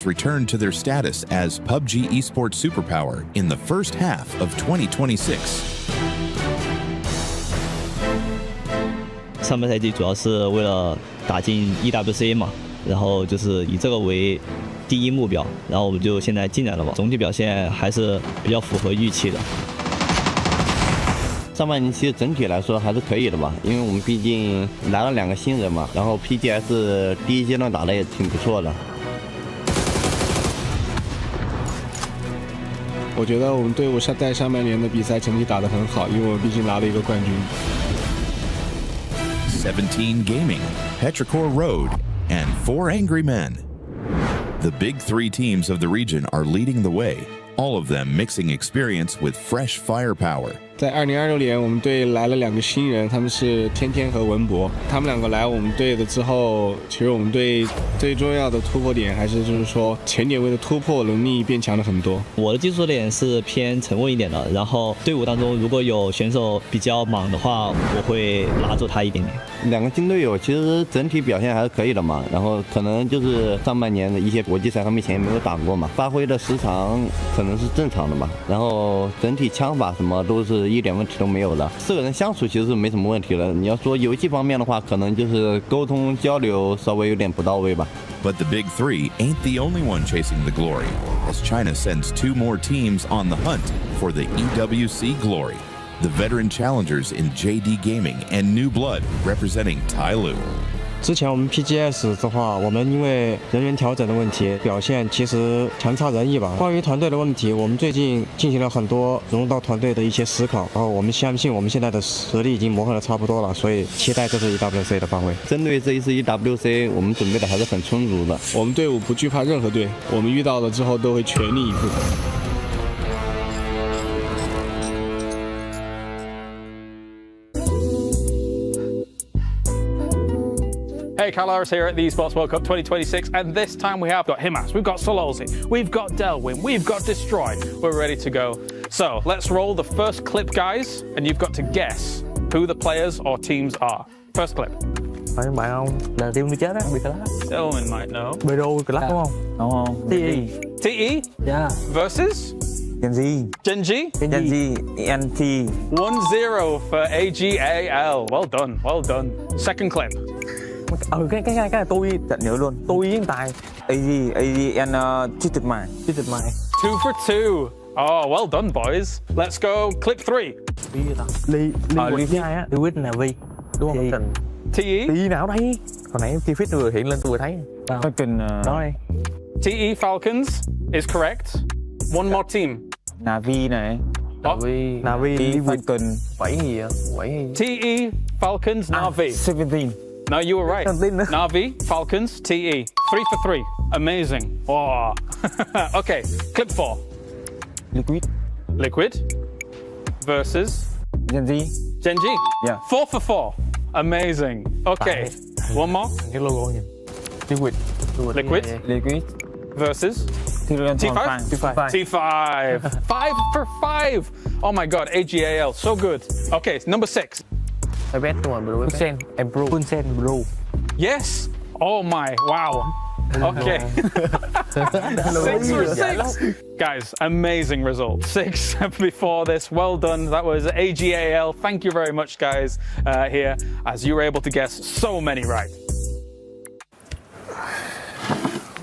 returned to their status as PUBG Esports superpower in the first half of 2026. 上半赛季主要是为了打进 EWC 嘛，然后就是以这个为第一目标，然后我们就现在进来了嘛，总体表现还是比较符合预期的。上半年其实整体来说还是可以的吧，因为我们毕竟来了2个新人嘛，然后 PGS 第一阶段打得也挺不错的。我觉得我们队伍在上半年的比赛成绩打得很好，因为我们毕竟拿了一个冠军。17 Gaming, Petrichor Road, and 4 Angry Men. The big 3 teams of the region are leading the way, all of them mixing experience with fresh firepower. 在2026年，我们队来了2个新人，他们是天天和文博。他们2个来我们队的之后，其实我们队最重要的突破点还是就是说前点位的突破能力变强了很多。我的技术点是偏沉稳一点的，然后队伍当中如果有选手比较莽的话，我会拉住他一点点。2个新队友其实整体表现还是可以的嘛，然后可能就是上半年的一些国际赛他们以前也没有打过嘛，发挥的时长可能是正常的嘛，然后整体枪法什么都是一点问题都没有的，4个人相处其实是没什么问题的。你要说游戏方面的话，可能就是沟通交流稍微有点不到位吧。But the big 3 ain't the only one chasing the glory, as China sends 2 more teams on the hunt for the EWC glory. The veteran challengers in JD Gaming and New Blood representing Tailu. 之前我们 PGS 的话，我们因为人员调整的问题，表现其实强差人意吧。关于团队的问题，我们最近进行了很多融入到团队的一些思考，然后我们相信我们现在的实力已经磨合的差不多了，所以期待这次 EWC 的发挥。针对这一次 EWC， 我们准备的还是很充足的。我们队伍不惧怕任何队，我们遇到了之后都会全力以赴。Hey, Carl Harris here at the Esports World Cup 2026, and this time we have got Himas, we've got Sololzi, we've got Delwyn, we've got Destroy. We're ready to go. So let's roll the first clip, guys, and you've got to guess who the players or teams are. First clip. Phải bạn không? Là team đi chết á, bị class. Delwyn might know. Bero class đúng không? Đúng không? TE. TE? Yeah. Versus? Gen Z. Gen G? Gen Z. NT. 1-0 for AGAL. Well done, well done. Second clip. Cái này tôi chợt nhớ luôn. Tôi với Tài. AG and cheated mine. 2 for 2. Oh, well done, boys. Let's go clip 3. Lee với ai á? Lewis là V. Đúng không? TE? TE nào đây? Hồi nãy T-Fit vừa hiện lên tôi vừa thấy. Falcon. Đó đây. TE Falcons is correct. One more team. Navi này. Navi Falcon 7 gì vậy? 7 TE Falcons Navi. 17. No, you were right. Navi, Falcons, TE. 3 for 3. Amazing. Oh. Okay, clip 4. Liquid versus Gen Z. Gen G. Yeah. 4 for 4. Amazing. Okay, one more. Cái logo nhìn. Liquid versus T5. T5. 5 for 5. Oh my God, AGAL, so good. Okay, number 6. I bet rồi bro. Full bro. Yes. Oh my, wow. Okay. 6 for 6. Guys, amazing result. 6 before this. Well done. That was AGAL. Thank you very much, guys, here, as you were able to guess so many right.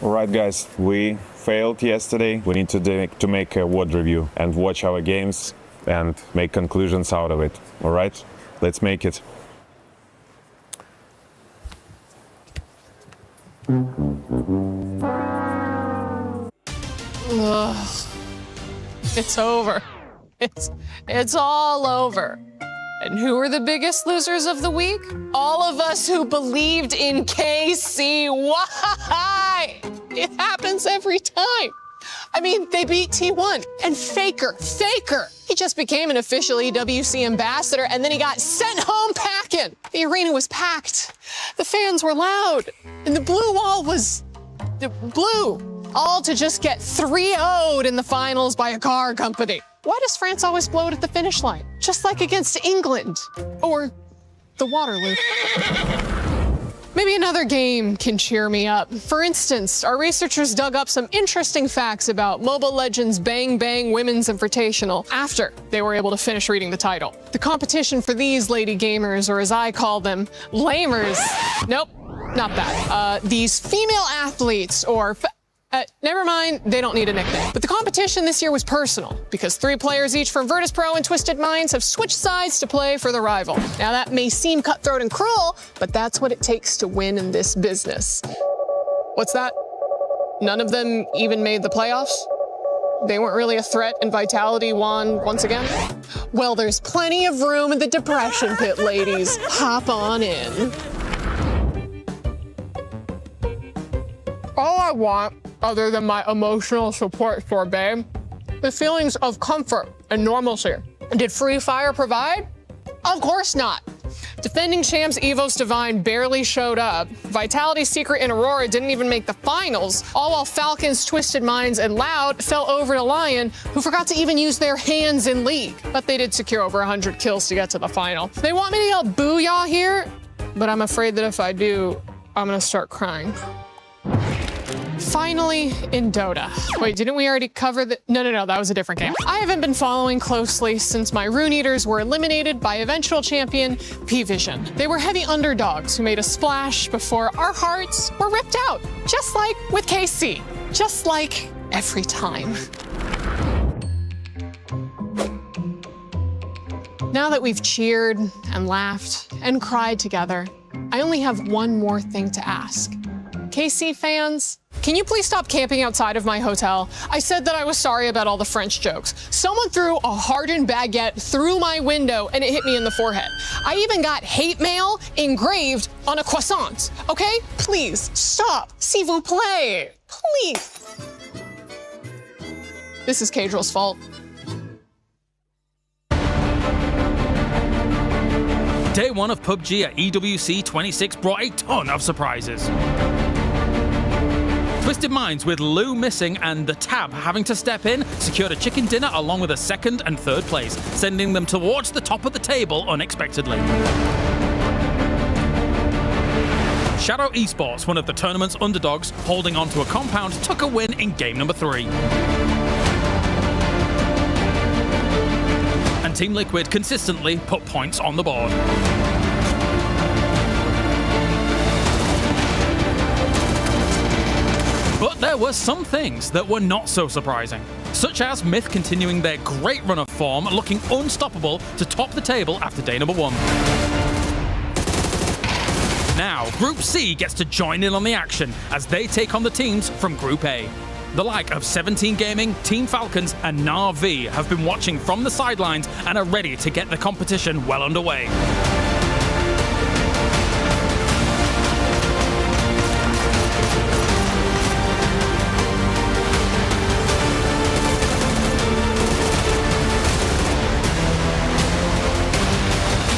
All right, guys, we failed yesterday. We need to make a WOD review and watch our games and make conclusions out of it. All right, let's make it. Ugh. It's over. It's all over. And who are the biggest losers of the week? All of us who believed in KC. Why? It happens every time. I mean, they beat T1 and Faker. He just became an official EWC ambassador and then he got sent home packing. The arena was packed. The fans were loud. And the blue wall was blue. All to just get 3-0'd in the finals by a car company. Why does France always blow it at the finish line? Just like against England or the Waterloo. Maybe another game can cheer me up. For instance, our researchers dug up some interesting facts about Mobile Legends Bang Bang Women's Invitational after they were able to finish reading the title. The competition for these lady gamers, or as I call them, lamers. Nope, not that. These female athletes, or never mind, they don't need a nickname. But the competition this year was personal, because 3 players each from Virtus Pro and Twisted Minds have switched sides to play for the rival. Now that may seem cutthroat and cruel, but that's what it takes to win in this business. What's that? None of them even made the playoffs? They weren't really a threat and Vitality won once again? Well, there's plenty of room in the depression pit, ladies. Hop on in. All I want, other than my emotional support for Babe, the feelings of comfort and normalcy. Did Free Fire provide? Of course not. Defending champs Evos Divine barely showed up. Vitality Secret and Aurora didn't even make the finals, all while Falcons, Twisted Minds, and Loud fell over to Lion, who forgot to even use their hands in League. But they did secure over 100 kills to get to the final. They want me to yell booyah here, but I'm afraid that if I do, I'm gonna start crying. Finally, in Dota. Wait, didn't we already cover the... No, that was a different game. I haven't been following closely since my Rune Eaters were eliminated by eventual champion P-Vision. They were heavy underdogs who made a splash before our hearts were ripped out, just like with KC, just like every time. Now that we've cheered and laughed and cried together, I only have one more thing to ask. KC fans, can you please stop camping outside of my hotel? I said that I was sorry about all the French jokes. Someone threw a hardened baguette through my window and it hit me in the forehead. I even got hate mail engraved on a croissant. Okay? Please stop. S'il vous plaît. Please. This is Cadrill's fault. Day 1 of PUBG at EWC 26 brought a ton of surprises. Twisted Minds, with Lou missing and the Tab having to step in, secured a chicken dinner along with a 2nd and 3rd place, sending them towards the top of the table unexpectedly. Shadow Esports, one of the tournament's underdogs, holding on to a compound, took a win in game number 3. And Team Liquid consistently put points on the board. But there were some things that were not so surprising, such as Myth continuing their great run of form, looking unstoppable to top the table after day number 1. Now, Group C gets to join in on the action as they take on the teams from Group A. The like of 17 Gaming, Team Falcons, and Na'Vi have been watching from the sidelines and are ready to get the competition well underway.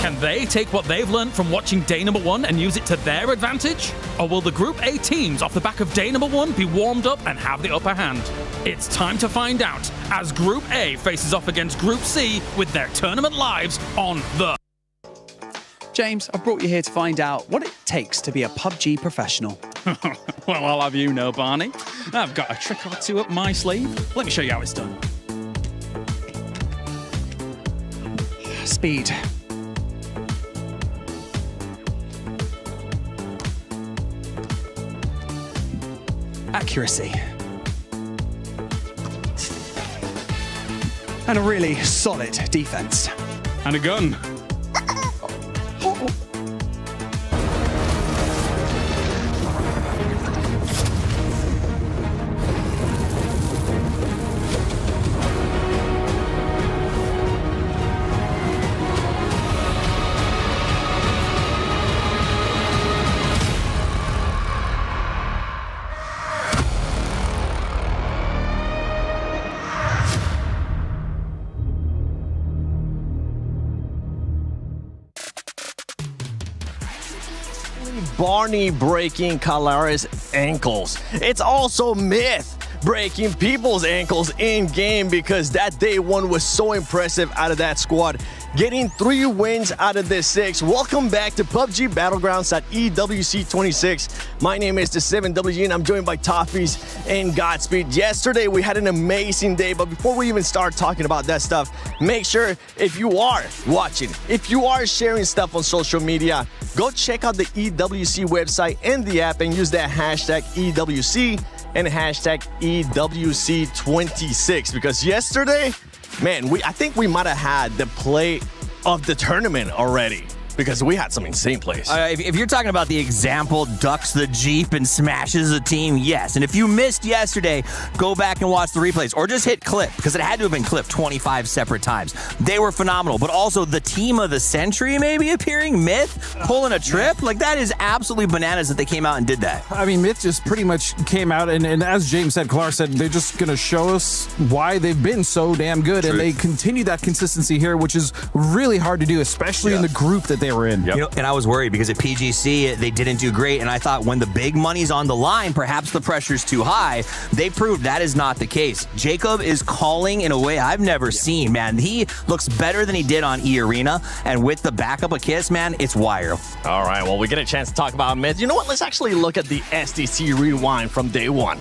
Can they take what they've learned from watching day number 1 and use it to their advantage? Or will the Group A teams off the back of day number 1 be warmed up and have the upper hand? It's time to find out as Group A faces off against Group C with their tournament lives on the... James, I brought you here to find out what it takes to be a PUBG professional. Well, I'll have you know, Barney. I've got a trick or two up my sleeve. Let me show you how it's done. Speed. Accuracy. And a really solid defense. And a gun. Barney breaking Kalara's ankles. It's also Myth breaking people's ankles in game because that day one was so impressive out of that squad. Getting 3 wins out of the 6. Welcome back to PUBG Battlegrounds at EWC 26. My name is the 7WG and I'm joined by Toffees and Godspeed. Yesterday we had an amazing day, but before we even start talking about that stuff, make sure if you are watching, if you are sharing stuff on social media, go check out the EWC website and the app and use that hashtag EWC and hashtag EWC26 because yesterday, man, I think we might have had the play of the tournament already because we had some insane plays. If you're talking about the example, ducks the Jeep and smashes a team, yes. And if you missed yesterday, go back and watch the replays or just hit clip because it had to have been clipped 25 separate times. They were phenomenal, but also the team of the century maybe appearing, Myth, pulling a trip. Like that is absolutely bananas that they came out and did that. I mean, Myth just pretty much came out and as James said, Clark said, they're just going to show us why they've been so damn good. And they continue that consistency here, which is really hard to do, especially in the group that they were in. You know, and I was worried because at PGC, they didn't do great. And I thought when the big money's on the line, perhaps the pressure's too high. They proved that is not the case. Jacob is calling in a way I've never seen, man. He looks better than he did on E-Arena. And with the backup of Kiss, man, it's wire. All right, well, we get a chance to talk about Myth. You know what? Let's actually look at the STC Rewind from day one.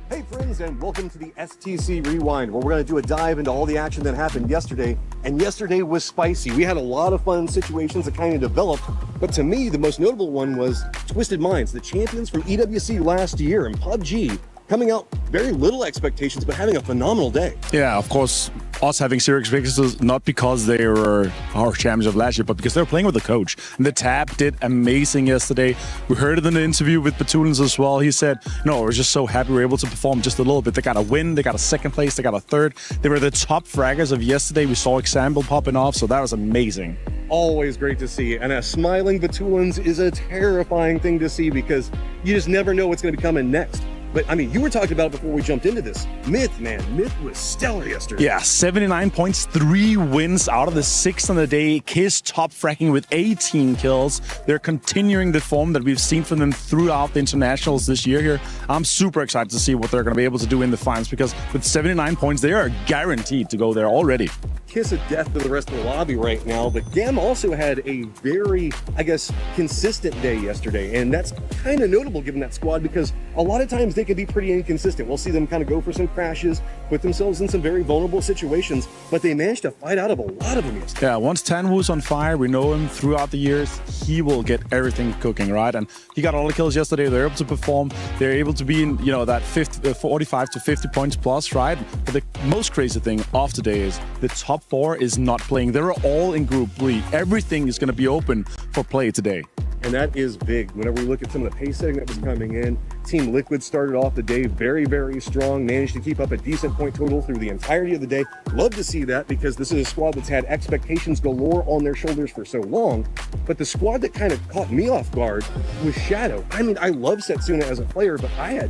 Hey friends, and welcome to the STC Rewind, where we're going to do a dive into all the action that happened yesterday. And yesterday was spicy. We had a lot of fun situations that kind of developed, but to me, the most notable one was Twisted Minds, the champions from EWC last year in PUBG, coming out very little expectations, but having a phenomenal day. Yeah, of course, us having zero expectations, not because they were our champions of last year, but because they were playing with the coach. And the Tab did amazing yesterday. We heard it in the interview with Batulins as well. He said, no, we're just so happy we were able to perform just a little bit. They got a win, they got a second place, they got a third. They were the top fraggers of yesterday. We saw Example popping off, so that was amazing. Always great to see. And a smiling Batulins is a terrifying thing to see because you just never know what's going to be coming next. But, I mean, you were talking about it before we jumped into this. Myth, man. Myth was stellar yesterday. Yeah, 79 points, 3 wins out of the 6 on the day. Kiss top fracking with 18 kills. They're continuing the form that we've seen from them throughout the internationals this year here. I'm super excited to see what they're going to be able to do in the finals because with 79 points, they are guaranteed to go there already. Kiss of death to the rest of the lobby right now, but Gam also had a very, I guess, consistent day yesterday, and that's kind of notable given that squad because a lot of times they can be pretty inconsistent. We'll see them kind of go for some crashes, put themselves in some very vulnerable situations, but they managed to fight out of a lot of them yesterday. Yeah, once Tanwu's on fire, we know him throughout the years, he will get everything cooking, right? And he got all the kills yesterday. They're able to perform. They're able to be in, you know, that 45 to 50 points plus, right? But the most crazy thing of today is the top 4 is not playing. They're all in Group 3. Everything is going to be open for play today. And that is big. Whenever we look at some of the pace setting that was coming in, Team Liquid started off the day very, very strong, managed to keep up a decent point total through the entirety of the day. Love to see that because this is a squad that's had expectations galore on their shoulders for so long. But the squad that kind of caught me off guard was Shadow. I mean, I love Setsuna as a player, but I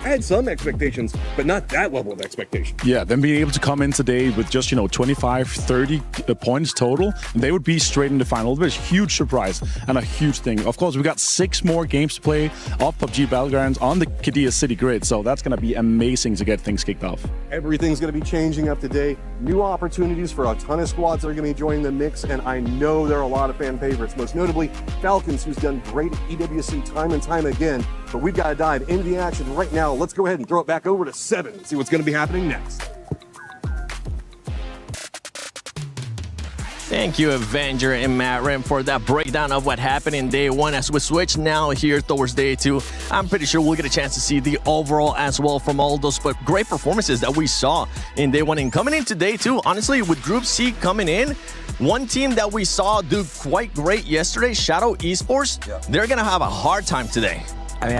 had some expectations, but not that level of expectation. Yeah, them being able to come in today with just, 25, 30 points total, and they would be straight in the final. It was a huge surprise and a huge thing. Of course, we got 6 more games to play of PUBG Battlegrounds on the Qiddiya City grid, so that's going to be amazing to get things kicked off. Everything's going to be changing up today. New opportunities for a ton of squads that are going to be joining the mix, and I know there are a lot of fan favorites, most notably Falcons, who's done great at EWC time and time again. But we've got to dive into the action right now. Let's go ahead and throw it back over to 7 and see what's going to be happening next. Thank you, Avenger and Matt Rim, for that breakdown of what happened in day one. As we switch now here towards day 2, I'm pretty sure we'll get a chance to see the overall as well from all those great performances that we saw in day 1. And coming into day 2, honestly, with Group C coming in, one team that we saw do quite great yesterday, Shadow Esports, they're going to have a hard time today. I mean,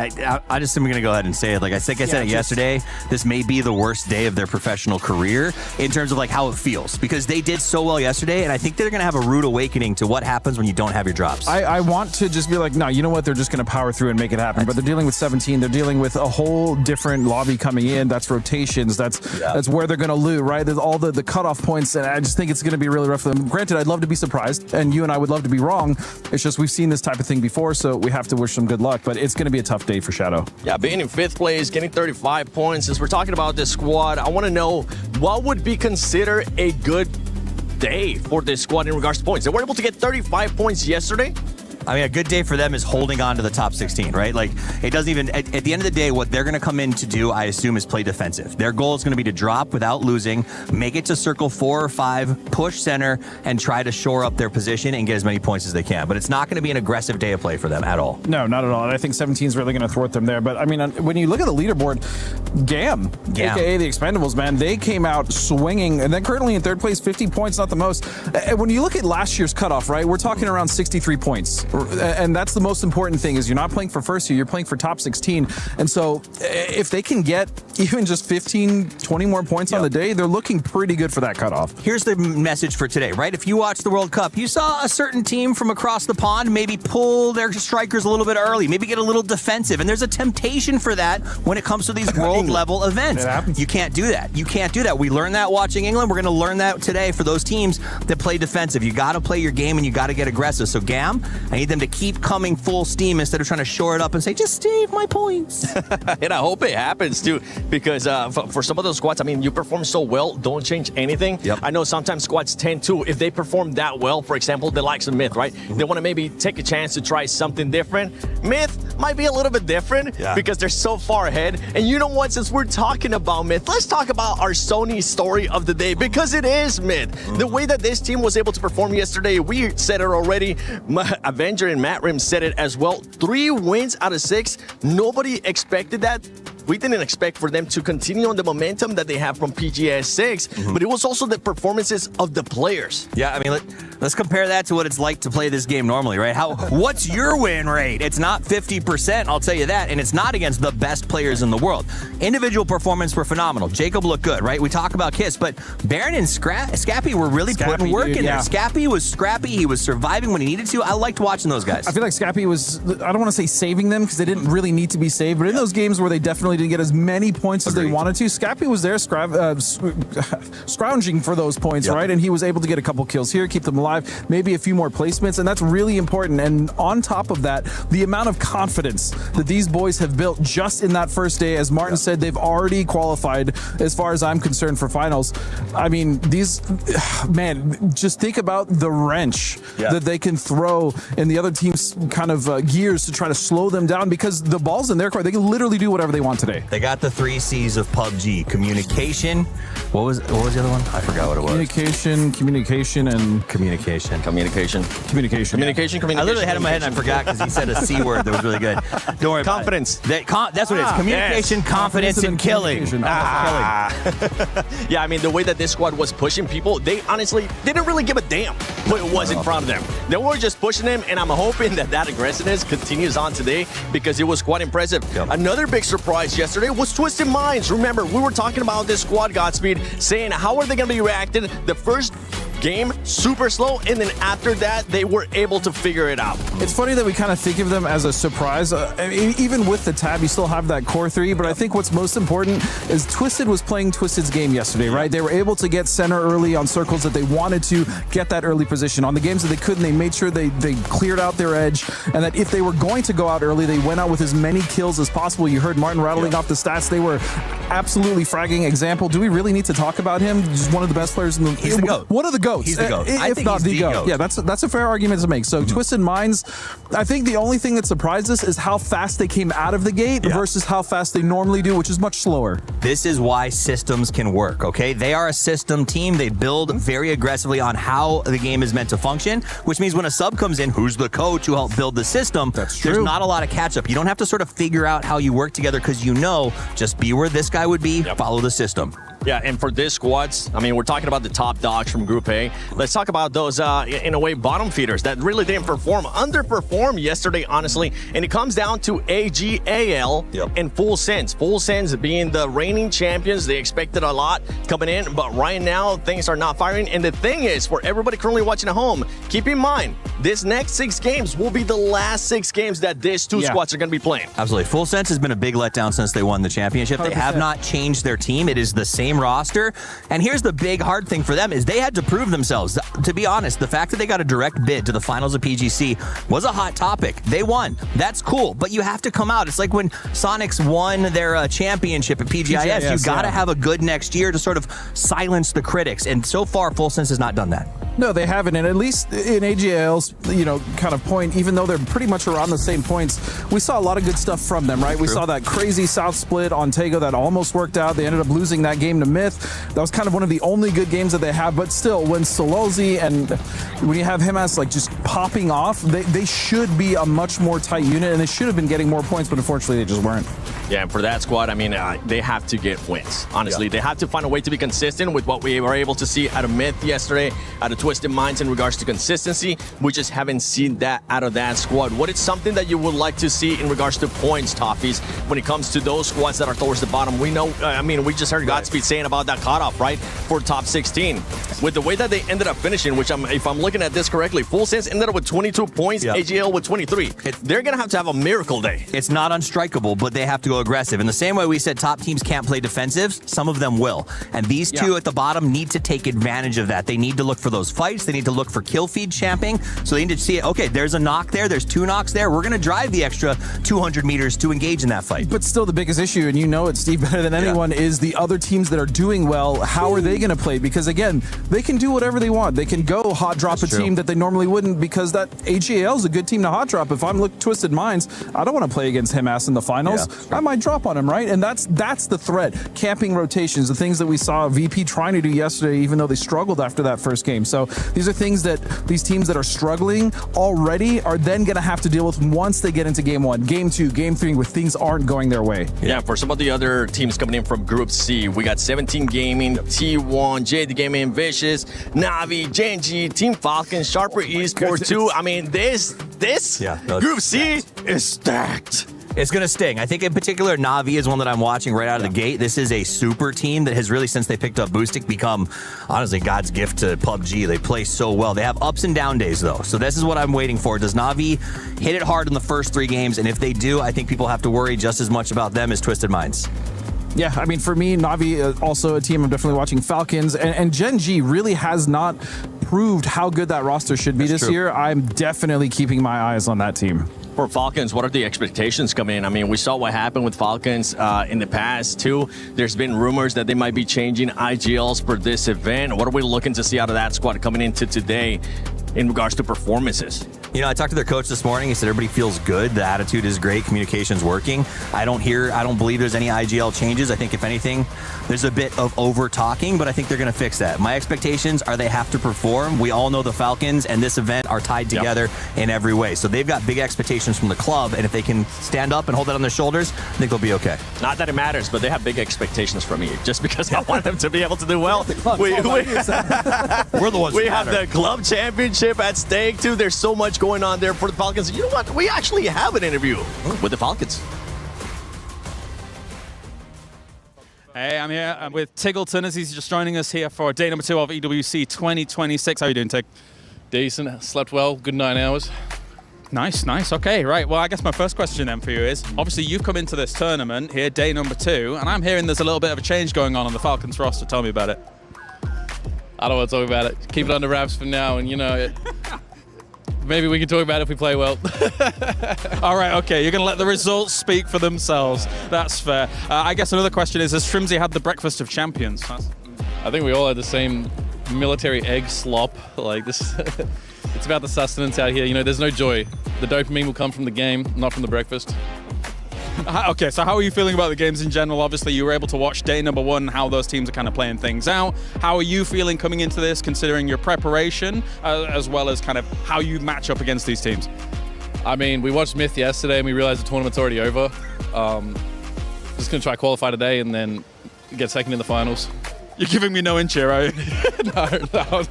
I just am going to go ahead and say it. Like I said it yesterday, this may be the worst day of their professional career in terms of like how it feels, because they did so well yesterday, and I think they're going to have a rude awakening to what happens when you don't have your drops. I want to just be like, no, you know what? They're just going to power through and make it happen. But they're dealing with 17. They're dealing with a whole different lobby coming in. That's rotations. That's where they're going to lose, right? There's all the cutoff points, and I just think it's going to be really rough for them. Granted, I'd love to be surprised, and you and I would love to be wrong. It's just we've seen this type of thing before, so we have to wish them good luck. But it's going to be a tough tough day for Shadow. Yeah, being in 5th place, getting 35 points. As we're talking about this squad, I want to know what would be considered a good day for this squad in regards to points. They were able to get 35 points yesterday. I mean, a good day for them is holding on to the top 16, right? Like, it doesn't even, at the end of the day, what they're going to come in to do, I assume, is play defensive. Their goal is going to be to drop without losing, make it to circle 4 or 5, push center, and try to shore up their position and get as many points as they can. But it's not going to be an aggressive day of play for them at all. No, not at all. And I think 17 is really going to thwart them there. But, I mean, when you look at the leaderboard, GAM, a.k.a. the Expendables, man, they came out swinging. And then currently in 3rd place, 50 points, not the most. When you look at last year's cutoff, right, we're talking around 63 points. And that's the most important thing is you're not playing for first year, you're playing for top 16. And so if they can get even just 15, 20 more points on the day, they're looking pretty good for that cutoff. Here's the message for today, right? If you watch the World Cup, you saw a certain team from across the pond maybe pull their strikers a little bit early, maybe get a little defensive. And there's a temptation for that when it comes to these world level events. You can't do that. You can't do that. We learned that watching England. We're going to learn that today for those teams that play defensive. You got to play your game and you got to get aggressive. So GAM, I need them to keep coming full steam instead of trying to shore it up and say, just save my points. And I hope it happens too, because for some of those squads, I mean, you perform so well, don't change anything. I know sometimes squads tend to, if they perform that well, for example, the likes of Myth, right? They want to maybe take a chance to try something different. Myth might be a little bit different because they're so far ahead. And you know what, since we're talking about Myth, let's talk about our Sony story of the day, because it is Myth. The way that this team was able to perform yesterday, we said it already. Avenger and Matt Rim said it as well. 3 wins out of 6. Nobody expected that. We didn't expect for them to continue on the momentum that they have from PGS 6, but it was also the performances of the players. Yeah, I mean, let's compare that to what it's like to play this game normally, right? What's your win rate? It's not 50%, I'll tell you that, and it's not against the best players in the world. Individual performance were phenomenal. Jacob looked good, right? We talk about Kiss, but Baron and Scappy were really putting work in there. Scappy was scrappy. He was surviving when he needed to. I liked watching those guys. I feel like Scappy was, I don't want to say saving them because they didn't really need to be saved, but in those games where they definitely didn't get as many points as they wanted to, Scappy was there scrounging for those points, right? And he was able to get a couple kills here, keep them alive, maybe a few more placements, and that's really important. And on top of that, the amount of confidence that these boys have built just in that first day, as Martin said, they've already qualified, as far as I'm concerned, for finals. I mean, man, just think about the wrench that they can throw in the other team's kind of gears to try to slow them down, because the ball's in their court. They can literally do whatever they want today. They got the 3 C's of PUBG. Communication. What was the other one? I forgot what it was. Communication, and... Communication. Yeah. Communication. I literally had it in my head and I forgot because he said a C word that was really good. Don't worry Confidence. That's what it is. Communication, confidence, and killing. Yeah, I mean, the way that this squad was pushing people, they honestly didn't really give a damn what it was in front of them. They were just pushing them, and I'm hoping that aggressiveness continues on today because it was quite impressive. Another big surprise yesterday was Twisted Minds. Remember, we were talking about this squad, Godspeed, saying how are they going to be reacting the first game super slow, and then after that they were able to figure it out. It's funny that we kind of think of them as a surprise. I mean, even with the tab, you still have that core 3, but I think what's most important is Twisted was playing Twisted's game yesterday, right? They were able to get center early on circles that they wanted to get that early position. On the games that they couldn't, they made sure they cleared out their edge, and that if they were going to go out early, they went out with as many kills as possible. You heard Martin rattling off the stats. They were absolutely fragging. Example, do we really need to talk about him? Just one of the best players in the... He's the GOAT. One of the GOATs. He's the GOAT. If not the GOAT. Yeah, that's a fair argument to make. So Twisted Minds, I think the only thing that surprised us is how fast they came out of the gate versus how fast they normally do, which is much slower. This is why systems can work, okay? They are a system team. They build very aggressively on how the game is meant to function, which means when a sub comes in, who's the coach who helped build the system, there's not a lot of catch-up. You don't have to sort of figure out how you work together because you know, just be where this guy would be, follow the system. Yeah, and for this squads, I mean, we're talking about the top dogs from Group A. Let's talk about those, in a way, bottom feeders that really didn't underperform yesterday, honestly. And it comes down to AGAL and Full Sense. Full Sense being the reigning champions. They expected a lot coming in, but right now, things are not firing. And the thing is, for everybody currently watching at home, keep in mind, this next 6 games will be the last 6 games that these two squads are going to be playing. Absolutely. Full Sense has been a big letdown since they won the championship. 100%. They have not changed their team. It is the same same roster. And here's the big hard thing for them is they had to prove themselves. To be honest, the fact that they got a direct bid to the finals of PGC was a hot topic. They won. That's cool, but you have to come out. It's like when Sonics won their championship at PGIS. You got to have a good next year to sort of silence the critics. And so far, Full Sense has not done that. No, they haven't. And at least in AGL's, kind of point, even though they're pretty much around the same points, we saw a lot of good stuff from them, right? We saw that crazy South split on Tego that almost worked out. They ended up losing that game to Myth. That was kind of one of the only good games that they have. But still, when Sololzi and when you have him as like just popping off, they should be a much more tight unit, and they should have been getting more points, but unfortunately they just weren't. Yeah, and for that squad, I mean, they have to get wins. Honestly, they have to find a way to be consistent with what we were able to see out of Myth yesterday, out of Twisted Minds in regards to consistency. We just haven't seen that out of that squad. What is something that you would like to see in regards to points, Toffees, when it comes to those squads that are towards the bottom? We know, we just heard Godspeed saying about that cutoff, right, for top 16. With the way that they ended up finishing, which if I'm looking at this correctly, Full Sense ended up with 22 points, AGL with 23. They're going to have a miracle day. It's not unstrikeable, but they have to go aggressive. In the same way we said top teams can't play defensive, some of them will. And these two at the bottom need to take advantage of that. They need to look for those fights. They need to look for kill feed champing. So they need to see it. Okay, there's a knock there. There's 2 knocks there. We're going to drive the extra 200 meters to engage in that fight. But still the biggest issue, and you know it, Steve, better than anyone, is the other teams that are doing well. How are they going to play? Because again, they can do whatever they want. They can go hot drop a team that they normally wouldn't, because that AGL is a good team to hot drop. If I'm Twisted Minds, I don't want to play against Himas in the finals. I might drop on him, right? And that's the threat. Camping rotations, the things that we saw VP trying to do yesterday, even though they struggled after that first game. So these are things that these teams that are struggling already are then going to have to deal with once they get into game 1, game 2, game 3, where things aren't going their way. Yeah, for some of the other teams coming in from Group C, we got 17 Gaming, T1, JD Gaming, Vicious, Navi, Genji, Team Falcon, Sharper Esports 2. I mean, this Group C is stacked. It's going to sting. I think in particular, Navi is one that I'm watching right out of the gate. This is a super team that has really, since they picked up Boostic, become, honestly, God's gift to PUBG. They play so well. They have ups and down days, though. So this is what I'm waiting for. Does Navi hit it hard in the first 3 games? And if they do, I think people have to worry just as much about them as Twisted Minds. Yeah, I mean, for me, Navi, also a team I'm definitely watching. Falcons, and Gen G really has not proved how good that roster should be this year. I'm definitely keeping my eyes on that team. For Falcons, what are the expectations coming in? I mean, we saw what happened with Falcons in the past, too. There's been rumors that they might be changing IGLs for this event. What are we looking to see out of that squad coming into today in regards to performances? You know, I talked to their coach this morning. He said everybody feels good. The attitude is great. Communication's working. I don't believe there's any IGL changes. I think, if anything, there's a bit of over-talking, but I think they're going to fix that. My expectations are they have to perform. We all know the Falcons and this event are tied together in every way. So they've got big expectations from the club, and if they can stand up and hold that on their shoulders, I think they'll be okay. Not that it matters, but they have big expectations from me, just because I want them to be able to do well. We're the ones we have the club championship at stake, too. There's so much going on there for the Falcons. You know what? We actually have an interview with the Falcons. Hey, I'm here. I'm with Tiggleton as he's just joining us here for day number 2 of EWC 2026. How are you doing, Tig? Decent. Slept well. Good 9 hours. Nice, nice. Okay, right. Well, I guess my first question then for you is, obviously you've come into this tournament here, day number 2, and I'm hearing there's a little bit of a change going on the Falcons roster. Tell me about it. I don't want to talk about it. Keep it under wraps for now, and maybe we can talk about it if we play well. All right, okay. You're going to let the results speak for themselves. That's fair. I guess another question is, has Trimsy had the breakfast of champions? I think we all had the same military egg slop. Like this, it's about the sustenance out here. There's no joy. The dopamine will come from the game, not from the breakfast. Okay, so how are you feeling about the games in general? Obviously, you were able to watch day number 1, how those teams are kind of playing things out. How are you feeling coming into this, considering your preparation, as well as kind of how you match up against these teams? I mean, we watched Myth yesterday, and we realized the tournament's already over. Just going to try qualify today, and then get second in the finals. You're giving me no inch here, are you? No.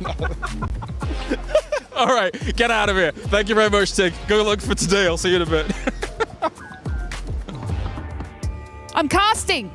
All right, get out of here. Thank you very much, Tig. Good luck for today. I'll see you in a bit. I'm casting.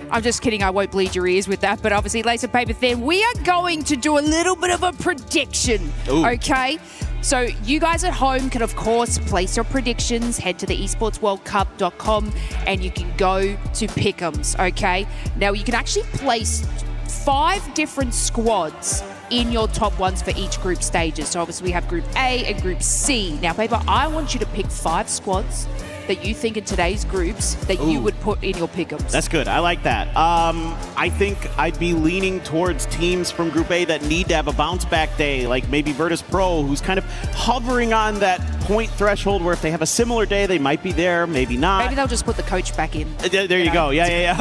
I'm just kidding. I won't bleed your ears with that. But obviously, laser paper thin. We are going to do a little bit of a prediction. Ooh. Okay. So you guys at home can, of course, place your predictions. Head to the esportsworldcup.com and you can go to Pick'ems. Okay. Now you can actually place 5 different squads in your top ones for each group stages. So obviously we have Group A and Group C. Now, Paper, I want you to pick 5 squads that you think in today's groups that you would put in your pick'ems. That's good. I like that. I think I'd be leaning towards teams from Group A that need to have a bounce back day, like maybe Virtus Pro, who's kind of hovering on that point threshold where if they have a similar day, they might be there, maybe not. Maybe they'll just put the coach back in. There you go. Yeah.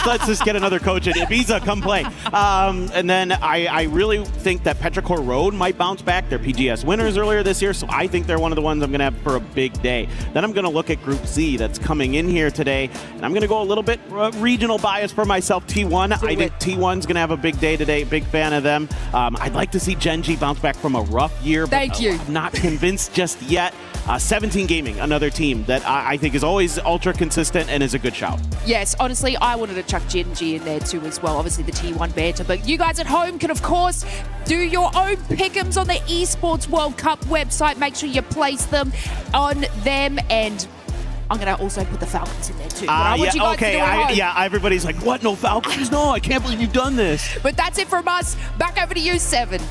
let's just get another coach in. Ibiza, come play. And then I really think that Petrichor Road might bounce back. They're PGS winners earlier this year, so I think they're one of the ones I'm going to have for a big day. Then I'm going to look at Group C that's coming in here today, and I'm going to go a little bit regional bias for myself. T1. I think T1's going to have a big day today. Big fan of them. I'd like to see Gen G bounce back from a rough year. Thank you. Not convinced just yet. 17 Gaming, another team that I think is always ultra consistent and is a good shout. Yes, honestly, I wanted to chuck Gen G in there too as well. Obviously the T1 banter, but you guys at home can of course do your own pick'ems on the Esports World Cup website. Make sure you place them on them, and I'm going to also put the Falcons in there too. But I want you guys to do it at home. Everybody's like, what? No Falcons? No, I can't believe you've done this. But that's it from us. Back over to you, Seven.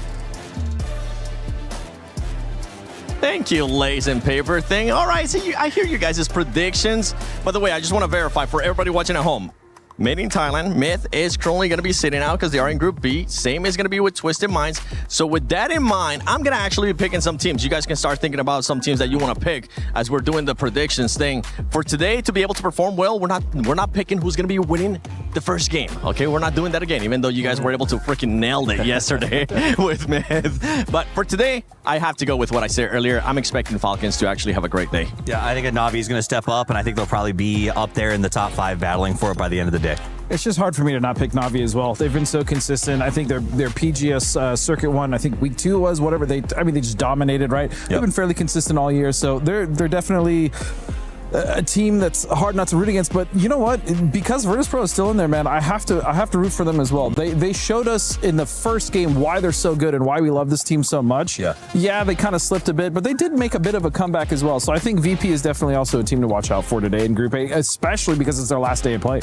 Thank you, Lays and Paper thing. All right, so I hear you guys' predictions. By the way, I just want to verify for everybody watching at home. Made in Thailand, Myth is currently going to be sitting out because they are in Group B. Same is going to be with Twisted Minds. So with that in mind, I'm going to actually be picking some teams. You guys can start thinking about some teams that you want to pick as we're doing the predictions thing. For today, to be able to perform well, we're not picking who's going to be winning the first game. Okay, we're not doing that again, even though you guys were able to freaking nail it yesterday with Myth. But for today, I have to go with what I said earlier. I'm expecting Falcons to actually have a great day. Yeah, I think Navi is going to step up, and I think they'll probably be up there in the top 5 battling for it by the end of the day. It's just hard for me to not pick Navi as well. They've been so consistent. I think their PGS circuit one, I think week 2 was whatever. They just dominated, right? Yep. They've been fairly consistent all year, so they're definitely a team that's hard not to root against. But you know what? Because Virtus Pro is still in there, man, I have to root for them as well. They showed us in the first game why they're so good and why we love this team so much. Yeah, they kind of slipped a bit, but they did make a bit of a comeback as well. So I think VP is definitely also a team to watch out for today in Group A, especially because it's their last day of play.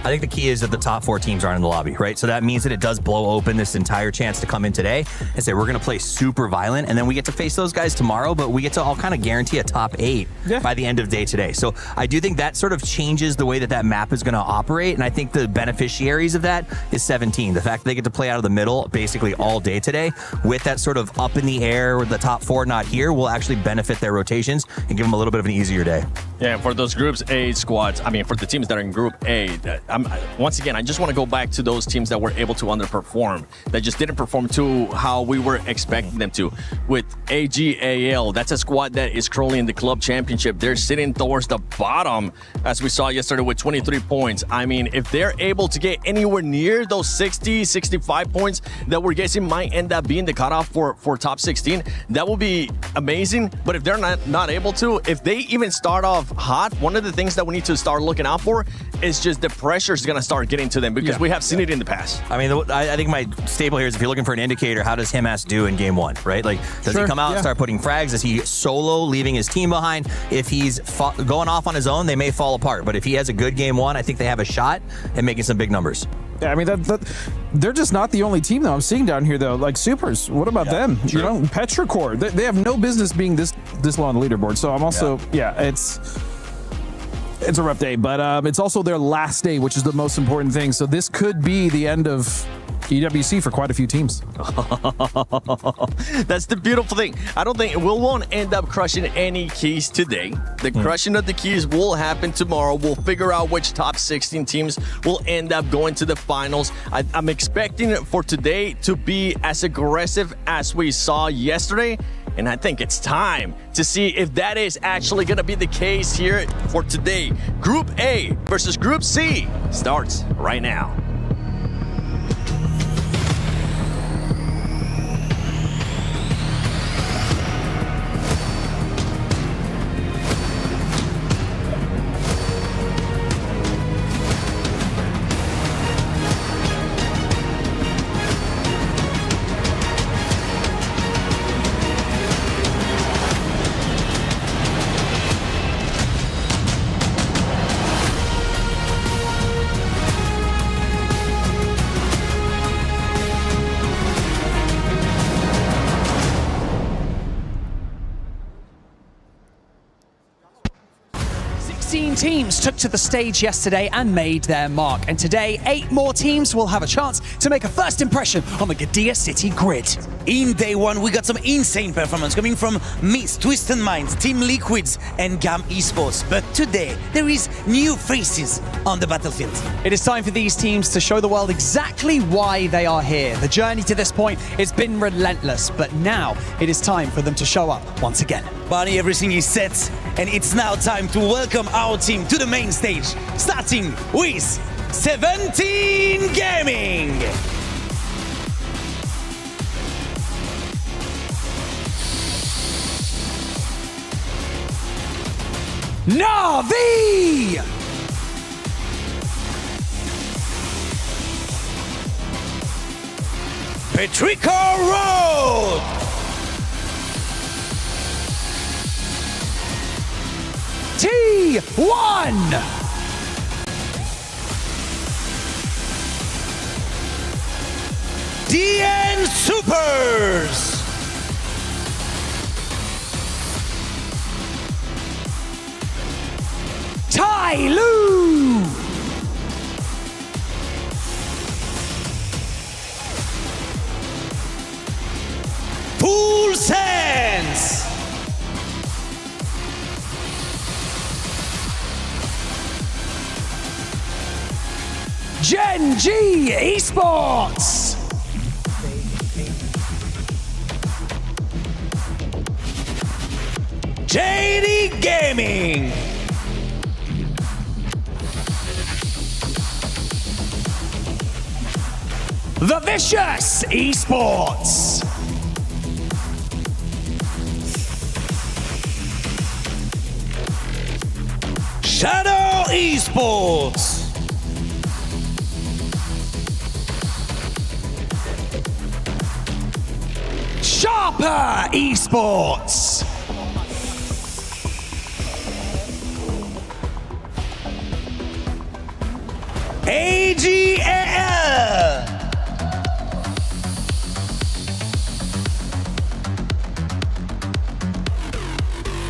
I think the key is that the top 4 teams aren't in the lobby, right? So that means that it does blow open this entire chance to come in today and say, we're going to play super violent, and then we get to face those guys tomorrow, but we get to all kind of guarantee a top 8 by the end of day today. So I do think that sort of changes the way that map is going to operate, and I think the beneficiaries of that is 17. The fact that they get to play out of the middle basically all day today with that sort of up in the air with the top 4 not here will actually benefit their rotations and give them a little bit of an easier day. Yeah, for those Groups A squads, I mean, for the teams that are in Group A, once again, I just want to go back to those teams that were able to underperform, that just didn't perform to how we were expecting them to. With AGAL, that's a squad that is currently in the club championship. They're sitting towards the bottom, as we saw yesterday with 23 points. I mean, if they're able to get anywhere near those 60, 65 points that we're guessing might end up being the cutoff for top 16, that will be amazing. But if they're not able to, if they even start off hot, one of the things that we need to start looking out for is just the pressure is going to start getting to them, because we have seen it in the past. I mean, I think my staple here is if you're looking for an indicator, how does Himas do in game 1, right? Like, does he come out and start putting frags? Is he solo, leaving his team behind? If he's going off on his own, they may fall apart. But if he has a good game 1, I think they have a shot at making some big numbers. Yeah, I mean, they're just not the only team that I'm seeing down here, though. Like Supers, what about them? True. You know, Petrichor, they have no business being this low on the leaderboard. So I'm also, it's a rough day, but it's also their last day, which is the most important thing. So this could be the end of EWC for quite a few teams. That's the beautiful thing. I don't think we won't end up crushing any keys today. The crushing of the keys will happen tomorrow. We'll figure out which top 16 teams will end up going to the finals. I'm expecting for today to be as aggressive as we saw yesterday. And I think it's time to see if that is actually going to be the case here for today. Group A versus Group C starts right now. teams took to the stage yesterday and made their mark. And today, 8 more teams will have a chance to make a first impression on the Gadia City grid. In day one, we got some insane performance coming from Mist, Twisted Minds, Team Liquids, and GAM Esports. But today, there is new faces on the battlefield. It is time for these teams to show the world exactly why they are here. The journey to this point has been relentless, but now it is time for them to show up once again. Barney, everything is set, and it's now time to welcome our team to the main stage, starting with 17 Gaming. Navi! Petrico Road! T1! DN Supers! Tai Lu! Full Sense! Gen G Esports! JD Gaming! The Vicious Esports! Shadow Esports! Sharper Esports! AGL!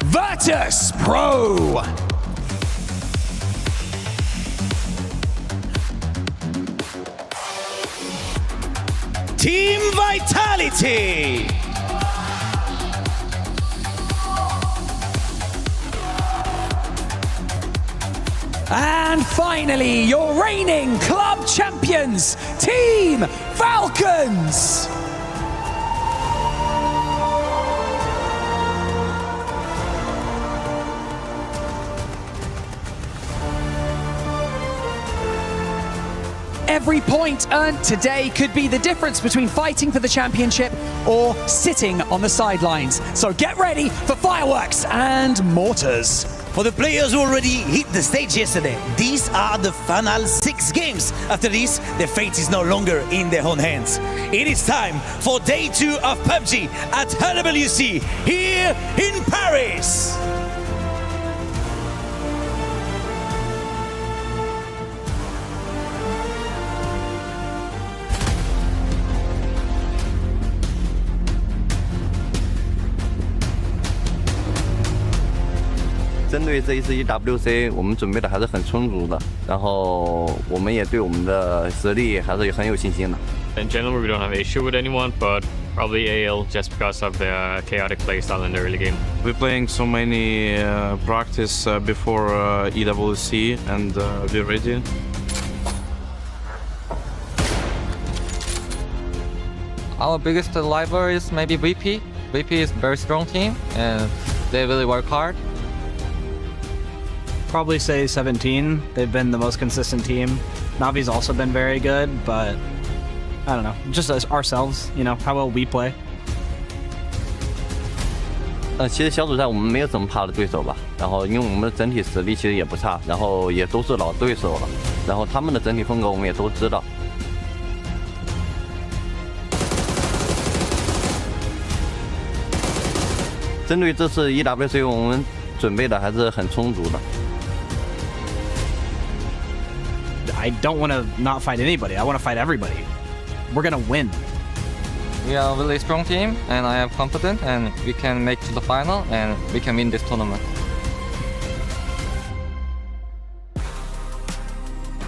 Virtus Pro! Team Vitality! And finally, your reigning club champions, Team Falcons! Every point earned today could be the difference between fighting for the championship or sitting on the sidelines. So get ready for fireworks and mortars. For the players who already hit the stage yesterday, these are the final 6 games. After this, their fate is no longer in their own hands. It is time for day 2 of PUBG at EWC here in Paris. 针对这一次 EWC， 我们准备的还是很充足的，然后我们也对我们的实力还是很有信心的。In general, we don't have an issue with anyone, but probably AL just because of the chaotic playstyle in the early game. We're playing so many practice before EWC, and we're ready. Our biggest rival is maybe VP. VP is a very strong team, and they really work hard. Probably say 17. They've been the most consistent team. Navi's also been very good, but I don't know. Just as ourselves, you know, how well we play. 其实小组赛我们没有什么怕的对手吧，然后因为我们的整体实力其实也不差，然后也都是老对手了，然后他们的整体风格我们也都知道。针对这次 EWC， 我们准备的还是很充足的。 I don't want to not fight anybody. I want to fight everybody. We're gonna win. We are a really strong team, and I am confident, and we can make to the final, and we can win this tournament.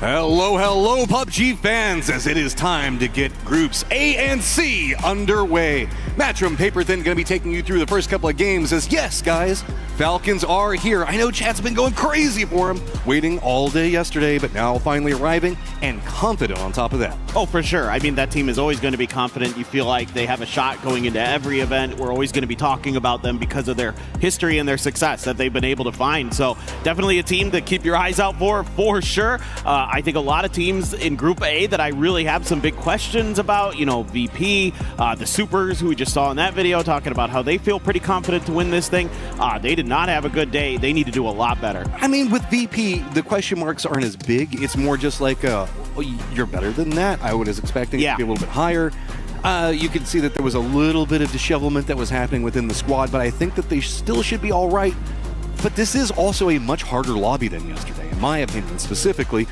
Hello, hello, PUBG fans, as it is time to get groups A and C underway. Matchroom Paper Thin going to be taking you through the first couple of games as, yes, guys, Falcons are here. I know chat's been going crazy for them, waiting all day yesterday, but now finally arriving and confident on top of that. Oh, for sure. I mean, that team is always going to be confident. You feel like they have a shot going into every event. We're always going to be talking about them because of their history and their success that they've been able to find. So definitely a team to keep your eyes out for sure. I think a lot of teams in Group A that I really have some big questions about, you know, VP, the Supers, who we just saw in that video, talking about how they feel pretty confident to win this thing. They did not have a good day. They need to do a lot better. I mean, with VP, the question marks aren't as big. It's more just like, you're better than that. I was expecting it to be a little bit higher. You can see that there was a little bit of dishevelment that was happening within the squad, but I think that they still should be all right. But this is also a much harder lobby than yesterday, in my opinion, specifically.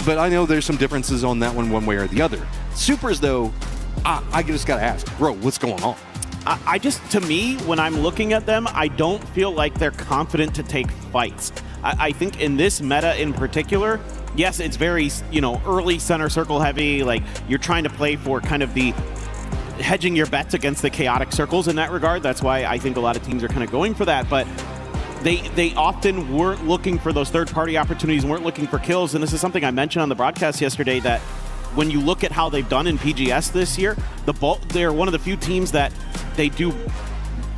But I know there's some differences on that one way or the other. Supers, though, I just got to ask, bro, what's going on? I just, to me, when I'm looking at them, I don't feel like they're confident to take fights. I think in this meta in particular, yes, it's very, you know, early center circle heavy. Like, you're trying to play for kind of the hedging your bets against the chaotic circles in that regard. That's why I think a lot of teams are kind of going for that. But they often weren't looking for those third-party opportunities, weren't looking for kills. And this is something I mentioned on the broadcast yesterday, that when you look at how they've done in PGS this year, they're one of the few teams that they do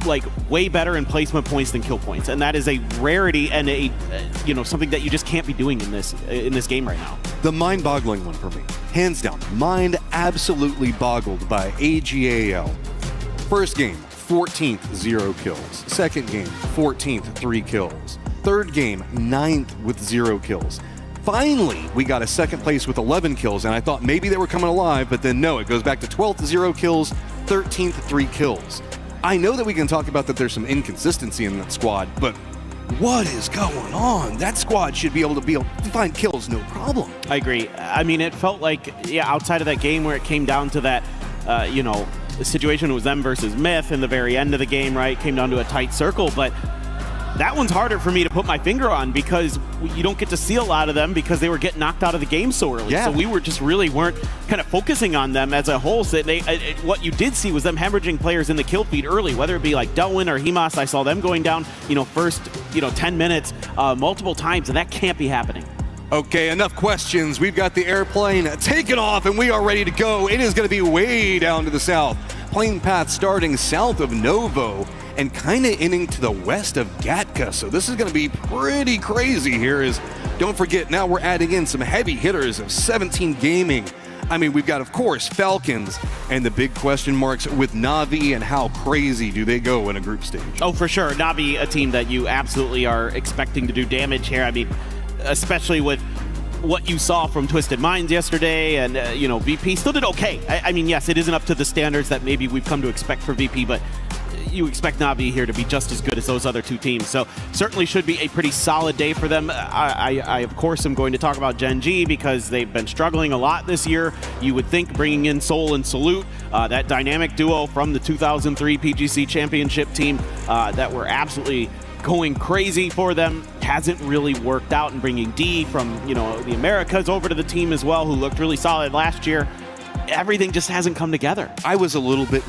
like way better in placement points than kill points, and that is a rarity and a something that you just can't be doing in this game right now. The mind-boggling one for me, hands down, mind absolutely boggled by AGAL. First game, 14th, 0 kills. Second game, 14th, 3 kills. Third game, 9th with 0 kills. Finally, we got a second place with 11 kills, and I thought maybe they were coming alive, but then no, it goes back to 12th, 0 kills, 13th, 3 kills. I know that we can talk about that there's some inconsistency in that squad, but what is going on? That squad should be able to find kills, no problem. I agree. I mean, it felt like, outside of that game where it came down to that, the situation was them versus Myth in the very end of the game, right? Came down to a tight circle, but that one's harder for me to put my finger on because you don't get to see a lot of them because they were getting knocked out of the game so early. Yeah. So we weren't kind of focusing on them as a whole. So what you did see was them hemorrhaging players in the kill feed early, whether it be like Delwyn or Hemas. I saw them going down, first, 10 minutes multiple times, and that can't be happening. Okay, enough questions. We've got the airplane taken off and we are ready to go. It is going to be way down to the south. Plane path starting south of Novo and kind of ending to the west of Gatka. So this is going to be pretty crazy here. Don't forget, now we're adding in some heavy hitters of 17 Gaming. I mean, we've got, of course, Falcons and the big question marks with Na'Vi and how crazy do they go in a group stage. Oh, for sure. Na'Vi, a team that you absolutely are expecting to do damage here. I mean, especially with what you saw from Twisted Minds yesterday, and VP still did okay. I mean, yes, it isn't up to the standards that maybe we've come to expect for VP, but you expect Na'Vi here to be just as good as those other two teams. So certainly should be a pretty solid day for them. I of course, am going to talk about Gen G because they've been struggling a lot this year. You would think bringing in Soul and Salute, that dynamic duo from the 2003 PGC Championship team that were absolutely going crazy for them, hasn't really worked out, and bringing D from the Americas over to the team as well, who looked really solid last year. Everything just hasn't come together. I was a little bit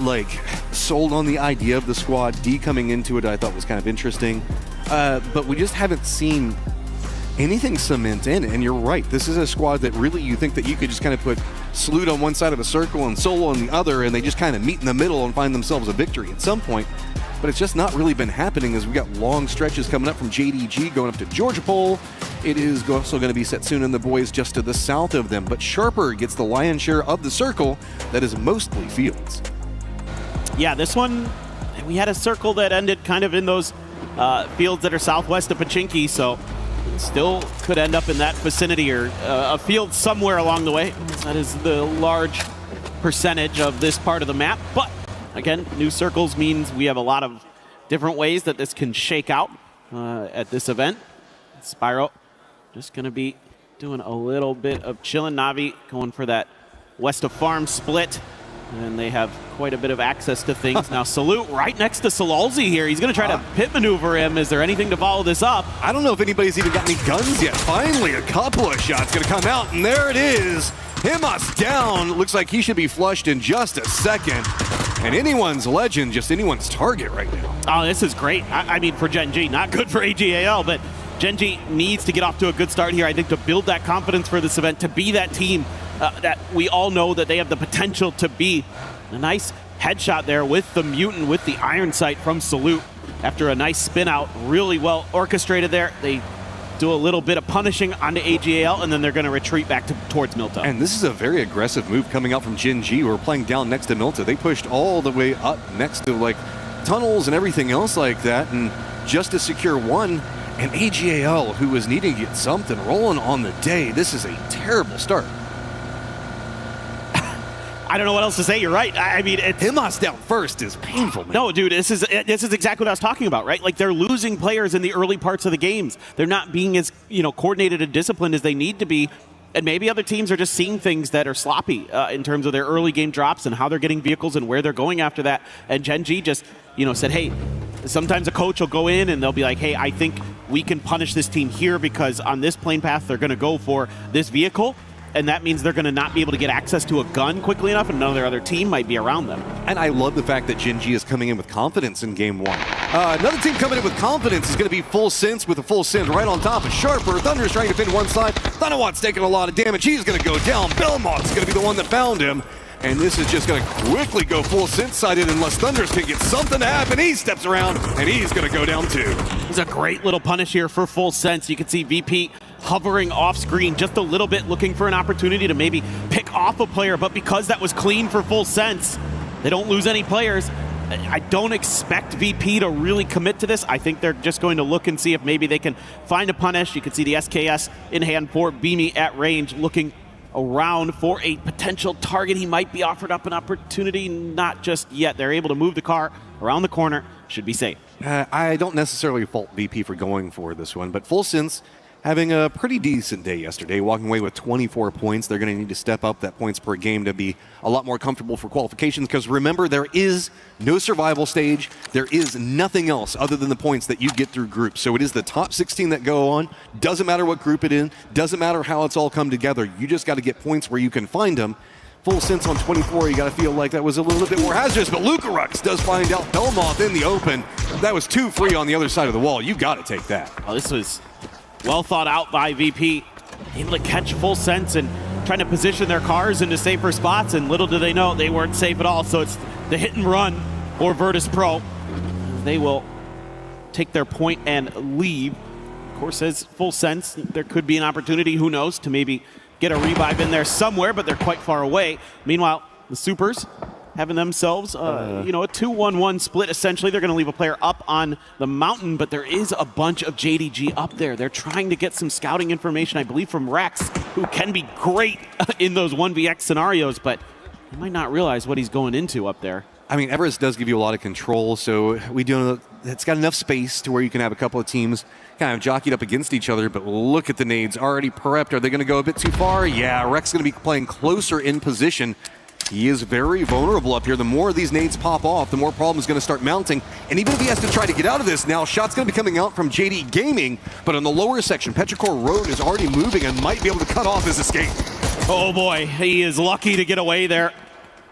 sold on the idea of the squad. D coming into it I thought was kind of interesting, but we just haven't seen anything cement in. And you're right, this is a squad that really you think that you could just kind of put Salute on one side of a circle and Solo on the other, and they just kind of meet in the middle and find themselves a victory at some point. But it's just not really been happening, as we got long stretches coming up from JDG going up to Georgia Pole. It is also going to be Setsuna and the boys just to the south of them, but Sharper gets the lion's share of the circle that is mostly fields. Yeah, this one, we had a circle that ended kind of in those fields that are southwest of Pachinki, so still could end up in that vicinity or a field somewhere along the way. That is the large percentage of this part of the map, but again, new circles means we have a lot of different ways that this can shake out at this event. Spyro just going to be doing a little bit of chilling. Na'Vi going for that west of farm split. And they have quite a bit of access to things. Now, Salute right next to Solalzi here. He's going to try to pit maneuver him. Is there anything to follow this up? I don't know if anybody's even got any guns yet. Finally, a couple of shots going to come out, and there it is. Himas down. Looks like he should be flushed in just a second. And anyone's legend, just anyone's target right now. Oh, this is great. I mean, for Gen G, not good for AGAL, but Gen G needs to get off to a good start here, I think, to build that confidence for this event, to be that team that we all know that they have the potential to be. A nice headshot there with the Mutant, with the Iron Sight from Salute. After a nice spin out, really well orchestrated there. They do a little bit of punishing onto AGAL, and then they're going to retreat back towards Milta. And this is a very aggressive move coming out from Gen G, who are playing down next to Milta. They pushed all the way up next to like tunnels and everything else like that, and just to secure one. And AGAL, who was needing to get something rolling on the day, this is a terrible start. I don't know what else to say. You're right. I mean, Himas down first is painful, man. No, dude, this is exactly what I was talking about, right? Like, they're losing players in the early parts of the games. They're not being as, coordinated and disciplined as they need to be. And maybe other teams are just seeing things that are sloppy in terms of their early game drops and how they're getting vehicles and where they're going after that. And Gen G just, said, hey, sometimes a coach will go in and they'll be like, hey, I think we can punish this team here because on this plane path, they're going to go for this vehicle. And that means they're going to not be able to get access to a gun quickly enough, and another other team might be around them. And I love the fact that Gen G is coming in with confidence in game one. Another team coming in with confidence is going to be Full Sense with a Full Send right on top of Sharper. Thunder's trying to defend one side. Thunderwatt's taking a lot of damage. He's going to go down. Belmont's going to be the one that found him. And this is just going to quickly go Full Sense-sided unless Thunders can get something to happen. He steps around, and he's going to go down too. It's a great little punish here for Full Sense. You can see VP hovering off screen just a little bit, looking for an opportunity to maybe pick off a player, but because that was clean for Full Sense, they don't lose any players. I don't expect VP to really commit to this. I think they're just going to look and see if maybe they can find a punish. You can see the SKS in hand for Beamy at range, looking around for a potential target. He might be offered up an opportunity, not just yet. They're able to move the car around the corner, should be safe. I don't necessarily fault VP for going for this one, but Full Sense having a pretty decent day yesterday, walking away with 24 points. They're going to need to step up that points per game to be a lot more comfortable for qualifications, because remember, there is no survival stage. There is nothing else other than the points that you get through groups. So it is the top 16 that go on. Doesn't matter what group it in. Doesn't matter how it's all come together. You just got to get points where you can find them. Full Sense on 24, you got to feel like that was a little bit more hazardous, but Lucarux does find out Belmont in the open. That was too free on the other side of the wall. You got to take that. Oh, this was well thought out by VP. Able to catch Full Sense and trying to position their cars into safer spots, and little do they know they weren't safe at all. So it's the hit and run for Virtus Pro. They will take their point and leave. Of course, as Full Sense, there could be an opportunity, who knows, to maybe get a revive in there somewhere, but they're quite far away. Meanwhile, the Supers having themselves, a 2-1-1 split. Essentially, they're going to leave a player up on the mountain, but there is a bunch of JDG up there. They're trying to get some scouting information, I believe, from Rex, who can be great in those 1vx scenarios, but you might not realize what he's going into up there. I mean, Everest does give you a lot of control, so we do know it's got enough space to where you can have a couple of teams kind of jockeyed up against each other, but look at the nades already prepped. Are they going to go a bit too far? Yeah, Rex is going to be playing closer in position. He is very vulnerable up here. The more of these nades pop off, the more problems going to start mounting. And even if he has to try to get out of this now, shots going to be coming out from JD Gaming, but on the lower section, Petrichor Road is already moving and might be able to cut off his escape. Oh boy, he is lucky to get away there.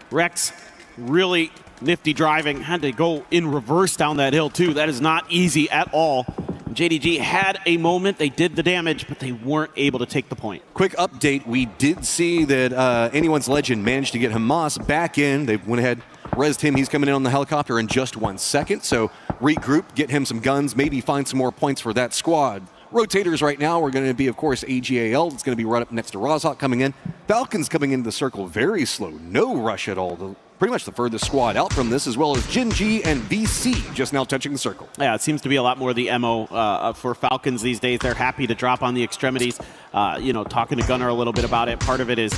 Rex really nifty driving, had to go in reverse down that hill too. That is not easy at all. JDG had a moment, they did the damage, but they weren't able to take the point. Quick update, we did see that Anyone's Legend managed to get Hamas back in. They went ahead, rezzed him, he's coming in on the helicopter in just 1 second. So regroup, get him some guns, maybe find some more points for that squad. Rotators right now are going to be, of course, AGAL. It's going to be right up next to Rozhok coming in. Falcons coming into the circle very slow, no rush at all. Pretty much the furthest squad out from this, as well as Gen G and VC just now touching the circle. Yeah, it seems to be a lot more the MO for Falcons these days. They're happy to drop on the extremities. Talking to Gunnar a little bit about it. Part of it is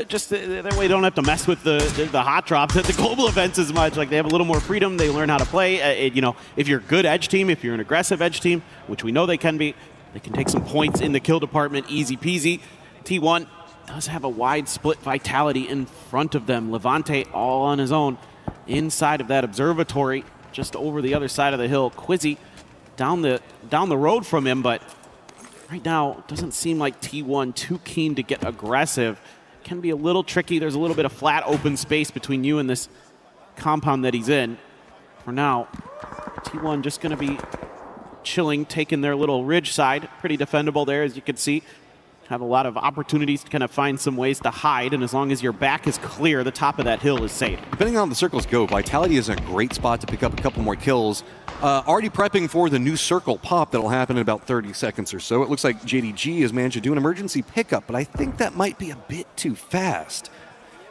just that way they don't have to mess with the hot drops at the global events as much. Like, they have a little more freedom. They learn how to play. If you're a good edge team, if you're an aggressive edge team, which we know they can be, they can take some points in the kill department, easy peasy. T1 does have a wide split Vitality in front of them. Levante all on his own inside of that observatory, just over the other side of the hill. Quizzy down the road from him, but right now it doesn't seem like T1 too keen to get aggressive. Can be a little tricky. There's a little bit of flat open space between you and this compound that he's in. For now, T1 just going to be chilling, taking their little ridge side. Pretty defendable there, as you can see. Have a lot of opportunities to kind of find some ways to hide, and as long as your back is clear, the top of that hill is safe. Depending on how the circles go, Vitality is in a great spot to pick up a couple more kills. Already prepping for the new circle pop that'll happen in about 30 seconds or so. It looks like JDG has managed to do an emergency pickup, but I think that might be a bit too fast.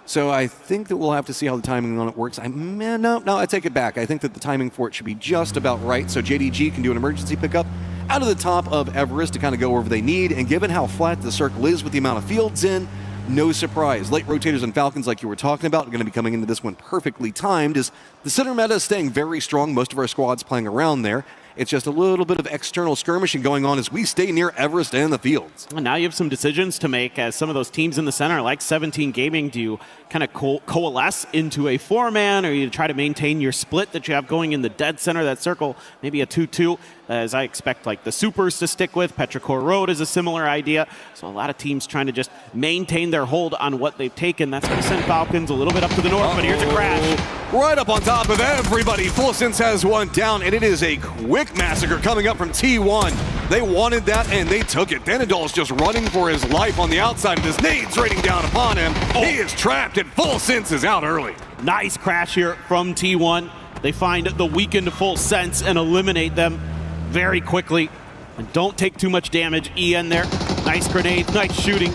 So I think that we'll have to see how the timing on it works. No, I take it back. I think that the timing for it should be just about right, so JDG can do an emergency pickup out of the top of Everest to kind of go wherever they need, and given how flat the circle is with the amount of fields in, no surprise. Late rotators and Falcons, like you were talking about, are going to be coming into this one perfectly timed, as the center meta is staying very strong. Most of our squads playing around there. It's just a little bit of external skirmishing going on as we stay near Everest and the fields. And now you have some decisions to make, as some of those teams in the center, like 17 Gaming, do you kind of coalesce into a 4-man, or you try to maintain your split that you have going in the dead center of that circle, maybe a 2-2, as I expect like the Supers to stick with. Petrichor Road is a similar idea. So a lot of teams trying to just maintain their hold on what they've taken. That's going to send Falcons a little bit up to the north, but here's a crash. Right up on top of everybody. Fulsense has one down, and it is a quick massacre coming up from T1. They wanted that, and they took it. Denadol's just running for his life on the outside, and his nades raining down upon him. He is trapped, and Fulsense is out early. Nice crash here from T1. They find the weakened Fulsense and eliminate them very quickly. And don't take too much damage. EN there. Nice grenade, nice shooting,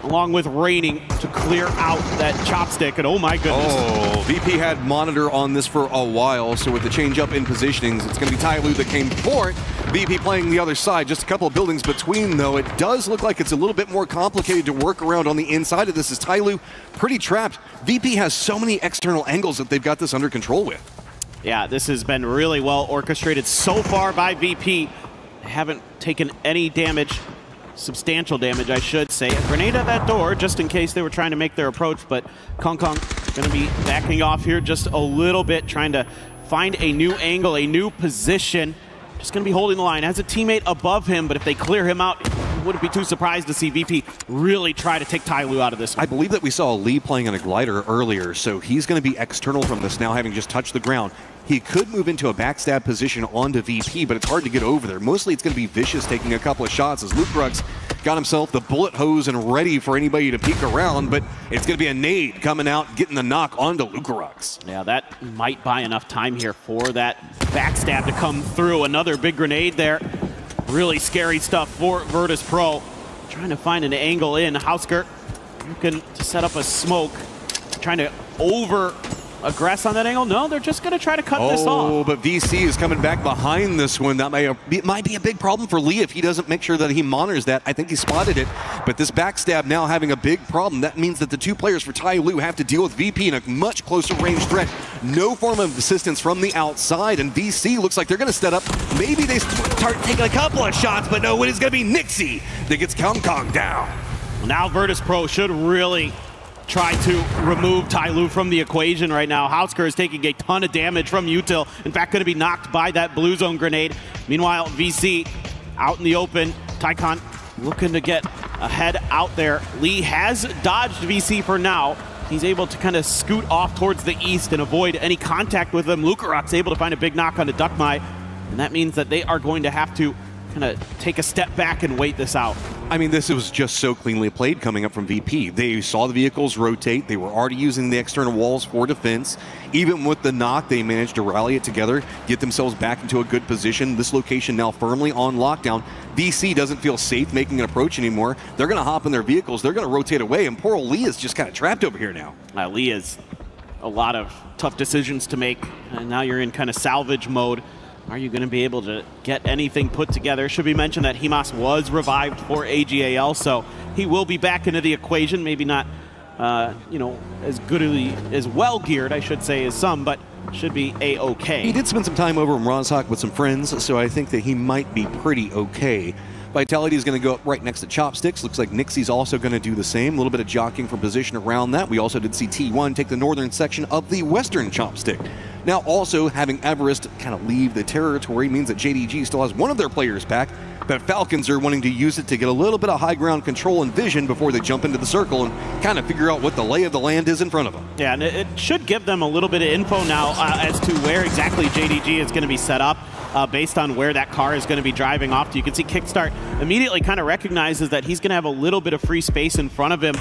along with raining to clear out that chopstick. And oh my goodness. Oh, VP had monitor on this for a while, so with the change up in positionings, it's going to be Tyloo that came for it. VP playing the other side, just a couple of buildings between, though. It does look like it's a little bit more complicated to work around on the inside of this, as Tyloo pretty trapped. VP has so many external angles that they've got this under control with. Yeah, this has been really well orchestrated so far by VP. They haven't taken any damage, substantial damage, I should say. A grenade at that door, just in case they were trying to make their approach, but Kong Kong going to be backing off here just a little bit, trying to find a new angle, a new position. Just going to be holding the line. Has a teammate above him, but if they clear him out, wouldn't be too surprised to see VP really try to take Tyloo out of this one. I believe that we saw Lee playing on a glider earlier, so he's going to be external from this now, having just touched the ground. He could move into a backstab position onto VP, but it's hard to get over there. Mostly it's going to be Vicious taking a couple of shots, as Lukerux got himself the bullet hose and ready for anybody to peek around, but it's going to be a nade coming out, getting the knock onto Lukerux. Yeah, that might buy enough time here for that backstab to come through. Another big grenade there. Really scary stuff for Virtus Pro. Trying to find an angle in. Hausker looking to set up a smoke. Trying to over-aggress on that angle. No, they're just going to try to cut this off. Oh, but VC is coming back behind this one. That might be a big problem for Lee if he doesn't make sure that he monitors that. I think he spotted it, but this backstab now having a big problem. That means that the two players for Tyloo have to deal with VP in a much closer range threat. No form of assistance from the outside, and VC looks like they're going to set up. Maybe they start taking a couple of shots, but no, it is going to be Nixie that gets Kong Kong down. Now Virtus Pro should really try to remove Tyloo from the equation right now. Hausker is taking a ton of damage from Util. In fact, going to be knocked by that blue zone grenade. Meanwhile, VC out in the open. Tycon looking to get ahead out there. Lee has dodged VC for now. He's able to kind of scoot off towards the east and avoid any contact with them. Lukerux able to find a big knock onto Duckmai, and that means that they are going to have to kind of take a step back and wait this out. I mean, this was just so cleanly played coming up from VP. They saw the vehicles rotate. They were already using the external walls for defense. Even with the knock, they managed to rally it together, get themselves back into a good position. This location now firmly on lockdown. VC doesn't feel safe making an approach anymore. They're going to hop in their vehicles. They're going to rotate away, and poor Lee is just kind of trapped over here now. Lee has a lot of tough decisions to make, and now you're in kind of salvage mode. Are you going to be able to get anything put together? Should be mentioned that Himas was revived for AGAL, so he will be back into the equation. Maybe not, as goodly, as well geared, I should say, as some, but should be A-okay. He did spend some time over in Rozhok with some friends, so I think that he might be pretty okay. Vitality is going to go up right next to Chopsticks. Looks like Nixie's also going to do the same. A little bit of jockeying for position around that. We also did see T1 take the northern section of the western Chopstick. Now also having Everest kind of leave the territory means that JDG still has one of their players back, but Falcons are wanting to use it to get a little bit of high ground control and vision before they jump into the circle and kind of figure out what the lay of the land is in front of them. Yeah, and it should give them a little bit of info now as to where exactly JDG is going to be set up. Based on where that car is going to be driving off to. You can see Kickstart immediately kind of recognizes that he's going to have a little bit of free space in front of him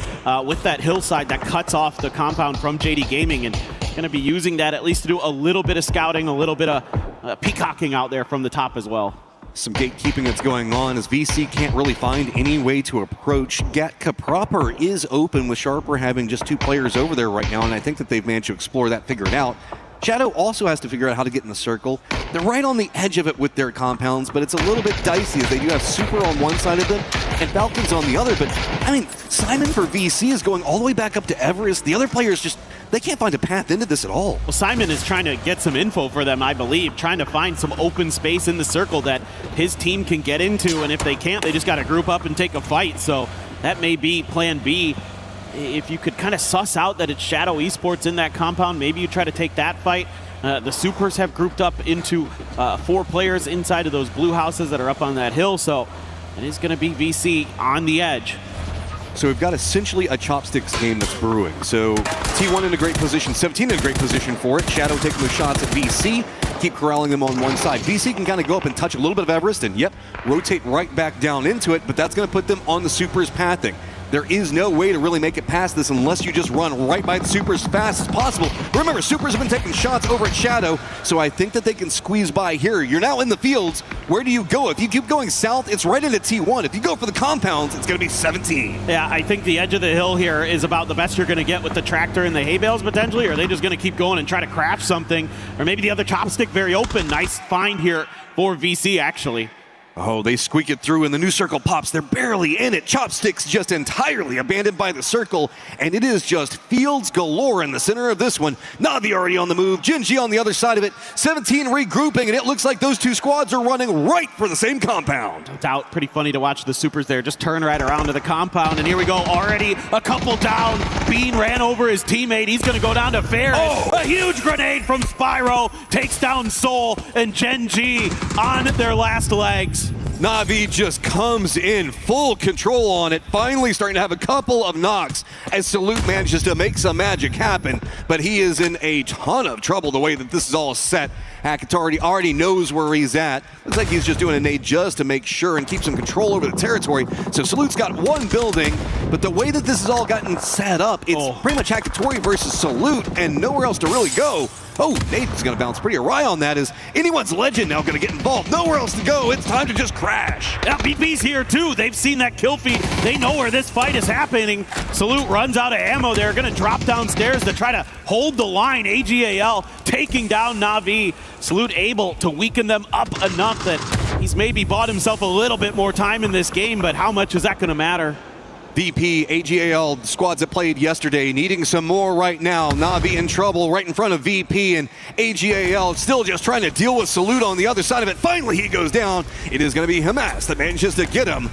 with that hillside that cuts off the compound from JD Gaming, and going to be using that at least to do a little bit of scouting, a little bit of peacocking out there from the top as well. Some gatekeeping that's going on as VC can't really find any way to approach. Gatka proper is open with Sharper having just 2 players over there right now, and I think that they've managed to explore that, figure it out. Shadow also has to figure out how to get in the circle. They're right on the edge of it with their compounds, but it's a little bit dicey as they do have Super on one side of them and Falcons on the other. But, I mean, Simon for VC is going all the way back up to Everest. The other players just, they can't find a path into this at all. Well, Simon is trying to get some info for them, I believe, trying to find some open space in the circle that his team can get into, and if they can't, they just got to group up and take a fight. So that may be plan B. If you could kind of suss out that it's Shadow Esports in that compound, maybe you try to take that fight. The Supers have grouped up into 4 players inside of those blue houses that are up on that hill, so it is going to be VC on the edge. So we've got essentially a Chopsticks game that's brewing. So T1 in a great position, 17 in a great position for it. Shadow taking the shots at VC, keep corralling them on one side. VC can kind of go up and touch a little bit of Everest and, yep, rotate right back down into it, but that's going to put them on the Supers pathing. There is no way to really make it past this unless you just run right by the Supers as fast as possible. Remember, Supers have been taking shots over at Shadow, so I think that they can squeeze by here. You're now in the fields. Where do you go? If you keep going south, it's right into T1. If you go for the compounds, it's going to be 17. Yeah, I think the edge of the hill here is about the best you're going to get with the tractor and the hay bales potentially, or are they just going to keep going and try to craft something? Or maybe the other Chopstick very open. Nice find here for VC, actually. Oh, they squeak it through and the new circle pops. They're barely in it. Chopsticks just entirely abandoned by the circle, and it is just fields galore in the center of this one. Navi already on the move. Jinji on the other side of it. 17 regrouping, and it looks like those 2 squads are running right for the same compound. No doubt. Pretty funny to watch the Supers there just turn right around to the compound, and here we go. Already a couple down. Bean ran over his teammate. He's going to go down to Ferris. Oh. A huge grenade from Spyro takes down Soul and Genji on their last legs. Navi just comes in full control on it, finally starting to have a couple of knocks as Salute manages to make some magic happen, but he is in a ton of trouble the way that this is all set. Hackett already knows where he's at. Looks like he's just doing a nade just to make sure and keep some control over the territory. So Salute's got one building, but the way that this has all gotten set up, it's pretty much Hackett versus Salute and nowhere else to really go. Oh, Nate's going to bounce pretty awry on that. Is anyone's legend now going to get involved? Nowhere else to go. It's time to just crash. Yeah, BP's here too. They've seen that kill feed. They know where this fight is happening. Salute runs out of ammo. They're going to drop downstairs to try to hold the line. AGAL taking down Navi. Salute able to weaken them up enough that he's maybe bought himself a little bit more time in this game, but how much is that going to matter? VP, AGAL, squads that played yesterday, needing some more right now. Navi in trouble right in front of VP, and AGAL still just trying to deal with Salute on the other side of it. Finally, he goes down. It is going to be Hamas that manages to get him.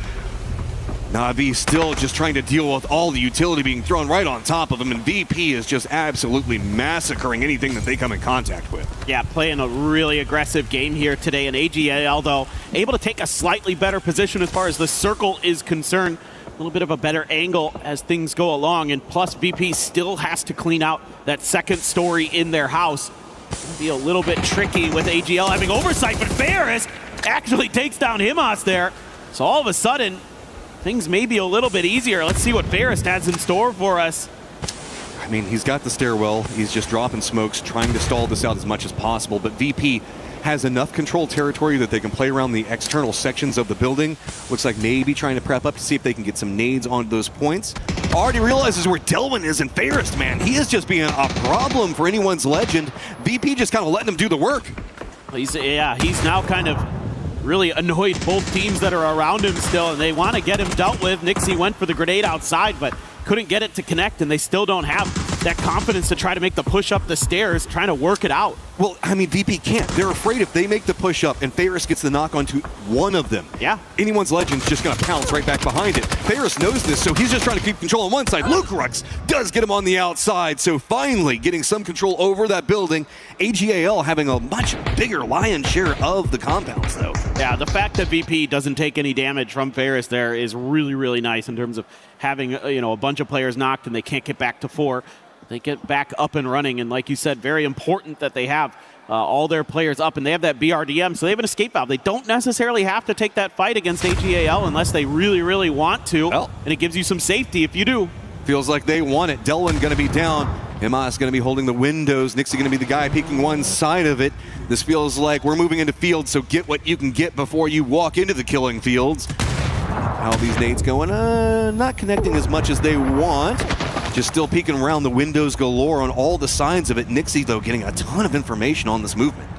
Navi still just trying to deal with all the utility being thrown right on top of him, and VP is just absolutely massacring anything that they come in contact with. Yeah, playing a really aggressive game here today, and AGAL, though, able to take a slightly better position as far as the circle is concerned. A little bit of a better angle as things go along, and plus VP still has to clean out that second story in their house. It'll be a little bit tricky with AGL having oversight, but Ferris actually takes down Himas there. So all of a sudden, things may be a little bit easier. Let's see what Ferris has in store for us. I mean, he's got the stairwell. He's just dropping smokes, trying to stall this out as much as possible, but VP has enough controlled territory that they can play around the external sections of the building. Looks like maybe trying to prep up to see if they can get some nades on those points. Already realizes where Delwyn is, and Ferris, man, he is just being a problem for anyone's legend. VP just kind of letting him do the work. He's now kind of really annoyed both teams that are around him still, and they want to get him dealt with. Nixie went for the grenade outside, but couldn't get it to connect, and they still don't have that confidence to try to make the push up the stairs, trying to work it out. Well, I mean, VP can't. They're afraid if they make the push up and Ferris gets the knock onto one of them, anyone's Legend's just going to pounce right back behind it. Ferris knows this, so he's just trying to keep control on one side. Lukerux does get him on the outside, so finally getting some control over that building. AGAL having a much bigger lion's share of the compounds, though. Yeah, the fact that VP doesn't take any damage from Ferris there is really, really nice in terms of having a bunch of players knocked and they can't get back to 4. They get back up and running, and like you said, very important that they have all their players up, and they have that BRDM, so they have an escape valve. They don't necessarily have to take that fight against AGAL unless they really, really want to, and it gives you some safety if you do. Feels like they want it. Delwyn going to be down. Emas going to be holding the windows. Nixie going to be the guy peeking one side of it. This feels like we're moving into field, so get what you can get before you walk into the killing fields. How these nades going? Not connecting as much as they want. Just still peeking around the windows galore on all the sides of it. Nixie, though, getting a ton of information on this movement.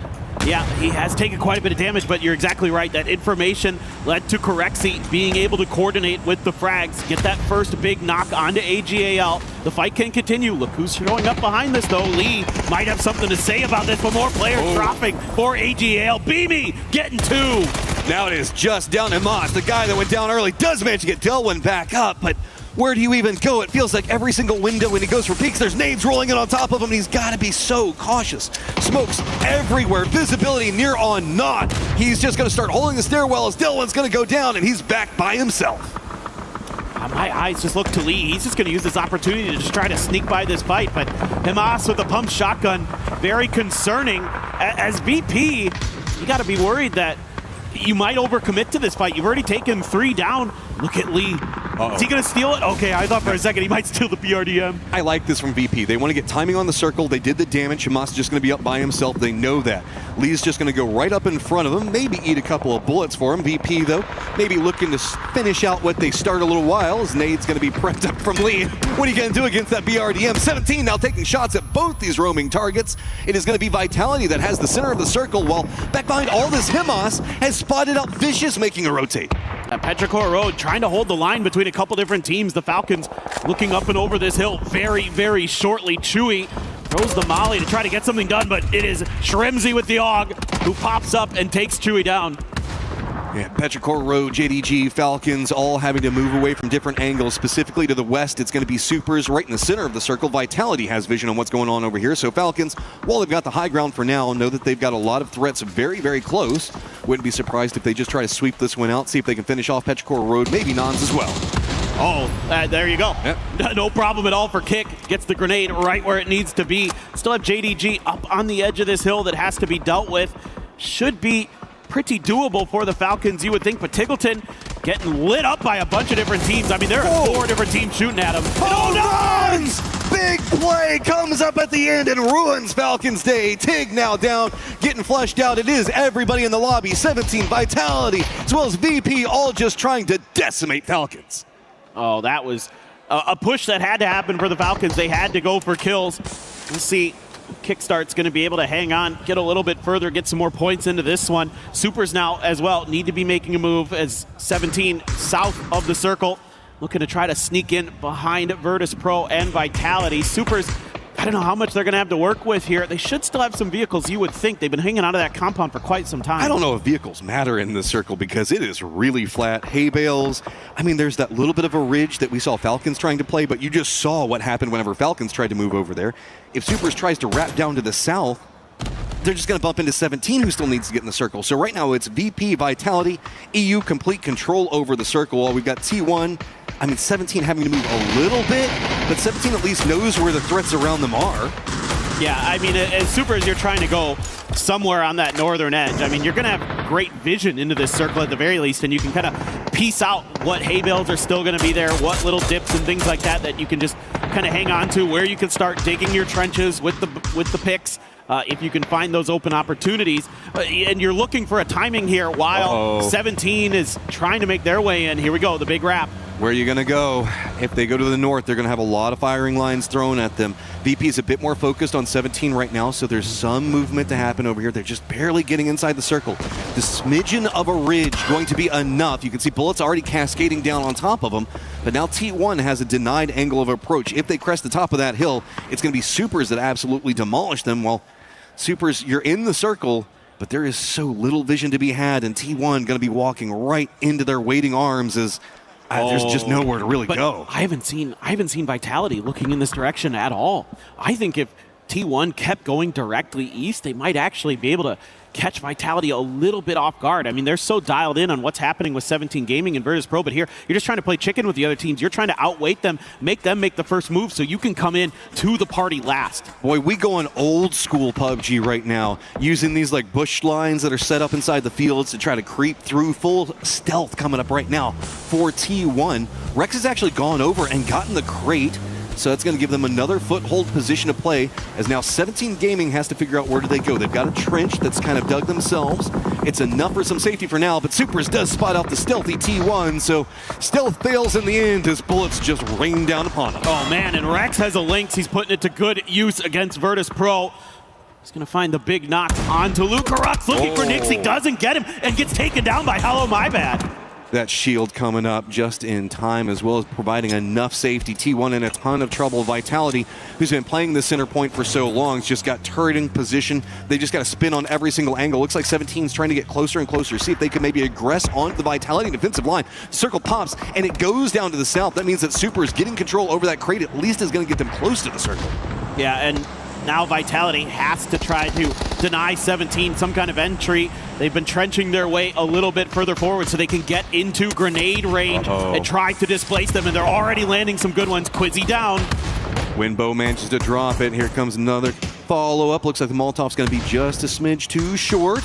Yeah, he has taken quite a bit of damage, but you're exactly right. That information led to Corexi being able to coordinate with the frags, get that first big knock onto AGAL. The fight can continue. Look who's showing up behind this, though. Lee might have something to say about this, but more players dropping for AGAL. Beamy getting 2. Now it is just down to Moss. The guy that went down early does manage to get Delwyn back up, but where do you even go? It feels like every single window when he goes for peeks, there's nades rolling in on top of him, and he's got to be so cautious. Smokes everywhere, visibility near on naught. He's just going to start holding the stairwell as Delwyn's going to go down, and he's back by himself. My eyes just look to Lee. He's just going to use this opportunity to just try to sneak by this fight, but Hamas with the pump shotgun, very concerning. As VP, you got to be worried that you might overcommit to this fight. You've already taken 3 down. Look at Lee. Is he going to steal it? Okay, I thought for a second he might steal the BRDM. I like this from VP. They want to get timing on the circle. They did the damage. Hamas is just going to be up by himself. They know that. Lee's just going to go right up in front of him, maybe eat a couple of bullets for him. VP, though, maybe looking to finish out what they started a little while, as Nade's going to be prepped up from Lee. What are you going to do against that BRDM? 17 now taking shots at both these roaming targets. It is going to be Vitality that has the center of the circle, while back behind all this, Hamas has spotted out Vicious making a rotate. Petrichor Road trying to hold the line between a couple different teams. The Falcons looking up and over this hill very, very shortly. Chewy throws the molly to try to get something done, but it is Shremzy with the AUG who pops up and takes Chewy down. Yeah, Petrichor Road, JDG, Falcons all having to move away from different angles. Specifically to the west, it's going to be Supers right in the center of the circle. Vitality has vision on what's going on over here. So Falcons, while they've got the high ground for now, know that they've got a lot of threats very, very close. Wouldn't be surprised if they just try to sweep this one out, see if they can finish off Petrichor Road, maybe Nons as well. Oh, there you go. Yep. No problem at all for Kick. Gets the grenade right where it needs to be. Still have JDG up on the edge of this hill that has to be dealt with. Should be pretty doable for the Falcons, you would think, but Tiggleton getting lit up by a bunch of different teams. I mean, there are 4 different teams shooting at him. Nons! Big play comes up at the end and ruins Falcons' day. Tig now down, getting flushed out. It is everybody in the lobby. 17 Vitality, as well as VP, all just trying to decimate Falcons. Oh, that was a push that had to happen for the Falcons. They had to go for kills. Let's see. Kickstart's going to be able to hang on, get a little bit further, get some more points into this one. Supers now as well need to be making a move as 17 south of the circle, looking to try to sneak in behind Virtus Pro and Vitality. Supers, I don't know how much they're going to have to work with here. They should still have some vehicles, you would think. They've been hanging out of that compound for quite some time. I don't know if vehicles matter in this circle because it is really flat. Hay bales. I mean, there's that little bit of a ridge that we saw Falcons trying to play, but you just saw what happened whenever Falcons tried to move over there. If Supers tries to wrap down to the south, they're just going to bump into 17, who still needs to get in the circle. So right now it's VP, Vitality, EU complete control over the circle. While we've got T1, 17 having to move a little bit, but 17 at least knows where the threats around them are. Yeah, I mean, as Supers, you're trying to go somewhere on that northern edge. I mean, you're going to have great vision into this circle at the very least, and you can kind of piece out what hay bales are still going to be there, what little dips and things like that that you can just kind of hang on to, where you can start digging your trenches with the picks. If you can find those open opportunities. And you're looking for a timing here while 17 is trying to make their way in. Here we go, the big wrap. Where are you going to go? If they go to the north, they're going to have a lot of firing lines thrown at them. VP is a bit more focused on 17 right now, so there's some movement to happen over here. They're just barely getting inside the circle. The smidgen of a ridge going to be enough. You can see bullets already cascading down on top of them, but now T1 has a denied angle of approach. If they crest the top of that hill, it's going to be Supers that absolutely demolish them. Well, Supers, you're in the circle, but there is so little vision to be had, and T1 going to be walking right into their waiting arms as there's just nowhere to really go. I haven't seen Vitality looking in this direction at all. I think if T1 kept going directly east, they might actually be able to catch Vitality a little bit off guard. I mean, they're so dialed in on what's happening with 17 Gaming and Virtus Pro, but here, you're just trying to play chicken with the other teams. You're trying to outweight them make the first move so you can come in to the party last. Boy, we going old school PUBG right now, using these like bush lines that are set up inside the fields to try to creep through. Full stealth coming up right now for T1. Rex has actually gone over and gotten the crate, so that's going to give them another foothold position to play, as now 17 Gaming has to figure out where do they go. They've got a trench that's kind of dug themselves. It's enough for some safety for now, but Supers does spot out the stealthy T1, so stealth fails in the end as bullets just rain down upon him. Oh man, and Rex has a Lynx. He's putting it to good use against Virtus Pro. He's going to find the big knock onto Lucarux, looking for Nixie, doesn't get him, and gets taken down by Hello My Bad. That shield coming up just in time, as well as providing enough safety. T1 in a ton of trouble. Vitality, who's been playing the center point for so long, has just got turreting position. They just got to spin on every single angle. Looks like 17's trying to get closer and closer. See if they can maybe aggress onto the Vitality defensive line. Circle pops, and it goes down to the south. That means that Supers getting control over that crate at least is going to get them close to the circle. Yeah, and now Vitality has to try to deny 17 some kind of entry. They've been trenching their way a little bit further forward so they can get into grenade range and try to displace them, and they're already landing some good ones. Quizzy down. Winbow manages to drop it. Here comes another follow-up. Looks like the Molotov's going to be just a smidge too short.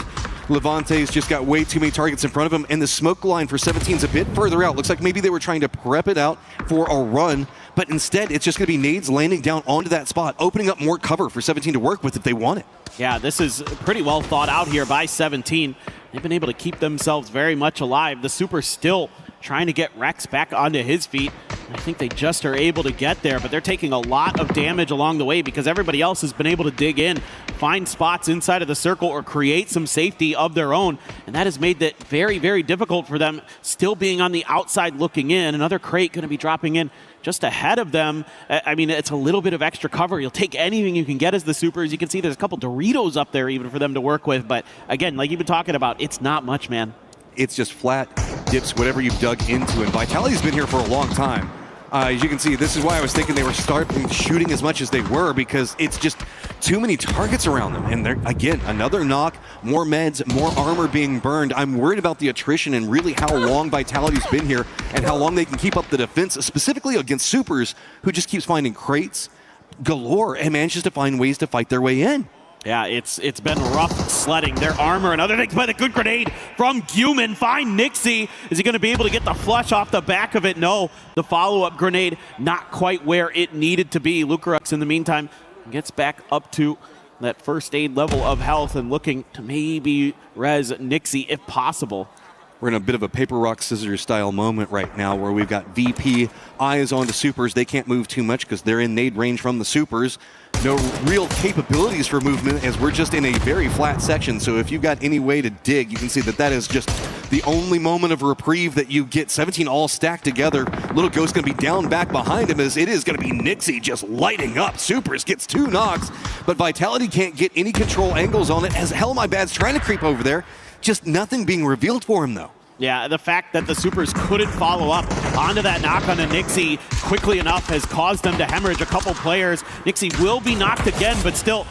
Levante's just got way too many targets in front of him, and the smoke line for 17's a bit further out. Looks like maybe they were trying to prep it out for a run, but instead it's just going to be nades landing down onto that spot, opening up more cover for 17 to work with if they want it. Yeah, this is pretty well thought out here by 17. They've been able to keep themselves very much alive. The Super still trying to get Rex back onto his feet. I think they just are able to get there, but they're taking a lot of damage along the way because everybody else has been able to dig in, find spots inside of the circle, or create some safety of their own, and that has made it very, very difficult for them, still being on the outside looking in. Another crate going to be dropping in just ahead of them. I mean, it's a little bit of extra cover. You'll take anything you can get as the Supers. You can see there's a couple Doritos up there even for them to work with, but again, like you've been talking about, it's not much, man. It's just flat dips, whatever you've dug into, and Vitality's been here for a long time. As you can see, this is why I was thinking they were starting shooting as much as they were, because it's just too many targets around them. And they're, again, another knock, more meds, more armor being burned. I'm worried about the attrition and really how long Vitality's been here and how long they can keep up the defense, specifically against Supers, who just keeps finding crates galore and manages to find ways to fight their way in. Yeah, it's been rough sledding their armor and other things, but a good grenade from Guman. Find Nixie. Is he going to be able to get the flush off the back of it? No. The follow-up grenade not quite where it needed to be. Lucarux, in the meantime, gets back up to that first aid level of health and looking to maybe res Nixie if possible. We're in a bit of a paper, rock, scissors style moment right now where we've got VP eyes on the Supers. They can't move too much because they're in nade range from the Supers. No real capabilities for movement as we're just in a very flat section. So if you've got any way to dig, you can see that that is just the only moment of reprieve that you get. 17 all stacked together. Little Ghost going to be down back behind him as it is going to be Nixie just lighting up. Supers gets 2 knocks, but Vitality can't get any control angles on it as Hell My Bad's trying to creep over there. Just nothing being revealed for him, though. Yeah, the fact that the Supers couldn't follow up onto that knock on a Nixie quickly enough has caused them to hemorrhage a couple players. Nixie will be knocked again, but still,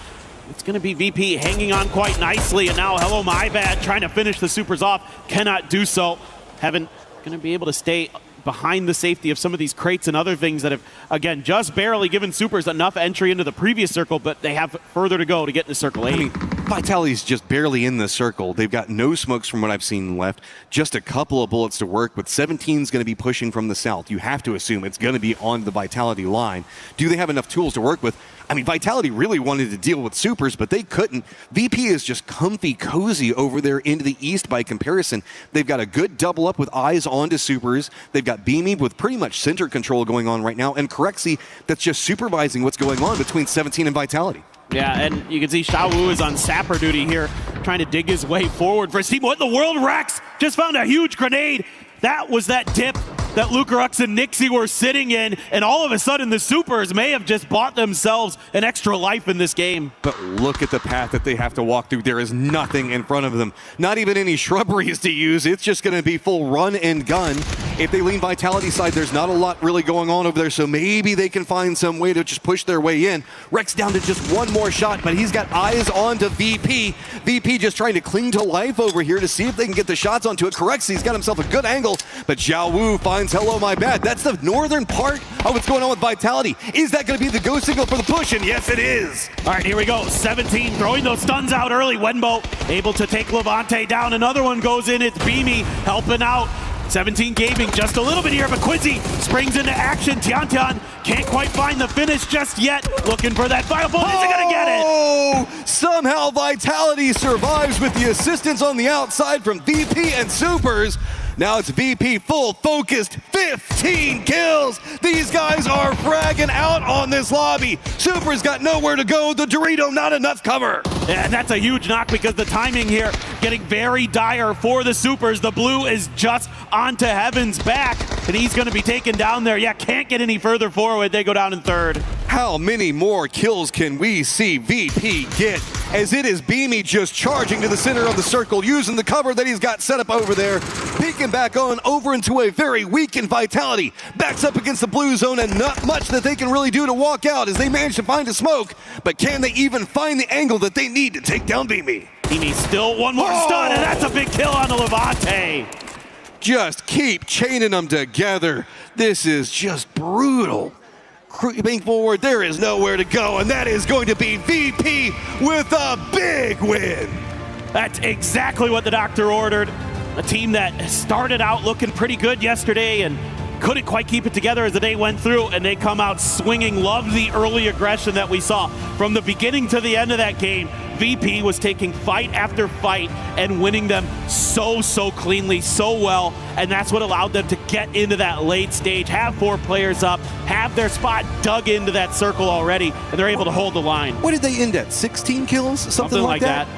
it's going to be VP hanging on quite nicely. And now Hello My Bad trying to finish the Supers off. Cannot do so. Heaven going to be able to stay behind the safety of some of these crates and other things that have, again, just barely given Supers enough entry into the previous circle, but they have further to go to get into Circle 8. I mean, Vitality's just barely in the circle. They've got no smokes from what I've seen left. Just a couple of bullets to work with. 17's going to be pushing from the south. You have to assume it's going to be on the Vitality line. Do they have enough tools to work with? I mean, Vitality really wanted to deal with supers, but they couldn't. VP is just comfy, cozy over there into the east by comparison. They've got a good double up with eyes onto supers. They've got Beamy with pretty much center control going on right now, and Corexy that's just supervising what's going on between 17 and Vitality. Yeah, and you can see Xiao Wu is on sapper duty here, trying to dig his way forward for his team. What in the world, Rex? Just found a huge grenade. That was that dip that Lucarux and Nixie were sitting in, and all of a sudden the Supers may have just bought themselves an extra life in this game. But look at the path that they have to walk through. There is nothing in front of them. Not even any shrubberies to use. It's just going to be full run and gun. If they lean Vitality side, there's not a lot really going on over there, so maybe they can find some way to just push their way in. Rex down to just one more shot, but he's got eyes on to VP. VP just trying to cling to life over here to see if they can get the shots onto it. Corexy's got himself a good angle, but Xiao Wu finds hello my bad. That's the northern part of what's going on with Vitality. Is that going to be the go signal for the push? And yes, it is. All right, here we go. 17 throwing those stuns out early. Wenbo able to take Levante down. Another one goes in. It's Beamy helping out. 17 gaming just a little bit here, but Quincy springs into action. Tian can't quite find the finish just yet. Looking for that final bullet. Is he going to get it? Oh, somehow Vitality survives with the assistance on the outside from VP and Supers. Now it's VP full focused, 15 kills. These guys are fragging out on this lobby. Super's got nowhere to go. The Dorito, not enough cover. Yeah, and that's a huge knock because the timing here getting very dire for the Supers. The blue is just onto Heaven's back, and he's going to be taken down there. Yeah, can't get any further forward. They go down in third. How many more kills can we see VP get? As it is Beamy just charging to the center of the circle, using the cover that he's got set up over there, peeking back on over into a very weakened Vitality. Backs up against the blue zone, and not much that they can really do to walk out as they manage to find a smoke. But can they even find the angle that they need to take down Beamy? Beamy still one more stun, and that's a big kill on the Levante. Just keep chaining them together. This is just brutal. Creeping forward, there is nowhere to go, and that is going to be VP with a big win. That's exactly what the doctor ordered. A team that started out looking pretty good yesterday and couldn't quite keep it together as the day went through, and they come out swinging. Love the early aggression that we saw from the beginning to the end of that game. VP was taking fight after fight and winning them so cleanly, so well, and that's what allowed them to get into that late stage, have 4 players up, have their spot dug into that circle already, and they're able to hold the line. What did they end at? 16 kills? Something like that?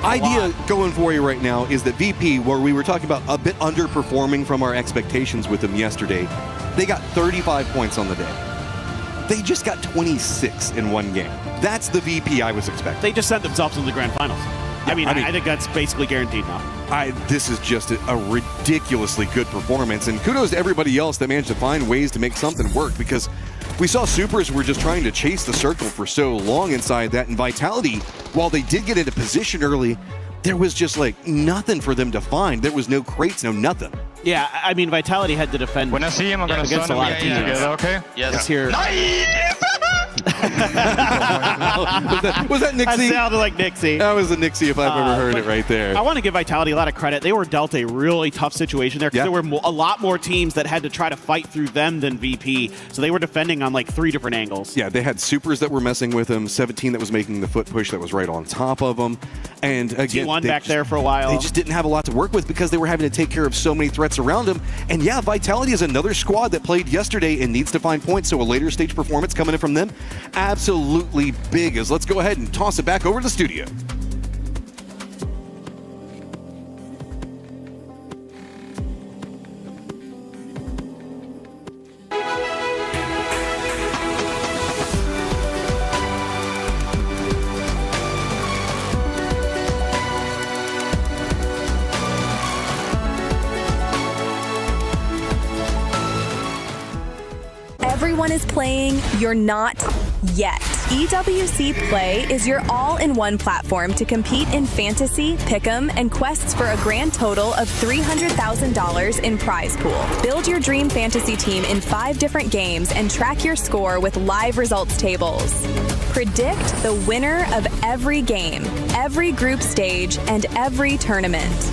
Idea going for you right now is that VP, where we were talking about a bit underperforming from our expectations with them yesterday, they got 35 points on the day. They just got 26 in one game. That's the VP I was expecting. They just sent themselves into the grand finals. Yeah, I mean, I think that's basically guaranteed now. This is just a ridiculously good performance, and kudos to everybody else that managed to find ways to make something work, because we saw Supers were just trying to chase the circle for so long inside that, and Vitality, while they did get into position early, there was just like nothing for them to find. There was no crates, no nothing. Yeah, I mean, Vitality had to defend when I see him, I'm going to against a lot of teams. Together, okay? Yes. Here. Was that Nixie? That sounded like Nixie. That was a Nixie if I've ever heard it right there. I want to give Vitality a lot of credit. They were dealt a really tough situation there because there were a lot more teams that had to try to fight through them than VP. So they were defending on like 3 different angles. Yeah, they had Supers that were messing with them, 17 that was making the foot push that was right on top of them. And again, T1 back there for a while. They just didn't have a lot to work with because they were having to take care of so many threats around them. And yeah, Vitality is another squad that played yesterday and needs to find points, so a later stage performance coming in from them, absolutely big. As let's go ahead and toss it back over to the studio. Everyone is playing, you're not. yet. EWC Play is your all-in-one platform to compete in fantasy, pick'em, and quests for a grand total of $300,000 in prize pool. Build your dream fantasy team in 5 different games and track your score with live results tables. Predict the winner of every game, every group stage, and every tournament.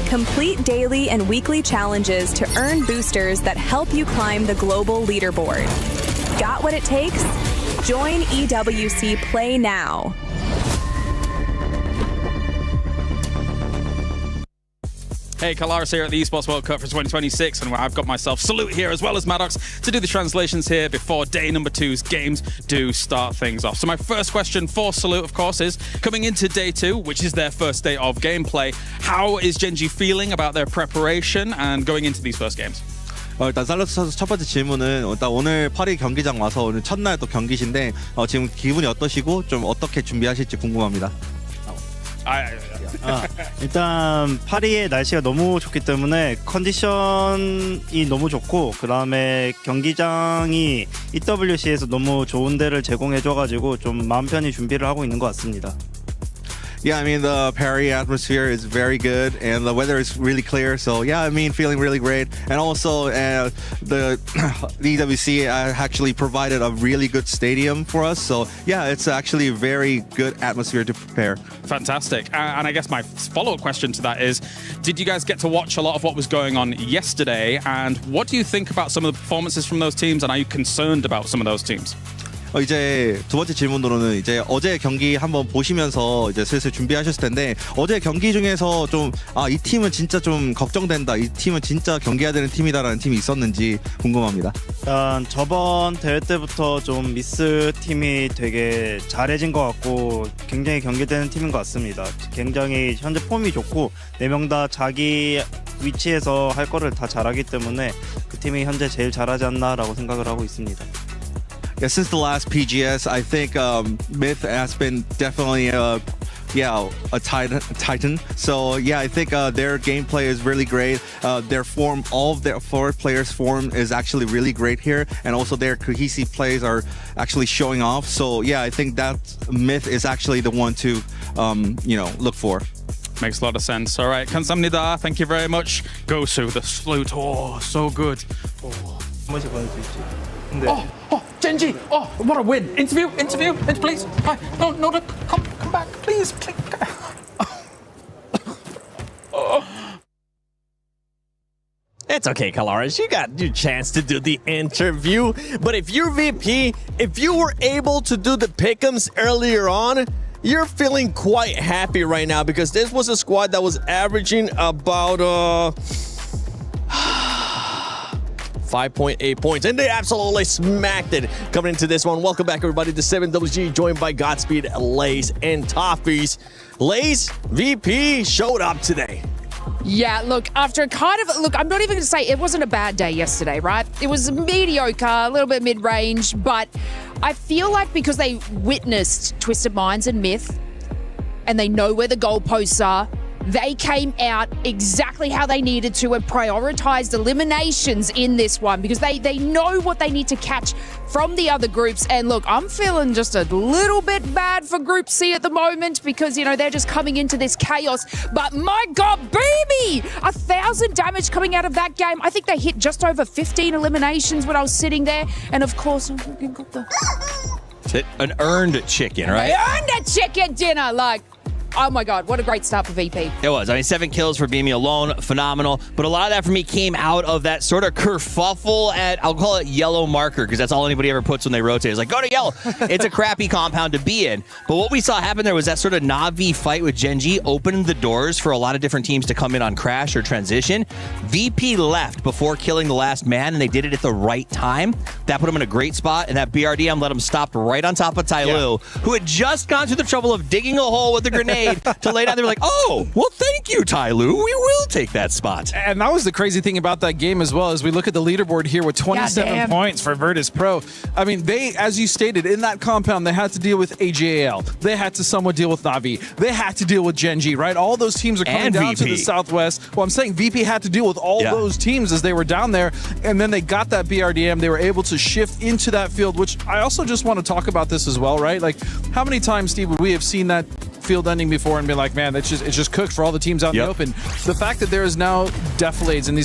Complete daily and weekly challenges to earn boosters that help you climb the global leaderboard. Got what it takes? Join EWC Play now. Hey, Kalaris here at the Esports World Cup for 2026, and I've got myself Salute here as well as Maddox to do the translations here before day number 2's games do start things off. So my first question for Salute, of course, is coming into day 2, which is their first day of gameplay, how is Gen.G feeling about their preparation and going into these first games? 일단 살루트 선수 첫 번째 질문은 일단 오늘 파리 경기장 와서 오늘 첫날 또 경기신데 지금 기분이 어떠시고 좀 어떻게 준비하실지 궁금합니다. 일단 파리의 날씨가 너무 좋기 때문에 컨디션이 너무 좋고 그 다음에 경기장이 EWC에서 너무 좋은 데를 제공해줘가지고 좀 마음 편히 준비를 하고 있는 것 같습니다. Yeah, I mean, the Paris atmosphere is very good and the weather is really clear. So, yeah, I mean, feeling really great. And also, the EWC actually provided a really good stadium for us. So, yeah, it's actually a very good atmosphere to prepare. Fantastic. And I guess my follow-up question to that is, did you guys get to watch a lot of what was going on yesterday? And what do you think about some of the performances from those teams? And are you concerned about some of those teams? 이제 두 번째 질문으로는 이제 어제 경기 한번 보시면서 이제 슬슬 준비하셨을 텐데 어제 경기 중에서 좀 이 팀은 진짜 좀 걱정된다. 이 팀은 진짜 경기해야 되는 팀이다라는 팀이 있었는지 궁금합니다. 일단 저번 대회 때부터 좀 미스 팀이 되게 잘해진 것 같고 굉장히 경계되는 팀인 것 같습니다. 굉장히 현재 폼이 좋고 4명 다 자기 위치에서 할 거를 다 잘하기 때문에 그 팀이 현재 제일 잘하지 않나라고 생각을 하고 있습니다. Yeah, since the last PGS, I think Myth has been definitely a titan. So yeah, I think their gameplay is really great. Their form, all of their 4 players' form is actually really great here, and also their cohesive plays are actually showing off. So yeah, I think that Myth is actually the one to look for. Makes a lot of sense. All right, 감사합니다. Thank you very much. Gosu, the salute. Oh, so good. Gen.G. Oh, what a win. Interview, please. No, come back, please. It's okay, Kalaris. You got your chance to do the interview. But if you're VP, if you were able to do the pick'ems earlier on, you're feeling quite happy right now because this was a squad that was averaging about 5.8 points, and they absolutely smacked it coming into this one. Welcome back, everybody, to 7WG, joined by Godspeed, Lays, and Toffees. Lays, VP, showed up today. Yeah, look, after I'm not even going to say it wasn't a bad day yesterday, right? It was mediocre, a little bit mid-range, but I feel like because they witnessed Twisted Minds and Myth, and they know where the goalposts are, they came out exactly how they needed to and prioritized eliminations in this one because they know what they need to catch from the other groups. And look, I'm feeling just a little bit bad for Group C at the moment because, they're just coming into this chaos. But my God, baby! 1,000 damage coming out of that game. I think they hit just over 15 eliminations when I was sitting there. And of course, I got an earned chicken, right? I earned a chicken dinner, oh my God, what a great start for VP. It was. 7 kills for BME alone, phenomenal. But a lot of that for me came out of that sort of kerfuffle at, I'll call it yellow marker, because that's all anybody ever puts when they rotate. It's like, go to yellow. It's a crappy compound to be in. But what we saw happen there was that sort of Na'Vi fight with Gen.G opened the doors for a lot of different teams to come in on Crash or Transition. VP left before killing the last man, and they did it at the right time. That put him in a great spot, and that BRDM let him stop right on top of Tyloo, who had just gone through the trouble of digging a hole with a grenade afraid to lay down. They were like, oh, well, thank you, Tai Lu. We will take that spot. And that was the crazy thing about that game as well, as we look at the leaderboard here with 27 points for Virtus Pro. I mean, they, as you stated, in that compound, they had to deal with AJAL. They had to somewhat deal with Na'Vi. They had to deal with Gen G, right? All those teams are coming down to the Southwest. Well, I'm saying VP had to deal with all those teams as they were down there, and then they got that BRDM. They were able to shift into that field, which I also just want to talk about this as well, right? Like, how many times, Steve, would we have seen that field ending before and be like, man, it's just cooked for all the teams out in the open. The fact that there is now defilades and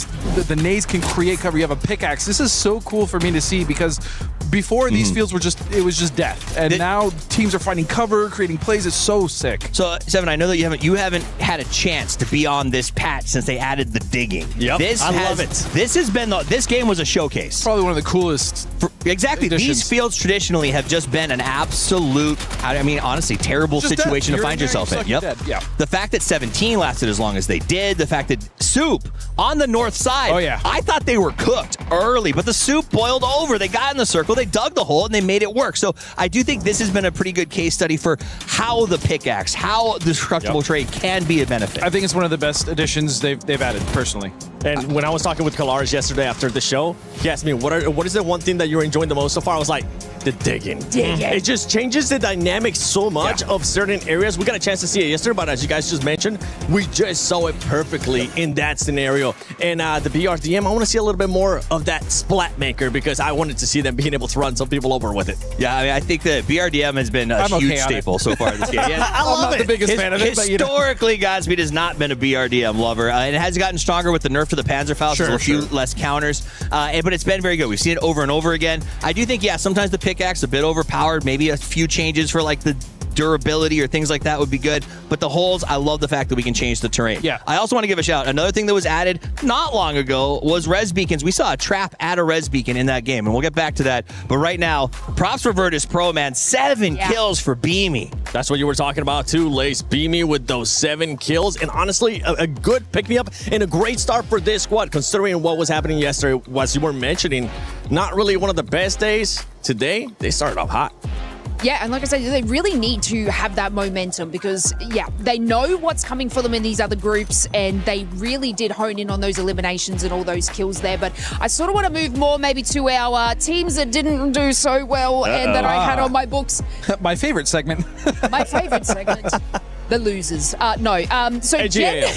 the nades can create cover. You have a pickaxe. This is so cool for me to see, because before these fields were it was just death, and now teams are finding cover, creating plays. It's so sick. So, Seven, I know that you haven't had a chance to be on this patch since they added the digging. Yep, I love it. This game was a showcase. Probably one of the coolest. Exactly. additions. These fields traditionally have just been an absolute, I mean, honestly, terrible Just situation dead. to find You're yourself in. stuck, Yep. you're dead. Yeah. The fact that 17 lasted as long as they did, the fact that Soup on the north side, I thought they were cooked early, but the Soup boiled over. They got in the circle, they dug the hole, and they made it work. So I do think this has been a pretty good case study for how the pickaxe, how the destructible trade can be a benefit. I think it's one of the best additions they've added, personally. And when I was talking with Kalaris yesterday after the show, he asked me, what is the one thing that you're enjoying the most so far? I was like, the digging. It just changes the dynamics so much of certain areas. We got a chance to see it yesterday, but as you guys just mentioned, we just saw it perfectly in that scenario. And the BRDM, I want to see a little bit more of that splat maker, because I wanted to see them being able to run some people over with it. Yeah, I mean, I think the BRDM has been a huge staple so far this game. Yeah, I love it. I'm not the biggest fan of it, but historically, Godspeed has not been a BRDM lover. And it has gotten stronger with the nerf to the Panzerfaust. There's a few less counters, but it's been very good. We've seen it over and over again. I do think, sometimes the pickaxe a bit overpowered. Maybe a few changes for like the durability or things like that would be good. But the holes, I love the fact that we can change the terrain. Yeah. I also want to give a shout. Another thing that was added not long ago was res beacons. We saw a trap at a res beacon in that game, and we'll get back to that. But right now, props for Virtus Pro, man. 7 kills for Beamy. That's what you were talking about too, Lace. Beamy with those 7 kills. And honestly, a good pick-me-up and a great start for this squad, considering what was happening yesterday. As you were mentioning, not really one of the best days. Today, they started off hot. Yeah, and like I said, they really need to have that momentum because, they know what's coming for them in these other groups, and they really did hone in on those eliminations and all those kills there. But I sort of want to move more maybe to our teams that didn't do so well and that I had on my books. My favorite segment. My favorite segment. The losers. So Gen...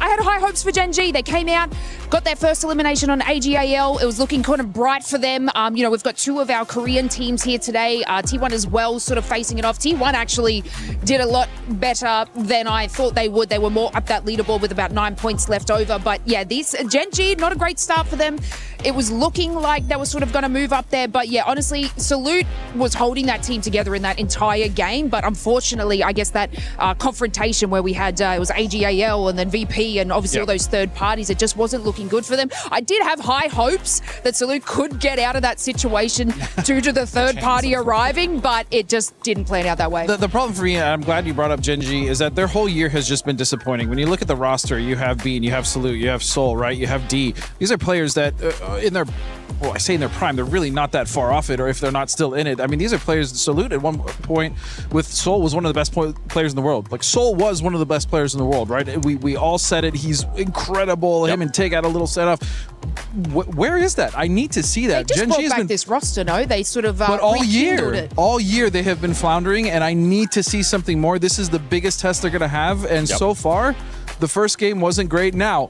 I had high hopes for Gen G. They came out, got their first elimination on AGAL. It was looking kind of bright for them. We've got 2 of our Korean teams here today. T1 as well, sort of facing it off. T1 actually did a lot better than I thought they would. They were more up that leaderboard with about 9 points left over. But these Gen G, not a great start for them. It was looking like they were sort of going to move up there. But honestly, Salute was holding that team together in that entire game. But unfortunately, I guess that confrontation where we had, it was AGAL and then VP and obviously all those third parties, it just wasn't looking good for them. I did have high hopes that Salute could get out of that situation due to the third party arriving, but it just didn't plan out that way. The problem for me, and I'm glad you brought up Gen G, is that their whole year has just been disappointing. When you look at the roster, you have Bean, you have Salute, you have Soul, right? You have D. These are players that I say in their prime, they're really not that far off it, or if they're not still in it. I mean, these are players. Salute at one point with Soul was one of the best players in the world. Like, Soul was one of the best players in the world, right? We all said it. He's incredible. Him and Tig had a little set off. Where is that? I need to see that. They just Gen brought G has back been this roster, no? They sort of but all rekindled year they have been floundering, and I need to see something more. This is the biggest test they're going to have, and so far, the first game wasn't great. Now,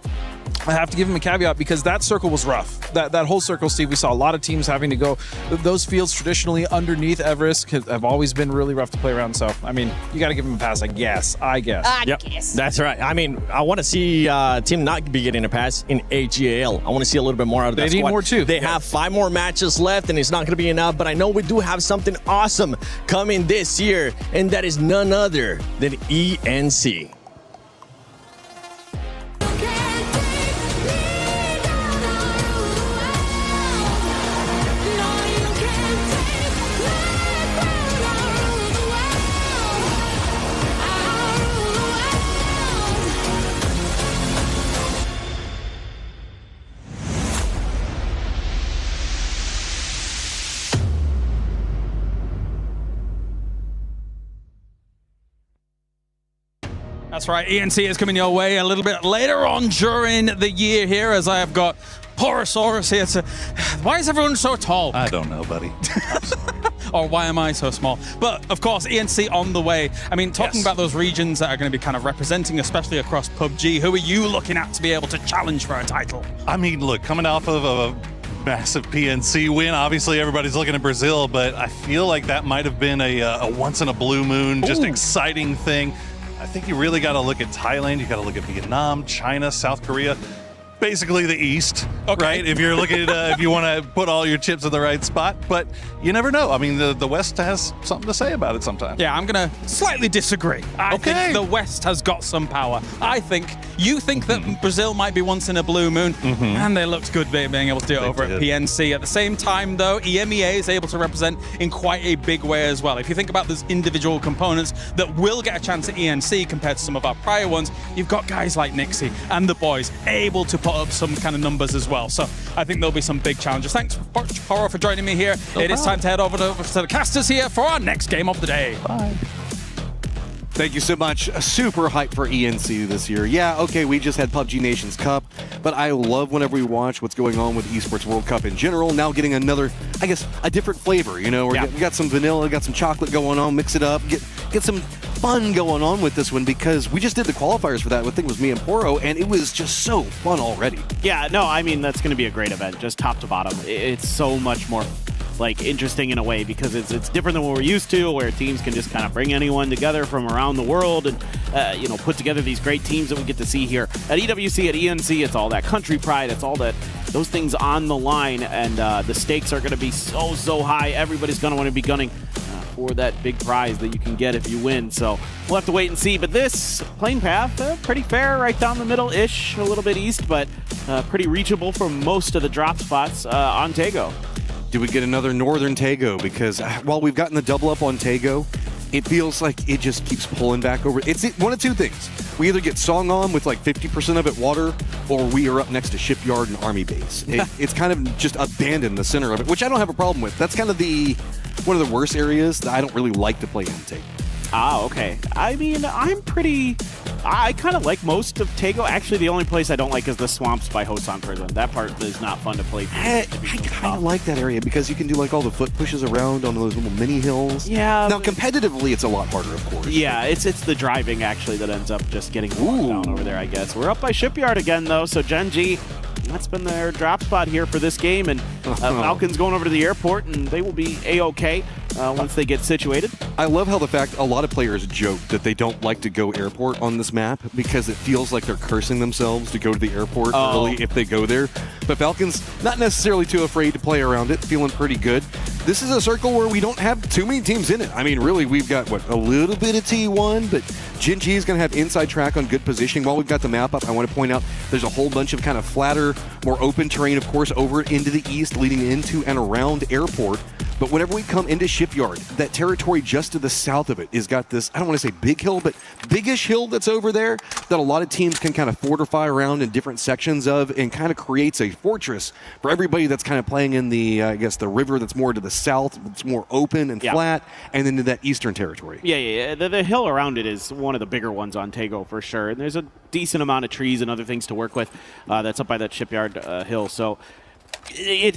I have to give him a caveat because that circle was rough. That whole circle, Steve, we saw a lot of teams having to go. Those fields traditionally underneath Everest have always been really rough to play around. So, I mean, you got to give him a pass, I guess. I guess. That's right. I mean, I want to see team not be getting a pass in AGAL. I want to see a little bit more out of that squad. They need more too. They have 5 more matches left, and it's not going to be enough. But I know we do have something awesome coming this year, and that is none other than ENC. That's right, ENC is coming your way a little bit later on during the year here, as I have got Porosaurus here to... Why is everyone so tall? I don't know, buddy. Or why am I so small? But of course, ENC on the way. I mean, talking about those regions that are going to be kind of representing, especially across PUBG, who are you looking at to be able to challenge for a title? I mean, look, coming off of a massive PNC win, obviously everybody's looking at Brazil, but I feel like that might have been a once in a blue moon, just exciting thing. I think you really got to look at Thailand, you got to look at Vietnam, China, South Korea. Basically the East, right? If you're looking at, if you want to put all your chips in the right spot, but you never know. I mean, the West has something to say about it sometimes. Yeah, I'm going to slightly disagree. I think the West has got some power. You think that Brazil might be once in a blue moon, and they looked good being able to do it over at PNC. At the same time, though, EMEA is able to represent in quite a big way as well. If you think about those individual components that will get a chance at ENC compared to some of our prior ones, you've got guys like Nixie and the boys able to put up some kind of numbers as well. So I think there'll be some big challenges. Thanks, Poro, for joining me here. It is time to head over to the casters here for our next game of the day. Bye. Thank you so much. Super hyped for ENC this year. Yeah, okay, we just had PUBG Nations Cup, but I love whenever we watch what's going on with Esports World Cup in general. Now getting another, I guess, a different flavor. You know, we got some vanilla, got some chocolate going on, mix it up, get some fun going on with this one, because we just did the qualifiers for that. I think it was me and Poro, and it was just so fun already. Yeah, no, I mean, that's going to be a great event, just top to bottom. It's so much more interesting in a way, because it's different than what we're used to, where teams can just kind of bring anyone together from around the world and put together these great teams that we get to see here at EWC, at ENC. It's all that country pride, it's all those things on the line, and the stakes are going to be so high. Everybody's going to want to be gunning for that big prize that you can get if you win. So we'll have to wait and see. But this plane path, pretty fair, right down the middle-ish, a little bit east, but pretty reachable from most of the drop spots on Tago. Do we get another Northern Tago? Because while we've gotten the double up on Tago, it feels like it just keeps pulling back over. It's one of two things. We either get Song On with like 50% of it water, or we are up next to Shipyard and Army Base. It's kind of just abandoned the center of it, which I don't have a problem with. That's kind of one of the worst areas that I don't really like to play in Tago. Ah, okay. I mean, I kind of like most of Tago. Actually, the only place I don't like is the swamps by Hosan Prison. That part is not fun to play. I kind of like that area because you can do like all the foot pushes around on those little mini hills. Yeah. Now, competitively, it's a lot harder, of course. Yeah, it's the driving, actually, that ends up just getting down over there, I guess. We're up by Shipyard again, though, so Gen G, that's been their drop spot here for this game, and Falcons going over to the airport, and they will be A-OK once they get situated. I love how the fact a lot of players joke that they don't like to go airport on this map because it feels like they're cursing themselves to go to the airport early if they go there. But Falcons, not necessarily too afraid to play around it, feeling pretty good. This is a circle where we don't have too many teams in it. I mean, really, we've got, a little bit of T1, but Gen G is going to have inside track on good positioning. While we've got the map up, I want to point out there's a whole bunch of kind of flatter, more open terrain, of course, over into the east, leading into and around airport. But whenever we come into Shipyard, that territory just to the south of it has got this, I don't want to say big hill, but biggish hill that's over there that a lot of teams can kind of fortify around in different sections of, and kind of creates a fortress for everybody that's kind of playing in the, I guess, the river that's more to the south, it's more open and flat, and then to that eastern territory. Yeah. The hill around it is one of the bigger ones on Tago for sure. And there's a decent amount of trees and other things to work with that's up by that Shipyard hill. So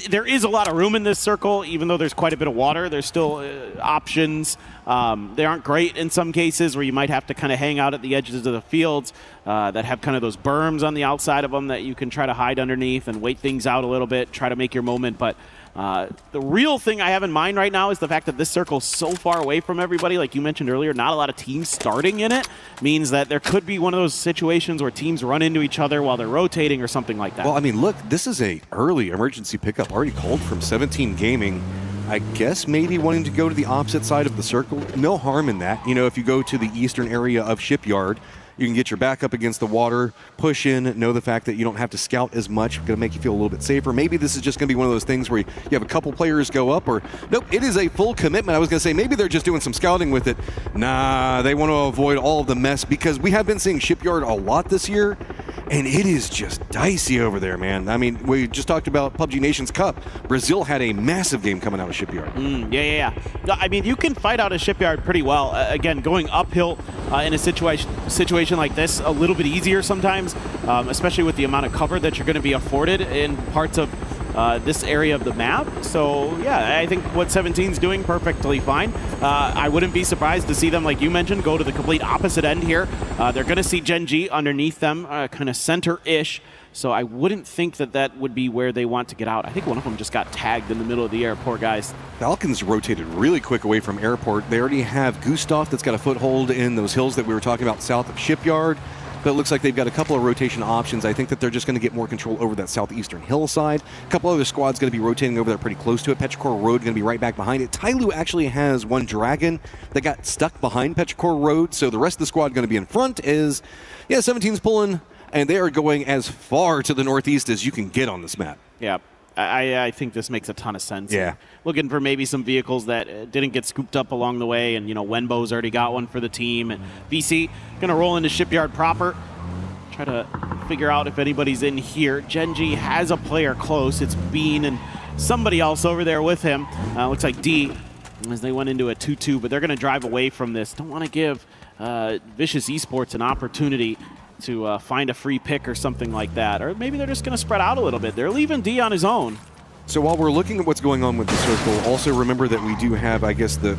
there is a lot of room in this circle, even though there's quite a bit of water. There's still options. They aren't great in some cases, where you might have to kind of hang out at the edges of the fields that have kind of those berms on the outside of them that you can try to hide underneath and wait things out a little bit, try to make your moment. But the real thing I have in mind right now is the fact that this circle is so far away from everybody. Like you mentioned earlier, not a lot of teams starting in it means that there could be one of those situations where teams run into each other while they're rotating or something like that. Well, I mean, look, this is a early emergency pickup already called from 17 Gaming. I guess maybe wanting to go to the opposite side of the circle. No harm in that. You know, if you go to the eastern area of Shipyard, you can get your back up against the water, push in, know the fact that you don't have to scout as much, going to make you feel a little bit safer. Maybe this is just going to be one of those things where you have a couple players go up, or nope, it is a full commitment. I was going to say maybe they're just doing some scouting with it. Nah, they want to avoid all of the mess, because we have been seeing Shipyard a lot this year, And it is just dicey over there, man. I mean, we just talked about PUBG Nations Cup. Brazil had a massive game coming out of Shipyard. Yeah. I mean, you can fight out a Shipyard pretty well. Again, going uphill in a situation like this, a little bit easier sometimes, especially with the amount of cover that you're going to be afforded in parts of this area of the map. So yeah, I think what 17's doing perfectly fine. I wouldn't be surprised to see them, like you mentioned, go to the complete opposite end here. They're going to see Gen G underneath them, kind of center-ish. So I wouldn't think that that would be where they want to get out. I think one of them just got tagged in the middle of the airport, guys. Falcons rotated really quick away from airport. They already have Gustav that's got a foothold in those hills that we were talking about south of Shipyard. But it looks like they've got a couple of rotation options. I think that they're just going to get more control over that southeastern hillside. A couple other squads going to be rotating over there pretty close to it. Petrichor Road going to be right back behind it. Tyloo actually has one Dragon that got stuck behind Petrichor Road, so the rest of the squad going to be in front. 17's pulling, and they are going as far to the northeast as you can get on this map. Yeah. I think this makes a ton of sense. Yeah. Looking for maybe some vehicles that didn't get scooped up along the way, and Wenbo's already got one for the team, and VC going to roll into Shipyard proper, try to figure out if anybody's in here. Gen G has a player close. It's Bean and somebody else over there with him. Looks like D, as they went into a 2-2, but they're going to drive away from this. Don't want to give Vicious Esports an opportunity to find a free pick or something like that. Or maybe they're just going to spread out a little bit. They're leaving D on his own. So while we're looking at what's going on with the circle, also remember that we do have, I guess, the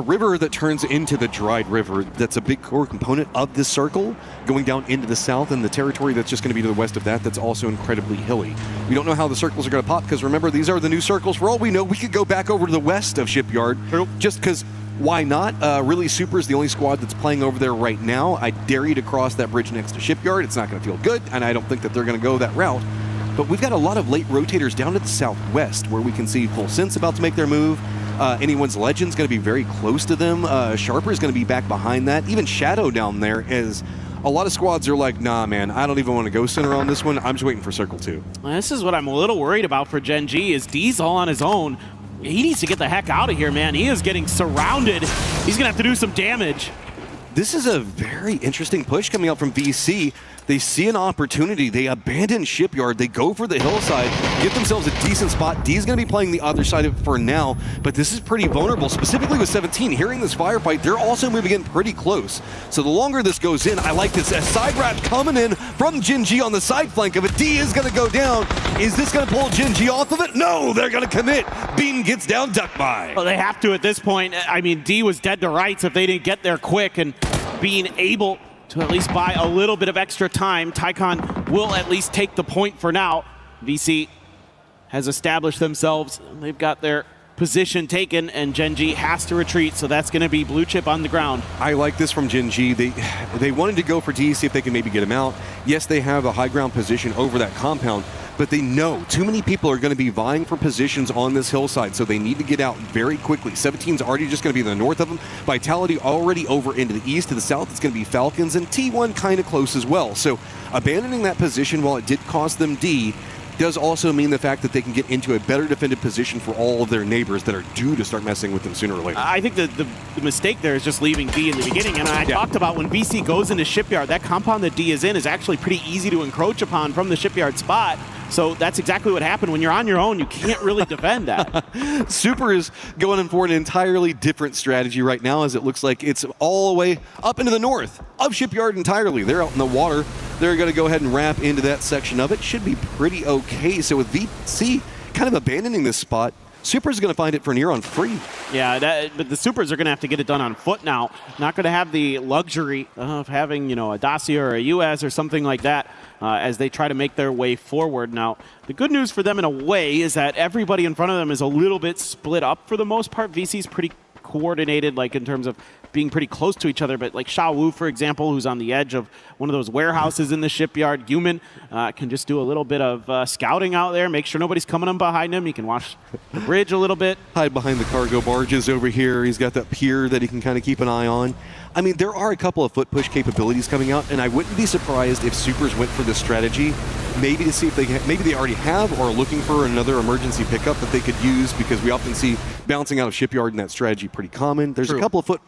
river that turns into the dried river. That's a big core component of this circle, going down into the south, and the territory that's just going to be to the west of that, that's also incredibly hilly. We don't know how the circles are going to pop, because remember, these are the new circles. For all we know, we could go back over to the west of Shipyard, just because why not? Really, Super is the only squad that's playing over there right now. I dare you to cross that bridge next to Shipyard. It's not going to feel good, and I don't think that they're going to go that route. But we've got a lot of late rotators down to the southwest, where we can see Full Sense about to make their move. Anyone's Legend's going to be very close to them. Sharper is going to be back behind that. Even Shadow down there, is a lot of squads are like, nah, man, I don't even want to go center on this one. I'm just waiting for Circle 2. This is what I'm a little worried about for Gen G, is D's all on his own. He needs to get the heck out of here, man. He is getting surrounded. He's going to have to do some damage. This is a very interesting push coming out from VC. They see an opportunity. They abandon Shipyard. They go for the hillside, get themselves a decent spot. D's going to be playing the other side of it for now, but this is pretty vulnerable, specifically with 17. Hearing this firefight, they're also moving in pretty close. So the longer this goes in, I like this. A side rat coming in from Gen G on the side flank of it. D is going to go down. Is this going to pull Gen G off of it? No, they're going to commit. Beam gets down, duck by. Well, they have to at this point. I mean, D was dead to rights if they didn't get there quick, and being able to at least buy a little bit of extra time, Tycon will at least take the point for now. VC has established themselves. They've got their position taken, and Gen G has to retreat, so that's going to be blue chip on the ground. I like this from Gen G. They wanted to go for D, see if they can maybe get him out. Yes, they have a high ground position over that compound, but they know too many people are going to be vying for positions on this hillside, so they need to get out very quickly. 17's already just going to be in the north of them. Vitality already over into the east. To the south, it's going to be Falcons, and T1 kind of close as well. So abandoning that position, while it did cost them D, does also mean the fact that they can get into a better defended position for all of their neighbors that are due to start messing with them sooner or later. I think the mistake there is just leaving D in the beginning, and I talked about when VC goes into Shipyard, that compound that D is in is actually pretty easy to encroach upon from the Shipyard spot. So that's exactly what happened. When you're on your own, you can't really defend that. Super is going in for an entirely different strategy right now, as it looks like it's all the way up into the north of Shipyard entirely. They're out in the water. They're going to go ahead and wrap into that section of it. Should be pretty okay. So with VC kind of abandoning this spot, Super's going to find it for near on free. Yeah, but the Supers are going to have to get it done on foot now. Not going to have the luxury of having, a Dacia or a US or something like that as they try to make their way forward. Now, the good news for them in a way is that everybody in front of them is a little bit split up for the most part. VC's pretty coordinated, like in terms of being pretty close to each other, but like Sha Wu, for example, who's on the edge of one of those warehouses in the Shipyard, Human can just do a little bit of scouting out there, make sure nobody's coming up behind him. He can watch the bridge a little bit. Hide behind the cargo barges over here. He's got that pier that he can kind of keep an eye on. I mean, there are a couple of foot push capabilities coming out, and I wouldn't be surprised if Supers went for this strategy, maybe to see if maybe they already have or are looking for another emergency pickup that they could use, because we often see bouncing out of Shipyard in that strategy pretty common. There's a couple of foot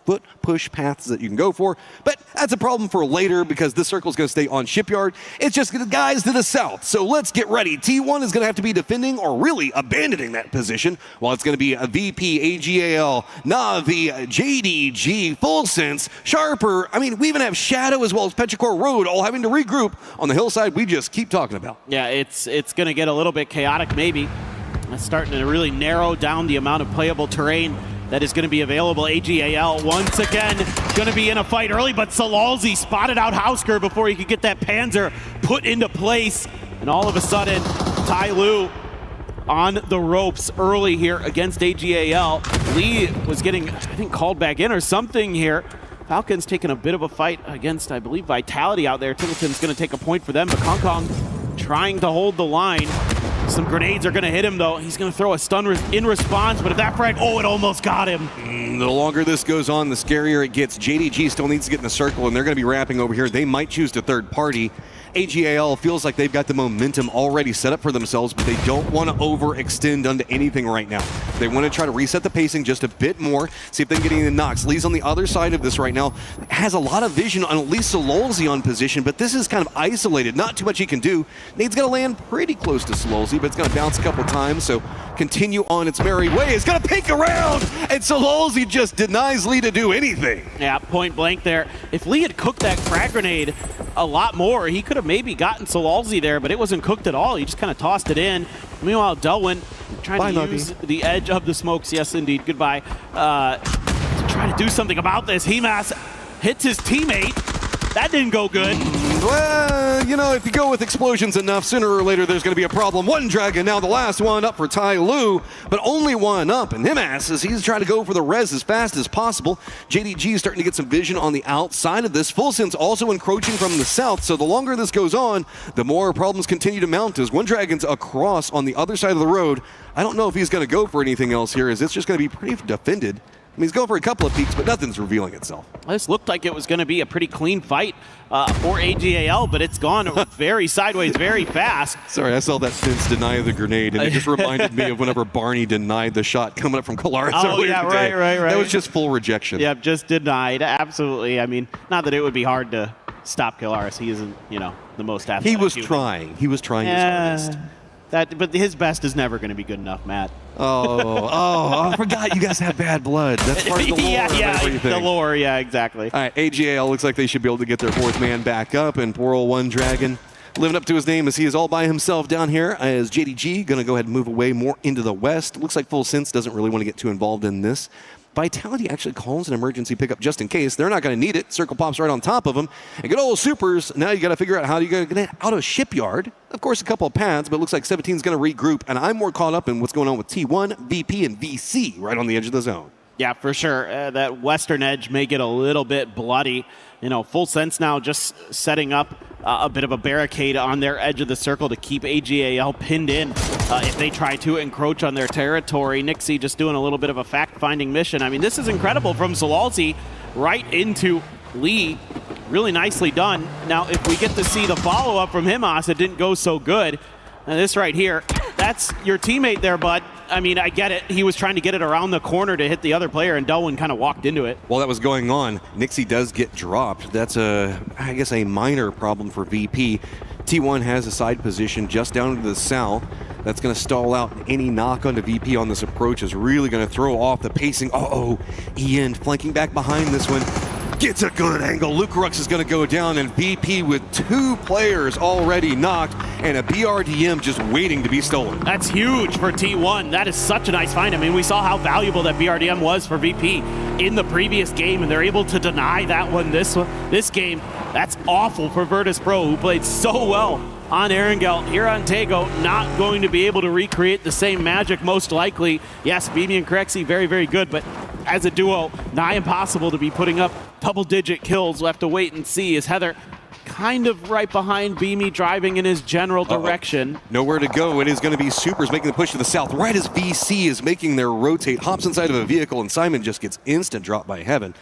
foot push paths that you can go for, but that's a problem for later because this circle is going to stay on Shipyard. It's just the guys to the south, so let's get ready. T1 is going to have to be defending or really abandoning that position, while it's going to be a VP, AGAL, Na'Vi, JDG, Full Sense, Sharper. I mean, we even have Shadow as well as Petrichor Road all having to regroup on the hillside we just keep talking about. Yeah, it's going to get a little bit chaotic maybe. It's starting to really narrow down the amount of playable terrain that is going to be available. AGAL once again going to be in a fight early, but Salalzi spotted out Hausker before he could get that Panzer put into place. And all of a sudden, Tai Lu on the ropes early here against AGAL. Lee was getting, I think, called back in or something here. Falcons taking a bit of a fight against, I believe, Vitality out there. Timbleton's going to take a point for them, but Kong Kong trying to hold the line. Some grenades are going to hit him, though. He's going to throw a stun in response, but if that frag, oh, it almost got him. The longer this goes on, the scarier it gets. JDG still needs to get in the circle, and they're going to be wrapping over here. They might choose to third party. AGAL feels like they've got the momentum already set up for themselves, but they don't want to overextend onto anything right now. They want to try to reset the pacing just a bit more, see if they can get any of the knocks. Lee's on the other side of this right now. Has a lot of vision on at least Sololzi on position, but this is kind of isolated. Not too much he can do. Nade's going to land pretty close to Sololzi, but it's going to bounce a couple times, so continue on its merry way. It's going to peek around, and Sololzi just denies Lee to do anything. Yeah, point blank there. If Lee had cooked that frag grenade a lot more, he could have maybe gotten Sololzi there, but it wasn't cooked at all. He just kind of tossed it in. Meanwhile, Delwyn trying to use the edge of the smokes. Yes, indeed. Goodbye. To try to do something about this. Hemas hits his teammate. That didn't go good. Well, you know, if you go with explosions enough, sooner or later there's going to be a problem. One Dragon, now the last one up for Tai Lu, but only one up. And Himas, as he's trying to go for the res as fast as possible. JDG is starting to get some vision on the outside of this. Full Sense also encroaching from the south, so the longer this goes on, the more problems continue to mount as One Dragon's across on the other side of the road. I don't know if he's going to go for anything else here, as it's just going to be pretty defended. I mean, he's going for a couple of peaks, but nothing's revealing itself. This looked like it was going to be a pretty clean fight for AGAL, but it's gone very sideways, very fast. Sorry, I saw that Sense deny the grenade, and it just reminded me of whenever Barney denied the shot coming up from Kalaris earlier today. Right. That was just full rejection. Yeah, just denied. Absolutely. I mean, not that it would be hard to stop Kalaris. He isn't, you know, the most athletic. He was trying. He was trying his hardest. But his best is never going to be good enough, Matt. I forgot you guys have bad blood. That's part of the lore. Yeah, the lore. Yeah, exactly. All right, AGAL looks like they should be able to get their fourth man back up, and poor old One Dragon living up to his name as he is all by himself down here. As JDG going to go ahead and move away more into the west. Looks like Full Sense doesn't really want to get too involved in this. Vitality actually calls an emergency pickup just in case. They're not going to need it. Circle pops right on top of them. And good old Supers, now you got to figure out how you're going to get out of Shipyard. Of course, a couple of paths, but it looks like 17's going to regroup. And I'm more caught up in what's going on with T1, VP, and VC right on the edge of the zone. Yeah, for sure. That western edge may get a little bit bloody. You know, Full Sense now just setting up a bit of a barricade on their edge of the circle to keep AGAL pinned in if they try to encroach on their territory. Nixie just doing a little bit of a fact-finding mission. I mean, this is incredible from Solalzi right into Lee. Really nicely done. Now, if we get to see the follow-up from Himas, it didn't go so good. And this right here, that's your teammate there, bud. I mean, I get it. He was trying to get it around the corner to hit the other player, and Delwyn kind of walked into it. While that was going on, Nixie does get dropped. That's I guess a minor problem for VP. T1 has a side position just down to the south. That's going to stall out any knock onto VP on this approach. Is really going to throw off the pacing. Ian flanking back behind this one. Gets a good angle. Lucarux is going to go down, and VP with 2 players already knocked and a BRDM just waiting to be stolen. That's huge for T1. That is such a nice find. I mean, we saw how valuable that BRDM was for VP in the previous game, and they're able to deny that one this game. That's awful for Virtus Pro, who played so well on Erangel. Here on Tego, not going to be able to recreate the same magic, most likely. Yes, Beamy and Crexy, very, very good, but as a duo, nigh impossible to be putting up double-digit kills. We'll have to wait and see. Is Heather kind of right behind Beamy, driving in his general direction? Nowhere to go. It is going to be Supers making the push to the south, right as VC is making their rotate, hops inside of a vehicle, and Simon just gets instant drop by Heaven.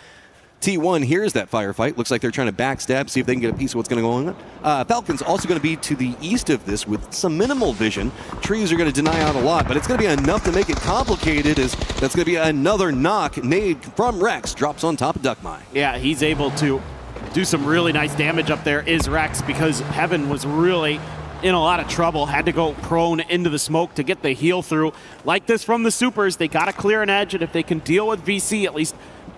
T1 hears that firefight. Looks like they're trying to backstab, see if they can get a piece of what's going to go on. Falcons also going to be to the east of this with some minimal vision. Trees are going to deny out a lot, but it's going to be enough to make it complicated, as that's going to be another knock. Nade from Rex drops on top of Duckmine. Yeah, he's able to do some really nice damage up there, is Rex, because Heaven was really in a lot of trouble, had to go prone into the smoke to get the heal through. Like this from the Supers, they got to clear an edge, and if they can deal with VC, at least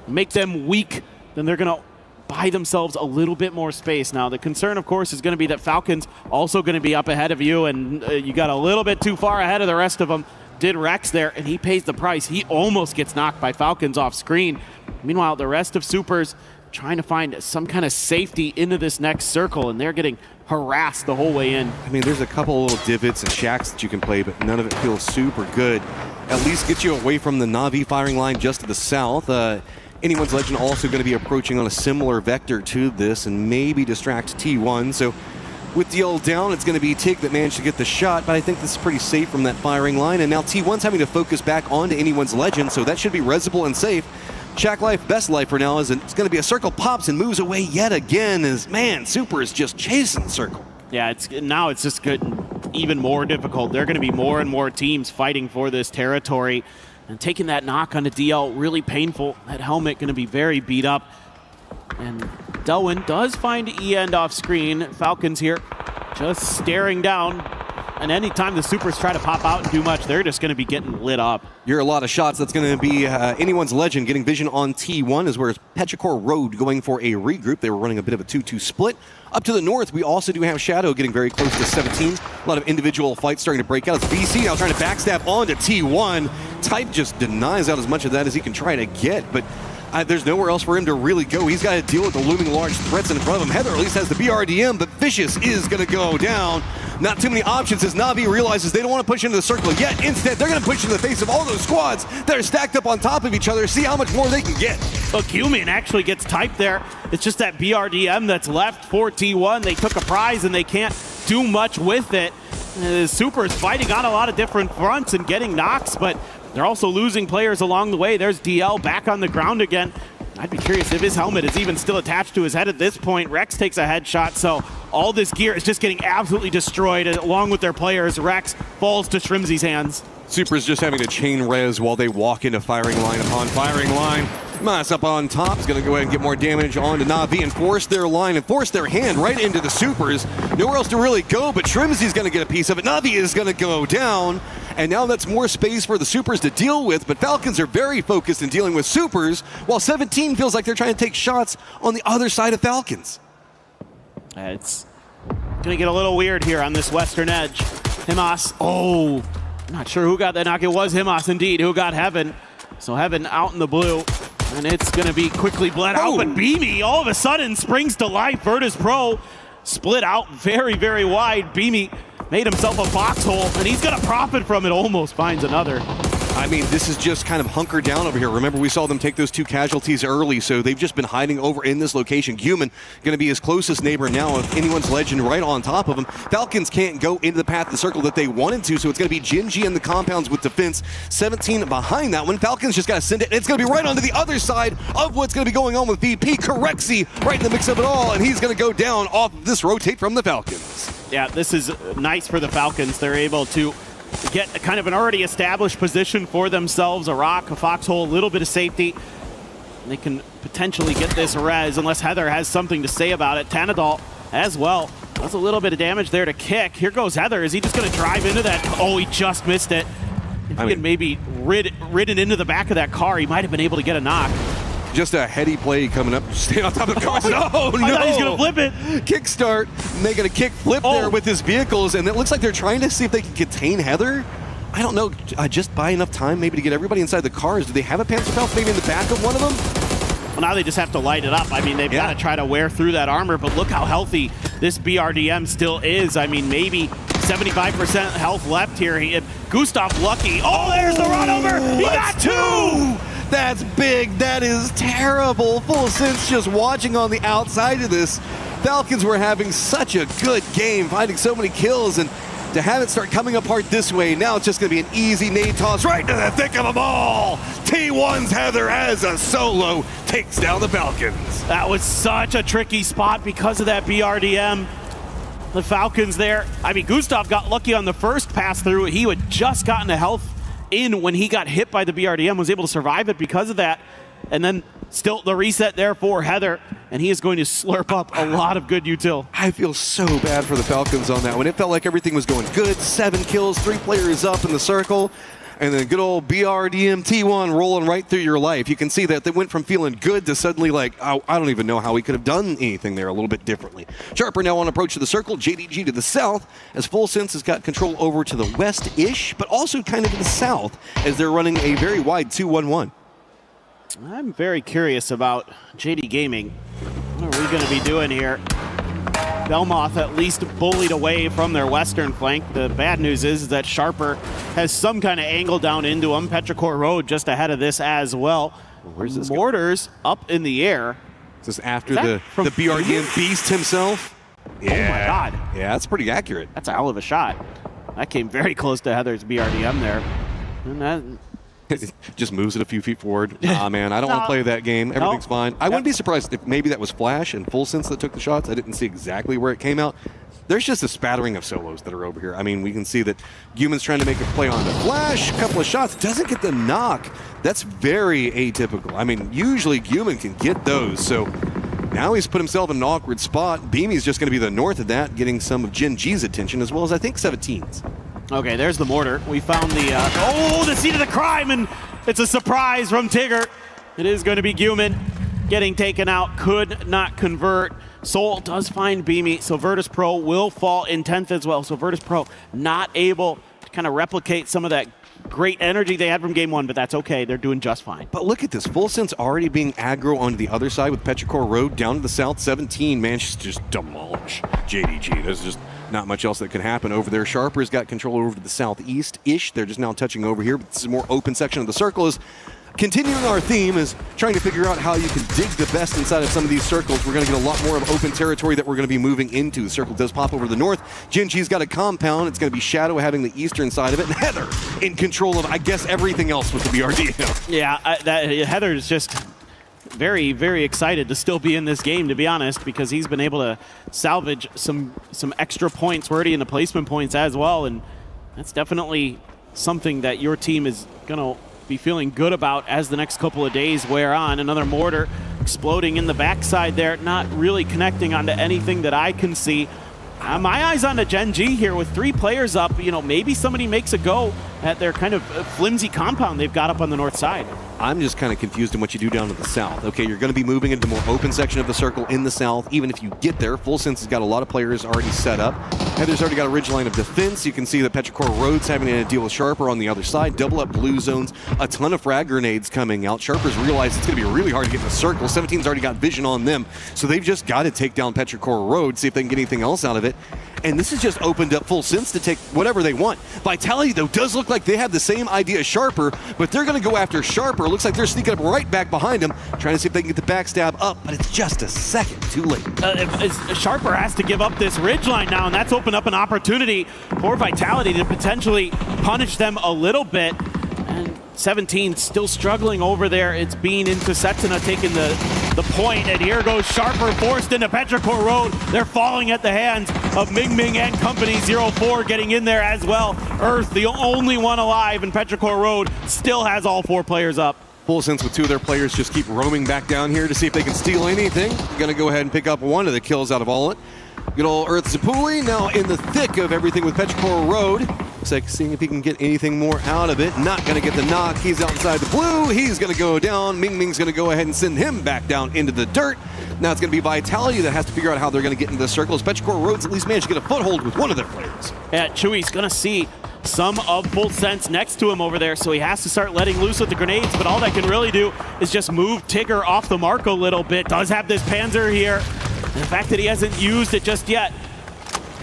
make them weak, then they're going to buy themselves a little bit more space. Now, the concern, of course, is going to be that Falcons also going to be up ahead of you, and you got a little bit too far ahead of the rest of them. Did Rex there, and he pays the price. He almost gets knocked by Falcons off screen. Meanwhile, the rest of Supers trying to find some kind of safety into this next circle, and they're getting harassed the whole way in. I mean, there's a couple little divots and shacks that you can play, but none of it feels super good. At least get you away from the Na'Vi firing line just to the south. Anyone's Legend also going to be approaching on a similar vector to this and maybe distract T1. So with DL down, it's going to be Tig that managed to get the shot, but I think this is pretty safe from that firing line. And now T1's having to focus back onto Anyone's Legend, so that should be resible and safe. Shack Life, best life for now, is it's going to be a circle pops and moves away yet again as, man, Super is just chasing circle. Yeah, now it's just getting even more difficult. There are going to be more and more teams fighting for this territory. And taking that knock onto DL, really painful. That helmet going to be very beat up. And Delwyn does find E-End off screen. Falcons here just staring down. And anytime the Supers try to pop out and do much, they're just going to be getting lit up. You're a lot of shots. That's going to be Anyone's Legend getting vision on T1, as whereas Petrichor Road going for a regroup. They were running a bit of a 2-2 split. Up to the north, we also do have Shadow getting very close to 17. A lot of individual fights starting to break out. It's VC now trying to backstab onto T1. Type just denies out as much of that as he can try to get, but there's nowhere else for him to really go. He's got to deal with the looming large threats in front of him. Heather at least has the BRDM, but Vicious is going to go down. Not too many options as Na'Vi realizes they don't want to push into the circle yet. Instead, they're going to push in the face of all those squads that are stacked up on top of each other. See how much more they can get. Look, Human actually gets typed there. It's just that BRDM that's left for T1. They took a prize and they can't do much with it. Supers fighting on a lot of different fronts and getting knocks, but they're also losing players along the way. There's DL back on the ground again. I'd be curious if his helmet is even still attached to his head at this point. Rex takes a headshot, so all this gear is just getting absolutely destroyed along with their players. Rex falls to Shrimzy's hands. Super's just having to chain res while they walk into firing line upon firing line. Mas up on top is going to go ahead and get more damage onto Na'Vi and force their line and force their hand right into the Supers. Nowhere else to really go, but Shrimzy's going to get a piece of it. Na'Vi is going to go down, and now that's more space for the Supers to deal with, but Falcons are very focused in dealing with Supers, while 17 feels like they're trying to take shots on the other side of Falcons. It's going to get a little weird here on this western edge. Himas, I'm not sure who got that knock. It was Himas indeed who got Heaven. So Heaven out in the blue, and it's going to be quickly bled out. But Beamy all of a sudden springs to life. Virtus Pro split out very, very wide. Beamy made himself a foxhole, and he's going to profit from it. Almost finds another. I mean, this is just kind of hunkered down over here. Remember, we saw them take those 2 casualties early, so they've just been hiding over in this location. Human going to be his closest neighbor now, if Anyone's Legend right on top of him. Falcons can't go into the path of the circle that they wanted to, so it's going to be Jinji and the compounds with defense. 17 behind that one. Falcons just got to send it, and it's going to be right onto the other side of what's going to be going on with VP. Correxy right in the mix of it all, and he's going to go down off this rotate from the Falcons. Yeah, this is nice for the Falcons. They're able to get kind of an already established position for themselves. A rock, a foxhole, a little bit of safety. They can potentially get this res unless Heather has something to say about it. Tanadol as well. That's a little bit of damage there to kick. Here goes Heather. Is he just going to drive into that? Oh, he just missed it. If he had maybe ridden into the back of that car, he might have been able to get a knock. Just a heady play coming up. Stay on top of the car. No, I thought he's going to flip it. Kickstart. Making a kick flip there with his vehicles, and it looks like they're trying to see if they can contain Heather. I don't know. Just buy enough time maybe to get everybody inside the cars. Do they have a Panzerfaust maybe in the back of one of them? Well, now they just have to light it up. I mean, they've got to try to wear through that armor, but look how healthy this BRDM still is. I mean, maybe 75% health left here. Gustav lucky. Oh, there's the run over. He got 2. That's big. That is terrible. Full sense just watching on the outside of this. Falcons were having such a good game, finding so many kills, and to have it start coming apart this way. Now it's just going to be an easy nade toss right to the thick of them all. T1's Heather as a solo takes down the Falcons. That was such a tricky spot because of that BRDM. The Falcons there. I mean, Gustav got lucky on the first pass through. He had just gotten a health in when he got hit by the BRDM, was able to survive it because of that. And then still the reset there for Heather, and he is going to slurp up a lot of good util. I feel so bad for the Falcons on that one. It felt like everything was going good. 7 kills, 3 players up in the circle. And then good old BRDM T1 rolling right through your life. You can see that they went from feeling good to suddenly like, oh, I don't even know how we could have done anything there a little bit differently. Sharper now on approach to the circle, JDG to the south, as Full Sense has got control over to the west-ish, but also kind of to the south as they're running a very wide 2-1-1. I'm very curious about JD Gaming. What are we going to be doing here? Belmoth at least bullied away from their western flank. The bad news is that Sharper has some kind of angle down into him. Petrichor Road just ahead of this as well. Where's this Mortars up in the air. Is this after the BRDM beast himself? Yeah. Oh my God. Yeah, that's pretty accurate. That's a hell of a shot. That came very close to Heather's BRDM there. And that just moves it a few feet forward. Nah, man, I don't want to play that game. Everything's fine. I wouldn't be surprised if maybe that was Flash and Full Sense that took the shots. I didn't see exactly where it came out. There's just a spattering of solos that are over here. I mean, we can see that Guman's trying to make a play on the Flash. A couple of shots. Doesn't get the knock. That's very atypical. I mean, usually Guman can get those. So now he's put himself in an awkward spot. Beamy's just going to be the north of that, getting some of Gen G's attention, as well as I think 17's. Okay, there's the mortar. We found the scene of the crime, and it's a surprise from Tigger. It is going to be Guman getting taken out. Could not convert. Soul does find Beamy, so Virtus Pro will fall in 10th as well. So Virtus Pro not able to kind of replicate some of that great energy they had from game 1, but that's okay. They're doing just fine. But look at this. Full Sense already being aggro onto the other side with Petrichor Road down to the south. 17 manages to just demolish JDG. There's just not much else that could happen over there. Sharper's got control over to the southeast-ish. They're just now touching over here, but this is a more open section of the circle. Is continuing our theme is trying to figure out how you can dig the best inside of some of these circles. We're going to get a lot more of open territory that we're going to be moving into. The circle does pop over to the north. Gen G's got a compound. It's going to be Shadow having the eastern side of it, and Heather in control of, I guess, everything else with the BRDM. Yeah, Heather is just very, very excited to still be in this game, to be honest, because he's been able to salvage some extra points. We're already in the placement points as well, and that's definitely something that your team is going to be feeling good about as the next couple of days wear on. Another mortar exploding in the backside there, not really connecting onto anything that I can see. My eyes on the Gen G here with 3 players up. You know, maybe somebody makes a go at their kind of flimsy compound they've got up on the north side. I'm just kind of confused in what you do down to the south. Okay, you're going to be moving into the more open section of the circle in the south. Even if you get there, Full Sense has got a lot of players already set up. Heather's already got a ridge line of defense. You can see that Petrichor Road's having to deal with Sharper on the other side. Double up blue zones. A ton of frag grenades coming out. Sharper's realized it's going to be really hard to get in the circle. 17's already got vision on them. So they've just got to take down Petrichor Road, see if they can get anything else out of it. And this has just opened up Full Sense to take whatever they want. Vitality, though, does look like they have the same idea as Sharper, but they're going to go after Sharper. Looks like they're sneaking up right back behind him, trying to see if they can get the backstab up, but it's just a second too late. Sharper has to give up this ridgeline now, and that's opened up an opportunity for Vitality to potentially punish them a little bit. And 17 still struggling over there. It's Bean into Setsuna taking the point, and here goes Sharper forced into Petrichor Road. They're falling at the hands of Ming Ming and company. 04 getting in there as well. Earth, the only one alive, and Petrichor Road still has all 4 players up. Full Sense with 2 of their players just keep roaming back down here to see if they can steal anything. Going to go ahead and pick up 1 of the kills out of all it. Good old Earth Zapuli now in the thick of everything with Petrichor Road. Looks like seeing if he can get anything more out of it. Not going to get the knock. He's outside the blue. He's going to go down. Ming Ming's going to go ahead and send him back down into the dirt. Now it's going to be Vitality that has to figure out how they're going to get into the circles. Petrichor Road's at least managed to get a foothold with 1 of their players. Yeah, Chewy's going to see some of Full Sense next to him over there, so he has to start letting loose with the grenades, but all that can really do is just move Tigger off the mark a little bit. Does have this Panzer here, and the fact that he hasn't used it just yet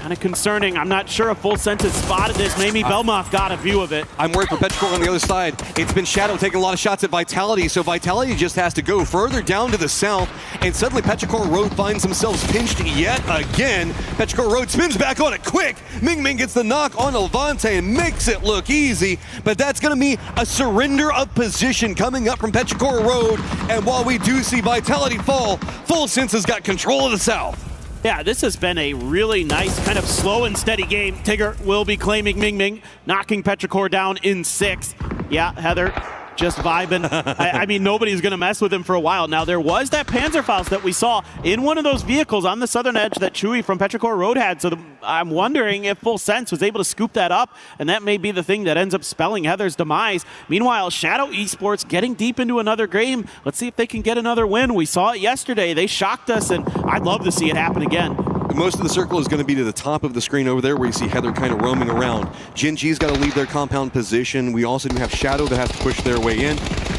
kind of concerning. I'm not sure if Full Sense has spotted this. Maybe Belmoth got a view of it. I'm worried for Petrichor on the other side. It's been Shadow taking a lot of shots at Vitality, so Vitality just has to go further down to the south, and suddenly Petrichor Road finds themselves pinched yet again. Petrichor Road spins back on it quick. Ming Ming gets the knock on Levante and makes it look easy, but that's going to be a surrender of position coming up from Petrichor Road, and while we do see Vitality fall, Full Sense has got control of the south. Yeah, this has been a really nice, kind of slow and steady game. Tigger will be claiming Ming Ming, knocking Petrichor down in 6. Yeah, Heather just vibing. I mean, nobody's going to mess with him for a while. Now, there was that Panzerfaust that we saw in one of those vehicles on the southern edge that Chewy from Petrichor Road had. So I'm wondering if Full Sense was able to scoop that up, and that may be the thing that ends up spelling Heather's demise. Meanwhile, Shadow Esports getting deep into another game. Let's see if they can get another win. We saw it yesterday. They shocked us, and I'd love to see it happen again. Most of the circle is going to be to the top of the screen over there where you see Heather kind of roaming around. Gen G's got to leave their compound position. We also do have Shadow that has to push their way in.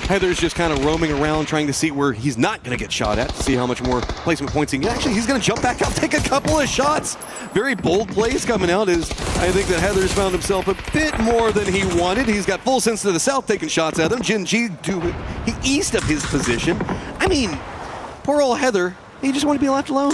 Heather's just kind of roaming around trying to see where he's not going to get shot at, to see how much more placement points he can get. Actually, he's going to jump back out, take a couple of shots. Very bold plays coming out is I think that Heather's found himself a bit more than he wanted. He's got Full Sense to the south taking shots at him. Gen G east of his position. I mean, poor old Heather. You just want to be left alone.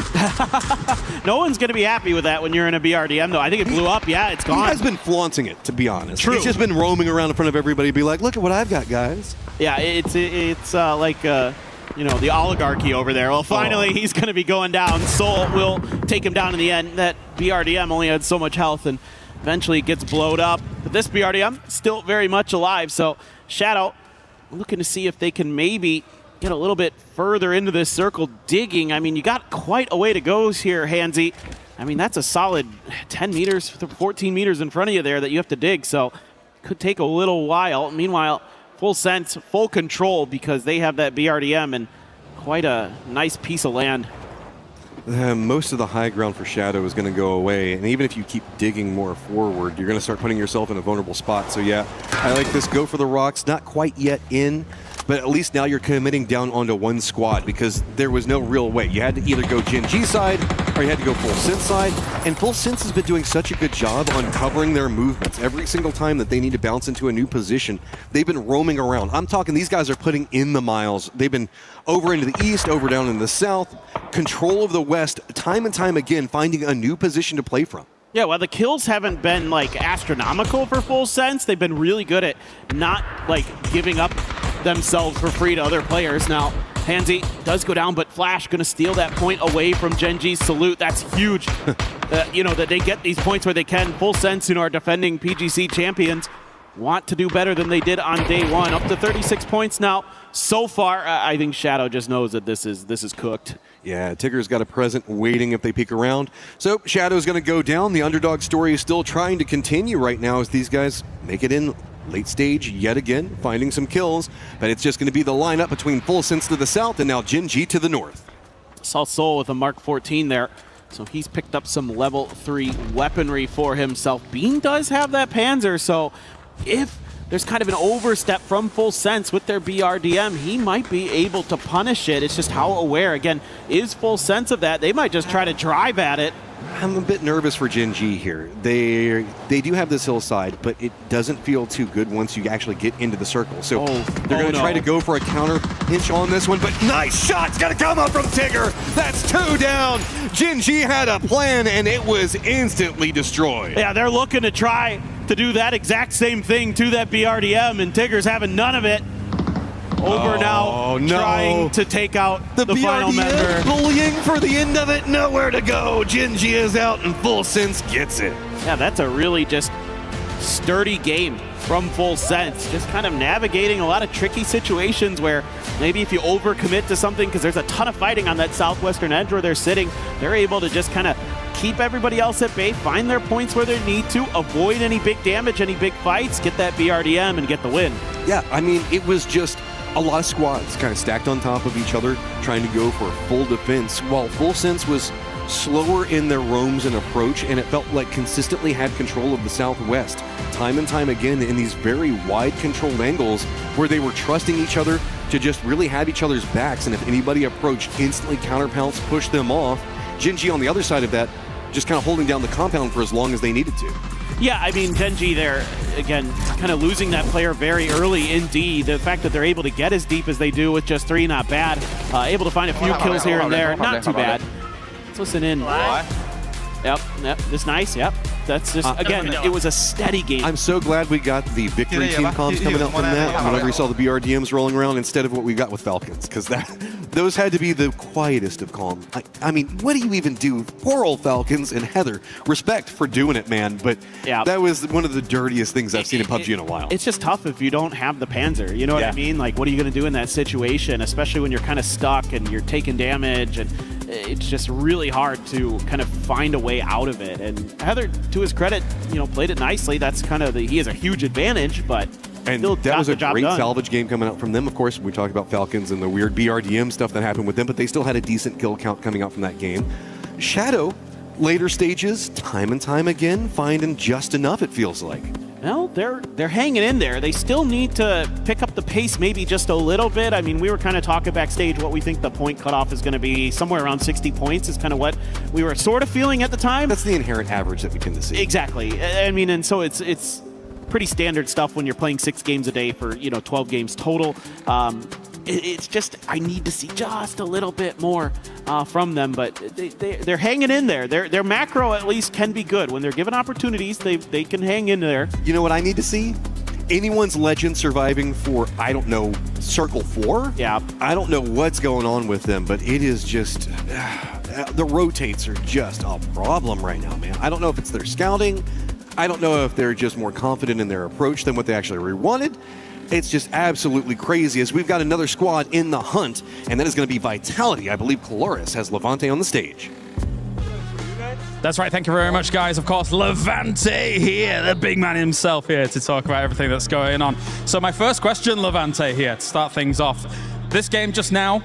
No one's going to be happy with that when you're in a BRDM, though. I think it blew up. Yeah, it's gone. He has been flaunting it, to be honest. True. He's just been roaming around in front of everybody, be like, look at what I've got, guys. Yeah, it's like, you know, the oligarchy over there. Well, finally, he's going to be going down. Soul will take him down in the end. That BRDM only had so much health, and eventually it gets blowed up. But this BRDM still very much alive. So Shadow looking to see if they can maybe get a little bit further into this circle, digging. I mean, you got quite a way to go here, Hansy. I mean, that's a solid 10 meters, 14 meters in front of you there that you have to dig, so could take a little while. Meanwhile, Full Sense, full control because they have that BRDM and quite a nice piece of land. Most of the high ground for Shadow is going to go away, and even if you keep digging more forward, you're going to start putting yourself in a vulnerable spot. So yeah, I like this go for the rocks, not quite yet in, but at least now you're committing down onto one squad because there was no real way. You had to either go Gen G side or you had to go Full Sense side, and Full Sense has been doing such a good job on covering their movements. Every single time that they need to bounce into a new position, they've been roaming around. I'm talking these guys are putting in the miles. They've been over into the east, over down in the south, control of the west, time and time again, finding a new position to play from. Yeah, well, the kills haven't been, like, astronomical for Full Sense. They've been really good at not, like, giving up themselves for free to other players. Now, Hansy does go down, but Flash going to steal that point away from Gen G's salute. That's huge, you know, that they get these points where they can. Full Sense, you know, are defending PGC champions, want to do better than they did on day one. Up to 36 points now. So far, I think Shadow just knows that this is cooked. Yeah, Tigger's got a present waiting if they peek around. So Shadow's going to go down. The underdog story is still trying to continue right now as these guys make it in late stage yet again, finding some kills. But it's just going to be the lineup between Full Sense to the south and now Gen G to the north. Saw Soul with a Mark 14 there. So he's picked up some level 3 weaponry for himself. Bean does have that Panzer, so if there's kind of an overstep from Full Sense with their BRDM, he might be able to punish it. It's just how aware, again, is Full Sense of that. They might just try to drive at it. I'm a bit nervous for Gen G here. They do have this hillside, but it doesn't feel too good once you actually get into the circle. So they're going to try to go for a counter pinch on this one, but nice shot's going to come up from Tigger. That's 2 down. Gen G had a plan, and it was instantly destroyed. Yeah, they're looking to try to do that exact same thing to that BRDM, and Tigger's having none of it. Trying to take out the final member. Bullying for the end of it, nowhere to go. Gen G is out and Full Sense gets it. Yeah, that's a really just sturdy game from Full Sense. Just kind of navigating a lot of tricky situations where maybe if you overcommit to something, because there's a ton of fighting on that southwestern edge where they're sitting, they're able to just kind of keep everybody else at bay, find their points where they need to, avoid any big damage, any big fights, get that BRDM and get the win. Yeah, I mean, it was just a lot of squads kind of stacked on top of each other, trying to go for a full defense, while Full Sense was slower in their roams and approach, and it felt like consistently had control of the southwest, time and time again in these very wide controlled angles where they were trusting each other to just really have each other's backs, and if anybody approached, instantly counterpounce, push them off. Gen G on the other side of that, just kind of holding down the compound for as long as they needed to. Yeah, I mean, Genji there, again, kind of losing that player very early in D. The fact that they're able to get as deep as they do with just 3, not bad. Able to find a few kills here and there, not too bad. Let's listen in. Yep, that's nice, yep. That's just, again, it was a steady game. I'm so glad we got the victory team comms coming out from that whenever we saw the BRDMs rolling around instead of what we got with Falcons, because those had to be the quietest of calm. I mean, what do you even do? Poor old Falcons and Heather. Respect for doing it, man, but that was one of the dirtiest things I've seen in PUBG in a while. It's just tough if you don't have the Panzer, you know what I mean? Like, what are you going to do in that situation, especially when you're kind of stuck and you're taking damage, and it's just really hard to kind of find a way out of it. And Heather, to his credit, played it nicely. That's kind of he has a huge advantage, but still that was a great done. salvage game coming out from them. Of course, we talked about Falcons and the weird BRDM stuff that happened with them, but they still had a decent kill count coming out from that game. Shadow, later stages, time and time again, finding just enough, it feels like. Well, they're hanging in there. They still need to pick up the pace maybe just a little bit. I mean, we were kind of talking backstage what we think the point cutoff is going to be. Somewhere around 60 points is kind of what we were sort of feeling at the time. That's the inherent average that we tend to see. Exactly. I mean, and so it's pretty standard stuff when you're playing 6 games a day for 12 games total. It's just I need to see just a little bit more from them, but they're hanging in there. Their macro at least can be good when they're given opportunities. They can hang in there. You know what I need to see? Anyone's legend surviving for, I don't know, Circle 4? Yeah. I don't know what's going on with them, but it is just the rotates are just a problem right now, man. I don't know if it's their scouting. I don't know if they're just more confident in their approach than what they actually wanted. It's just absolutely crazy as we've got another squad in the hunt, and that is going to be Vitality. I believe Coloris has Levante on the stage. That's right. Thank you very much, guys. Of course, Levante here, the big man himself here to talk about everything that's going on. So my first question, Levante here, to start things off. This game just now,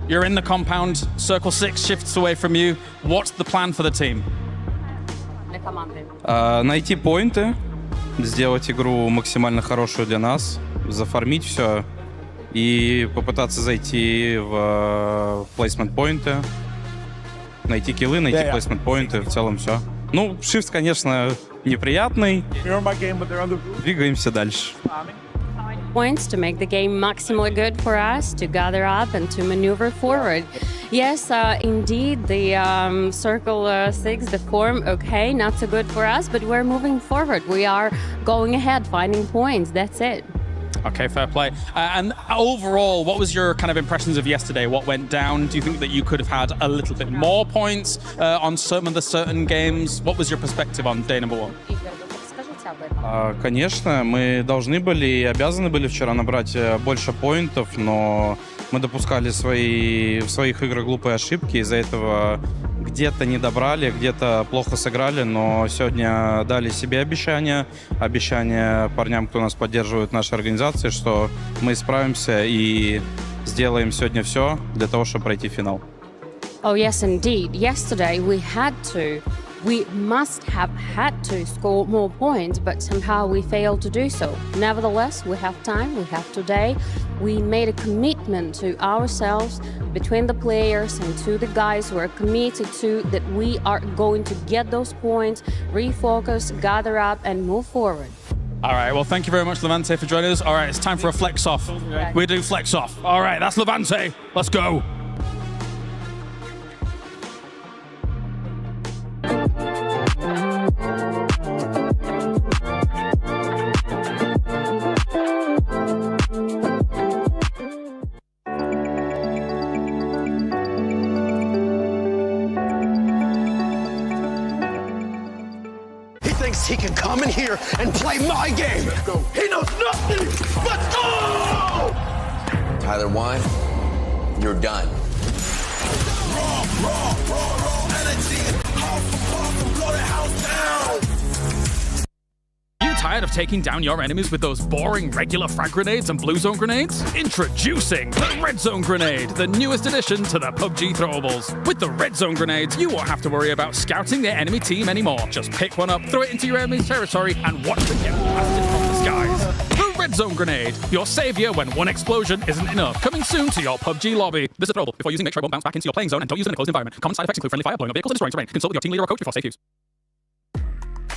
you're in the compound, Circle 6 shifts away from you. What's the plan for the team? Найти поинты, сделать игру максимально хорошую для нас, зафармить все и попытаться зайти в плейсмент-поинты, найти киллы, найти плейсмент-поинты, в целом все. Ну, шифт, конечно, неприятный. Двигаемся дальше. Points to make the game maximally good for us to gather up and to maneuver forward. Yes, indeed, the Circle 6, the form, okay, not so good for us, but we're moving forward. We are going ahead, finding points. That's it. Okay, fair play. And overall, what was your kind of impressions of yesterday? What went down? Do you think that you could have had a little bit more points on some of the certain games? What was your perspective on day number 1? Конечно, мы должны были и обязаны были вчера набрать больше поинтов, но мы допускали в своих играх глупые ошибки, из-за этого где-то не добрали, где-то плохо сыграли, но сегодня дали себе обещание парням, кто нас поддерживает в нашей организации, что мы справимся и сделаем сегодня все для того, чтобы пройти финал. Oh, yes, indeed. Yesterday we must have had to score more points, but somehow we failed to do so. Nevertheless, we have time, we have today. We made a commitment to ourselves, between the players and to the guys who are committed to that we are going to get those points, refocus, gather up, and move forward. All right, well, thank you very much, Levante, for joining us. All right, it's time for a flex off. We do flex off. All right, that's Levante. Let's go. He can come in here and play my game. He knows nothing. Let's go! Tyler 1, you're done. You tired of taking down your enemies with those boring regular frag grenades and blue zone grenades? Introducing the red zone grenade, the newest addition to the PUBG throwables. With the red zone grenades, you won't have to worry about scouting their enemy team anymore. Just pick one up, throw it into your enemy's territory, and watch them get blasted from the skies. The red Red Zone Grenade, your savior when one explosion isn't enough. Coming soon to your PUBG lobby. This is throwable. Before using, make sure it won't bounce back into your playing zone and don't use it in a closed environment. Common side effects include friendly fire, blowing up vehicles, and destroying terrain. Consult with your team leader or coach before safe use.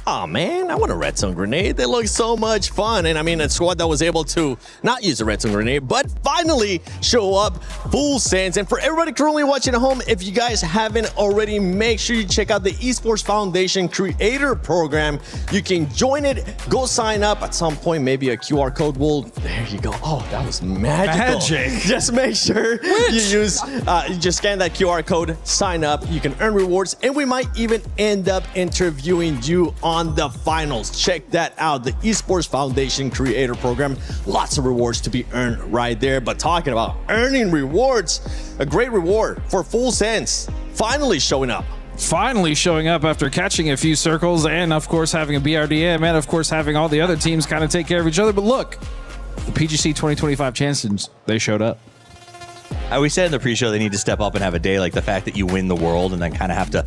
Oh man, I want a red zone grenade. They look so much fun. And I mean, a squad that was able to not use a red zone grenade, but finally show up full sends. And for everybody currently watching at home, if you guys haven't already, make sure you check out the Esports Foundation Creator Program. You can join it, go sign up. At some point, maybe a QR code will, there you go. Oh, that was magical. Magic. Just make sure you use, you just scan that QR code, sign up. You can earn rewards, and we might even end up interviewing you on the finals. Check that out, the Esports Foundation Creator Program. Lots of rewards to be earned right there. But talking about earning rewards, a great reward for Full Sense finally showing up. Finally showing up after catching a few circles and, of course, having a BRDM and, of course, having all the other teams kind of take care of each other. But look, the PGC 2025 champions, they showed up. We said in the pre-show they need to step up and have a day like the fact that you win the world and then kind of have to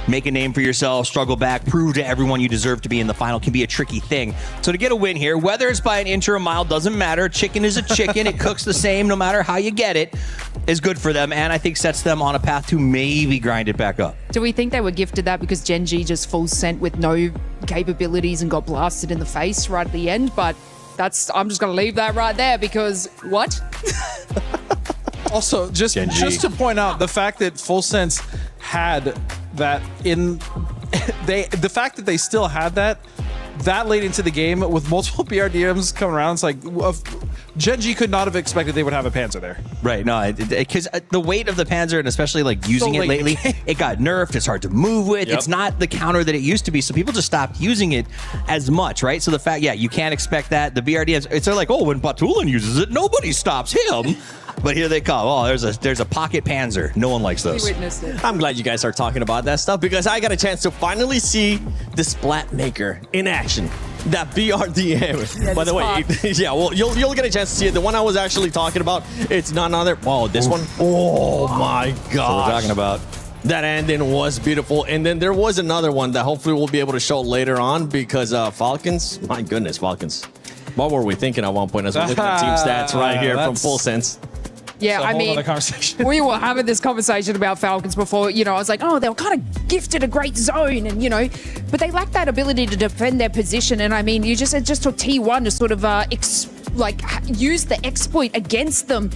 make a name for yourself, struggle back, prove to everyone you deserve to be in the final can be a tricky thing. So to get a win here, whether it's by an inch or a mile, doesn't matter. Chicken is a chicken. It cooks the same no matter how you get it, is good for them and I think sets them on a path to maybe grind it back up. Do we think they were gifted that because Gen G just full sent with no capabilities and got blasted in the face right at the end? But I'm just going to leave that right there because what? Also, just to point out the fact that Full Sense had that in the fact that they still had that late into the game with multiple BRDMs coming around, it's like Gen G could not have expected they would have a Panzer there. Right, no, because the weight of the Panzer and especially like using it lately, it got nerfed, it's hard to move with, It's not the counter that it used to be, so people just stopped using it as much, right? So the fact, you can't expect that. The BRDMs, it's like, oh, when Batulin uses it, nobody stops him. But here they come. Oh, there's a pocket Panzer. No one likes those. We witnessed it. I'm glad you guys are talking about that stuff because I got a chance to finally see the Splat Maker in action. That BRDM. By the way, you'll get a chance to see it. The one I was actually talking about, it's none other. Whoa, this one. Oh my god. That's what we're talking about. That ending was beautiful. And then there was another one that hopefully we'll be able to show later on because Falcons, my goodness, Falcons. What were we thinking at one point as we looked at team stats right here from Full Sense? Yeah, I mean, we were having this conversation about Falcons before. I was like, oh, they were kind of gifted a great zone, and but they lack that ability to defend their position. And I mean, it just took T1 to sort of use the exploit against them.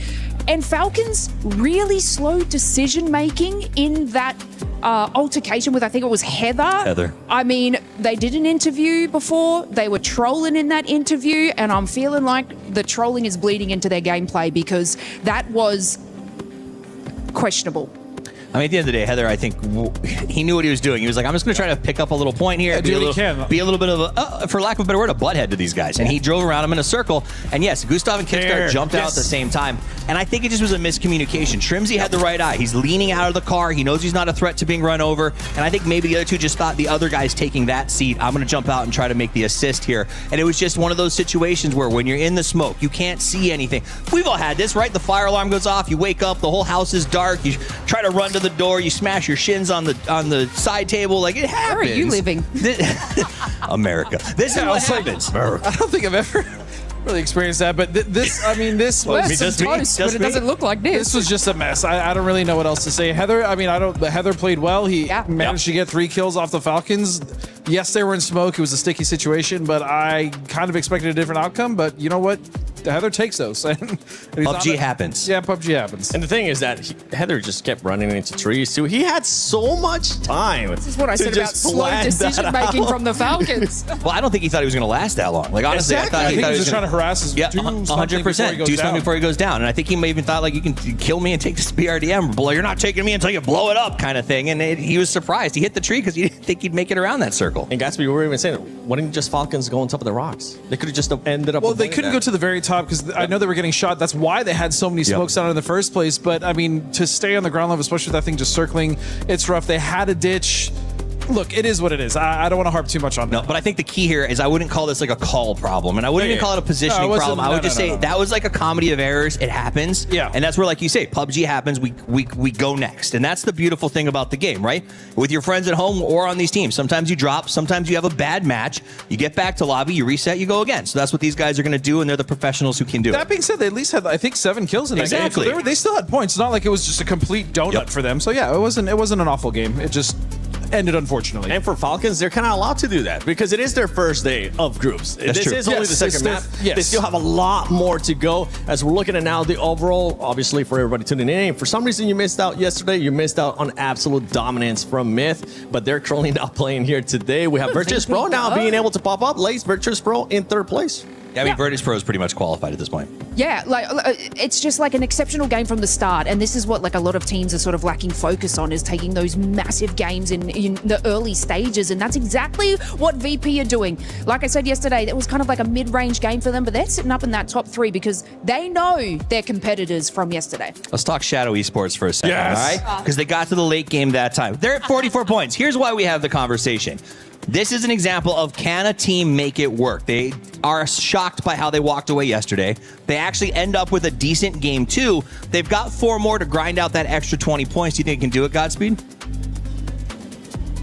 And Falcons really slow decision making in that altercation with, I think it was Heather. I mean, they did an interview before. They were trolling in that interview, and I'm feeling like the trolling is bleeding into their gameplay because that was questionable. I mean, at the end of the day, Heather, I think he knew what he was doing. He was like, I'm just going to try to pick up a little point here. Be a little bit of a, for lack of a better word, a butthead to these guys. And he drove around them in a circle. And yes, Gustav and Kickstart jumped out at the same time. And I think it just was a miscommunication. Trimsy had the right eye. He's leaning out of the car. He knows he's not a threat to being run over. And I think maybe the other two just thought the other guy's taking that seat. I'm going to jump out and try to make the assist here. And it was just one of those situations where when you're in the smoke, you can't see anything. We've all had this, right? The fire alarm goes off. You wake up. The whole house is dark. You try to run to the door. You smash your shins on the side table. Like, it happens. Where are you living? America. This is what happens. I don't think I've ever really experienced that, but this was toast, but it doesn't look like this. This was just a mess. I don't really know what else to say. Heather, Heather played well. He managed to get 3 kills off the Falcons. Yes, they were in smoke. It was a sticky situation, but I kind of expected a different outcome. But you know what? Heather takes those. PUBG happens. Yeah, PUBG happens. And the thing is that Heather just kept running into trees too. He had so much time. This is what I said about slow decision making from the Falcons. Well, I don't think he thought he was going to last that long. Like, honestly, exactly. I think he was just trying to harass us. Yeah, 100%. Do something before he goes down. And I think he may even thought, like, you can kill me and take this BRDM. You're not taking me until you blow it up, kind of thing. And he was surprised. He hit the tree because he didn't think he'd make it around that circle. And Gatsby, we were even saying, why didn't just Falcons go on top of the rocks? They could have just ended up. Well, they couldn't go to the very top because I know they were getting shot. That's why they had so many smokes down in the first place. But I mean, to stay on the ground level, especially with that thing just circling, it's rough. They had a ditch. Look, it is what it is. I don't want to harp too much on that. No, but I think the key here is I wouldn't call this like a call problem, and I wouldn't even call it a positioning problem. I would just say that was like a comedy of errors. It happens. Yeah. And that's where, like you say, PUBG happens. We go next, and that's the beautiful thing about the game, right? With your friends at home or on these teams, sometimes you drop, sometimes you have a bad match. You get back to lobby, you reset, you go again. So that's what these guys are going to do, and they're the professionals who can do it. That being said, they at least had, I think, 7 kills in that game. So they still had points. It's not like it was just a complete donut for them. So yeah, it wasn't an awful game. It just ended unfortunately. And for Falcons, they're kind of allowed to do that because it is their first day of groups. This is only the second map. They still have a lot more to go. As we're looking at now the overall, obviously for everybody tuning in, for some reason you missed out yesterday. You missed out on absolute dominance from Myth, but they're currently not playing here today. We have Virtus Pro now being able to pop up. Lace Virtus Pro in 3rd place. Yeah, I mean, Virtus Pro is pretty much qualified at this point. Yeah, like it's just like an exceptional game from the start, and this is what like a lot of teams are sort of lacking focus on, is taking those massive games in the early stages, and that's exactly what VP are doing. Like I said yesterday, it was kind of like a mid-range game for them, but they're sitting up in that top 3 because they know their competitors from yesterday. Let's talk Shadow Esports for a second, all right? Because they got to the late game that time. They're at 44 points. Here's why we have the conversation. This is an example of, can a team make it work? They are shocked by how they walked away yesterday. They actually end up with a decent game too. They've got 4 more to grind out that extra 20 points. Do you think they can do it, Godspeed?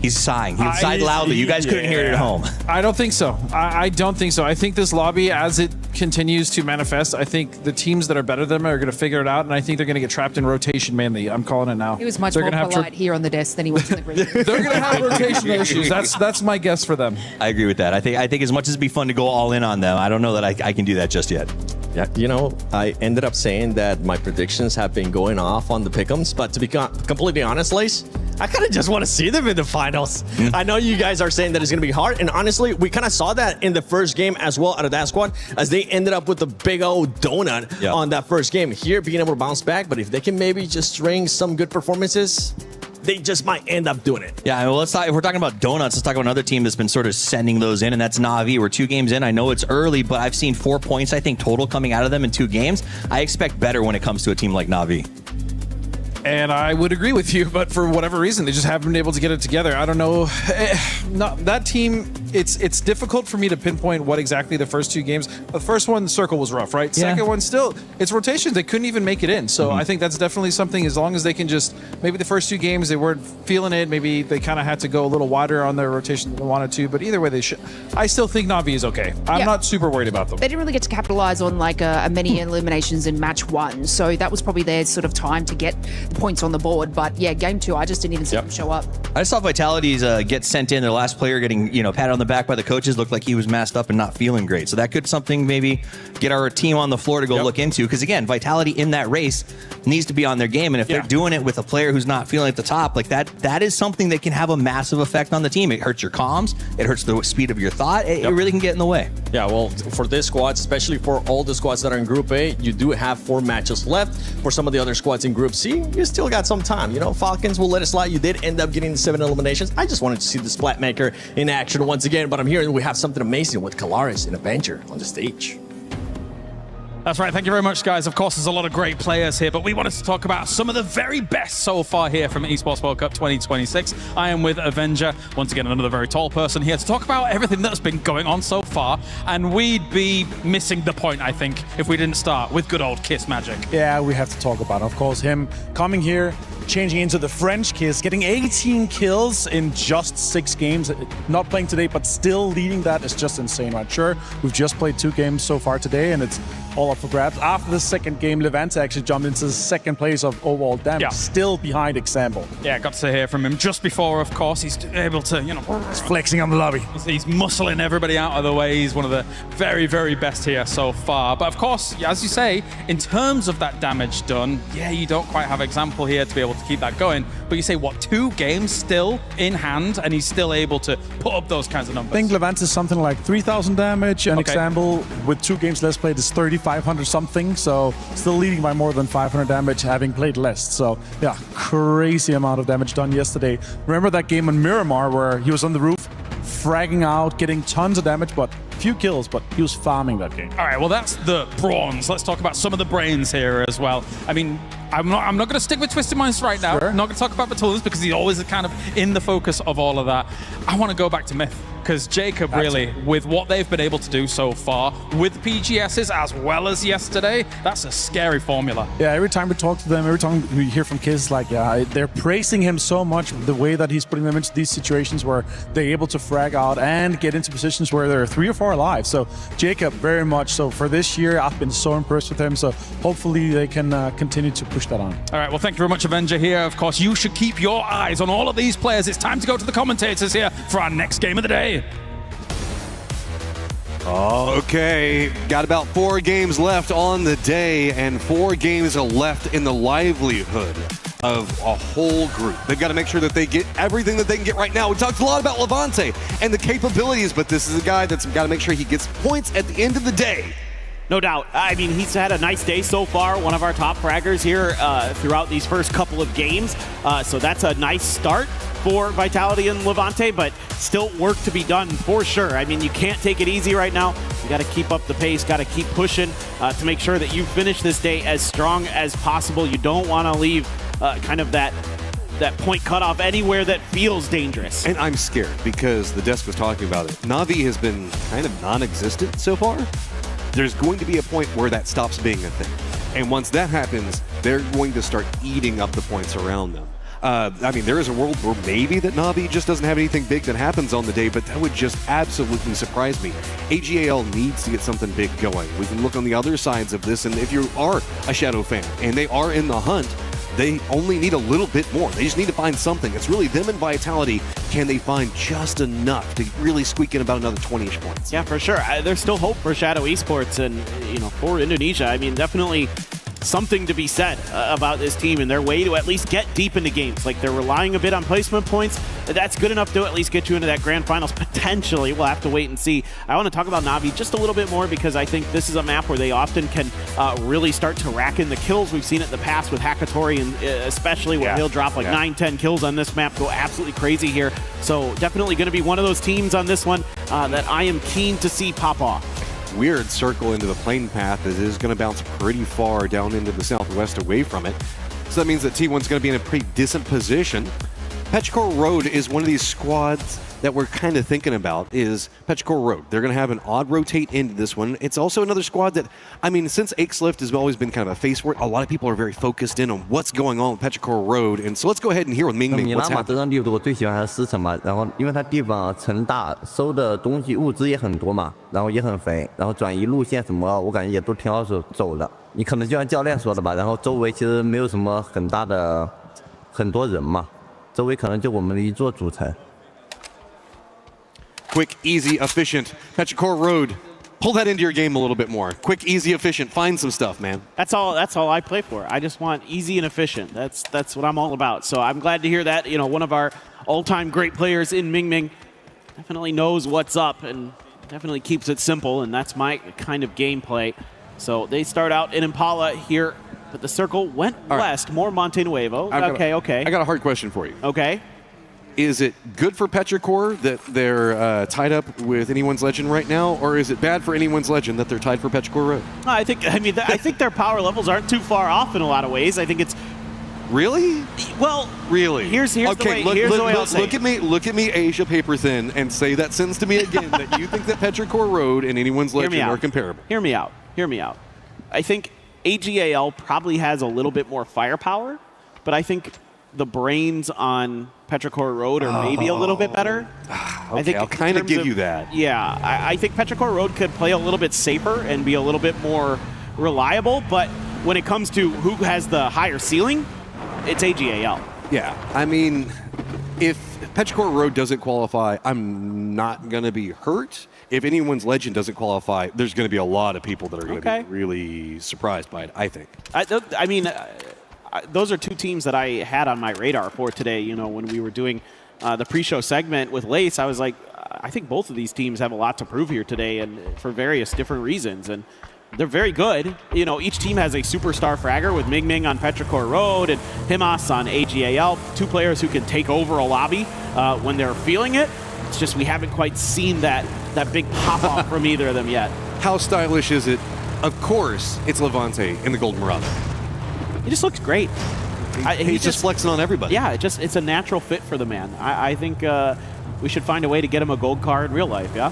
He's sighing. He sighed loudly. You guys couldn't hear it at home. I don't think so. I don't think so. I think this lobby, as it continues to manifest, I think the teams that are better than them are going to figure it out, and I think they're going to get trapped in rotation mainly. I'm calling it now. He was much more polite here on the desk than he was in the green room. They're going to have rotational issues. That's my guess for them. I agree with that. I think as much as it'd be fun to go all in on them, I don't know that I can do that just yet. Yeah, you know, I ended up saying that my predictions have been going off on the pick'ems, but to be completely honest, Lace, I kind of just want to see them in the finals. I know you guys are saying that it's going to be hard, and honestly, we kind of saw that in the first game as well out of that squad, as they ended up with a big old donut on that first game. Here, being able to bounce back, but if they can maybe just string some good performances, they just might end up doing it. Yeah, well, if we're talking about donuts, let's talk about another team that's been sort of sending those in, and that's Na'Vi. We're 2 games in. I know it's early, but I've seen 4 points, I think, total coming out of them in 2 games. I expect better when it comes to a team like Na'Vi. And I would agree with you, but for whatever reason, they just haven't been able to get it together. I don't know. That team, it's difficult for me to pinpoint what exactly the first 2 games. The first one, the circle was rough, right? Yeah. Second one, still, it's rotations. They couldn't even make it in. So I think that's definitely something, as long as they can just, maybe the first 2 games, they weren't feeling it. Maybe they kind of had to go a little wider on their rotation than they wanted to. But either way, they should. I still think Na'Vi is okay. I'm not super worried about them. They didn't really get to capitalize on like a many eliminations in match 1. So that was probably their sort of time to get the points on the board. But yeah, game 2, I just didn't even see them show up. I just saw Vitality's get sent in. Their last player getting, patted on the back by the coaches, looked like he was masked up and not feeling great. So that could something maybe get our team on the floor to go look into. Because again, Vitality in that race needs to be on their game. And if they're doing it with a player who's not feeling at the top, like that is something that can have a massive effect on the team. It hurts your comms. It hurts the speed of your thought. It really can get in the way. Yeah, well, for this squad, especially for all the squads that are in Group A, you do have 4 matches left. For some of the other squads in Group C, you still got some time. Falcons will let it slide. You did end up getting the 7 eliminations. I just wanted to see the Splatmaker in action once again, but I'm hearing we have something amazing with Kalaris and Avenger on the stage. That's right. Thank you very much, guys. Of course, there's a lot of great players here, but we wanted to talk about some of the very best so far here from Esports World Cup 2026. I am with Avenger, once again, another very tall person here to talk about everything that's been going on so far, and we'd be missing the point, I think, if we didn't start with good old Kiss Magic. Yeah, we have to talk about, of course, him coming here, changing into the French Kiss, getting 18 kills in just 6 games. Not playing today, but still leading that is just insane, right? Sure, we've just played 2 games so far today, and it's all up for grabs. After the second game, Levante actually jumped into the 2nd place of overall damage, still behind Example. Yeah, got to hear from him just before, of course. He's able to, he's flexing on the lobby. He's muscling everybody out of the way. He's one of the very, very best here so far. But of course, as you say, in terms of that damage done, yeah, you don't quite have Example here to be able to keep that going. But you say, what, 2 games still in hand, and he's still able to put up those kinds of numbers? I think Levante is something like 3,000 damage, and Example, with 2 games less played, is 3,500 something. So still leading by more than 500 damage, having played less. So yeah, crazy amount of damage done yesterday. Remember that game in Miramar where he was on the roof, fragging out, getting tons of damage, but few kills, but he was farming that game. All right, well, that's the bronze. Let's talk about some of the brains here as well. I mean, I'm not going to stick with Twisted Minds right now. I'm not going to talk about Batulans because he's always kind of in the focus of all of that. I want to go back to Myth. Because Jacob, really, with what they've been able to do so far, with PGSs as well as yesterday, that's a scary formula. Yeah, every time we talk to them, every time we hear from kids, like, they're praising him so much, the way that he's putting them into these situations where they're able to frag out and get into positions where there are 3 or 4 alive. So Jacob, very much so. For this year, I've been so impressed with him. So hopefully they can continue to push that on. All right, well, thank you very much, Avenger, here. Of course, you should keep your eyes on all of these players. It's time to go to the commentators here for our next game of the day. Okay, got about 4 games left on the day and 4 games left in the livelihood of a whole group. They've got to make sure that they get everything that they can get right now. We talked a lot about Levante and the capabilities, but this is a guy that's got to make sure he gets points at the end of the day. No doubt. I mean, he's had a nice day so far. One of our top fraggers here throughout these first couple of games. So that's a nice start for Vitality and Levante, but still work to be done for sure. I mean, you can't take it easy right now. You got to keep up the pace, got to keep pushing to make sure that you finish this day as strong as possible. You don't want to leave kind of that point cutoff anywhere that feels dangerous. And I'm scared because the desk was talking about it. Na'Vi has been kind of non-existent so far. There's going to be a point where that stops being a thing. And once that happens, they're going to start eating up the points around them. I mean, there is a world where maybe that Na'Vi just doesn't have anything big that happens on the day, but that would just absolutely surprise me. AGAL needs to get something big going. We can look on the other sides of this, and if you are a Shadow fan and they are in the hunt, they only need a little bit more. They just need to find something. It's really them and Vitality. Can they find just enough to really squeak in about another 20-ish points? Yeah, for sure. There's still hope for Shadow Esports and, for Indonesia. I mean, definitely something to be said about this team and their way to at least get deep into games. Like, they're relying a bit on placement points. That's good enough to at least get you into that grand finals. Potentially, we'll have to wait and see. I want to talk about Na'Vi just a little bit more because I think this is a map where they often can really start to rack in the kills. We've seen it in the past with Hakatori, and especially where he'll drop like 9-10 kills on this map, go absolutely crazy here. So definitely going to be one of those teams on this one that I am keen to see pop off. Weird circle into the plane path as it is going to bounce pretty far down into the southwest away from it. So that means that T1's going to be in a pretty decent position. Petrichor Road is one of these squads that we're kind of thinking about is Petrichor Road. They're going to have an odd rotate into this one. It's also another squad that, I mean, since Akeslift has always been kind of a face for it, a lot of people are very focused in on what's going on with Petrichor Road. And so let's go ahead and hear with Ming Ming what's happening. 这张地图我最喜欢它的4层嘛，然后因为它地方城大，收的东西物资也很多嘛，然后也很肥，然后转移路线什么，我感觉也都挺好走的。你可能就像教练说的吧，然后周围其实没有什么很多人嘛，周围可能就我们的一座主城。 Quick, easy, efficient. Petrichor Road. Pull that into your game a little bit more. Quick, easy, efficient. Find some stuff, man. That's all I play for. I just want easy and efficient. That's what I'm all about. So I'm glad to hear that. One of our all-time great players in Ming Ming definitely knows what's up and definitely keeps it simple, and that's my kind of gameplay. So they start out in Impala here, but the circle went west. More Monte Nuevo. Okay. I got a hard question for you. Okay. Is it good for Petrichor that they're tied up with Anyone's Legend right now, or is it bad for Anyone's Legend that they're tied for Petrichor Road? I think their power levels aren't too far off in a lot of ways. I think it's really well. Really? Here's the way. Here's the way I'll say. Look at me, Asia Paper Thin, and say that sentence to me again. That you think that Petrichor Road and Anyone's Legend are comparable. Hear me out. I think AGAL probably has a little bit more firepower, but I think the brains on Petrichor Road are maybe a little bit better. Okay, I think I'll kind of give you that. Yeah, I think Petrichor Road could play a little bit safer and be a little bit more reliable, but when it comes to who has the higher ceiling, it's AGAL. Yeah, I mean, if Petrichor Road doesn't qualify, I'm not going to be hurt. If Anyone's Legend doesn't qualify, there's going to be a lot of people that are going to be really surprised by it, I think. I mean, those are two teams that I had on my radar for today. When we were doing the pre-show segment with Lace, I was like, I think both of these teams have a lot to prove here today, and for various different reasons. And they're very good. Each team has a superstar fragger with Ming Ming on Petrichor Road and Himas on AGAL. Two players who can take over a lobby when they're feeling it. It's just we haven't quite seen that big pop-off from either of them yet. How stylish is it? Of course, it's Levante in the Golden Mirage. He just looks great. He's just flexing on everybody. Yeah, it's a natural fit for the man. I think we should find a way to get him a gold car in real life, yeah?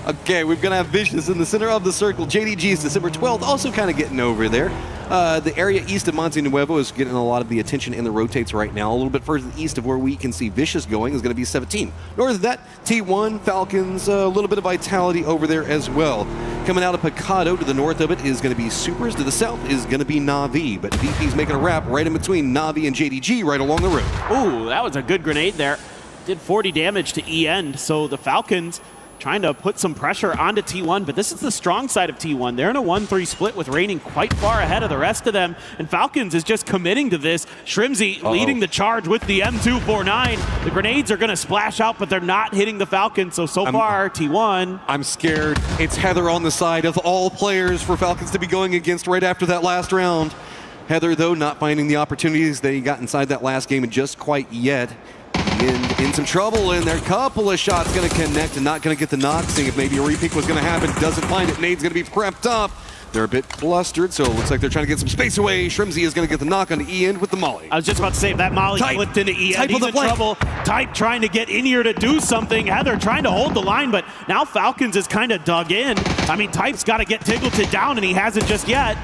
Okay, we're going to have Vicious in the center of the circle. JDG is December 12th, also kind of getting over there. The area east of Monte Nuevo is getting a lot of the attention in the rotates right now. A little bit further east of where we can see Vicious going is going to be 17. North of that, T1, Falcons, a little bit of Vitality over there as well. Coming out of Picado to the north of it is going to be Supers. To the south is going to be Na'Vi. But VP's making a wrap right in between Na'Vi and JDG right along the road. Ooh, that was a good grenade there. Did 40 damage to E-End, so the Falcons trying to put some pressure onto T1, but this is the strong side of T1. They're in a 1-3 split with Reigning quite far ahead of the rest of them, and Falcons is just committing to this. Shrimzy leading the charge with the M249. The grenades are going to splash out, but they're not hitting the Falcons, so far, T1. I'm scared. It's Heather on the side of all players for Falcons to be going against right after that last round. Heather, though, not finding the opportunities they got inside that last game just quite yet. In some trouble, and their couple of shots going to connect and not going to get the knock. Seeing if maybe a repeat was going to happen, doesn't find it. Nade's going to be prepped up. They're a bit flustered, so it looks like they're trying to get some space away. Shrimzy is going to get the knock on E-End with the molly. I was just about to say, if that molly flipped into E-End, he's in trouble. Type trying to get in here to do something. Heather trying to hold the line, but now Falcons is kind of dug in. I mean, Type's got to get Tiggleton down, and he hasn't just yet.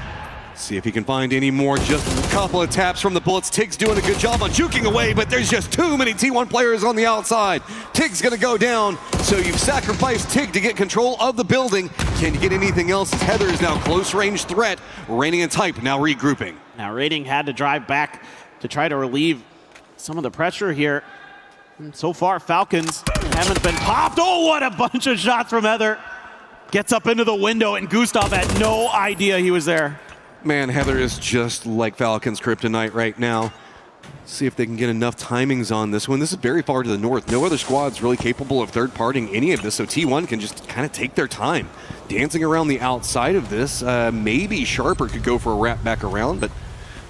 See if he can find any more. Just a couple of taps from the bullets. Tig's doing a good job on juking away, but there's just too many T1 players on the outside. Tig's going to go down, so you've sacrificed Tig to get control of the building. Can you get anything else? Heather is now close range threat. Reigning and Type now regrouping. Now Reigning had to drive back to try to relieve some of the pressure here. And so far, Falcons haven't been popped. Oh, what a bunch of shots from Heather. Gets up into the window, and Gustav had no idea he was there. Man, Heather is just like Falcons kryptonite right now. See if they can get enough timings on this one. This is very far to the north. No other squad's really capable of third-partying any of this, so T1 can just kind of take their time. Dancing around the outside of this, maybe Sharper could go for a wrap back around, but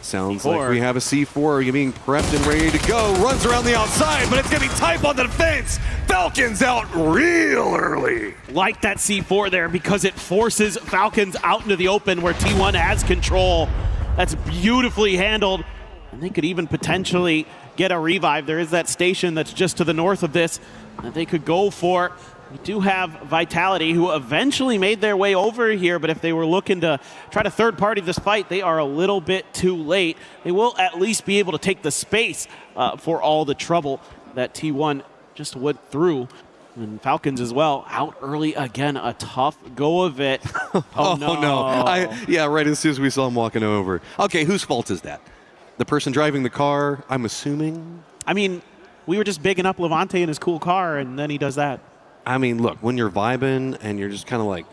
sounds C4. like we have a C4 being prepped and ready to go. Runs around the outside, but it's going to be Type on the defense. Falcons out real early. Like that C4 there because it forces Falcons out into the open where T1 has control. That's beautifully handled. And they could even potentially get a revive. There is that station that's just to the north of this that they could go for. We do have Vitality, who eventually made their way over here, but if they were looking to try to third-party this fight, they are a little bit too late. They will at least be able to take the space for all the trouble that T1 just went through. And Falcons as well, out early again, a tough go of it. Oh no. Yeah, right as soon as we saw him walking over. Okay, whose fault is that? The person driving the car, I'm assuming? I mean, we were just bigging up Levante in his cool car, and then he does that. I mean, look, when you're vibing and you're just kind of like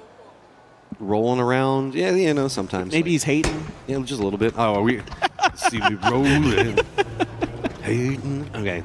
rolling around, yeah, you know, sometimes. Maybe he's hating. Yeah, just a little bit. Oh, we see me rolling. Hating. Okay.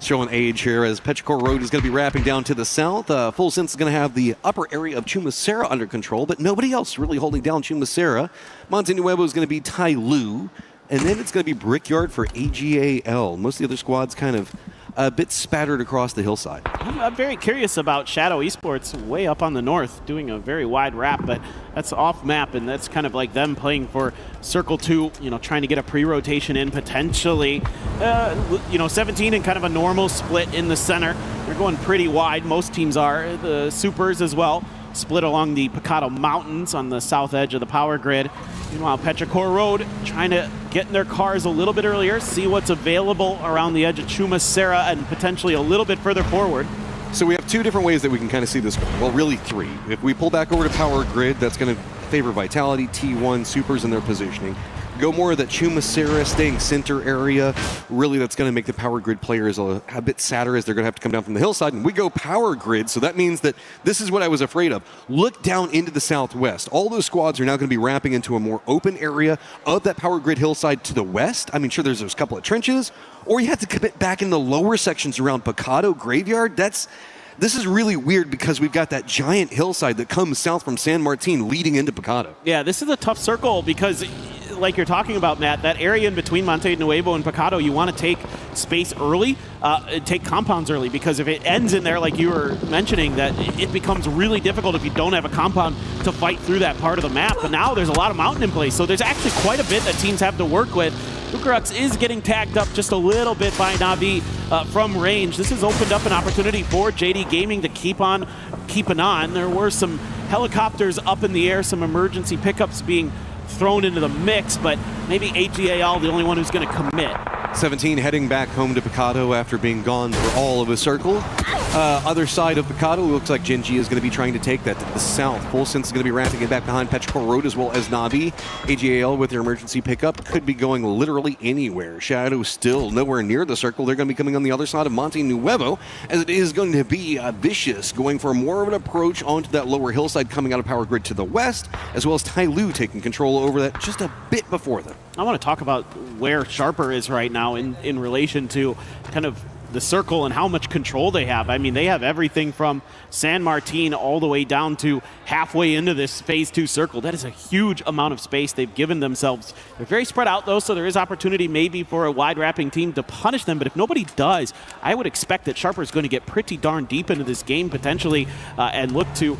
Showing age here as Petrichor Road is going to be wrapping down to the south. Full Sense is going to have the upper area of Chumacera under control, but nobody else really holding down Chumacera. Monte Nuevo is going to be Tai Lu, and then it's going to be Brickyard for AGAL. Most of the other squads kind of a bit spattered across the hillside. I'm very curious about Shadow Esports way up on the north, doing a very wide wrap, but that's off map, and that's kind of like them playing for Circle 2, you know, trying to get a pre-rotation in potentially. 17 and kind of a normal split in the center. They're going pretty wide. Most teams are. The Supers as well, split along the Picado Mountains on the south edge of the power grid. Meanwhile, Petrichor Road trying to get in their cars a little bit earlier, see what's available around the edge of Chumacera and potentially a little bit further forward. So we have two different ways that we can kind of see this. Well, really three. If we pull back over to power grid, that's going to favor Vitality, T1, Supers in their positioning. Go more of that Chumacera staying center area. Really, that's going to make the power grid players a bit sadder as they're going to have to come down from the hillside. And we go power grid, so that means that this is what I was afraid of. Look down into the southwest. All those squads are now going to be wrapping into a more open area of that power grid hillside to the west. I mean, sure, there's those couple of trenches, or you have to commit back in the lower sections around Picado Graveyard. This is really weird because we've got that giant hillside that comes south from San Martin leading into Picado. Yeah, this is a tough circle because like you're talking about, Matt, that area in between Monte Nuevo and Picado, you want to take space early, take compounds early, because if it ends in there, like you were mentioning, that it becomes really difficult if you don't have a compound to fight through that part of the map. But now there's a lot of mountain in place, so there's actually quite a bit that teams have to work with. Bukarux is getting tagged up just a little bit by Na'Vi from range. This has opened up an opportunity for JD Gaming to keep on keeping on. There were some helicopters up in the air, some emergency pickups being thrown into the mix, but maybe AGAL the only one who's going to commit. 17 heading back home to Picado after being gone for all of a circle. Other side of Picado, looks like Genji is going to be trying to take that to the south. Full Sense is going to be ramping it back behind Petrichor Road as well as Na'Vi. AGAL with their emergency pickup could be going literally anywhere. Shadow still nowhere near the circle. They're going to be coming on the other side of Monte Nuevo, as it is going to be Vicious going for more of an approach onto that lower hillside coming out of Power Grid to the west, as well as Tai Lu taking control over that just a bit before them. I want to talk about where Sharper is right now in relation to kind of the circle and how much control they have. I mean, they have everything from San Martin all the way down to halfway into this phase 2 circle. That is a huge amount of space they've given themselves. They're very spread out though, so there is opportunity maybe for a wide wrapping team to punish them, but if nobody does, I would expect that Sharper is going to get pretty darn deep into this game potentially and look to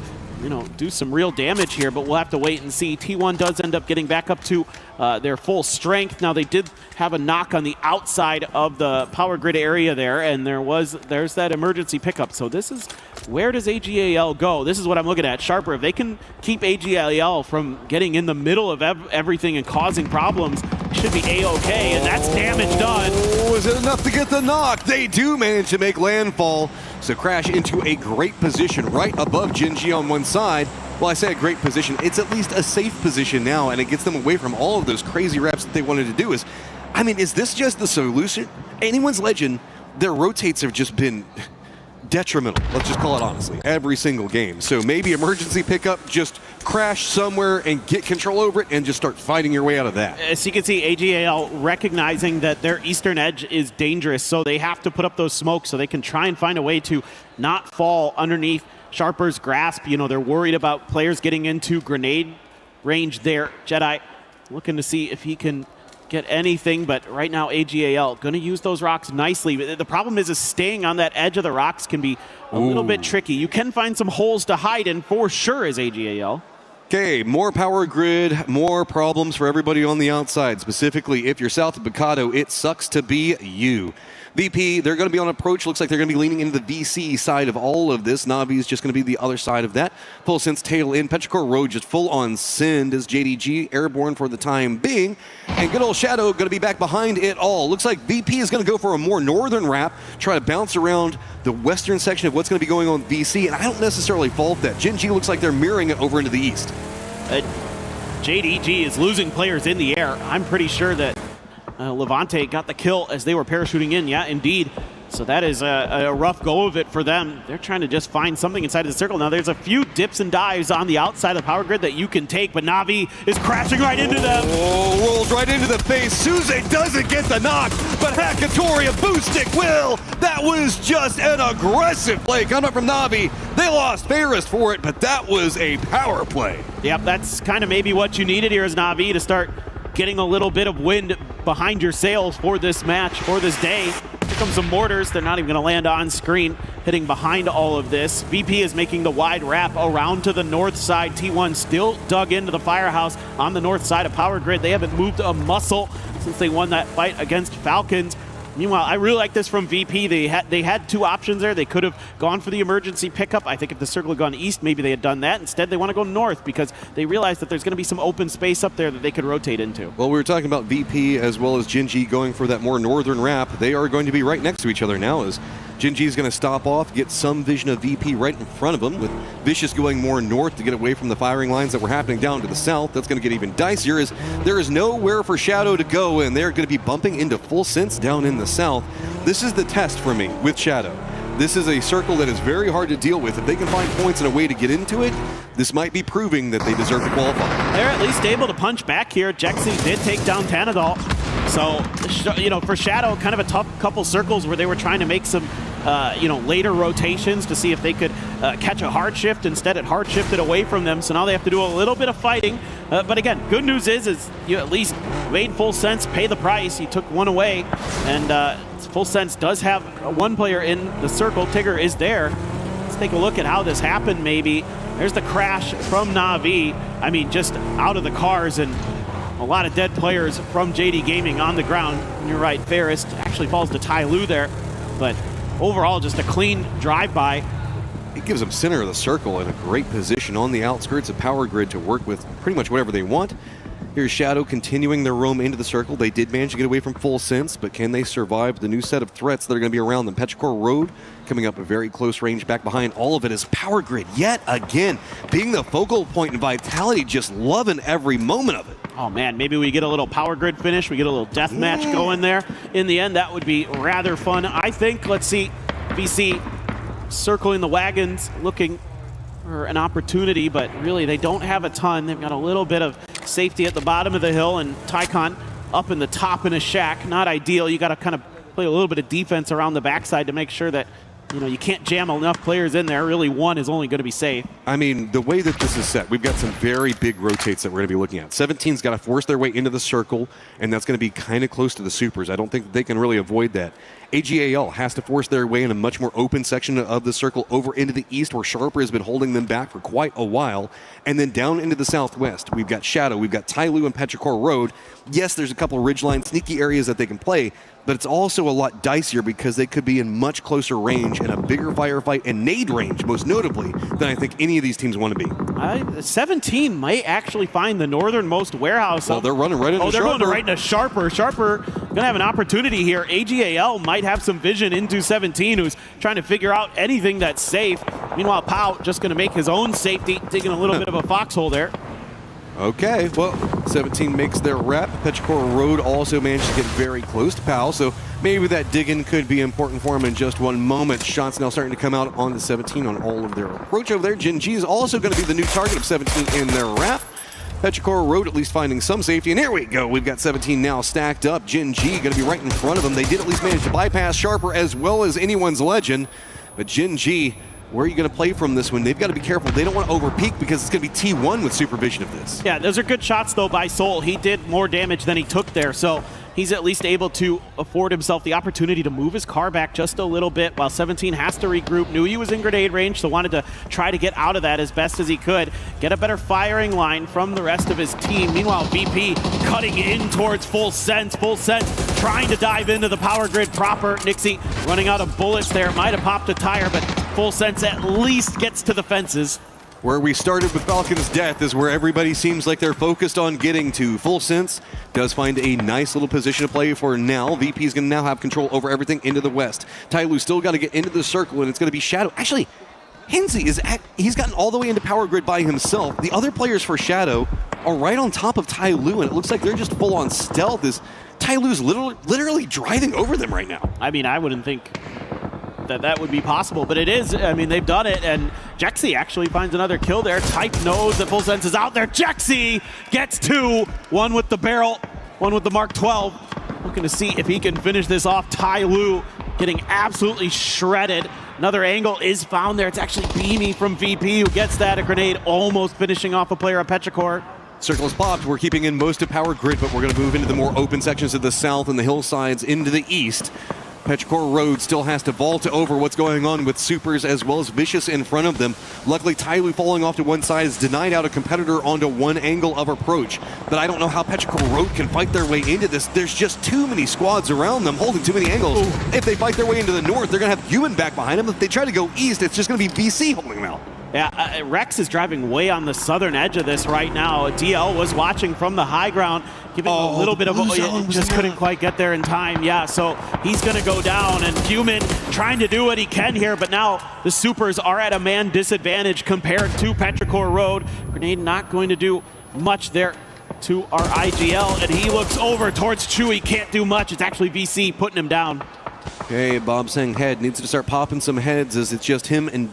do some real damage here, but we'll have to wait and see. T1 does end up getting back up to their full strength. Now, they did have a knock on the outside of the power grid area there, and there's that emergency pickup. So this is, where does AGAL go? This is what I'm looking at. Sharper, if they can keep AGAL from getting in the middle of everything and causing problems, should be A-okay, and that's damage done. Oh, is it enough to get the knock? They do manage to make landfall. So Crash into a great position right above Genji on one side. Well, I say a great position. It's at least a safe position now, and it gets them away from all of those crazy reps that they wanted to do. Is this just the solution? Anyone's Legend, their rotates have just been detrimental. Let's just call it honestly. Every single game. So maybe emergency pickup, just crash somewhere and get control over it and just start fighting your way out of that. As you can see, AGAL recognizing that their eastern edge is dangerous, so they have to put up those smokes so they can try and find a way to not fall underneath Sharper's grasp. They're worried about players getting into grenade range there. Jedi looking to see if he can get anything, but right now AGAL going to use those rocks nicely. The problem is staying on that edge of the rocks can be a little bit tricky. You can find some holes to hide in for sure as AGAL. Okay, more power grid, more problems for everybody on the outside. Specifically, if you're south of Picado, it sucks to be you. VP, they're going to be on approach. Looks like they're going to be leaning into the VC side of all of this. Na'Vi is just going to be the other side of that. Full Sense tail in. Petrichor Road just full on send as JDG airborne for the time being. And good old Shadow going to be back behind it all. Looks like VP is going to go for a more northern wrap, try to bounce around the western section of what's going to be going on with VC. And I don't necessarily fault that. Genji looks like they're mirroring it over into the east. JDG is losing players in the air. I'm pretty sure that Levante got the kill as they were parachuting in. Yeah, indeed. So that is a rough go of it for them. They're trying to just find something inside of the circle. Now there's a few dips and dives on the outside of the power grid that you can take, but Na'Vi is crashing right into them. Oh, rolls right into the face. Suze doesn't get the knock, but Hakatori, a boost stick will. That was just an aggressive play coming up from Na'Vi. They lost Ferris for it, but that was a power play. Yep, that's kind of maybe what you needed here as Na'Vi to start getting a little bit of wind behind your sails for this match, for this day. Here comes some mortars. They're not even going to land on screen, hitting behind all of this. VP is making the wide wrap around to the north side. T1 still dug into the firehouse on the north side of Power Grid. They haven't moved a muscle since they won that fight against Falcons. Meanwhile, I really like this from VP. They had two options there. They could have gone for the emergency pickup. I think if the circle had gone east, maybe they had done that. Instead, they want to go north because they realize that there's going to be some open space up there that they could rotate into. Well, we were talking about VP as well as Genji going for that more northern wrap. They are going to be right next to each other now as Genji is going to stop off, get some vision of VP right in front of him, with Vicious going more north to get away from the firing lines that were happening down to the south. That's going to get even dicier as there is nowhere for Shadow to go, and they're going to be bumping into Full Sense down in the south. This is the test for me with Shadow. This is a circle that is very hard to deal with. If they can find points and a way to get into it, this might be proving that they deserve to qualify. They're at least able to punch back here. Jexi did take down Tanadol. So, for Shadow, kind of a tough couple circles where they were trying to make some, later rotations to see if they could catch a hard shift. Instead, it hard shifted away from them, so now they have to do a little bit of fighting. But again, good news is you at least made Full Sense pay the price. He took one away, and Full Sense does have one player in the circle. Tigger is there. Let's take a look at how this happened, maybe. There's the crash from Na'Vi. I mean, just out of the cars, and a lot of dead players from JD Gaming on the ground. And you're right, Ferris actually falls to Tai Lu there. But overall, just a clean drive-by. It gives them center of the circle in a great position on the outskirts of Power Grid to work with pretty much whatever they want. Here's Shadow continuing their roam into the circle. They did manage to get away from Full Sense, but can they survive the new set of threats that are going to be around them? Petrichor Road coming up a very close range back behind. All of it is Power Grid yet again, being the focal point, and Vitality just loving every moment of it. Oh man, maybe we get a little Power Grid finish. We get a little death match going there. In the end, that would be rather fun. I think, let's see, VC circling the wagons, looking for an opportunity, but really they don't have a ton. They've got a little bit of safety at the bottom of the hill, and Tycon up in the top in a shack. Not ideal. You got to kind of play a little bit of defense around the backside to make sure that you can't jam enough players in there. Really, one is only going to be safe. I mean, the way that this is set, we've got some very big rotates that we're going to be looking at. 17's got to force their way into the circle, and that's going to be kind of close to the supers. I don't think that they can really avoid that. AGAL has to force their way in a much more open section of the circle over into the east, where Sharper has been holding them back for quite a while. And then down into the southwest, we've got Shadow, we've got Tai Lu and Petrichor Road. Yes, there's a couple of ridgeline sneaky areas that they can play, but it's also a lot dicier because they could be in much closer range and a bigger firefight and nade range, most notably, than I think any of these teams want to be. 17 might actually find the northernmost warehouse. Well, they're running right into Sharper. They're going right into Sharper. Sharper going to have an opportunity here. AGAL might have some vision into 17, who's trying to figure out anything that's safe. Meanwhile, Pau just going to make his own safety, digging a little bit of a foxhole there. Okay, well, 17 makes their rep. Petrichor Road also managed to get very close to Pau, so maybe that digging could be important for him in just one moment. Shots now starting to come out on the 17 on all of their approach over there. Jin G is also going to be the new target of 17 in their wrap. Petrichor Road at least finding some safety, and here we go. We've got 17 now stacked up. Jin G going to be right in front of them. They did at least manage to bypass Sharper as well as anyone's legend, but Jin G, where are you going to play from this one? They've got to be careful. They don't want to overpeak because it's going to be T1 with supervision of this. Yeah, those are good shots, though, by Soul. He did more damage than he took there, so he's at least able to afford himself the opportunity to move his car back just a little bit while 17 has to regroup. Knew he was in grenade range, so wanted to try to get out of that as best as he could. Get a better firing line from the rest of his team. Meanwhile, VP cutting in towards Full Sense. Full Sense trying to dive into the Power Grid proper. Nixie running out of bullets there. Might have popped a tire, but Full Sense at least gets to the fences. Where we started with Falcon's death is where everybody seems like they're focused on getting to. Full Sense does find a nice little position to play for now. VP is going to now have control over everything into the west. Tai Lu still got to get into the circle, and it's going to be Shadow. Actually, Hensi he's gotten all the way into Power Grid by himself. The other players for Shadow are right on top of Tai Lu, and it looks like they're just full on stealth as Tai Lu's literally driving over them right now. I mean, I wouldn't think that would be possible, but it is. I mean, they've done it, and Jexy actually finds another kill there. Type knows that Full Sense is out there. Jexy gets two, one with the barrel, one with the Mark 12. Looking to see if he can finish this off. Tai Lu getting absolutely shredded. Another angle is found there. It's actually Beamy from VP who gets that. A grenade almost finishing off a player of Petrichor. Circle is popped. We're keeping in most of Power Grid, but we're going to move into the more open sections of the south and the hillsides into the east. Petrichor Road still has to vault over what's going on with Supers as well as Vicious in front of them. Luckily, Tai Lu falling off to one side has denied out a competitor onto one angle of approach. But I don't know how Petrichor Road can fight their way into this. There's just too many squads around them holding too many angles. Ooh. If they fight their way into the north, they're going to have Ewan back behind them. If they try to go east, it's just going to be BC holding them out. Yeah, Rex is driving way on the southern edge of this right now. DL was watching from the high ground, giving a little bit of just couldn't quite get there in time. Yeah, so he's going to go down, and Human trying to do what he can here, but now the Supers are at a man disadvantage compared to Petrichor Road. Grenade not going to do much there to our IGL, and he looks over towards Chewy. Can't do much. It's actually VC putting him down. Okay, Bob saying head needs to start popping some heads as it's just him and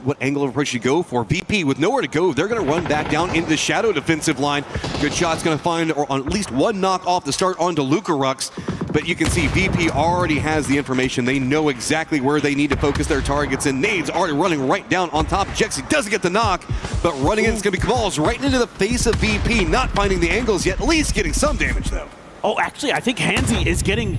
what angle of approach you go for. VP with nowhere to go. They're going to run back down into the Shadow defensive line. Good shot's going to find or on at least one knock off the start onto Lucarux. but you can see VP already has the information. They know exactly where they need to focus their targets, and Nade's already running right down on top. Jexy doesn't get the knock, but running in, it's going to be Kamal's right into the face of VP, not finding the angles yet, at least getting some damage though. Oh, actually, I think Hansi is getting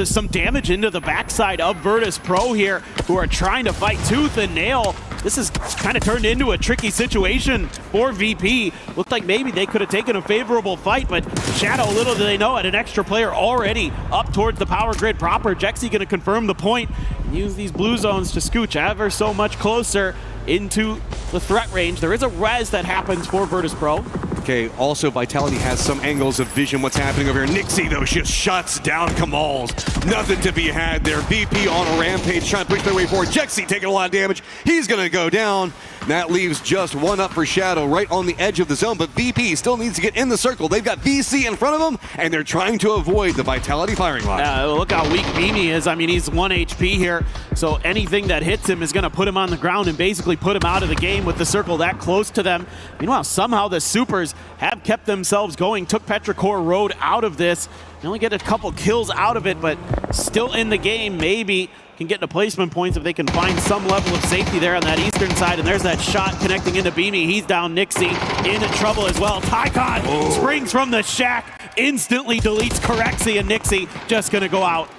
some damage into the backside of Virtus Pro here, who are trying to fight tooth and nail. This has kind of turned into a tricky situation for VP. Looked like maybe they could have taken a favorable fight, but Shadow, little do they know, had an extra player already up towards the power grid proper. Jexy going to confirm the point and use these blue zones to scooch ever so much closer into the threat range. There is a res that happens for Virtus Pro. Okay, also Vitality has some angles of vision what's happening over here. Nixie, though, just shuts down Kamal's. Nothing to be had there. VP on a rampage, trying to push their way forward. Jexy taking a lot of damage. He's going to go down. That leaves just one up for Shadow right on the edge of the zone, but VP still needs to get in the circle. They've got VC in front of them, and they're trying to avoid the Vitality firing line. Look how weak Beanie is. I mean, he's 1 HP here, so anything that hits him is going to put him on the ground and basically put him out of the game with the circle that close to them. Meanwhile, somehow the Supers have kept themselves going, took Petrichor Road out of this. They only get a couple kills out of it, but still in the game. Maybe can get into placement points if they can find some level of safety there on that eastern side. And there's that shot connecting into Beamy. He's down. Nixie into trouble as well. Tycon springs from the shack, instantly deletes Corexy, and Nixie just going to go out.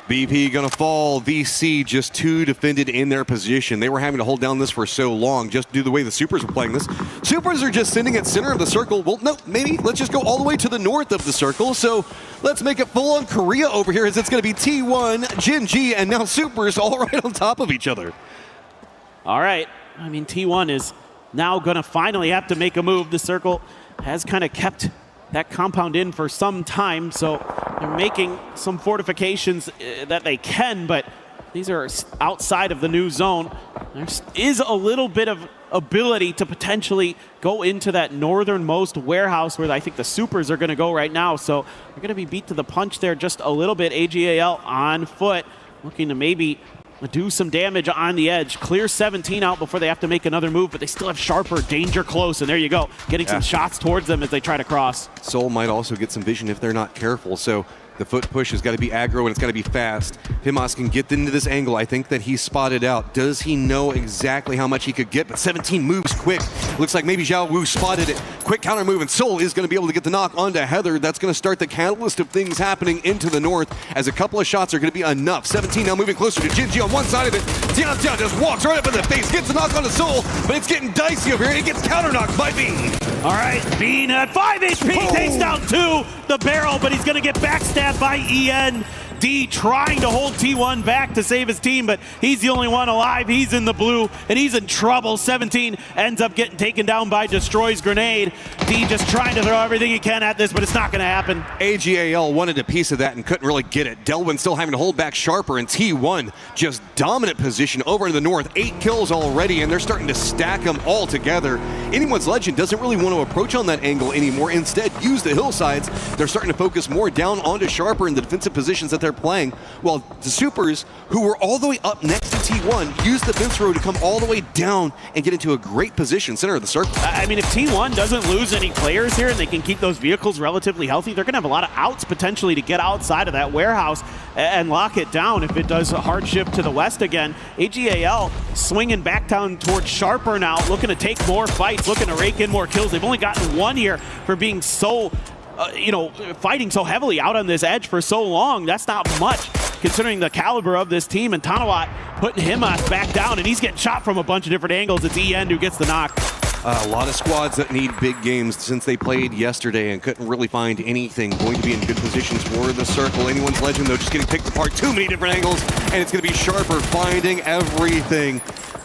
VP gonna fall. VC just too defended in their position. They were having to hold down this for so long just due to the way the Supers were playing this. Supers are just sitting at center of the circle. Well, no, maybe let's just go all the way to the north of the circle. So let's make it full on Korea over here, as it's gonna be T1, Jin G, and now Supers all right on top of each other. All right, I mean, T1 is now gonna finally have to make a move. The circle has kind of kept that compound in for some time, so they're making some fortifications that they can, but these are outside of the new zone. There is a little bit of ability to potentially go into that northernmost warehouse where I think the Supers are going to go right now, so they're going to be beat to the punch there just a little bit. AGAL on foot, looking to maybe do some damage on the edge. Clear 17 out before they have to make another move, but they still have Sharper, danger close, and there you go. Getting some shots towards them as they try to cross. Soul might also get some vision if they're not careful, so the foot push has got to be aggro and it's got to be fast. Pimas can get into this angle. I think that he's spotted out. Does he know exactly how much he could get? But 17 moves quick. Looks like maybe Zhao Wu spotted it. Quick counter move, and Soul is going to be able to get the knock onto Heather. That's going to start the catalyst of things happening into the north, as a couple of shots are going to be enough. 17 now moving closer to Jinji on one side of it. Tian just walks right up in the face, gets a knock onto Soul, but it's getting dicey over here, and it gets counter knocked by Bean. All right, Bean at 5 HP, takes down 2, the barrel, but he's going to get backstabbed by EN. D trying to hold T1 back to save his team, but he's the only one alive. He's in the blue, and he's in trouble. 17 ends up getting taken down by Destroy's grenade. D just trying to throw everything he can at this, but it's not going to happen. AGAL wanted a piece of that and couldn't really get it. Delwyn still having to hold back Sharper, and T1 just dominant position over in the north. 8 kills already, and they're starting to stack them all together. Anyone's Legend doesn't really want to approach on that angle anymore. Instead, use the hillsides. They're starting to focus more down onto Sharper in the defensive positions that they're playing, while the Supers, who were all the way up next to T1, use the fence row to come all the way down and get into a great position, center of the circle. I mean, if T1 doesn't lose any players here and they can keep those vehicles relatively healthy, they're going to have a lot of outs potentially to get outside of that warehouse and lock it down if it does a hard shift to the west again. AGAL swinging back down towards Sharper now, looking to take more fights, looking to rake in more kills. They've only gotten 1 here for being so fighting so heavily out on this edge for so long. That's not much considering the caliber of this team, and Tanawat putting him back down, and he's getting shot from a bunch of different angles. It's EN who gets the knock. A lot of squads that need big games since they played yesterday and couldn't really find anything. Going to be in good positions for the circle. Anyone's Legend, though, just getting picked apart. Too many different angles, and it's going to be Sharper finding everything.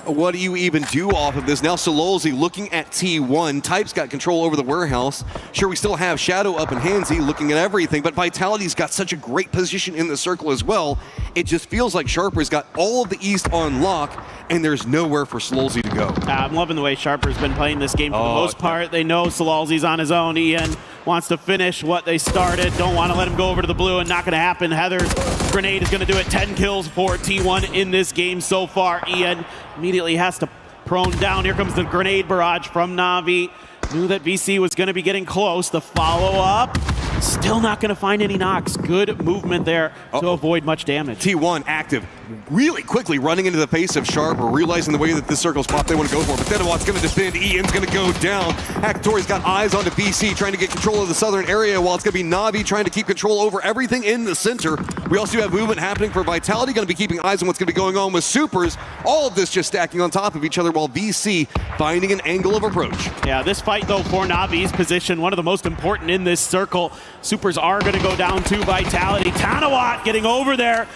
What do you even do off of this? Now Sololzi looking at T1. Type's got control over the warehouse. Sure, we still have Shadow up and Hansi looking at everything, but Vitality's got such a great position in the circle as well. It just feels like Sharper's got all of the East on lock, and there's nowhere for Sololzi to go. I'm loving the way Sharper's been playing this game for the most part. They know Sololzi's on his own. Ian wants to finish what they started. Don't want to let him go over to the blue, and not going to happen. Heather's grenade is going to do it. 10 kills for T1 in this game so far. Ian immediately has to prone down. Here comes the grenade barrage from Na'Vi. Knew that VC was going to be getting close. The follow-up. Still not going to find any knocks. Good movement there to avoid much damage. T1 active, really quickly running into the face of Sharper, realizing the way that this circle's popped, they want to go for it. But Denawat's going to defend. Ian's going to go down. Hakatori's got eyes onto VC, trying to get control of the southern area, while it's going to be Navi trying to keep control over everything in the center. We also have movement happening for Vitality, going to be keeping eyes on what's going to be going on with Supers. All of this just stacking on top of each other, while VC finding an angle of approach. Yeah, this fight, though, for Navi's position, one of the most important in this circle. Supers are going to go down to Vitality. Tanawat getting over there,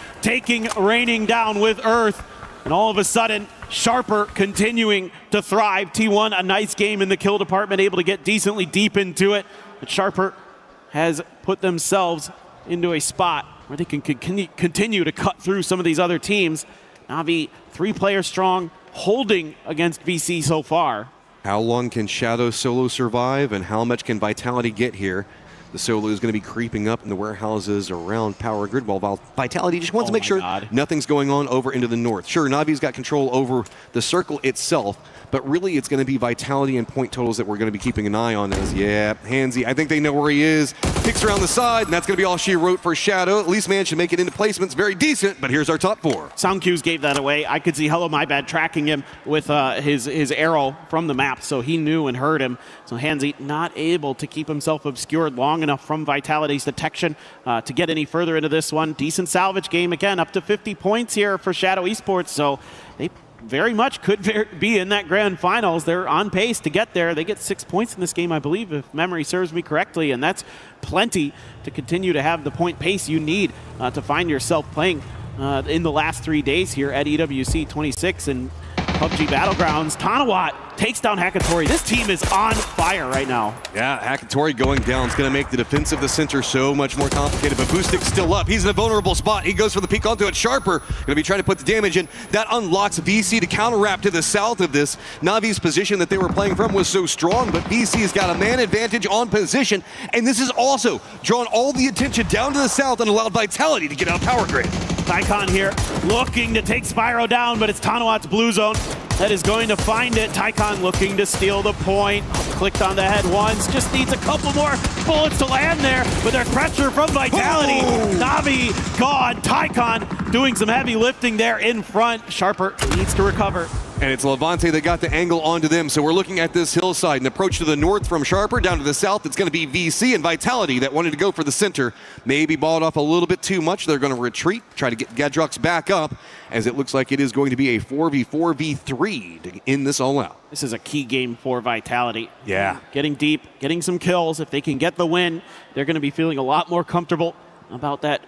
raining down with Earth. And all of a sudden, Sharper continuing to thrive. T1, a nice game in the kill department, able to get decently deep into it. But Sharper has put themselves into a spot where they can continue to cut through some of these other teams. Navi, 3 players strong, holding against VC so far. How long can Shadow solo survive, and how much can Vitality get here? The solo is going to be creeping up in the warehouses around Power Grid, while Vitality just wants to make sure nothing's going on over into the north. Sure, Navi's got control over the circle itself, but really it's going to be Vitality and point totals that we're going to be keeping an eye on. As, yeah, Handsy, I think they know where he is. Kicks around the side, and that's going to be all she wrote for Shadow. At least managed to make it into placements. Very decent, but here's our top 4. Sound cues gave that away. I could see Hello My Bad tracking him with his arrow from the map, so he knew and heard him. So Handsy not able to keep himself obscured long enough from Vitality's detection to get any further into this one. Decent salvage game again, up to 50 points here for Shadow Esports, so they very much could be in that grand finals. They're on pace to get there. They get 6 points in this game, I believe, if memory serves me correctly, and that's plenty to continue to have the point pace you need to find yourself playing in the last 3 days here at EWC 26 and PUBG Battlegrounds. Tanawat takes down Hakatori. This team is on fire right now. Yeah, Hakatori going down is going to make the defense of the center so much more complicated, but Boostik's still up. He's in a vulnerable spot. He goes for the peek onto it. Sharper going to be trying to put the damage in. That unlocks VC to counter-wrap to the south of this. Navi's position that they were playing from was so strong, but VC's got a man advantage on position, and this has also drawn all the attention down to the south and allowed Vitality to get out of Power Grid. Tycon here looking to take Spyro down, but it's Tanawat's blue zone that is going to find it. Tycon looking to steal the point. Clicked on the head once. Just needs a couple more bullets to land there, but there's pressure from Vitality. Navi gone. Tycon doing some heavy lifting there in front. Sharper needs to recover. And it's Levante that got the angle onto them. So we're looking at this hillside, an approach to the north from Sharper, down to the south. It's going to be VC and Vitality that wanted to go for the center. Maybe balled off a little bit too much. They're going to retreat, try to get Gadrox back up, as it looks like it is going to be a 4v4v3 to end this all out. This is a key game for Vitality. Yeah. Getting deep, getting some kills. If they can get the win, they're going to be feeling a lot more comfortable about that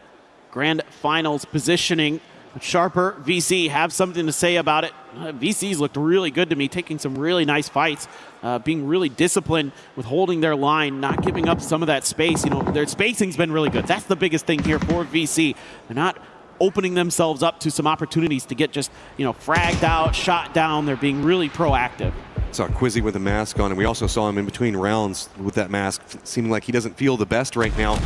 grand finals positioning. Sharper, VC have something to say about it. VC's looked really good to me, taking some really nice fights, being really disciplined with holding their line, not giving up some of that space. You know, their spacing's been really good. That's the biggest thing here for VC. They're not opening themselves up to some opportunities to get just, you know, fragged out, shot down. They're being really proactive. Saw Quizzy with a mask on, and we also saw him in between rounds with that mask, seeming like he doesn't feel the best right now.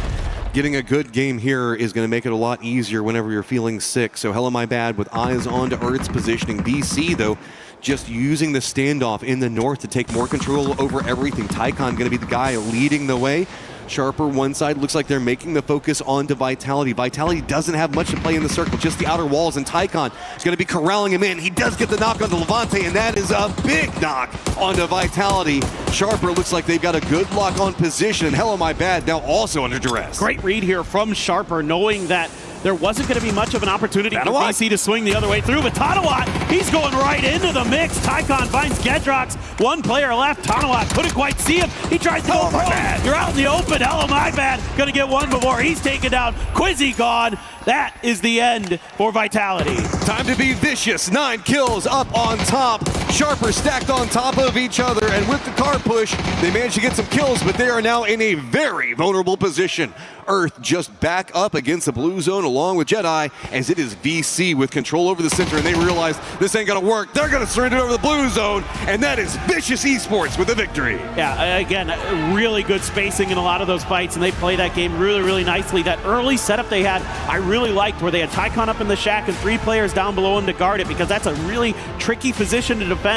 Getting a good game here is going to make it a lot easier whenever you're feeling sick. So hella my bad with eyes on to Earth's positioning. VC, though, just using the standoff in the north to take more control over everything. Tycon going to be the guy leading the way. Sharper one side, looks like they're making the focus onto Vitality. Vitality doesn't have much to play in the circle, just the outer walls, and Tycon is going to be corralling him in. He does get the knock onto Levante, and that is a big knock onto Vitality. Sharper looks like they've got a good lock on position, and hella my bad now also under duress. Great read here from Sharper, knowing that there wasn't going to be much of an opportunity for VC to swing the other way through, but Tanawat, he's going right into the mix. Tycon finds Gedrox. One player left. Tanawat couldn't quite see him. He tries to go for You're out in the open. Hello, my bad. Going to get one before he's taken down. Quizzy gone. That is the end for Vitality. Time to be vicious. 9 kills up on top. Sharper stacked on top of each other, and with the car push, they managed to get some kills, but they are now in a very vulnerable position. Earth just back up against the blue zone along with Jedi, as it is VC with control over the center, and they realize this ain't gonna work. They're gonna surrender over the blue zone, and that is Vicious Esports with a victory. Yeah, again, really good spacing in a lot of those fights, and they play that game really, really nicely. That early setup they had, I really liked, where they had Tycon up in the shack and 3 players down below him to guard it, because that's a really tricky position to defend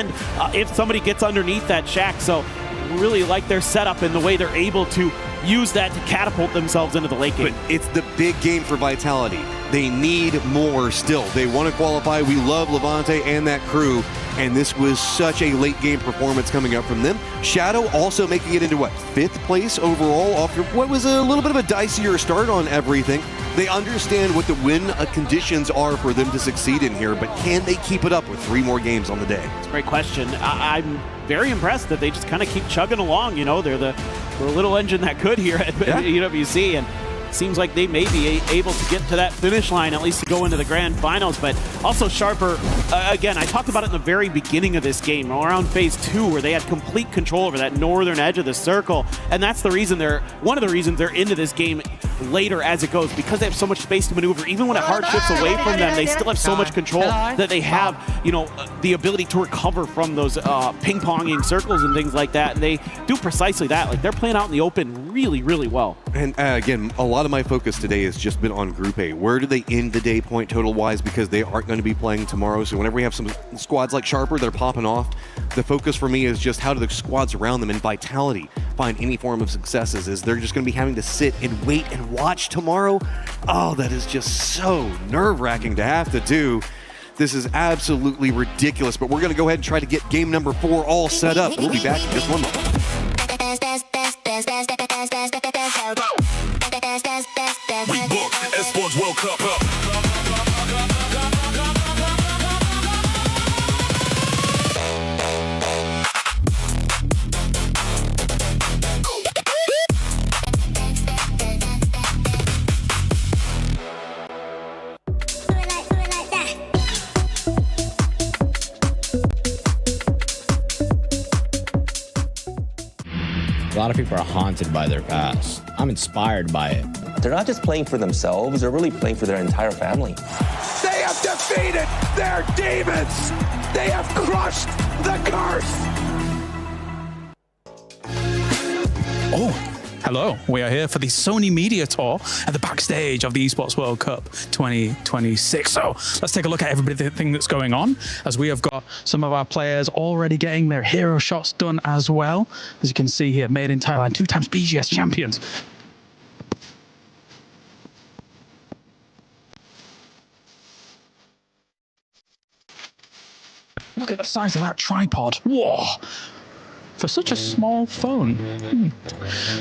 if somebody gets underneath that shack. So really like their setup and the way they're able to use that to catapult themselves into the late game. But it's the big game for Vitality. They need more still. They want to qualify. We love Levante and that crew, and this was such a late game performance coming up from them. Shadow also making it into what, 5th place overall after what was a little bit of a dicier start on everything. They understand what the win conditions are for them to succeed in here, but can they keep it up with 3 more games on the day? It's a great question. I'm very impressed that they just kind of keep chugging along. You know, they're the little engine that could here at EWC, and it seems like they may be able to get to that finish line, at least to go into the grand finals. But also Sharper, again, I talked about it in the very beginning of this game, around phase 2, where they had complete control over that northern edge of the circle, and that's the reason one of the reasons they're into this game later as it goes, because they have so much space to maneuver. Even when it hard shifts away from them, they still have so much control that they have, you know, the ability to recover from those ping-ponging circles and things like that, and they do precisely that. Like, they're playing out in the open really, really well. And again, a lot of my focus today has just been on Group A. Where do they end the day point total-wise, because they aren't going to be playing tomorrow, so whenever we have some squads like Sharper that are popping off, the focus for me is just how do the squads around them in Vitality find any form of successes, is they're just going to be having to sit and wait and watch tomorrow. Oh, that is just so nerve-wracking to have to do. This is absolutely ridiculous, but we're going to go ahead and try to get game number 4 all set up. We'll be back in just one moment. We book Esports World Cup up. A lot of people are haunted by their past. I'm inspired by it. They're not just playing for themselves, they're really playing for their entire family. They have defeated their demons. They have crushed the curse. Oh, hello. We are here for the Sony Media Tour at the backstage of the Esports World Cup 2026. So let's take a look at everything that's going on, as we have got some of our players already getting their hero shots done as well. As you can see here, made in Thailand, 2 times BGS champions. Look at the size of that tripod. Whoa! For such a small phone.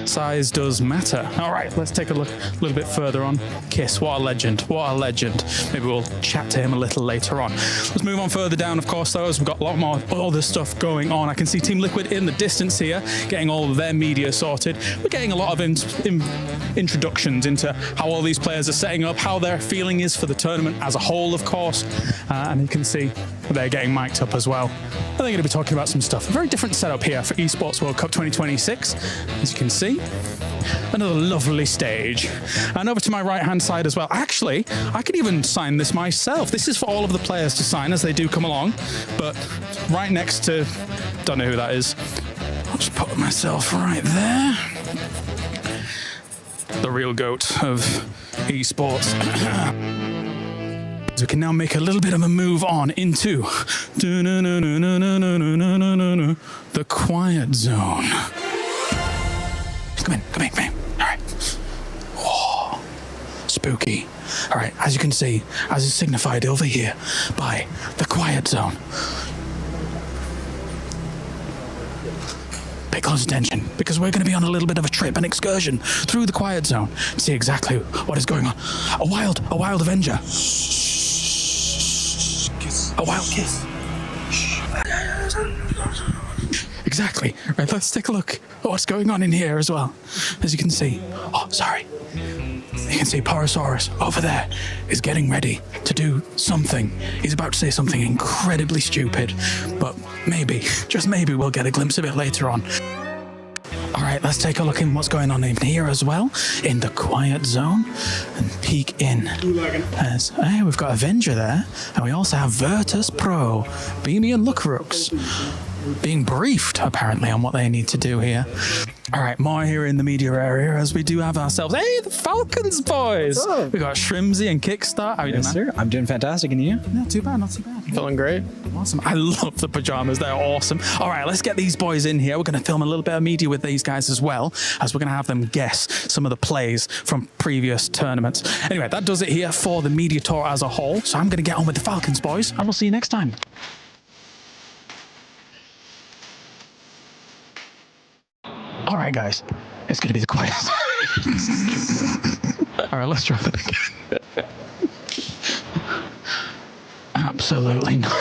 Size does matter. All right, let's take a look a little bit further on. Kiss, what a legend, what a legend. Maybe we'll chat to him a little later on. Let's move on further down, of course, though, as we've got a lot more other stuff going on. I can see Team Liquid in the distance here, getting all of their media sorted. We're getting a lot of introductions into how all these players are setting up, how their feeling is for the tournament as a whole, of course. And you can see they're getting mic'd up as well. They're going to be talking about some stuff. A very different setup here for Esports World Cup 2026, as you can see. Another lovely stage. And over to my right-hand side as well. Actually, I could even sign this myself. This is for all of the players to sign as they do come along. But right next to... don't know who that is. I'll just put myself right there. The real goat of Esports. We can now make a little bit of a move on into the quiet zone. Come in. All right. Whoa. Spooky. All right, as you can see, as is signified over here by the quiet zone. Pay close attention, because we're going to be on a little bit of a trip, an excursion through the quiet zone to see exactly what is going on. A wild Avenger. A wild kiss. Exactly. Right, let's take a look at what's going on in here as well. As you can see. Oh, sorry. You can see Porosaurus over there is getting ready to do something. He's about to say something incredibly stupid, but maybe, just maybe, we'll get a glimpse of it later on. All right, let's take a look in what's going on in here as well, in the quiet zone, and peek in. As, hey, we've got Avenger there, and we also have Virtus Pro, Beamy and Lookrooks, being briefed, apparently, on what they need to do here. All right, more here in the media area as we do have ourselves. Hey, the Falcons boys. We got Shrimsy and Kickstart. How are you doing, man? Sir, I'm doing fantastic, and you? Not too bad, not too bad. Feeling great. Awesome. I love the pajamas. They're awesome. All right, let's get these boys in here. We're going to film a little bit of media with these guys as well, as we're going to have them guess some of the plays from previous tournaments. Anyway, that does it here for the media tour as a whole. So I'm going to get on with the Falcons boys, and we'll see you next time. All right, guys, it's going to be the quietest. All right, let's drop it again. Absolutely not.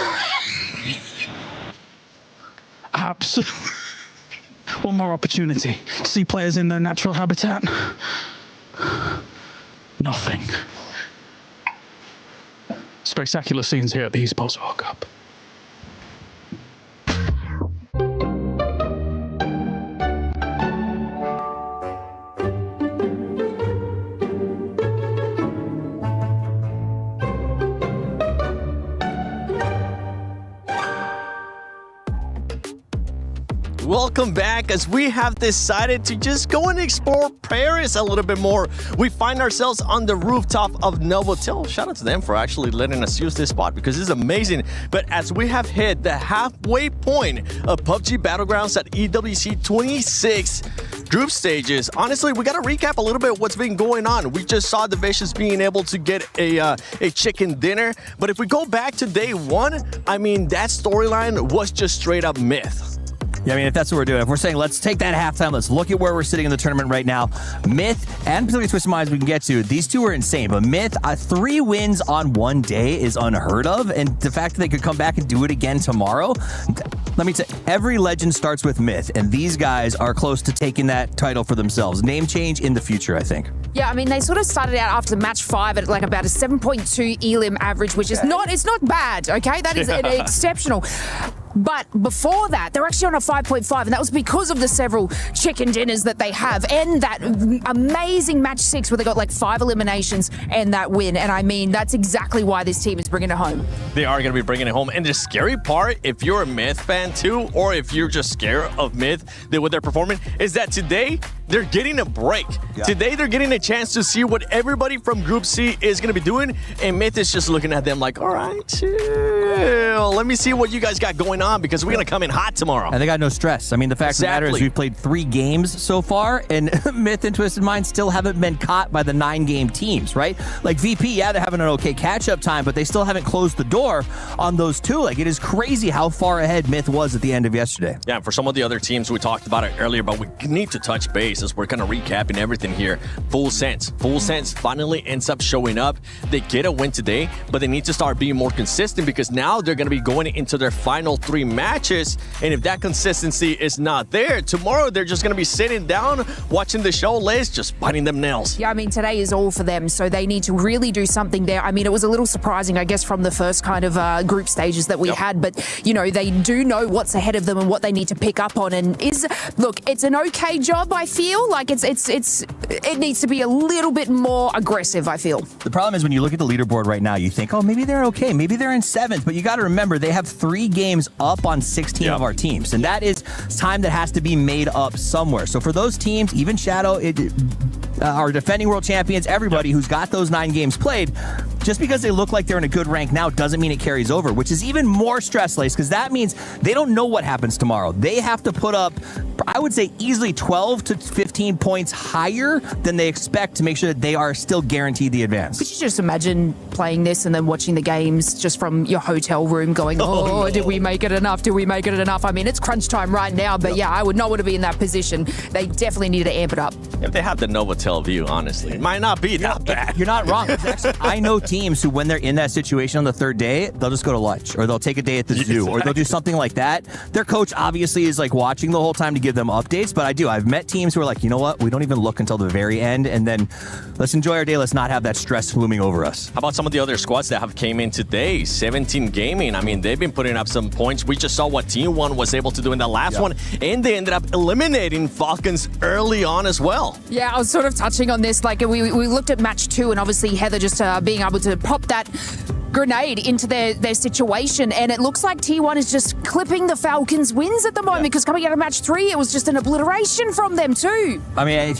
Absolutely. One more opportunity to see players in their natural habitat. Nothing. Spectacular scenes here at the Esports World Cup. Welcome back as we have decided to just go and explore Paris a little bit more. We find ourselves on the rooftop of Novotel. Shout out to them for actually letting us use this spot because it's amazing. But as we have hit the halfway point of PUBG Battlegrounds at EWC 26 group stages, honestly, we got to recap a little bit what's been going on. We just saw the Vicious being able to get a chicken dinner. But if we go back to day one, I mean, that storyline was just straight up myth. Yeah, I mean, if that's what we're doing, if we're saying let's take that halftime, let's look at where we're sitting in the tournament right now. Myth and Pacific Twisted Minds we can get to. These two are insane, but Myth, 3 wins on one day is unheard of, and the fact that they could come back and do it again tomorrow, let me tell you, every legend starts with Myth, and these guys are close to taking that title for themselves. Name change in the future, I think. Yeah, I mean, they sort of started out after match 5 at like about a 7.2 elim average, which is it's not bad, okay? That is exceptional. But before that, they're actually on a 5.5, and that was because of the several chicken dinners that they have and that amazing match 6 where they got like 5 eliminations and that win. And I mean, that's exactly why this team is bringing it home. They are going to be bringing it home. And the scary part, if you're a Myth fan too, or if you're just scared of Myth, that what they're performing, is that today they're getting a break. Yeah. Today they're getting a chance to see what everybody from Group C is going to be doing. And Myth is just looking at them like, all right, chill. Let me see what you guys got going on because we're going to come in hot tomorrow. And they got no stress. I mean, the fact of the matter is we've played 3 games so far, and Myth and Twisted Minds still haven't been caught by the 9-game teams, right? Like VP, yeah, they're having an okay catch-up time, but they still haven't closed the door on those 2. Like, it is crazy how far ahead Myth was at the end of yesterday. Yeah, for some of the other teams, we talked about it earlier, but we need to touch base as we're kind of recapping everything here. Full Sense finally ends up showing up. They get a win today, but they need to start being more consistent because now they're going to be going into their final 3 matches, and if that consistency is not there, tomorrow they're just going to be sitting down, watching the show list, just biting them nails. Yeah, I mean, today is all for them, so they need to really do something there. I mean, it was a little surprising, I guess, from the first kind of group stages that we had, but, you know, they do know what's ahead of them and what they need to pick up on, and look, it's an okay job, I feel. Like, it needs to be a little bit more aggressive, I feel. The problem is when you look at the leaderboard right now, you think, oh, maybe they're okay, maybe they're in 7th, but you got to remember, they have 3 games up on 16 of our teams, and that is time that has to be made up somewhere. So for those teams, even Shadow, our defending world champions, everybody who's got those 9 games played, just because they look like they're in a good rank now doesn't mean it carries over, which is even more stress-laced because that means they don't know what happens tomorrow. They have to put up, I would say, easily 12 to 15 points higher than they expect to make sure that they are still guaranteed the advance. Could you just imagine playing this and then watching the games just from your hotel room going, no. Did we make it enough? Did we make it enough? I mean, it's crunch time right now, but yeah, I would not want to be in that position. They definitely need to amp it up. If they have the Novotel view, honestly, it might not be that bad. You're not wrong. Actually, I know teams who, when they're in that situation on the 3rd day, they'll just go to lunch or they'll take a day at the zoo or they'll do something like that. Their coach obviously is like watching the whole time to give them updates, but I've met teams who are like, you know what, we don't even look until the very end and then let's enjoy our day. Let's not have that stress looming over us. How about some of the other squads that have came in today? 17 Gaming, I mean, they've been putting up some points. We just saw what Team 1 was able to do in the last one, and they ended up eliminating Falcons early on as well. Yeah, I was sort of touching on this. Like, we looked at match 2, and obviously Heather just being able to pop that grenade into their situation, and it looks like T1 is just clipping the Falcons' wins at the moment, because coming out of match 3, it was just an obliteration from them too. I mean,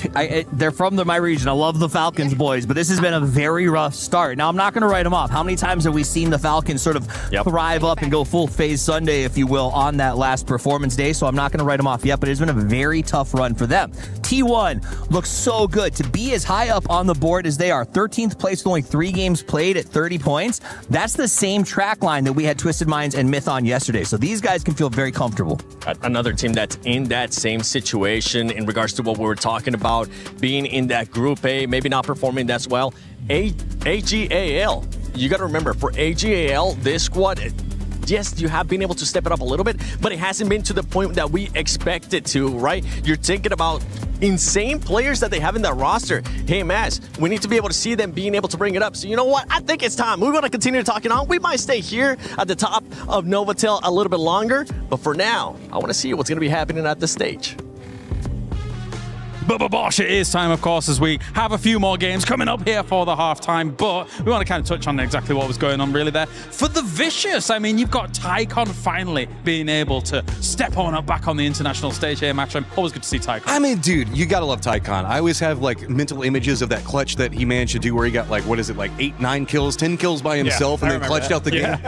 they're from my region. I love the Falcons, boys, but this has been a very rough start. Now, I'm not going to write them off. How many times have we seen the Falcons sort of thrive up and go full phase Sunday, if you will, on that last performance day? So I'm not going to write them off yet, but it's been a very tough run for them. T1 looks so good to be as high up on the board as they are. 13th place with only 3 games played at 30 points. That's the same track line that we had Twisted Minds and Myth on yesterday. So these guys can feel very comfortable. Another team that's in that same situation in regards to what we were talking about, being in that Group A, maybe not performing that well. AGAL. You got to remember, for AGAL, this squad, yes, you have been able to step it up a little bit, but it hasn't been to the point that we expect it to, right? You're thinking about insane players that they have in that roster. Hey, Maz, we need to be able to see them being able to bring it up. So you know what? I think it's time. We want to continue talking on. We might stay here at the top of Novotel a little bit longer, but for now, I want to see what's going to be happening at the stage. But Bosh, it is time, of course, as we have a few more games coming up here for the halftime. But we want to kind of touch on exactly what was going on really there. For the Vicious, I mean, you've got Tycon finally being able to step on up back on the international stage here, Matchroom. Always good to see Tycon. I mean, dude, you gotta love Tycon. I always have like mental images of that clutch that he managed to do where he got like, what is it, like 8, 9 kills, 10 kills by himself, and then clutched out the game.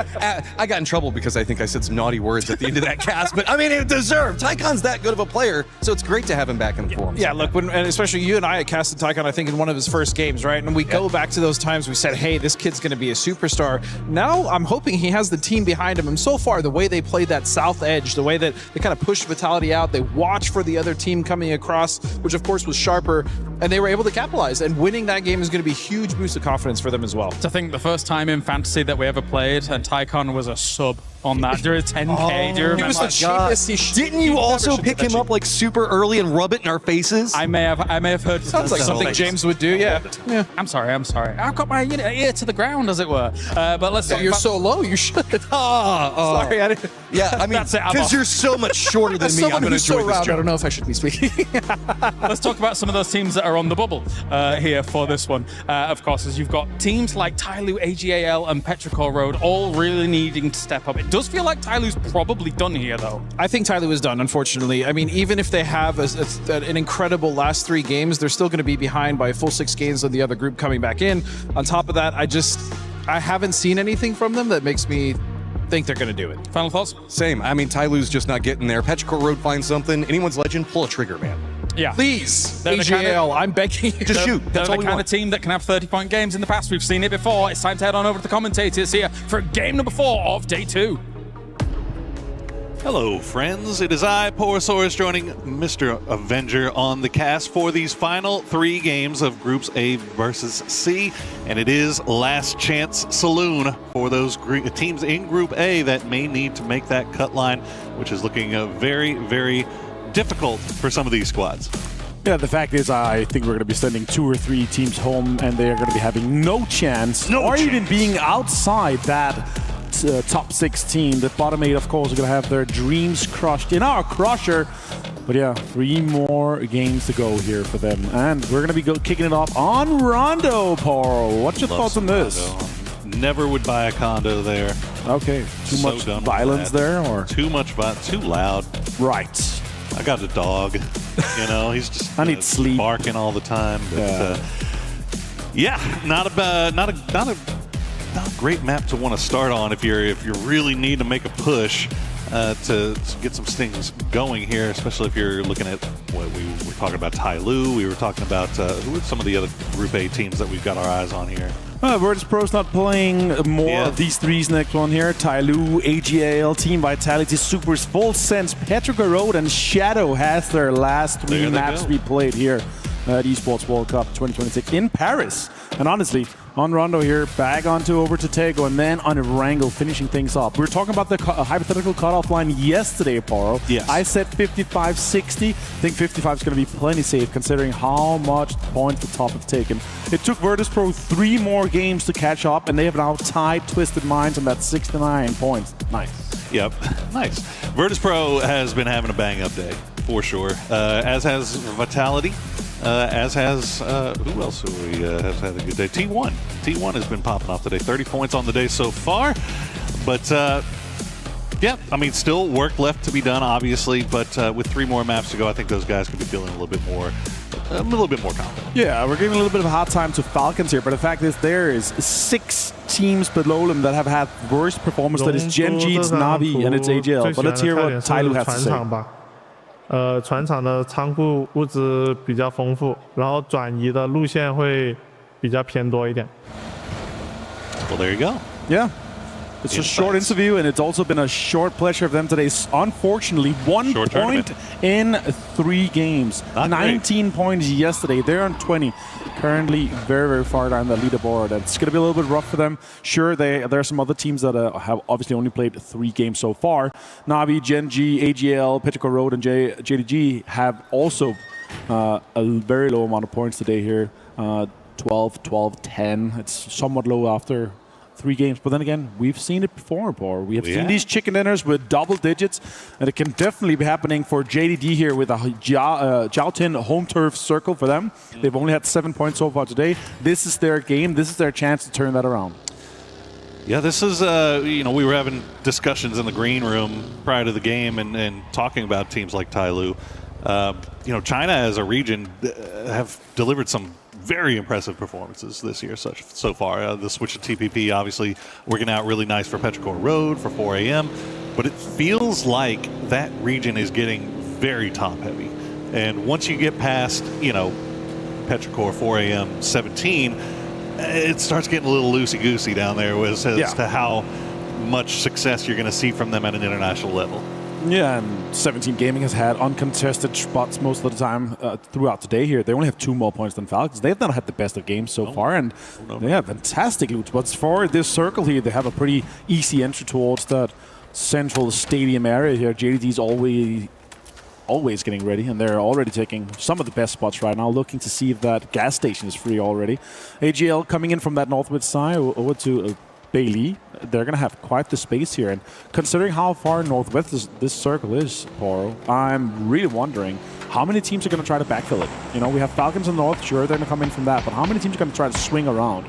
I got in trouble because I think I said some naughty words at the end of that cast, but I mean, it deserved. Tycon's that good of a player, so it's great to have him back in the form. Yeah, look, and especially you and I had casted Tycon, I think, in one of his first games, right? And we go back to those times we said, hey, this kid's going to be a superstar. Now I'm hoping he has the team behind him. And so far, the way they played that south edge, the way that they kind of pushed Vitality out, they watched for the other team coming across, which of course was sharper, and they were able to capitalize. And winning that game is going to be a huge boost of confidence for them as well. I think the first time in Fantasy that we ever played, and Tycon was a sub on that during 10K. Do you remember? He was the cheapest. Didn't you also pick him up like super early and rub it in our faces? I may have heard. Sounds like something James would do. Yeah. I'm sorry. I've got my ear to the ground, as it were. But let's. You're so low. You should. Sorry, I didn't. Yeah, I mean, because you're so much shorter than me, I'm going to enjoy this job. I don't know if I should be speaking. Let's talk about some of those teams that are on the bubble here for this one. Of course, as you've got teams like Tyloo, AGAL, and Petrichor Road all really needing to step up. It does feel like Tyloo's probably done here, though. I think Tyloo is done, unfortunately. I mean, even if they have an incredible last 3 games, they're still going to be behind by a full 6 games of the other group coming back in. On top of that, I haven't seen anything from them that makes me think they're going to do it. Final thoughts? Same. I mean, Tyloo's just not getting there. Petrichor Road finds something. Anyone's legend, pull a trigger, man. Yeah. Please, AGL, I'm begging you. Just shoot. That's the kind of team that can have 30-point games in the past. We've seen it before. It's time to head on over to the commentators here for game number 4 of day 2. Hello, friends. It is I, Porosaurus, joining Mr. Avenger on the cast for these final 3 games of Groups A versus C, and it is last chance saloon for those teams in Group A that may need to make that cut line, which is looking very, very difficult for some of these squads. Yeah, the fact is, I think we're going to be sending 2 or 3 teams home, and they are going to be having no chance, even being outside that top 16. The bottom 8, of course, are going to have their dreams crushed in our crusher. But yeah, 3 more games to go here for them. And we're going to be kicking it off on Rondo, Paul. What's your thoughts on this? Rondo. Never would buy a condo there. Okay, too much violence there? Or too much violence, too loud. Right. I got a dog, you know, he's just I need sleep. Barking all the time. But, not a great map to want to start on if you really need to make a push to get some things going here, especially if you're looking at what we were talking about. Tyloo, we were talking about who are some of the other Group A teams that we've got our eyes on here. Virtus.pro's not playing more of these 3s next one here. Tyloo, AGAL, Team Vitality, Supers, Full Sense, Petrichor Road, and Shadow has their last 3 maps we played here at Esports World Cup 2026 in Paris. And honestly, on Rondo here, back over to Tego, and then on Erangel, finishing things off. We were talking about the hypothetical cutoff line yesterday, Paro. Yes. I said 55-60. I think 55 is going to be plenty safe, considering how much points the top have taken. It took Virtus.pro 3 more games to catch up, and they have now tied Twisted Minds on that 69 points. Nice. Yep, nice. Virtus.pro has been having a bang-up day, for sure, as has Vitality. as has, who else has had a good day? T1. T1 has been popping off today. 30 points on the day so far. But, yeah, I mean, still work left to be done, obviously. But with 3 more maps to go, I think those guys could be feeling a little bit more confident. Yeah, we're giving a little bit of a hard time to Falcons here, but the fact is there is 6 teams below them that have had worst performance. That is Gen G, it's Navi, and it's AGL. But let's hear what Tyloo has to say. 船厂的仓库物资比较丰富，然后转移的路线会比较偏多一点。Well, there you go. Yeah. It's a short interview, and it's also been a short pleasure of them today. Unfortunately, 1 point in 3 games. 19 points yesterday. They're on 20. Currently very, very far down the leaderboard. It's going to be a little bit rough for them. Sure, there are some other teams that have obviously only played 3 games so far. Navi, Gen G, AGL, Petrichor Road, and JDG have also a very low amount of points today here. 12, 12, 10. It's somewhat low after 3 games, but then again, we've seen it before, Paul. We have seen these chicken dinners with double digits, and it can definitely be happening for JDD here with a Jiaotin home turf circle for them. They've only had 7 points so far today. This is their game. This is their chance to turn that around. Yeah, this is, you know, we were having discussions in the green room prior to the game and talking about teams like Tyloo. You know, China as a region have delivered some very impressive performances this year so far. The switch to TPP obviously working out really nice for Petrichor Road, for 4 a.m., but it feels like that region is getting very top heavy. And once you get past, you know, Petrichor 4 a.m. 17, it starts getting a little loosey-goosey down there as to how much success you're going to see from them at an international level. Yeah, and 17 Gaming has had uncontested spots most of the time throughout the day here. They only have 2 more points than Falcons. They've not had the best of games so far, and they have fantastic loot spots. For this circle here, they have a pretty easy entry towards that central stadium area here. JDD's always getting ready, and they're already taking some of the best spots right now, looking to see if that gas station is free already. AGL coming in from that northwest side over to Bailey. They're going to have quite the space here, and considering how far northwest this circle is, Poro, I'm really wondering how many teams are going to try to backfill it. You know, we have Falcons in the north, sure, they're going to come in from that, but how many teams are going to try to swing around?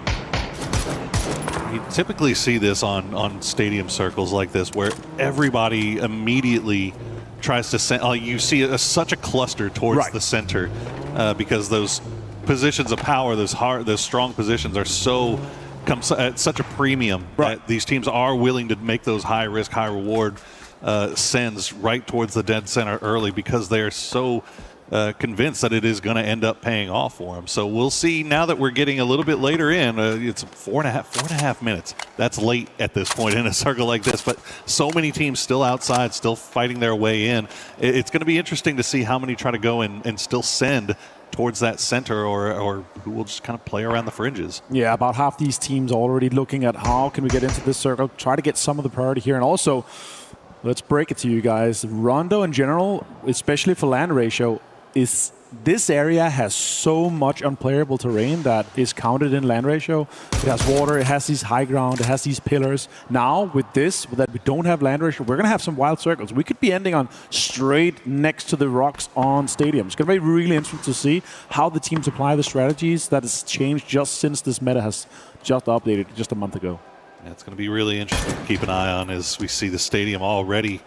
You typically see this on stadium circles like this, where everybody immediately tries to send. You see such a cluster towards the center because those positions of power, those strong positions, are comes at such a premium that these teams are willing to make those high risk, high reward sends right towards the dead center early because they're so convinced that it is going to end up paying off for them. So we'll see now that we're getting a little bit later in. It's 4.5 minutes. That's late at this point in a circle like this, but so many teams still outside, still fighting their way in. It's going to be interesting to see how many try to go and still send towards that center or who will just kind of play around the fringes. Yeah, about half these teams already looking at how can we get into this circle, try to get some of the priority here. And also, let's break it to you guys. Rondo in general, especially for land ratio, this area has so much unplayable terrain that is counted in land ratio. It has water, it has these high ground, it has these pillars. Now with this, that we don't have land ratio, we're going to have some wild circles. We could be ending on straight next to the rocks on stadium. It's going to be really interesting to see how the teams apply the strategies that has changed just since this meta has just updated just a month ago. Yeah, it's going to be really interesting to keep an eye on as we see the stadium already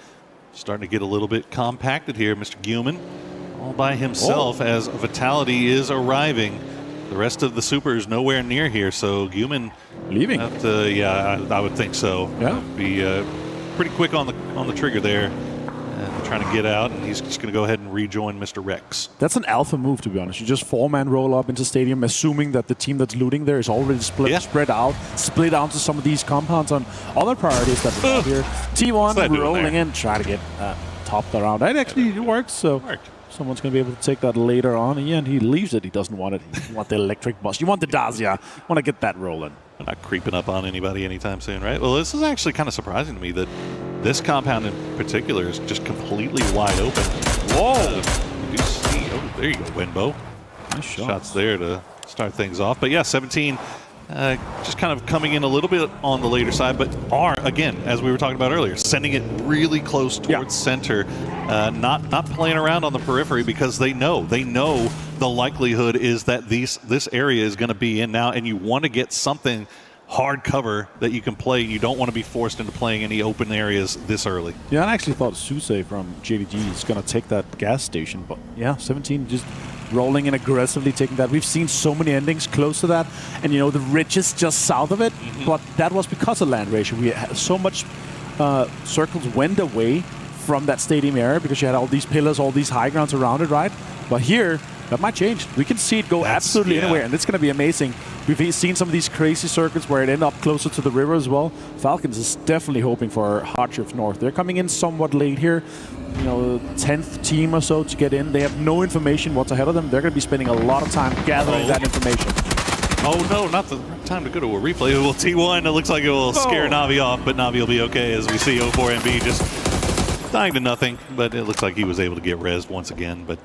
starting to get a little bit compacted here. Mr. Guman all by himself as Vitality is arriving. The rest of the supers nowhere near here, so Guman leaving. I would think so. Yeah, be pretty quick on the trigger there, trying to get out, and he's just going to go ahead and rejoin Mr. Rex. That's an alpha move, to be honest. You just 4-man roll up into stadium, assuming that the team that's looting there is already spread out, split out to some of these compounds on other priorities that we have here. T1 rolling in, try to get topped around. That actually works. So. Someone's going to be able to take that later on. And he leaves it. He doesn't want it. You want the electric bus. You want the Dacia. Want to get that rolling. I'm not creeping up on anybody anytime soon, right? Well, this is actually kind of surprising to me that this compound in particular is just completely wide open. Whoa! You see, there you go, Winbo. Nice shots there to start things off. But yeah, 17 just kind of coming in a little bit on the later side, but are, again, as we were talking about earlier, sending it really close towards center, not playing around on the periphery because they know the likelihood is that this area is going to be in now, and you want to get something hard cover that you can play. You don't want to be forced into playing any open areas this early. Yeah, I actually thought Suse from JDG is going to take that gas station, but yeah, 17 just rolling in aggressively, taking that. We've seen so many endings close to that, and you know, the ridges just south of it, but that was because of land ratio. We had so much circles went away from that stadium area because you had all these pillars, all these high grounds around it, right? But here, that might change. We can see it go absolutely anywhere, and it's going to be amazing. We've seen some of these crazy circuits where it end up closer to the river as well. Falcons is definitely hoping for Hardshift North. They're coming in somewhat late here, you know, 10th team or so to get in. They have no information what's ahead of them. They're going to be spending a lot of time gathering that information. Oh no, not the time to go to a replay. Well, T1, it looks like it will scare Navi off, but Navi will be okay as we see 04MB just dying to nothing, but it looks like he was able to get rezzed once again. But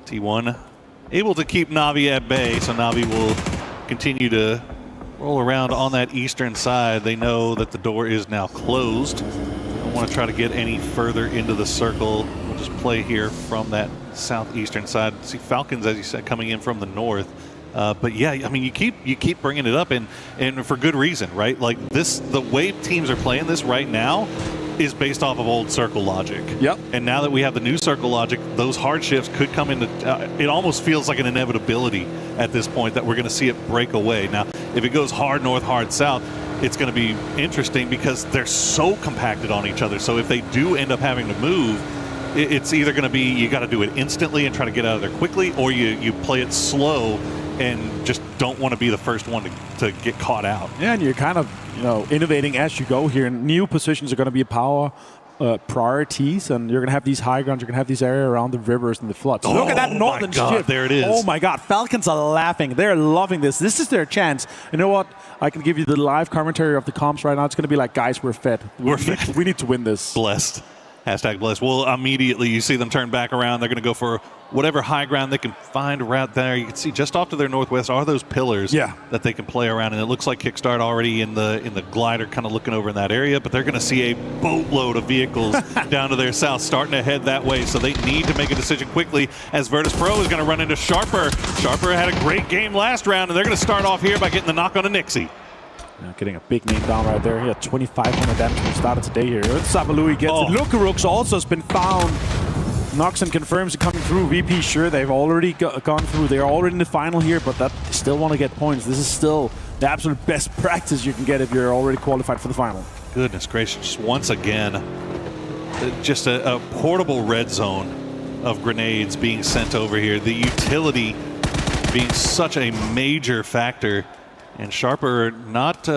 T1 able to keep Navi at bay, so Navi will continue to roll around on that eastern side. They know that the door is now closed. Don't want to try to get any further into the circle. We'll just play here from that southeastern side. See Falcons, as you said, coming in from the north. But yeah, I mean, you keep bringing it up, and for good reason, right? Like this, the way teams are playing this right now is based off of old circle logic. Yep. And now that we have the new circle logic, those hard shifts could come into. It almost feels like an inevitability at this point that we're going to see it break away. Now, if it goes hard north, hard south, it's going to be interesting because they're so compacted on each other. So if they do end up having to move, it's either going to be you got to do it instantly and try to get out of there quickly, or you play it slow and just don't want to be the first one to get caught out. Yeah, and you're kind of, you know, innovating as you go here. New positions are going to be power priorities, and you're going to have these high grounds, you're going to have these area around the rivers and the floods. Look at that northern shift. There it is. Oh my God, Falcons are laughing. They're loving this. This is their chance. You know what? I can give you the live commentary of the comps right now. It's going to be like, guys, we're fed. We need to win this. Blessed. Hashtag blessed. Well, immediately you see them turn back around. They're going to go for whatever high ground they can find right there. You can see just off to their northwest are those pillars that they can play around. And it looks like Kickstart already in the glider kind of looking over in that area. But they're going to see a boatload of vehicles down to their south starting to head that way. So they need to make a decision quickly as Virtus Pro is going to run into Sharper. Sharper had a great game last round, and they're going to start off here by getting the knock on a Nixie. Getting a big name down right there. He had 2,500 damage when he started today here. Sabalui gets it. Lukarux also has been found. Noxon confirms it coming through. VP, sure, they've already gone through. They're already in the final here, but they still want to get points. This is still the absolute best practice you can get if you're already qualified for the final. Goodness gracious. Once again, just a portable red zone of grenades being sent over here. The utility being such a major factor. And Sharper not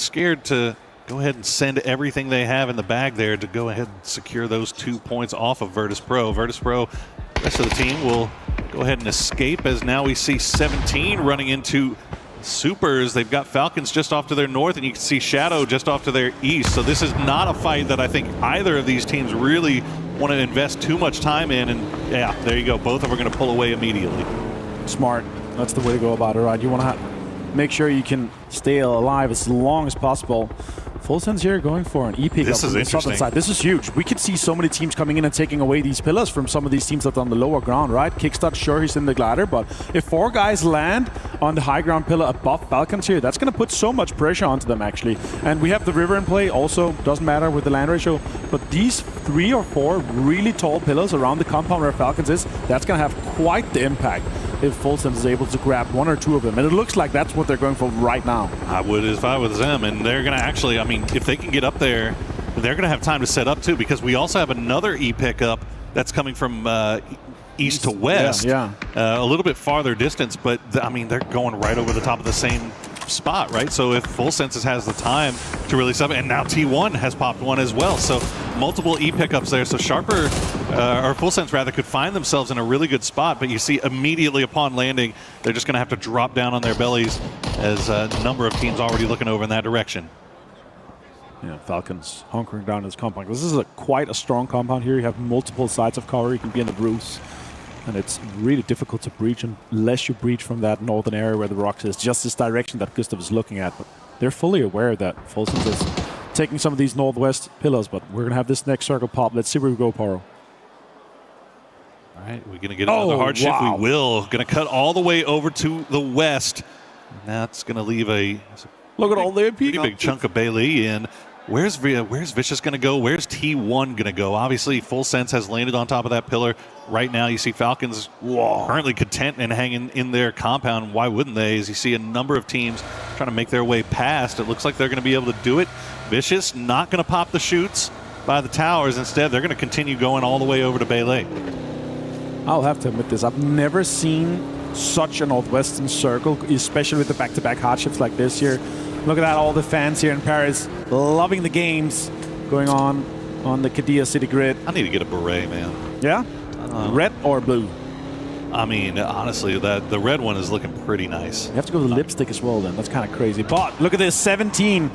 scared to go ahead and send everything they have in the bag there to go ahead and secure those 2 points off of Virtus Pro. Virtus Pro, the rest of the team will go ahead and escape as now we see 17 running into Supers. They've got Falcons just off to their north, and you can see Shadow just off to their east. So this is not a fight that I think either of these teams really want to invest too much time in. And yeah, there you go. Both of them are going to pull away immediately. Smart. That's the way to go about it, right? You want to make sure you can stay alive as long as possible. Full Sense here going for an E pick up on the southern side. This is huge. We could see so many teams coming in and taking away these pillars from some of these teams that are on the lower ground, right? Kickstart, sure, he's in the glider, but if 4 guys land on the high ground pillar above Falcons here, that's going to put so much pressure onto them, actually. And we have the river in play, also doesn't matter with the land ratio, but these 3 or 4 really tall pillars around the compound where Falcons is, that's going to have quite the impact if Full Sense is able to grab 1 or 2 of them. And it looks like that's what they're going for right now. I would if I was them. And they're going to actually, I mean, if they can get up there, they're going to have time to set up too, because we also have another E pickup that's coming from east to west. Yeah. A little bit farther distance, but I mean, they're going right over the top of the same spot, right? So if Full Senses has the time to really sub, and now T1 has popped one as well, so multiple E pickups there. So Sharper, or Full Sense rather, could find themselves in a really good spot, but you see immediately upon landing, they're just going to have to drop down on their bellies as a number of teams already looking over in that direction. Yeah, Falcons hunkering down this compound. This is quite a strong compound here. You have multiple sides of cover. You can be in the roofs. And it's really difficult to breach unless you breach from that northern area where the rocks is. Just this direction that Gustav is looking at. But they're fully aware that Full Sense is taking some of these northwest pillars. But we're going to have this next circle pop. Let's see where we go, Paro. All right, we're going to get another hard shift. We will. Going to cut all the way over to the west. And that's going to leave a look at all the pretty big chunk of Bailey in. Where's Vicious going to go? Where's T1 going to go? Obviously, Full Sense has landed on top of that pillar. Right now, you see Falcons currently content and hanging in their compound. Why wouldn't they? As you see a number of teams trying to make their way past. It looks like they're going to be able to do it. Vicious not going to pop the shoots by the towers. Instead, they're going to continue going all the way over to Bailey. I'll have to admit this. I've never seen such a Northwestern circle, especially with the back-to-back hardships like this here. Look at that, all the fans here in Paris loving the games going on the Qiddiya City grid. I need to get a beret, man. Yeah? Red or blue? I mean, honestly, the red one is looking pretty nice. You have to go with the lipstick as well then. That's kind of crazy. But look at this, 17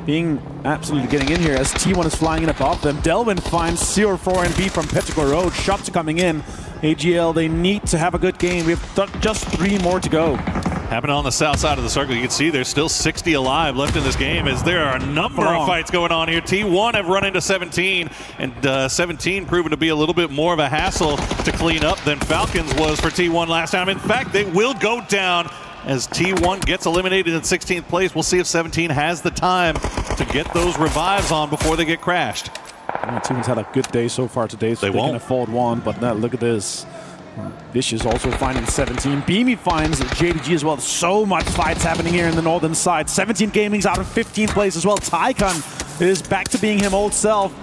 being absolutely getting in here as T1 is flying in above them. Delvin finds 0-4 and B from Petrichor Road. Shots are coming in. AGL, they need to have a good game. We have just 3 more to go. Happening on the south side of the circle, you can see there's still 60 alive left in this game as there are a number of fights going on here. T1 have run into 17, and 17 proven to be a little bit more of a hassle to clean up than Falcons was for T1 last time. In fact, they will go down as T1 gets eliminated in 16th place. We'll see if 17 has the time to get those revives on before they get crashed. T1's had a good day so far today, so they can afford one, but now look at this. Vicious also finding 17. Beamy finds JDG as well. So much fights happening here in the northern side. 17 Gaming's out of 15th place as well. Tycon is back to being him old self.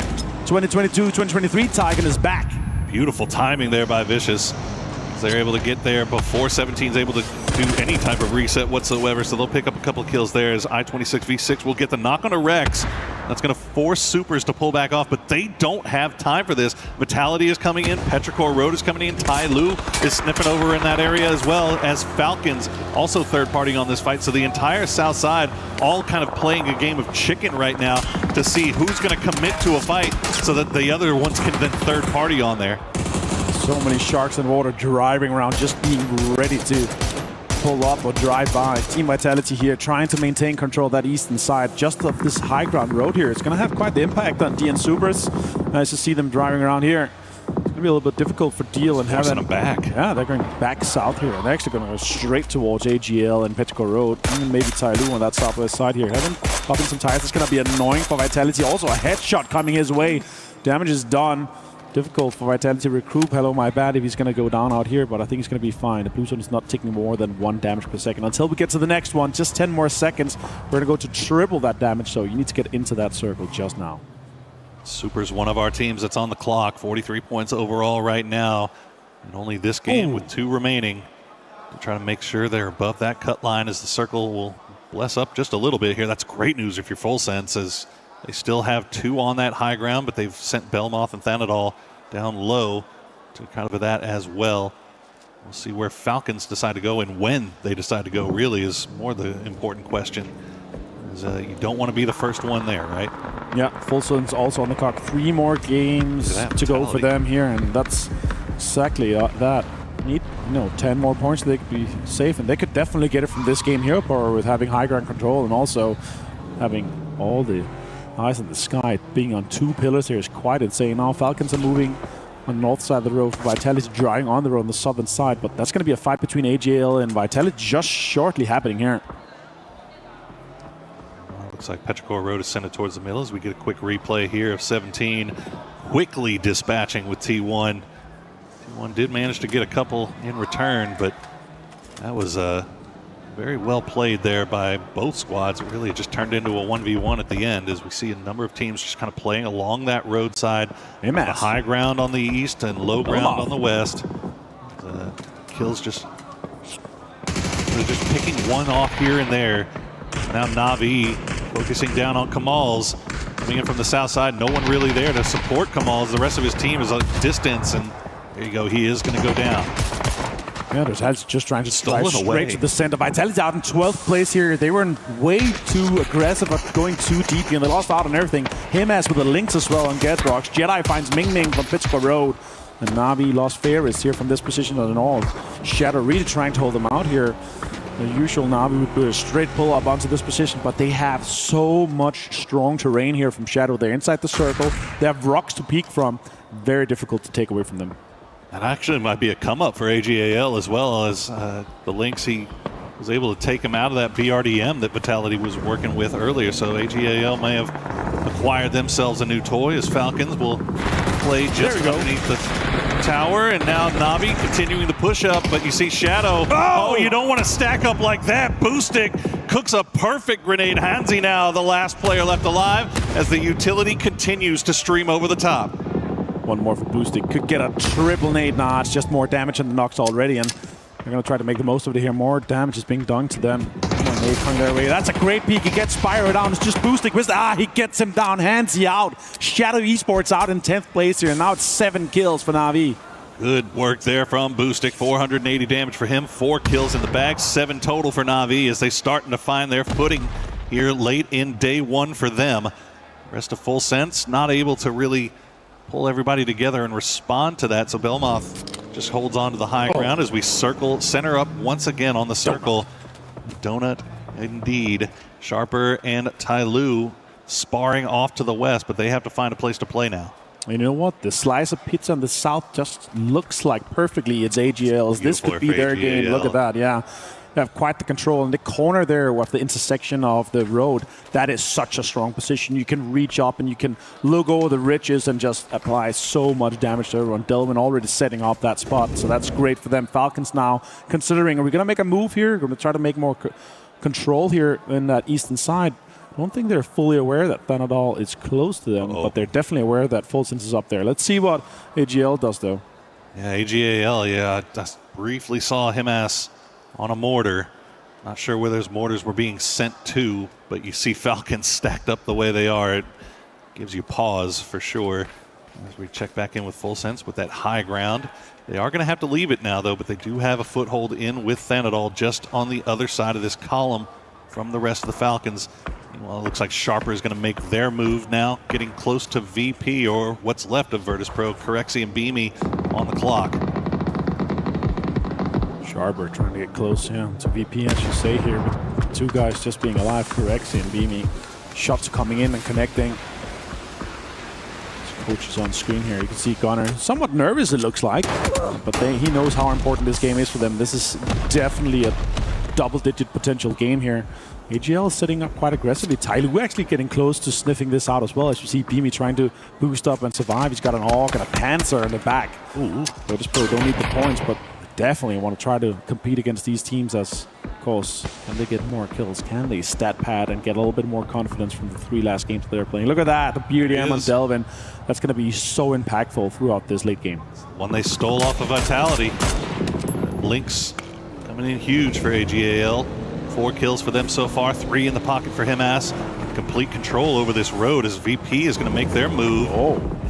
2022, 2023, Tycon is back. Beautiful timing there by Vicious. They're able to get there before 17's able to do any type of reset whatsoever, so they'll pick up a couple of kills there as I-26V6 will get the knock on a Rex. That's going to force Supers to pull back off, but they don't have time for this. Vitality is coming in, Petrichor Road is coming in, Tai Lu is sniffing over in that area as well as Falcons, also third party on this fight. So the entire south side all kind of playing a game of chicken right now to see who's going to commit to a fight so that the other ones can then third party on there. So many sharks in water driving around, just being ready to pull up or drive by. Team Vitality here trying to maintain control of that eastern side just of this high ground road here. It's going to have quite the impact on DN Supers. Nice to see them driving around here. It's going to be a little bit difficult for Deal and Heaven. Them back. Yeah, they're going back south here. They're actually going to go straight towards AGL and Petrichor Road. Even maybe Tai Lu on that southwest side here. Heaven popping some tires. It's going to be annoying for Vitality. Also a headshot coming his way. Damage is done. Difficult for Vitality to recruit. Hello, my bad if he's going to go down out here, but I think he's going to be fine. The blue zone is not taking more than 1 damage per second. Until we get to the next one, just 10 more seconds, we're going to go to triple that damage, so you need to get into that circle just now. Super's one of our teams that's on the clock. 43 points overall right now, and only this game with 2 remaining. To try to make sure they're above that cut line as the circle will bless up just a little bit here. That's great news if you're Full Sense, as they still have 2 on that high ground, but they've sent Belmoth and Thanadol down low to kind of that as well. We'll see where Falcons decide to go and when they decide to go really is more the important question. You don't want to be the first one there, right? Yeah, Full Sense also on the clock. 3 more games to go for them here, and that's exactly that. Need 10 more points so they could be safe, and they could definitely get it from this game here, or with having high ground control and also having all the eyes in the sky. Being on 2 pillars here is quite insane. Now Falcons are moving on the north side of the road. Vitality driving on the road on the southern side, but that's going to be a fight between AGL and Vitality just shortly happening here. Looks like Petrichor Road is sent it towards the middle as we get a quick replay here of 17 quickly dispatching with T1. T1 did manage to get a couple in return, but that was very well played there by both squads. It really just turned into a 1v1 at the end as we see a number of teams just kind of playing along that roadside. The high ground on the east and low ground on the west. The kills just picking one off here and there. Now Na'Vi focusing down on Kamal's. Coming in from the south side, no one really there to support Kamal's. The rest of his team is a distance, and there you go, he is going to go down. Yeah, there's Hals just trying to slide straight to the center. Vitality out in 12th place here. They were way too aggressive at going too deep, and they lost out on everything. Himas with the links as well on Gedrox. Jedi finds Ming Ming from Petrichor Road. And Na'Vi lost Ferris here from this position on an all. Shadow really trying to hold them out here. The usual Na'Vi would do a straight pull up onto this position, but they have so much strong terrain here from Shadow. They're inside the circle. They have rocks to peek from. Very difficult to take away from them. That actually might be a come up for AGAL as well as the Lynx. He was able to take him out of that BRDM that Vitality was working with earlier. So AGAL may have acquired themselves a new toy as Falcons will play just underneath the tower. And now Navi continuing the push up, but you see Shadow. Oh, you don't want to stack up like that. Boostic cooks a perfect grenade. Hansi now the last player left alive as the utility continues to stream over the top. One more for Boostic. Could get a triple nade. Nah, it's just more damage than the knocks already, and they're going to try to make the most of it here. More damage is being done to them. Nade coming their way. That's a great peek. He gets Spyro down. It's just Boostic. He gets him down. Hansi out. Shadow Esports out in 10th place here, and now it's 7 kills for Na'Vi. Good work there from Boostic. 480 damage for him. 4 kills in the bag. 7 total for Na'Vi as they starting to find their footing here late in day 1 for them. Rest of Full Sense not able to really pull everybody together and respond to that. So Belmoth just holds on to the high ground as we circle, center up once again on the circle. Donut indeed. Sharper and Tyloo sparring off to the west, but they have to find a place to play now. You know what? The slice of pizza in the south just looks like perfectly it's AGL's. This could be their game. Look at that, yeah. They have quite the control in the corner there with the intersection of the road. That is such a strong position. You can reach up and you can look over the ridges and just apply so much damage to everyone. Delvin already setting up that spot, so that's great for them. Falcons now considering, are we going to make a move here? We're going to try to make more control here in that eastern side. I don't think they're fully aware that Thanadol is close to them, but they're definitely aware that Full Sense is up there. Let's see what AGL does, though. Yeah, AGAL, I just briefly saw him on a mortar. Not sure where those mortars were being sent to, but you see Falcons stacked up the way they are. It gives you pause for sure. As we check back in with Full Sense with that high ground. They are going to have to leave it now, though, but they do have a foothold in with Thanadol just on the other side of this column from the rest of the Falcons. Well, it looks like Sharper is going to make their move now, getting close to VP or what's left of Virtus Pro. Corexi and Beamy on the clock. Sharper trying to get close, to VP, as you say here, with 2 guys just being alive, Corexi and Beamy. Shots coming in and connecting. Coach is on screen here. You can see Gunnar somewhat nervous, it looks like, but he knows how important this game is for them. This is definitely a double-digit potential game here. AGL is setting up quite aggressively. Tyloo actually getting close to sniffing this out as well. As you see Beamy trying to boost up and survive. He's got an AUG and a Panzer in the back. Virtus Pro don't need the points, but definitely want to try to compete against these teams as, of course, can they get more kills? Can they stat pad and get a little bit more confidence from the 3 last games that they're playing? Look at that, the BRDM on Delvin. That's going to be so impactful throughout this late game. One they stole off of Vitality. Lynx coming in huge for AGAL. 4 kills for them so far, 3 in the pocket for Himas. Complete control over this road as VP is going to make their move.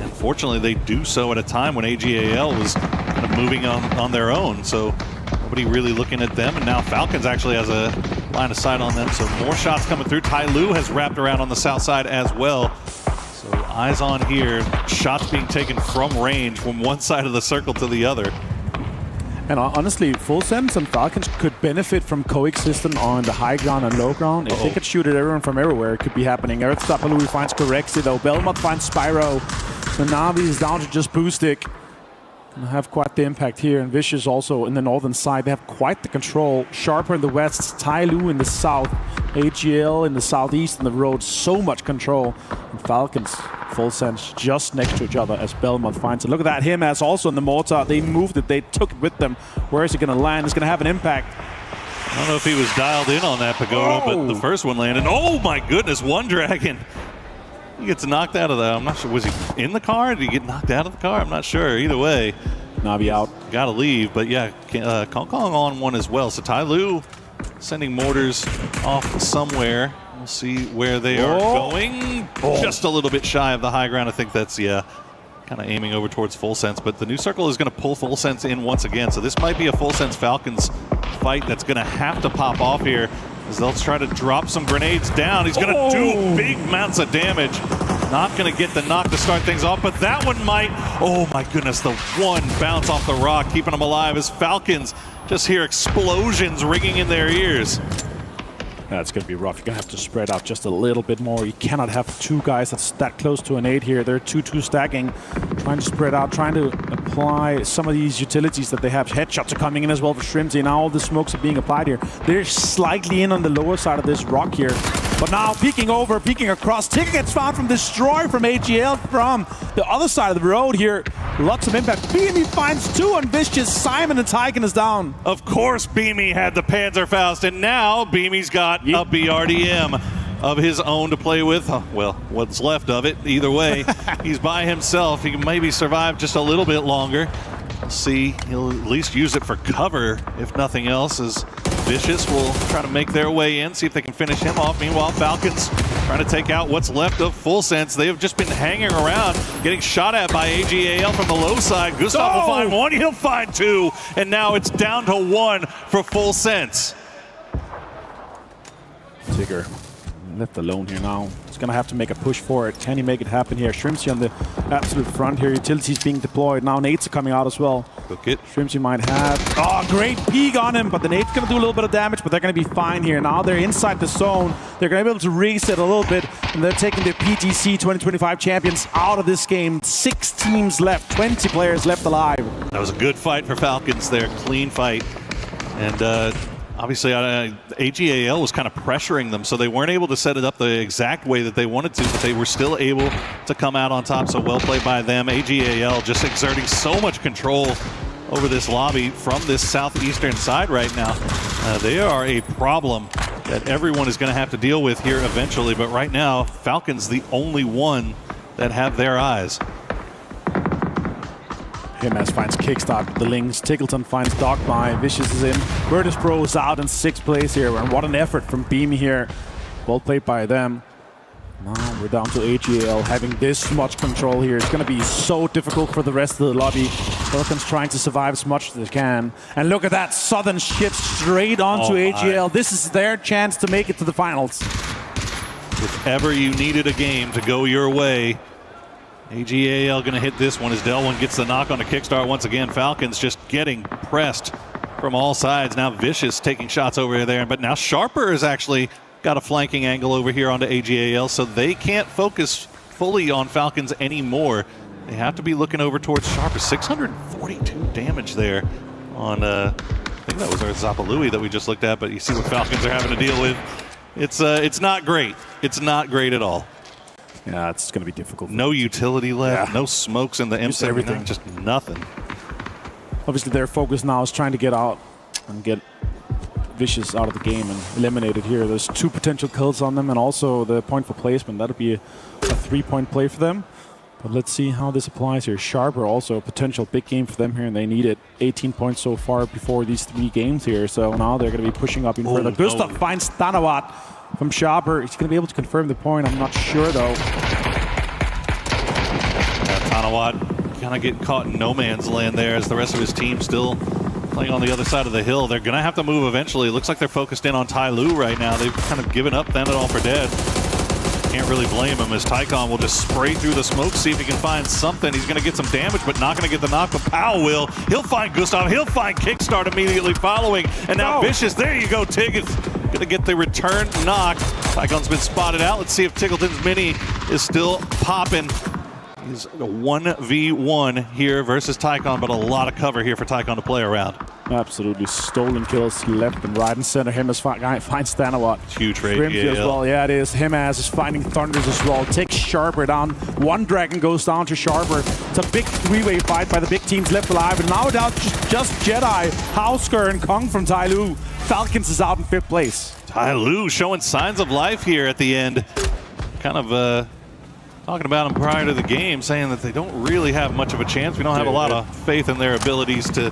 And fortunately, they do so at a time when AGAL was kind of moving on their own. So nobody really looking at them. And now Falcons actually has a line of sight on them. So more shots coming through. Tyloo has wrapped around on the south side as well. So eyes on here. Shots being taken from range from one side of the circle to the other. And honestly, Full Sense and Falcons could benefit from coexisting on the high ground and low ground. If they could shoot at everyone from everywhere, it could be happening. Earthstopper finds Corexi, though. Belmont finds Spyro. The Na'Vi is down to just Boostic. Gonna have quite the impact here. And Vicious also in the northern side. They have quite the control. Sharper in the west, Tyloo in the south, AGL in the southeast, and the road. So much control. And Falcons, Full Sense just next to each other as Belmont finds it. Look at that, him as also in the mortar. They moved it, they took it with them. Where is it going to land? It's going to have an impact. I don't know if he was dialed in on that Pagoda, but the first one landed. Oh my goodness, one dragon. He gets knocked out of that. I'm not sure, was he in the car? Did he get knocked out of the car? I'm not sure. Either way. Na'Vi out. Gotta leave, but yeah, Kong Kong on one as well. So Tyloo sending mortars off somewhere. We'll see where they are going. Just a little bit shy of the high ground. I think that's, kind of aiming over towards Full Sense. But the new circle is going to pull Full Sense in once again. So this might be a Full Sense Falcons fight that's going to have to pop off here as they'll try to drop some grenades down. He's going to do big amounts of damage. Not going to get the knock to start things off, but that one might. Oh my goodness, the one bounce off the rock, keeping them alive as Falcons just hear explosions ringing in their ears. That's going to be rough. You're going to have to spread out just a little bit more. You cannot have two guys that's that close to an 8 here. They're 2-2 stacking, trying to spread out, trying to apply some of these utilities that they have. Headshots are coming in as well for Shrimsy. Now all the smokes are being applied here. They're slightly in on the lower side of this rock here. But now peeking over, peeking across. Ticket gets found from Destroy from AGL from the other side of the road here. Lots of impact. Beamy finds 2 on Vicious. Simon and Tyken is down. Of course Beamy had the Panzerfaust, and now Beamy's got a BRDM of his own to play with. Well, what's left of it. Either way, he's by himself. He can maybe survive just a little bit longer. We'll see. He'll at least use it for cover, if nothing else, as Vicious will try to make their way in, see if they can finish him off. Meanwhile, Falcons trying to take out what's left of Full Sense. They have just been hanging around, getting shot at by AGAL from the low side. Gustav will find 1, he'll find 2, and now it's down to 1 for Full Sense. Tigger left alone here now. He's going to have to make a push for it. Can he make it happen here? Shrimsy on the absolute front here. Utilities being deployed. Now nades are coming out as well. Shrimsy might have... Oh, great peek on him, but the nade's going to do a little bit of damage, but they're going to be fine here. Now they're inside the zone. They're going to be able to reset a little bit, and they're taking the PTC 2025 champions out of this game. 6 teams left, 20 players left alive. That was a good fight for Falcons there. Clean fight. And obviously, AGAL was kind of pressuring them, so they weren't able to set it up the exact way that they wanted to, but they were still able to come out on top, so well played by them. AGAL just exerting so much control over this lobby from this southeastern side right now. They are a problem that everyone is going to have to deal with here eventually, but right now, Falcons the only one that have their eyes. Himas finds Kickstart with the links. Tickleton finds Dogby. Vicious is in. Virtus Pro is out in 6th place here. And what an effort from Beamy here. Well played by them. Now we're down to AGL having this much control here. It's going to be so difficult for the rest of the lobby. Falcons trying to survive as much as they can. And look at that. Southern shift straight onto AGL. This is their chance to make it to the finals. If ever you needed a game to go your way, AGAL going to hit this one as Delwyn gets the knock on the kickstart once again. Falcons just getting pressed from all sides. Now Vicious taking shots over there, but now Sharper has actually got a flanking angle over here onto AGAL, so they can't focus fully on Falcons anymore. They have to be looking over towards Sharper. 642 damage there on, I think that was our Zapalui that we just looked at, but you see what Falcons are having to deal with. It's not great. It's not great at all. Yeah, it's going to be difficult. No utility left, no smokes in the M7, everything, just nothing. Obviously, their focus now is trying to get out and get Vicious out of the game and eliminated here. There's 2 potential kills on them and also the point for placement. That'll be a 3-point play for them. But let's see how this applies here. Sharper also a potential big game for them here, and they need it. 18 points so far before these 3 games here. So now they're going to be pushing up even further. Gustav finds Tanawat from Sharper. He's going to be able to confirm the point. I'm not sure, though. Tanawat kind of getting caught in no man's land there as the rest of his team still playing on the other side of the hill. They're going to have to move eventually. It looks like they're focused in on Tai Lu right now. They've kind of given up Thanadol for dead. Can't really blame him as Tycon will just spray through the smoke, see if he can find something. He's going to get some damage, but not going to get the knock. But Powell will. He'll find Gustav. He'll find Kickstart immediately following. And now Vicious. There you go, Tig. It's going to get the return knock. Tycon's been spotted out. Let's see if Tickleton's mini is still popping. He's a 1v1 here versus Tycon, but a lot of cover here for Tycon to play around. Absolutely. Stolen kills left and right and center. Himas finds Thanawat. Huge trade as well. Yeah, it is. Himas is finding Thunders as well. Takes Sharper down. 1 Dragon goes down to Sharper. It's a big 3-way fight by the big teams left alive. And now down just Jedi, Hausker, and Kong from Tai Lu. Falcons is out in 5th place. Tai Lu showing signs of life here at the end. Kind of talking about them prior to the game, saying that they don't really have much of a chance. We don't have a lot of faith in their abilities to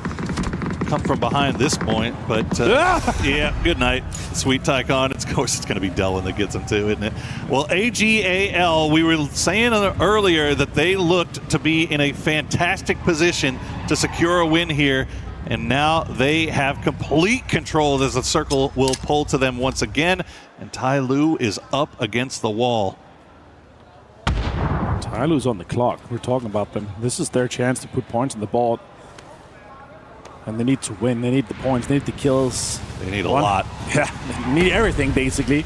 come from behind this point, but yeah, good night, sweet Tycon. Of course, it's going to be Delwyn that gets him too, isn't it? Well, AGAL, we were saying earlier that they looked to be in a fantastic position to secure a win here, and now they have complete control as the circle will pull to them once again, and Tai Lu is up against the wall. Tai Lu's on the clock. We're talking about them. This is their chance to put points on the board. And they need to win. They need the points. They need the kills. They need a lot. Yeah, they need everything, basically.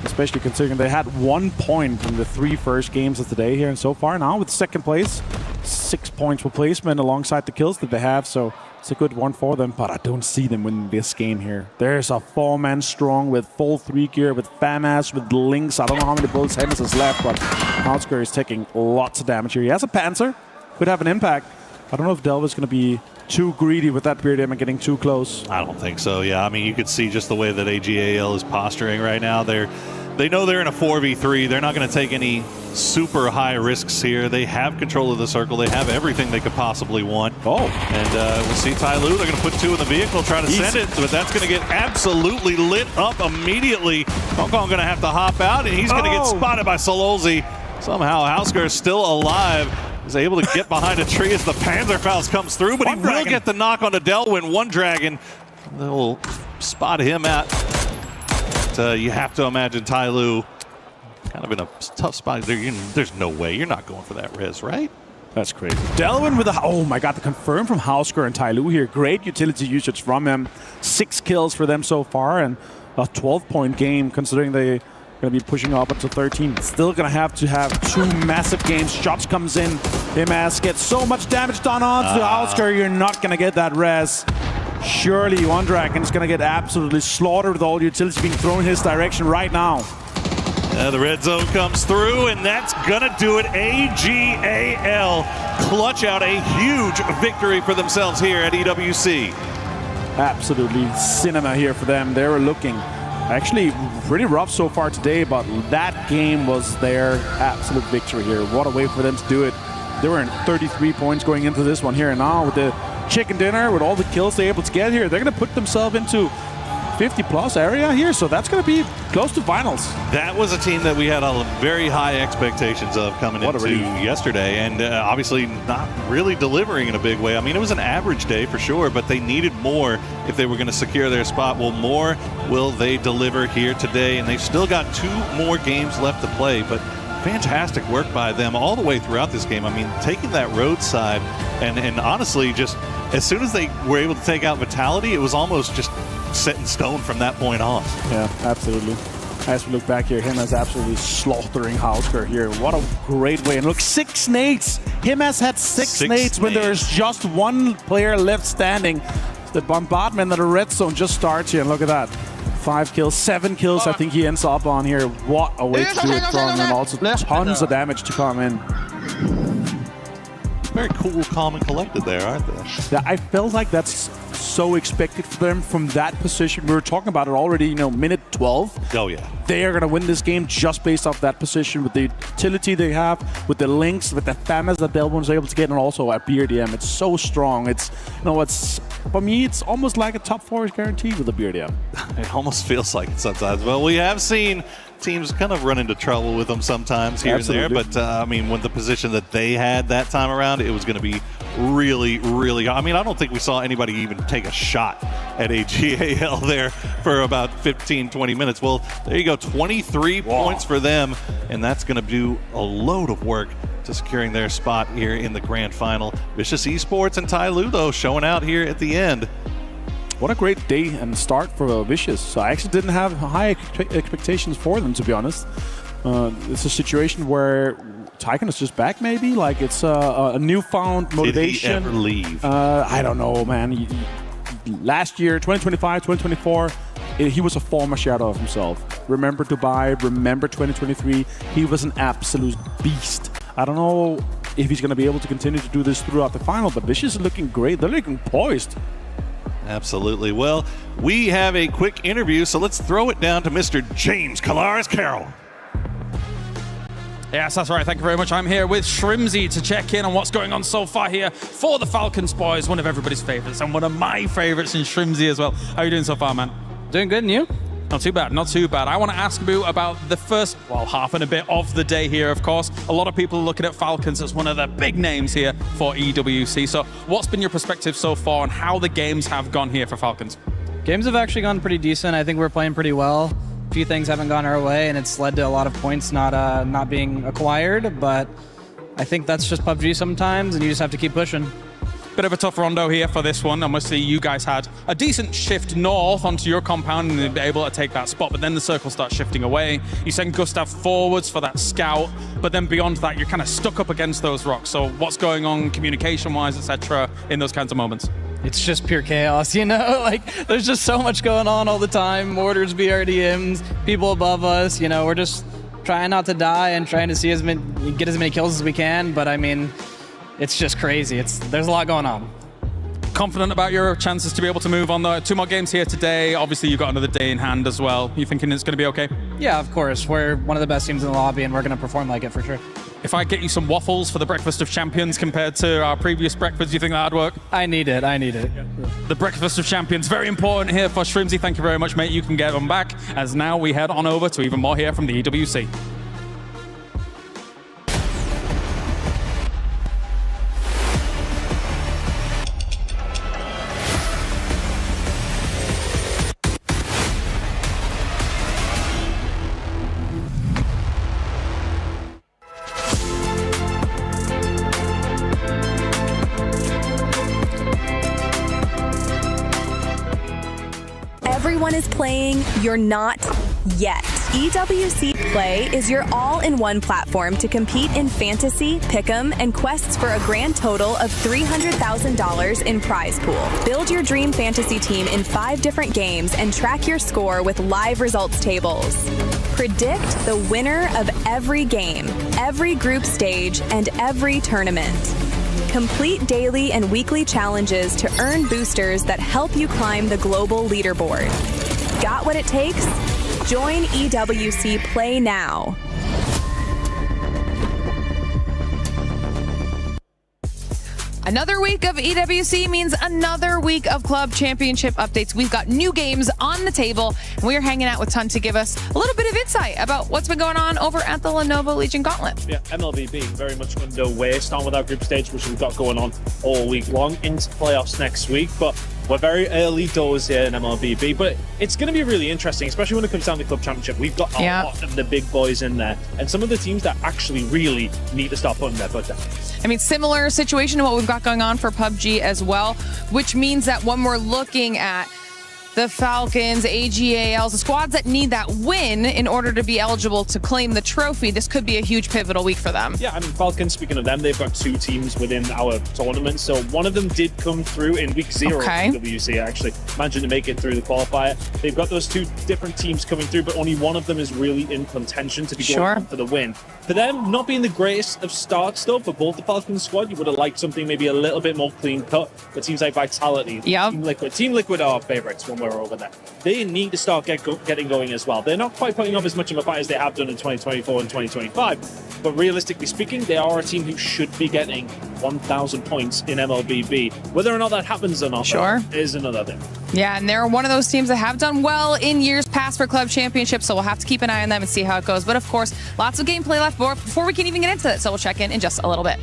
Especially considering they had 1 point in the 3 first games of the day here. And so far now with second place, 6 points replacement alongside the kills that they have. So it's a good one for them. But I don't see them winning this game here. There's a 4-man strong with full 3 gear, with FAMAS, with Lynx. I don't know how many bullets Hennes has left, but Housker is taking lots of damage here. He has a Panzer. Could have an impact. I don't know if Delve is going to be too greedy with that BRDM and getting too close. I don't think so, yeah. I mean, you could see just the way that AGAL is posturing right now. They know they're in a 4v3. They're not going to take any super high risks here. They have control of the circle. They have everything they could possibly want. And we'll see Ty Lu. They're going to put 2 in the vehicle, try to send it, but that's going to get absolutely lit up immediately. Kong Kong going to have to hop out, and he's going to get spotted by Sololzi. Somehow, Housker is still alive. He's able to get behind a tree as the Panzerfaust comes through, but he will get the knock onto Delwyn. One Dragon. They'll spot him at. But, you have to imagine Ty Lu kind of in a tough spot. There's no way. You're not going for that res, right? That's crazy. Delwyn with a... Oh my god, the confirm from Housker and Ty Lu here. Great utility usage from him. 6 kills for them so far, and a 12-point game considering they... going to be pushing up to 13. Still going to have 2 massive games. Shots comes in. Himas gets so much damage done on to Housker. You're not going to get that res. Surely One Dragon is going to get absolutely slaughtered with all the utilities being thrown in his direction right now. The red zone comes through, and that's going to do it. AGAL clutch out a huge victory for themselves here at EWC. Absolutely cinema here for them. They were looking actually pretty rough so far today, but that game was their absolute victory here. What a way for them to do it. They were in 33 points going into this one here, and now with the chicken dinner, with all the kills they're able to get here, they're going to put themselves into 50-plus area here, so that's going to be close to finals. That was a team that we had very high expectations of coming into yesterday, and obviously not really delivering in a big way. I mean, it was an average day for sure, but they needed more if they were going to secure their spot. Well, more will they deliver here today, and they've still got 2 more games left to play, but fantastic work by them all the way throughout this game. I mean, taking that roadside, and honestly, just as soon as they were able to take out Vitality, it was almost just set in stone from that point on. Yeah, absolutely. As we look back here, Himas absolutely slaughtering Housker here. What a great way. And look, 6 nades. Himas had 6 nades when there's just 1 player left standing. The bombardment of the red zone just starts here, and look at that. 5 kills, 7 kills I think he ends up on here. What a way to do it from, and also tons of damage to come in. Very cool, calm, and collected there, aren't they? Yeah, I felt like that's so expected for them from that position. We were talking about it already, minute 12. Oh, yeah. They are going to win this game just based off that position with the utility they have, with the links, with the FAMAS that Delwyn was able to get, and also at BRDM. It's so strong. It's, for me, it's almost like a top 4 is guaranteed with the BRDM. It almost feels like it sometimes. Well, we have seen teams kind of run into trouble with them sometimes here and there, but I mean, when the position that they had that time around, it was going to be really, really... I mean, I don't think we saw anybody even take a shot at AGAL there for about 15-20 minutes. Well, there you go, 23 points for them, and that's going to do a load of work to securing their spot here in the grand final. Vicious Esports and Ty Lu, though, showing out here at the end. What a great day and start for Vicious. So I actually didn't have high expectations for them, to be honest. It's a situation where Tycoon is just back, maybe? Like, it's a newfound motivation. Did he ever leave? I don't know, man. Last year, 2025, 2024, he was a former shadow of himself. Remember Dubai, remember 2023. He was an absolute beast. I don't know if he's going to be able to continue to do this throughout the final, but Vicious is looking great. They're looking poised. Absolutely. Well, we have a quick interview, so let's throw it down to Mr. James Colares-Carroll. Yes, that's right. Thank you very much. I'm here with Shrimzy to check in on what's going on so far here for the Falcons boys, one of everybody's favorites and one of my favorites in Shrimzy as well. How are you doing so far, man? Doing good, and you? Not too bad, not too bad. I want to ask you about the first, half and a bit of the day here, of course. A lot of people are looking at Falcons as one of the big names here for EWC. So what's been your perspective so far on how the games have gone here for Falcons? Games have actually gone pretty decent. I think we're playing pretty well. A few things haven't gone our way, and it's led to a lot of points not being acquired, but I think that's just PUBG sometimes, and you just have to keep pushing. Bit of a tough rondo here for this one. Obviously, you guys had a decent shift north onto your compound and be able to take that spot, but then the circle starts shifting away. You send Gustav forwards for that scout, but then beyond that, you're kind of stuck up against those rocks. So what's going on communication-wise, etc., in those kinds of moments? It's just pure chaos, you know? Like, there's just so much going on all the time. Mortars, BRDMs, people above us, you know, we're just trying not to die and trying to see get as many kills as we can, but I mean, it's just crazy. There's a lot going on. Confident about your chances to be able to move on, though? 2 more games here today. Obviously, you've got another day in hand as well. You thinking it's going to be okay? Yeah, of course. We're one of the best teams in the lobby, and we're going to perform like it for sure. If I get you some waffles for the Breakfast of Champions compared to our previous breakfast, do you think that'd work? I need it. The Breakfast of Champions, very important here for Shrimsy. Thank you very much, mate. You can get them back, as now we head on over to even more here from the EWC. Everyone is playing, you're not yet. EWC Play is your all-in-one platform to compete in fantasy, pick'em, and quests for a grand total of $300,000 in prize pool. Build your dream fantasy team in 5 different games and track your score with live results tables. Predict the winner of every game, every group stage, and every tournament. Complete daily and weekly challenges to earn boosters that help you climb the global leaderboard. Got what it takes? Join EWC Play now. Another week of EWC means another week of club championship updates. We've got new games on the table, and we're hanging out with Ton to give us a little bit of insight about what's been going on over at the Lenovo Legion Gauntlet. Yeah, MLBB very much underway, starting with our group stage, which we've got going on all week long, into playoffs next week. But we're very early doors here in MLBB, but it's going to be really interesting, especially when it comes down to club championship. We've got a lot of the big boys in there, and some of the teams that actually really need to start putting their foot down. I mean, similar situation to what we've got going on for PUBG as well, which means that when we're looking at the Falcons, AGALs, the squads that need that win in order to be eligible to claim the trophy, this could be a huge pivotal week for them. Yeah, I mean, Falcons, speaking of them, they've got 2 teams within our tournament. So one of them did come through in week 0 of WC, actually. Managed to make it through the qualifier. They've got those 2 different teams coming through, but only one of them is really in contention to be going for the win. For them, not being the greatest of starts, though, for both the Falcons squad, you would have liked something maybe a little bit more clean cut. But teams like Vitality, Team Liquid are our favorites when we're over there. They need to start getting going as well. They're not quite putting up as much of a fight as they have done in 2024 and 2025, but realistically speaking, they are a team who should be getting 1,000 points in MLBB. Whether or not that happens or not is another thing. Yeah, and they're one of those teams that have done well in years past for club championships, so we'll have to keep an eye on them and see how it goes. But of course, lots of gameplay left before we can even get into it, so we'll check in just a little bit.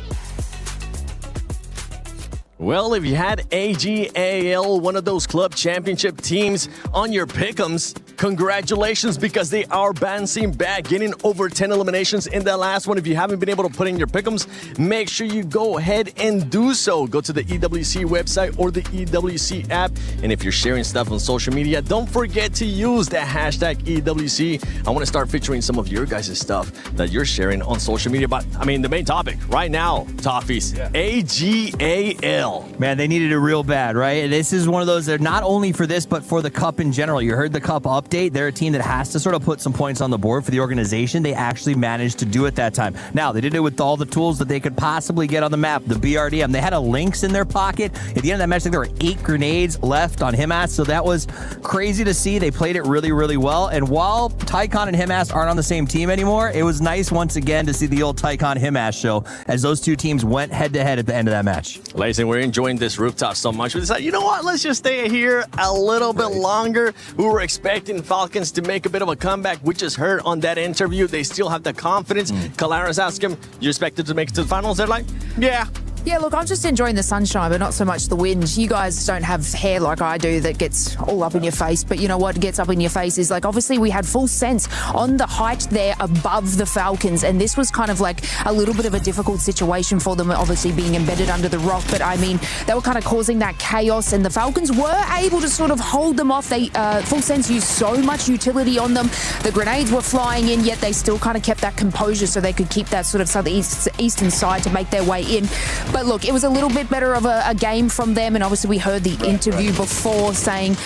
Well, if you had AGAL, one of those club championship teams on your pick'ems, congratulations, because they are bouncing back, getting over 10 eliminations in that last one. If you haven't been able to put in your pick'ems, make sure you go ahead and do so. Go to the EWC website or the EWC app. And if you're sharing stuff on social media, don't forget to use the hashtag EWC. I want to start featuring some of your guys' stuff that you're sharing on social media. But, I mean, the main topic right now, Toffees, AGAL. Man, they needed it real bad, right? This is one of those that not only for this, but for the Cup in general. You heard the Cup update. They're a team that has to sort of put some points on the board for the organization. They actually managed to do it that time. Now, they did it with all the tools that they could possibly get on the map. The BRDM, they had a Lynx in their pocket. At the end of that match, I think there were 8 grenades left on Himas, so that was crazy to see. They played it really, really well. And while Tycon and Himas aren't on the same team anymore, it was nice once again to see the old Tycon-Himas show as those 2 teams went head-to-head at the end of that match. Ladies, we're enjoying this rooftop so much. We decided, you know what? Let's just stay here a little bit longer. We were expecting Falcons to make a bit of a comeback. We just heard on that interview they still have the confidence. Calaris asked him, you expected to make it to the finals? They're like, yeah, Yeah, look, I'm just enjoying the sunshine, but not so much the wind. You guys don't have hair like I do that gets all up in your face, but you know what gets up in your face is, like, obviously we had full sense on the height there above the Falcons, and this was kind of like a little bit of a difficult situation for them, obviously being embedded under the rock, but I mean, they were kind of causing that chaos, and the Falcons were able to sort of hold them off. They, full sense used so much utility on them. The grenades were flying in, yet they still kind of kept that composure so they could keep that sort of southeastern side to make their way in. But look, it was a little bit better of a game from them, and obviously we heard the interview before saying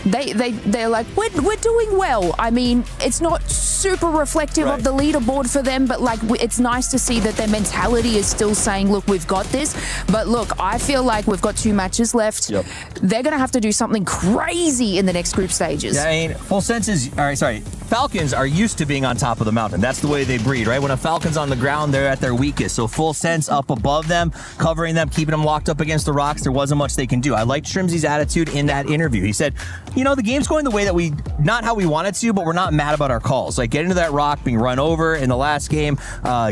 they're like, we're doing well. I mean, it's not super reflective of the leaderboard for them, but like it's nice to see that their mentality is still saying, look, we've got this. But look, I feel like we've got 2 matches left. Yep. They're going to have to do something crazy in the next group stages. Yeah, I mean, full sense is, all right, sorry. Falcons are used to being on top of the mountain. That's the way they breed, right? When a Falcon's on the ground, they're at their weakest. So full sense up above them, covering them, keeping them locked up against the rocks. There wasn't much they can do. I liked Shrimzy's attitude in that interview. He said, you know, the game's going the way that not how we want it to, but we're not mad about our calls. Like getting to that rock, being run over in the last game,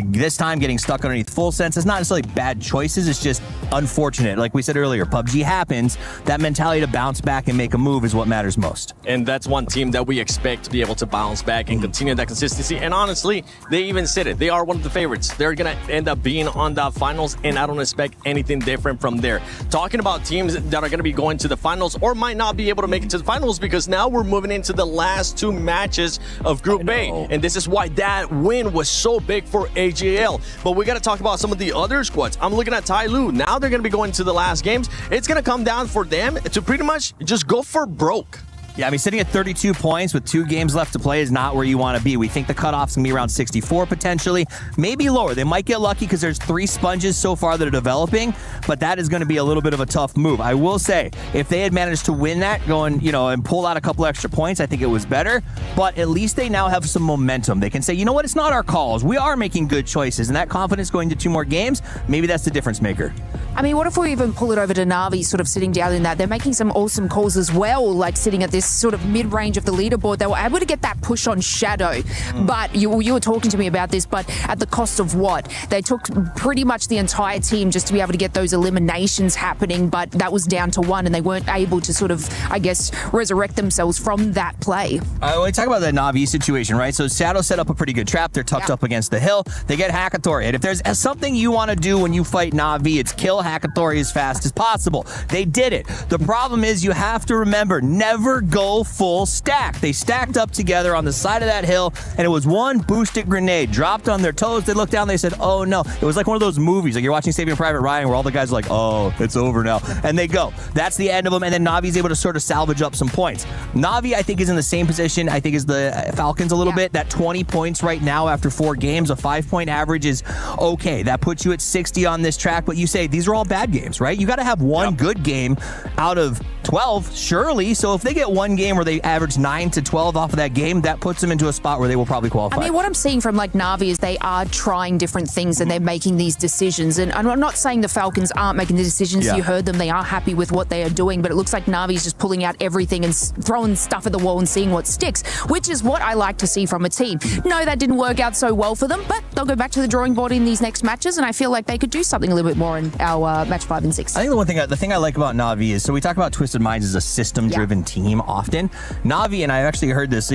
this time getting stuck underneath full sense. It's not necessarily bad choices. It's just unfortunate. Like we said earlier, PUBG happens. That mentality to bounce back and make a move is what matters most. And that's one team that we expect to be able to bounce back and continue that consistency. And honestly, they even said it. They are one of the favorites. They're going to end up being on the finals, and I don't expect anything different from there. Talking about teams that are going to be going to the finals or might not be able to make it to the finals, because now we're moving into the last 2 matches of Group A. And this is why that win was so big for AJL. But we got to talk about some of the other squads. I'm looking at Tyloo. Now they're going to be going to the last games. It's going to come down for them to pretty much just go for broke. Yeah, I mean, sitting at 32 points with 2 games left to play is not where you want to be. We think the cutoff's going to be around 64 potentially, maybe lower. They might get lucky because there's 3 sponges so far that are developing, but that is going to be a little bit of a tough move. I will say, if they had managed to win that, going, you know, and pull out a couple extra points, I think it was better, but at least they now have some momentum. They can say, you know what, it's not our calls. We are making good choices, and that confidence going to 2 more games, maybe that's the difference maker. I mean, what if we even pull it over to Na'Vi sort of sitting down in that? They're making some awesome calls as well, like sitting at this sort of mid-range of the leaderboard. They were able to get that push on Shadow. But you were talking to me about this, but at the cost of what? They took pretty much the entire team just to be able to get those eliminations happening, but that was down to 1, and they weren't able to sort of, I guess, resurrect themselves from that play. When we talk about the Na'Vi situation, right? So Shadow set up a pretty good trap. They're tucked up against the hill. They get Hakatori. And if there's something you want to do when you fight Na'Vi, it's kill Hakatori as fast as possible. They did it. The problem is you have to remember, never go full stack. They stacked up together on the side of that hill, and it was one boosted grenade dropped on their toes. They looked down, they said, oh no. It was like one of those movies, like you're watching Saving Private Ryan, where all the guys are like, oh, it's over now. And they go. That's the end of them, and then Navi's able to sort of salvage up some points. Navi, I think, is in the same position, I think, as the Falcons a little bit. That 20 points right now after 4 games, a 5-point average is okay. That puts you at 60 on this track, but you say these are all bad games, right? You got to have one good game out of 12, surely. So if they get one game where they average 9 to 12 off of that game, that puts them into a spot where they will probably qualify. I mean, what I'm seeing from like Na'Vi is they are trying different things and they're making these decisions. And I'm not saying the Falcons aren't making the decisions. You heard them. They are happy with what they are doing, but it looks like Navi's just pulling out everything and throwing stuff at the wall and seeing what sticks, which is what I like to see from a team. No, that didn't work out so well for them, but they'll go back to the drawing board in these next matches, and I feel like they could do something a little bit more in our match 5 and 6. I think the thing I like about Na'Vi is, so we talk about Twisted Minds as a system-driven team often. Na'Vi, and I've actually heard this,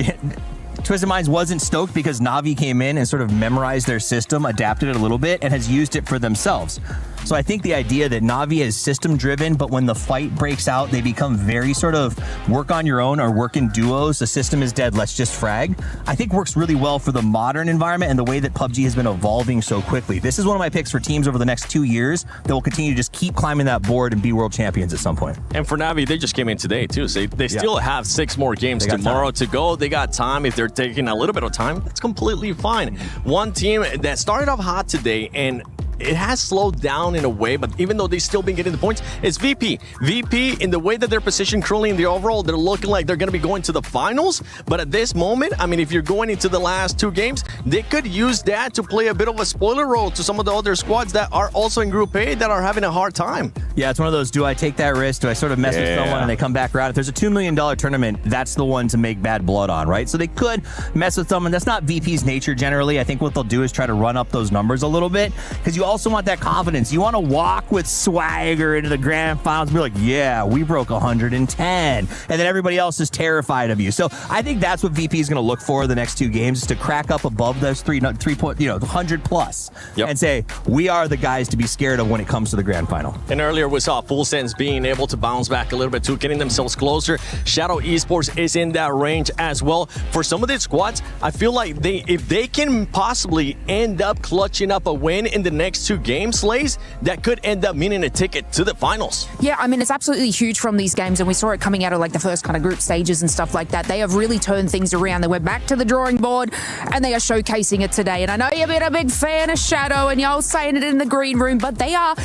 Twisted Minds wasn't stoked because Na'Vi came in and sort of memorized their system, adapted it a little bit, and has used it for themselves. So I think the idea that Na'Vi is system-driven, but when the fight breaks out, they become very sort of work on your own or work in duos. The system is dead, let's just frag. I think works really well for the modern environment and the way that PUBG has been evolving so quickly. This is one of my picks for teams over the next 2 years that will continue to just keep climbing that board and be world champions at some point. And for Na'Vi, they just came in today too. So they still have 6 more games tomorrow to go. They got time. If they're taking a little bit of time, that's completely fine. One team that started off hot today and it has slowed down in a way, but even though they've still been getting the points, it's VP. VP, in the way that they're positioned currently in the overall, they're looking like they're going to be going to the finals. But at this moment, I mean, if you're going into the last 2 games, they could use that to play a bit of a spoiler role to some of the other squads that are also in Group A that are having a hard time. Yeah, it's one of those, do I take that risk? Do I sort of mess with someone and they come back around? If there's a $2 million tournament, that's the one to make bad blood on, right? So they could mess with someone. That's not VP's nature generally. I think what they'll do is try to run up those numbers a little bit because you also want that confidence. You want to walk with swagger into the grand finals and be like, yeah, we broke 110. And then everybody else is terrified of you. So I think that's what VP is going to look for the next 2 games, is to crack up above those 100 plus and say, we are the guys to be scared of when it comes to the grand final. And earlier we saw Full Sense being able to bounce back a little bit too, getting themselves closer. Shadow Esports is in that range as well. For some of these squads, I feel like if they can possibly end up clutching up a win in the next 2 games, Slays, that could end up meaning a ticket to the finals. Yeah, I mean, it's absolutely huge from these games, and we saw it coming out of like the first kind of group stages and stuff like that. They have really turned things around. They went back to the drawing board, and they are showcasing it today. And I know you've been a big fan of Shadow, and y'all saying it in the green room, but they are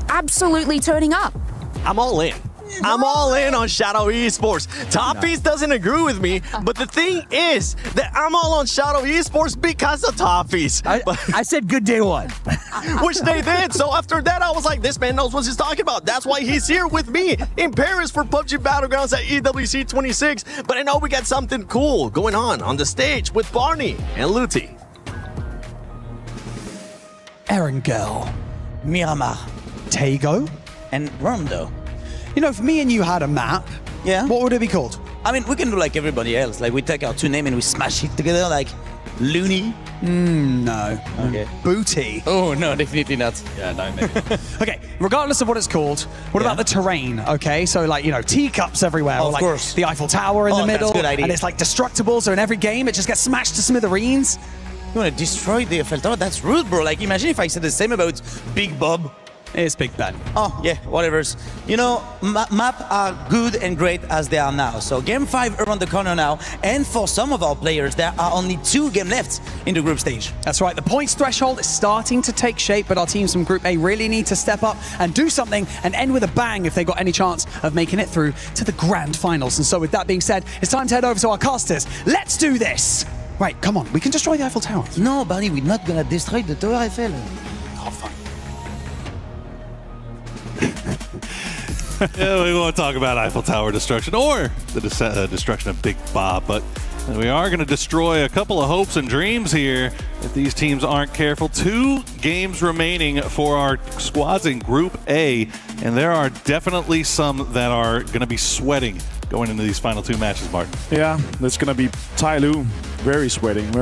absolutely turning up. I'm all in. I'm all in on Shadow Esports. Toffees doesn't agree with me, but the thing is that I'm all on Shadow Esports because of Toffees. I said good day one. Which they did. So after that, I was like, this man knows what he's talking about. That's why he's here with me in Paris for PUBG Battlegrounds at EWC 26. But I know we got something cool going on the stage with Barney and Luti. Erangel, Miramar, Tego, and Rondo. You know, if me and you had a map, what would it be called? I mean, we can do like everybody else. Like, we take our 2 names and we smash it together, like Looney. No. Okay. Booty. Oh, no, definitely not. Yeah, no, maybe. Okay, regardless of what it's called, what about the terrain, okay? So, like, you know, teacups everywhere. Of or like course. the Eiffel Tower in the middle. That's a good idea. And it's like destructible, so in every game, it just gets smashed to smithereens. You want to destroy the Eiffel Tower? That's rude, bro. Like, imagine if I said the same about Big Bob. It's Big Ben. Oh, yeah, whatever. You know, maps are good and great as they are now. So Game 5 around the corner now. And for some of our players, there are only 2 games left in the group stage. That's right. The points threshold is starting to take shape, but our teams from Group A really need to step up and do something and end with a bang if they got any chance of making it through to the grand finals. And so with that being said, it's time to head over to our casters. Let's do this. Right, come on. We can destroy the Eiffel Tower. No, Barney, we're not going to destroy the Tower Eiffel. Oh, fine. Yeah, we won't talk about Eiffel Tower destruction or the destruction of Big Bob, but we are going to destroy a couple of hopes and dreams here if these teams aren't careful. 2 games remaining for our squads in Group A, and there are definitely some that are going to be sweating going into these final 2 matches, Martin. Yeah, it's going to be Tyloo very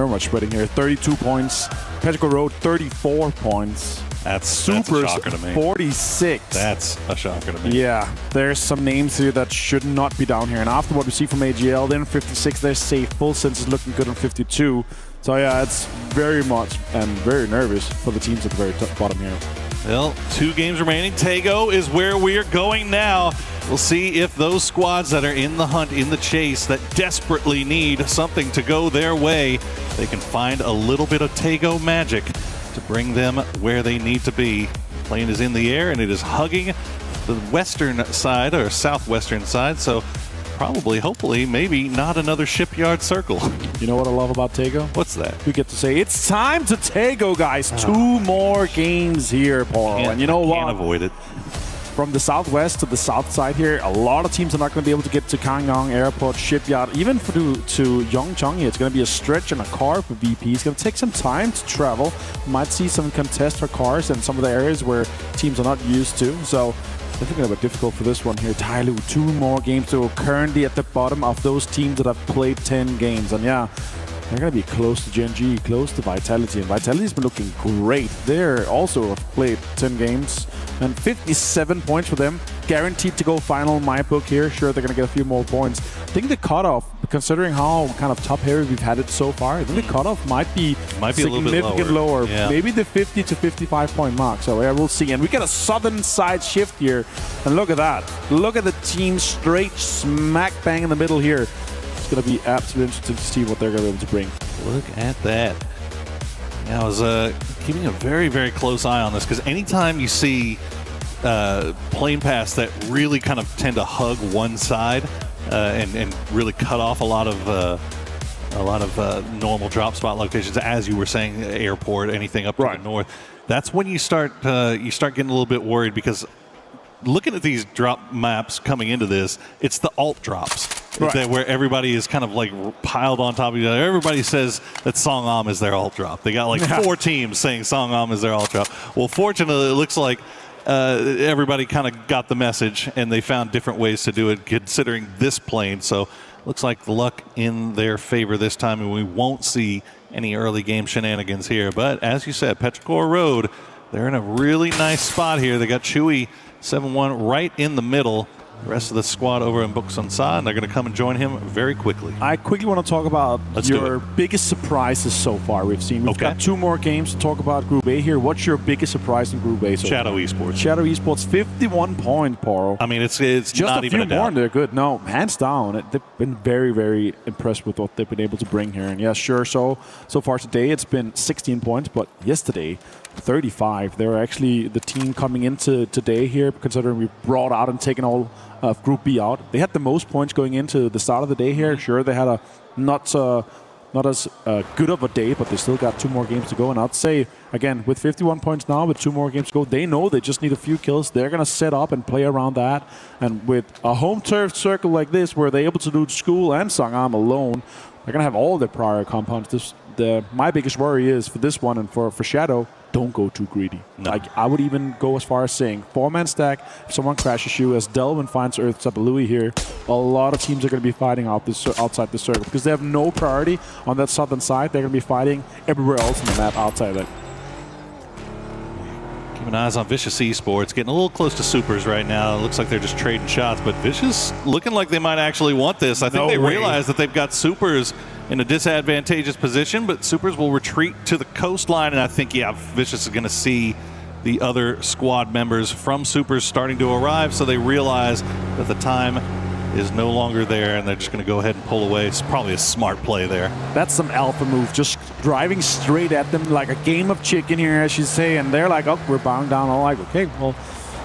much sweating here. 32 points. Petrichor Road, 34 points. That's a shocker to me. 46. That's a shocker to me. Yeah, there's some names here that should not be down here. And after what we see from AGL, then 56, they're safe. Full Sense is looking good on 52. So yeah, it's very much and very nervous for the teams at the very bottom here. Well, 2 games remaining. Tego is where we are going now. We'll see if those squads that are in the hunt, in the chase, that desperately need something to go their way, they can find a little bit of Tego magic to bring them where they need to be. The plane is in the air and it is hugging the western side or southwestern side, so probably, hopefully, maybe not another shipyard circle. You know what I love about Tego? What's that? We get to say, it's time to Tego, guys. 2 more games here, Paul. And you know what? Can't avoid it. From the southwest to the south side here, a lot of teams are not going to be able to get to Kangyong Airport, Shipyard, even to Yeongcheong here. It's going to be a stretch in a car for VP. It's going to take some time to travel. Might see some contest for cars in some of the areas where teams are not used to. So definitely going to be difficult for this one here. Tyloo, 2 more games to go. Currently at the bottom of those teams that have played 10 games. And yeah, they're going to be close to Gen G, close to Vitality. And Vitality's been looking great. They're also have played 10 games. And 57 points for them. Guaranteed to go final in my book here. Sure, they're going to get a few more points. I think the cutoff, considering how kind of top-heavy we've had it so far, I think the cutoff might be significantly lower. Yeah. Maybe the 50 to 55 point mark. So yeah, we'll see. And we get a southern side shift here. And look at that. Look at the team straight smack bang in the middle here. It's going to be absolutely interesting to see what they're going to be able to bring. Look at that. Yeah, I was keeping a very, very close eye on this because anytime you see plane paths that really kind of tend to hug one side and really cut off a lot of normal drop spot locations, as you were saying, airport, anything up to the north, that's when you start getting a little bit worried because looking at these drop maps coming into this, it's the alt drops. Right. Where everybody is kind of like piled on top of each other. Everybody says that Songam is their alt drop. They got like 4 teams saying Songam is their alt drop. Well, fortunately, it looks like everybody kind of got the message and they found different ways to do it considering this plane. So looks like the luck in their favor this time, and we won't see any early game shenanigans here. But as you said, Petrichor Road, they're in a really nice spot here. They got Chewy 7-1 right in the middle. The rest of the squad over in Buksansa, and they're going to come and join him very quickly. I quickly want to talk about your biggest surprises so far we've seen. We've got 2 more games to talk about Group A here. What's your biggest surprise in Group A so Shadow far? Esports. Shadow Esports, 51 points, Poro. I mean, it's just not a even few a doubt. more and they're good. No, hands down. They've been very, very impressed with what they've been able to bring here. And yeah, sure, so far today it's been 16 points, but yesterday 35. They're actually the team coming into today here, considering we brought out and taken all of Group B out. They had the most points going into the start of the day here. Sure, they had a not as good of a day, but they still got 2 more games to go. And I'd say, again, with 51 points now, with 2 more games to go, they know they just need a few kills. They're going to set up and play around that. And with a home turf circle like this, where they're able to do School and Sangam alone, they're going to have all their prior compounds. My biggest worry is for this one and for Shadow, don't go too greedy. No. Like, I would even go as far as saying 4-man stack. If someone crashes you, as Delvin finds Earth Sabalui here, a lot of teams are going to be fighting outside the circle because they have no priority on that southern side. They're going to be fighting everywhere else in the map outside it. Keeping eyes on Vicious Esports, getting a little close to supers right now. It looks like they're just trading shots, but Vicious looking like they might actually want this. I think they realize that they've got supers in a disadvantageous position, but supers will retreat to the coastline, and I think, yeah, Vicious is going to see the other squad members from supers starting to arrive, so they realize that the time is no longer there, and they're just going to go ahead and pull away. It's probably a smart play there. That's some alpha move, just driving straight at them like a game of chicken here, as you say, and they're like, oh, we're bowing down. I'm like, okay, well,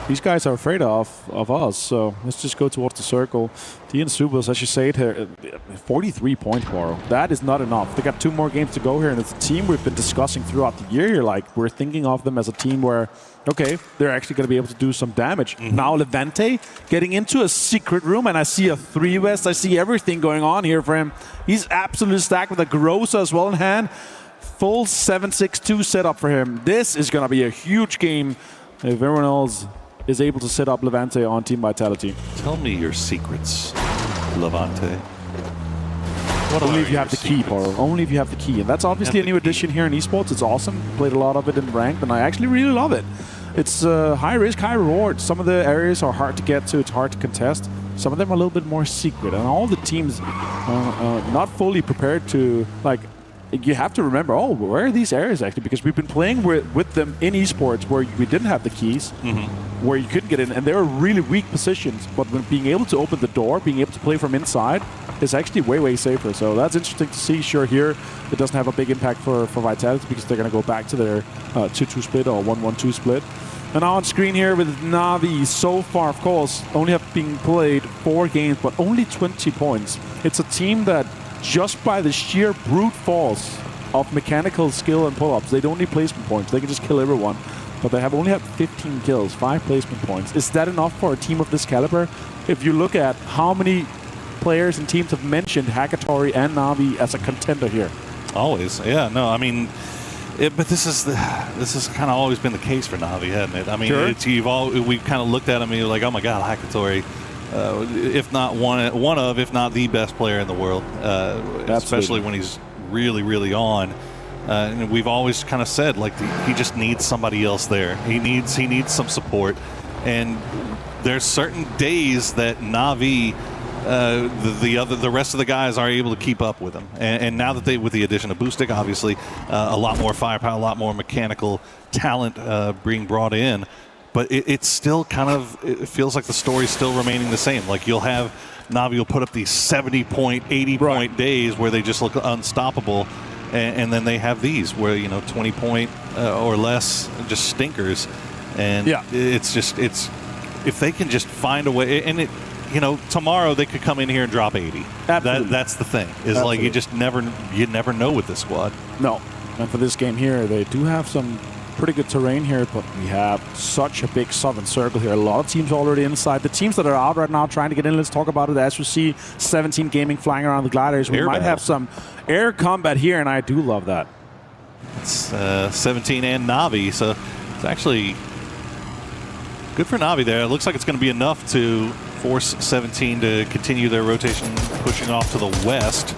these guys are afraid of us, so let's just go towards the circle. DN Supers, as you say, 43 points, Poro. That is not enough. They got 2 more games to go here, and it's a team we've been discussing throughout the year. Like, we're thinking of them as a team where, okay, they're actually going to be able to do some damage. Now Levante getting into a secret room, and I see a 3-West. I see everything going on here for him. He's absolutely stacked with a Grossa as well in hand. Full 7-6-2 setup for him. This is going to be a huge game if everyone else is able to set up Levante on Team Vitality. Tell me your secrets, Levante. Only if you have the key, Poro. Only if you have the key. And that's obviously a new addition here in esports. It's awesome. Played a lot of it in ranked, and I actually really love it. It's high risk, high reward. Some of the areas are hard to get to. It's hard to contest. Some of them are a little bit more secret. And all the teams not fully prepared to, like, you have to remember, oh, where are these areas actually? Because we've been playing with them in esports where we didn't have the keys, where you couldn't get in, and they were really weak positions. But when being able to open the door, being able to play from inside, is actually way, way safer. So that's interesting to see. Sure, here it doesn't have a big impact for Vitality because they're going to go back to their 2-2 split or 1-1-2 split. And now on screen here with Na'Vi, so far, of course, only have been played 4 games, but only 20 points. It's a team that, just by the sheer brute force of mechanical skill and pull-ups, they don't need placement points. They can just kill everyone. But they have only had 15 kills, 5 placement points. Is that enough for a team of this caliber? If you look at how many players and teams have mentioned Hackatory and Na'Vi as a contender here. Always, yeah. No, I mean, but this has kind of always been the case for Na'Vi, hasn't it? I mean, Sure. we've kind of looked at him and you're like, oh my God, Hackatory. If not one of, if not the best player in the world, especially when he's really, really on. And we've always kind of said, like, he just needs somebody else there. He needs some support. And there's certain days that Na'Vi, the rest of the guys are able to keep up with him. And now that with the addition of Boostic, obviously, a lot more firepower, a lot more mechanical talent being brought in. But it's still kind of, it feels like the story's still remaining the same. Like, you'll have Na'Vi will put up these 70-point, 80-point days where they just look unstoppable. And then they have these where, 20-point or less, just stinkers. And it's if they can just find a way, and tomorrow they could come in here and drop 80. That's the thing. Is like you never know with this squad. No. And for this game here, they do have some pretty good terrain here, but we have such a big southern circle here. A lot of teams already inside. The teams that are out right now trying to get in, let's talk about it. As you see 17 Gaming flying around the gliders. We might have some air combat here, and I do love that. It's 17 and Navi, so it's actually good for Navi there. It looks like it's going to be enough to force 17 to continue their rotation, pushing off to the west.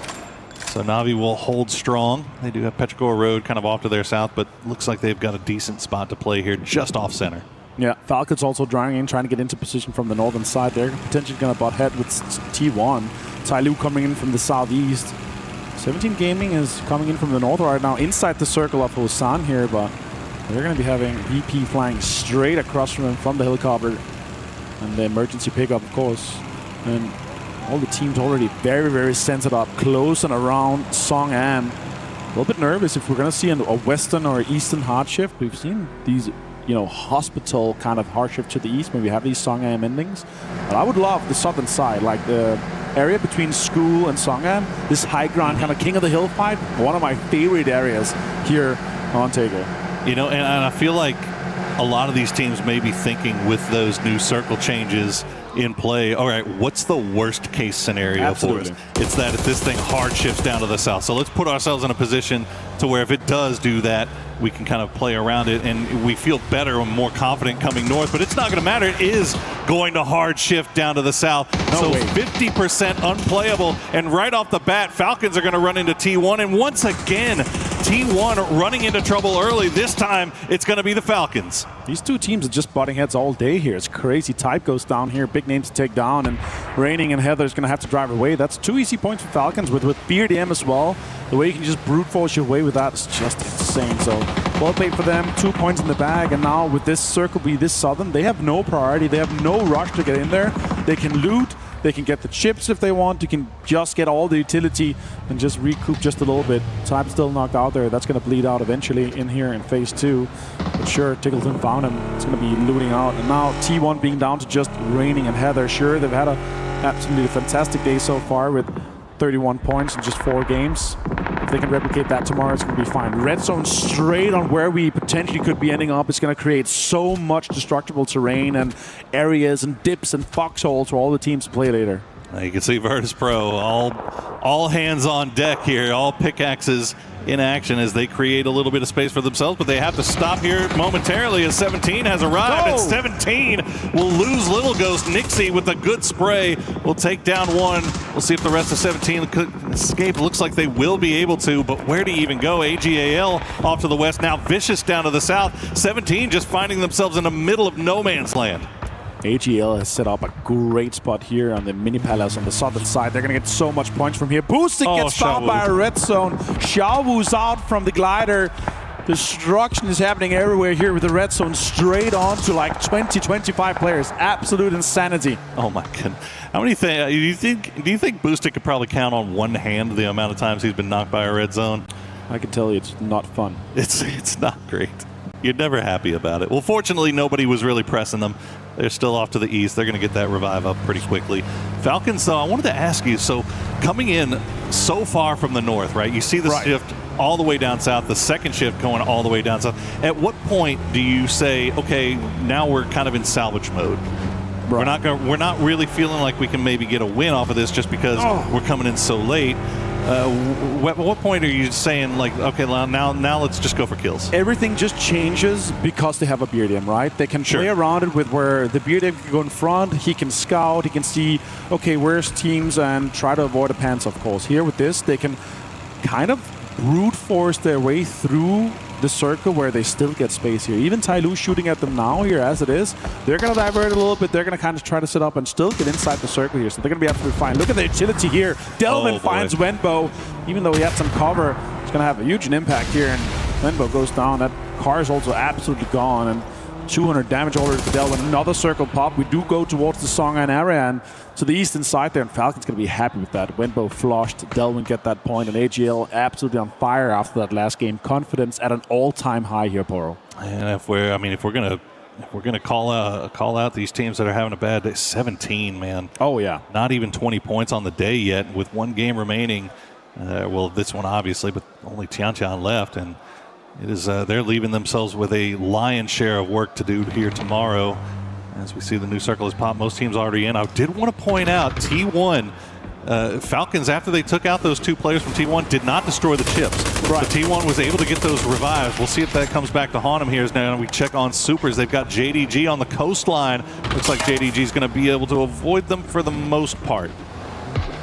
So Navi will hold strong. They do have Petrichor Road kind of off to their south, but looks like they've got a decent spot to play here just off center. Yeah, Falcons also drawing in, trying to get into position from the northern side. They're potentially going to butt head with T1. Tyloo coming in from the southeast. 17 Gaming is coming in from the north right now, inside the circle of Hosan here, but they're going to be having VP flying straight across from them from the helicopter. And the emergency pickup, of course. And all the teams already very, very centered up, close and around Song Am. A little bit nervous if we're going to see a western or eastern hard shift. We've seen these, you know, hospital kind of hard shift to the east. Maybe have these Song Am endings. But I would love the southern side, like the area between School and Song Am. This high ground kind of king of the hill fight. One of my favorite areas here on Tego. You know, and I feel like a lot of these teams may be thinking with those new circle changes in play, all right, what's the worst case scenario for us? It's that if this thing hard shifts down to the south. So let's put ourselves in a position to where if it does do that, we can kind of play around it and we feel better and more confident coming north, but it's not going to matter. It is going to hard shift down to the south. So 50% unplayable, and right off the bat, Falcons are going to run into T1, and once again, T1 running into trouble early. This time, it's going to be the Falcons. These two teams are just butting heads all day here. It's crazy. Type goes down here, big names to take down, and Raining and Heather's going to have to drive away. That's 2 easy points for Falcons with BRDM as well. The way you can just brute force your way with that is just insane. So well played for them. 2 points in the bag, and now with this circle be this southern, they have no priority. They have no rush to get in there. They can loot. They can get the chips if they want. You can just get all the utility and just recoup just a little bit. Type still knocked out there. That's going to bleed out eventually in here in phase 2. But sure, Tickleton found him. It's going to be looting out. And now T1 being down to just Raining and Heather. Sure, they've had a absolutely fantastic day so far with 31 points in just 4 games. If they can replicate that tomorrow, it's going to be fine. Red zone straight on where we potentially could be ending up. It's going to create so much destructible terrain and areas and dips and foxholes for all the teams to play later. You can see Virtus Pro, all hands on deck here, all pickaxes in action as they create a little bit of space for themselves, but they have to stop here momentarily as 17 has arrived, and 17 will lose Little Ghost. Nixie with a good spray will take down one. We'll see if the rest of 17 could escape. It looks like they will be able to, but where do you even go? AGAL off to the west, now Vicious down to the south. 17 just finding themselves in the middle of no man's land. AGL has set up a great spot here on the mini palace on the southern side. They're going to get so much points from here. Boosting gets found by a red zone. Xiaowu's out from the glider. Destruction is happening everywhere here with the red zone straight on to like 20, 25 players. Absolute insanity. Oh my goodness. How many do you think Boosting could probably count on one hand the amount of times he's been knocked by a red zone? I can tell you it's not fun. It's not great. You're never happy about it. Well, fortunately, nobody was really pressing them. They're still off to the east. They're going to get that revive up pretty quickly. Falcons, though, I wanted to ask you, so coming in so far from the north, right? You see the shift all the way down south, the second shift going all the way down south. At what point do you say, okay, now we're kind of in salvage mode? Right. We're not really feeling like we can maybe get a win off of this just because we're coming in so late. What point are you saying, like, okay, now let's just go for kills? Everything just changes because they have a BRDM, right? They can play around it with where the BRDM can go in front, he can scout, he can see, okay, where's teams, and try to avoid the pants, of course. Here with this, they can kind of brute force their way through the circle where they still get space here. Even Tyloo shooting at them now here as it is. They're going to divert a little bit. They're going to kind of try to set up and still get inside the circle here. So they're going to be absolutely fine. Look at the agility here. Delvin finds Wenbo. Even though he had some cover, it's going to have a huge impact here. And Wenbo goes down. That car is also absolutely gone. And 200 damage already to Delvin. Another circle pop. We do go towards the Songan area and to the eastern side there, and Falcon's going to be happy with that. Wenbo flushed, Delvin get that point, and AGL absolutely on fire after that last game. Confidence at an all-time high here, Poro. And if we're gonna call out these teams that are having a bad day, 17, man. Oh yeah, not even 20 points on the day yet, with one game remaining. Well, this one obviously, but only Tiantian left, and It is they're leaving themselves with a lion's share of work to do here tomorrow. As we see the new circle is popped, most teams already in. I did want to point out T1, Falcons, after they took out those 2 players from T1, did not destroy the chips. Right. But T1 was able to get those revives. We'll see if that comes back to haunt them here. As now we check on supers. They've got JDG on the coastline. Looks like JDG is going to be able to avoid them for the most part.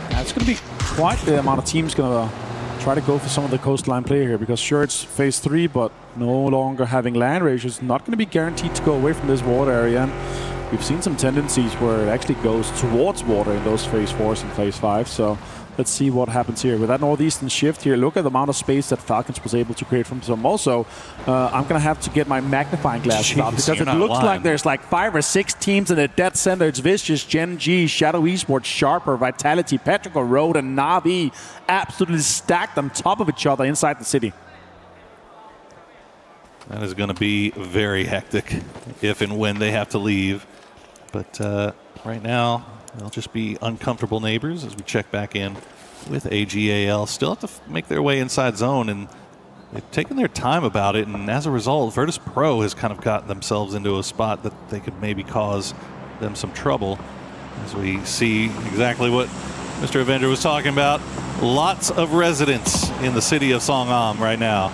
That's going to be quite the amount of teams going to try to go for some of the coastline play here, because sure, it's phase 3, but no longer having land ratios, not going to be guaranteed to go away from this water area. And we've seen some tendencies where it actually goes towards water in those phase 4s and phase 5. So let's see what happens here. With that northeastern shift here, look at the amount of space that Falcons was able to create from some. Also, I'm going to have to get my magnifying glass out, because it looks like there's like 5 or 6 teams in the dead center. It's Vicious, Gen G, Shadow Esports, Sharper, Vitality, Petrichor Road, and Na'Vi absolutely stacked on top of each other inside the city. That is going to be very hectic if and when they have to leave. But right now, they'll just be uncomfortable neighbors as we check back in with AGAL. Still have to make their way inside zone, and they've taken their time about it. And as a result, Virtus Pro has kind of gotten themselves into a spot that they could maybe cause them some trouble. As we see exactly what Mr. Avenger was talking about. Lots of residents in the city of Songam right now.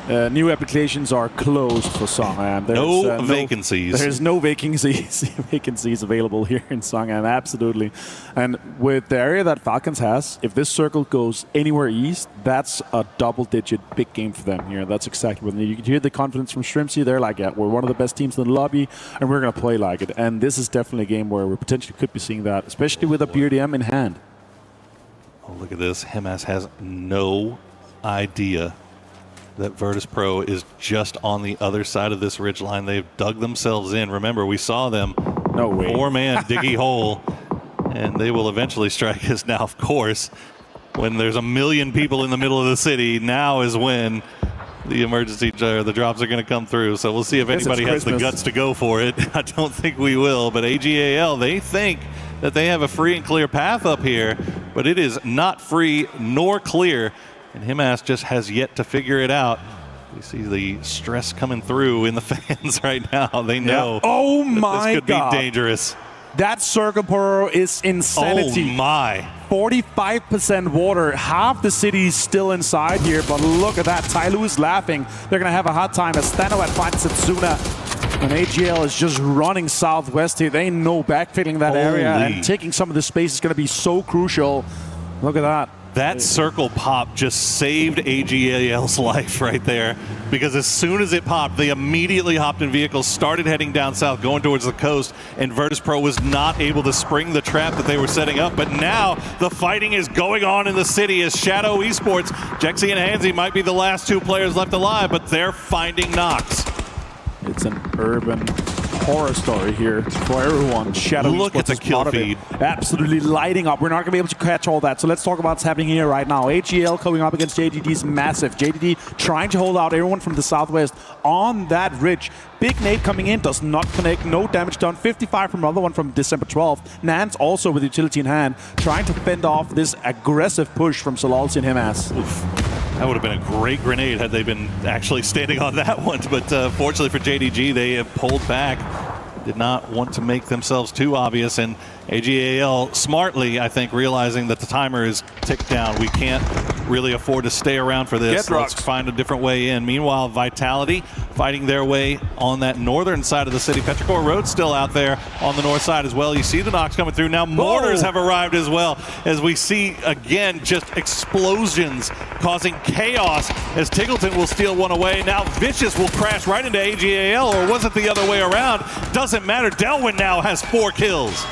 New applications are closed for Songam. No vacancies. There's no vacancies available here in Songam, absolutely. And with the area that Falcons has, if this circle goes anywhere east, that's a double-digit big game for them here. That's exactly what they need. You can hear the confidence from Shrimpsy. They're like, yeah, we're one of the best teams in the lobby, and we're going to play like it. And this is definitely a game where we potentially could be seeing that, especially with a BRDM in hand. Oh, look at this. Hemas has no idea that Virtus Pro is just on the other side of this ridge line. They've dug themselves in. Remember, we saw them. No way. 4-man diggy hole, and they will eventually strike us. Now, of course, when there's a million people in the middle of the city, now is when the emergency, the drops are going to come through. So we'll see if anybody has the guts to go for it. I don't think we will, but AGAL, they think that they have a free and clear path up here, but it is not free nor clear. And Himas just has yet to figure it out. We see the stress coming through in the fans right now. They know. Yeah. Oh my this could God. be dangerous. That circle pearl is insanity. Oh my. 45% water. Half the city is still inside here, but look at that. Tyloo is laughing. They're going to have a hard time as Thanowat finds Setsuna. And AGL is just running southwest here. They know backfilling that area and taking some of the space is going to be so crucial. Look at that. That circle pop just saved AGAL's life right there, because as soon as it popped, they immediately hopped in vehicles, started heading down south, going towards the coast, and Virtus Pro was not able to spring the trap that they were setting up. But now the fighting is going on in the city as Shadow Esports, Jexy and Hansi might be the last 2 players left alive, but they're finding Nox. It's an urban horror story here for everyone. Shadow Look Esports at the kill feed. Absolutely lighting up. We're not going to be able to catch all that. So let's talk about what's happening here right now. AGL coming up against JDD is massive. JDD trying to hold out everyone from the southwest on that ridge. Big nade coming in, does not connect, no damage done. 55 from another one from December 12th. Nance also with utility in hand, trying to fend off this aggressive push from Solalsi and Himas. That would have been a great grenade had they been actually standing on that one. But fortunately for JDG, they have pulled back. Did not want to make themselves too obvious. And AGAL smartly, I think, realizing that the timer is ticked down. We can't really afford to stay around for this. Let's find a different way in. Meanwhile, Vitality fighting their way on that northern side of the city. Petrichor Road still out there on the north side as well. You see the knocks coming through. Now mortars have arrived as well, as we see, again, just explosions causing chaos as Tiggleton will steal one away. Now Vicious will crash right into AGAL, or was it the other way around? Doesn't matter. Delwyn now has 4 kills.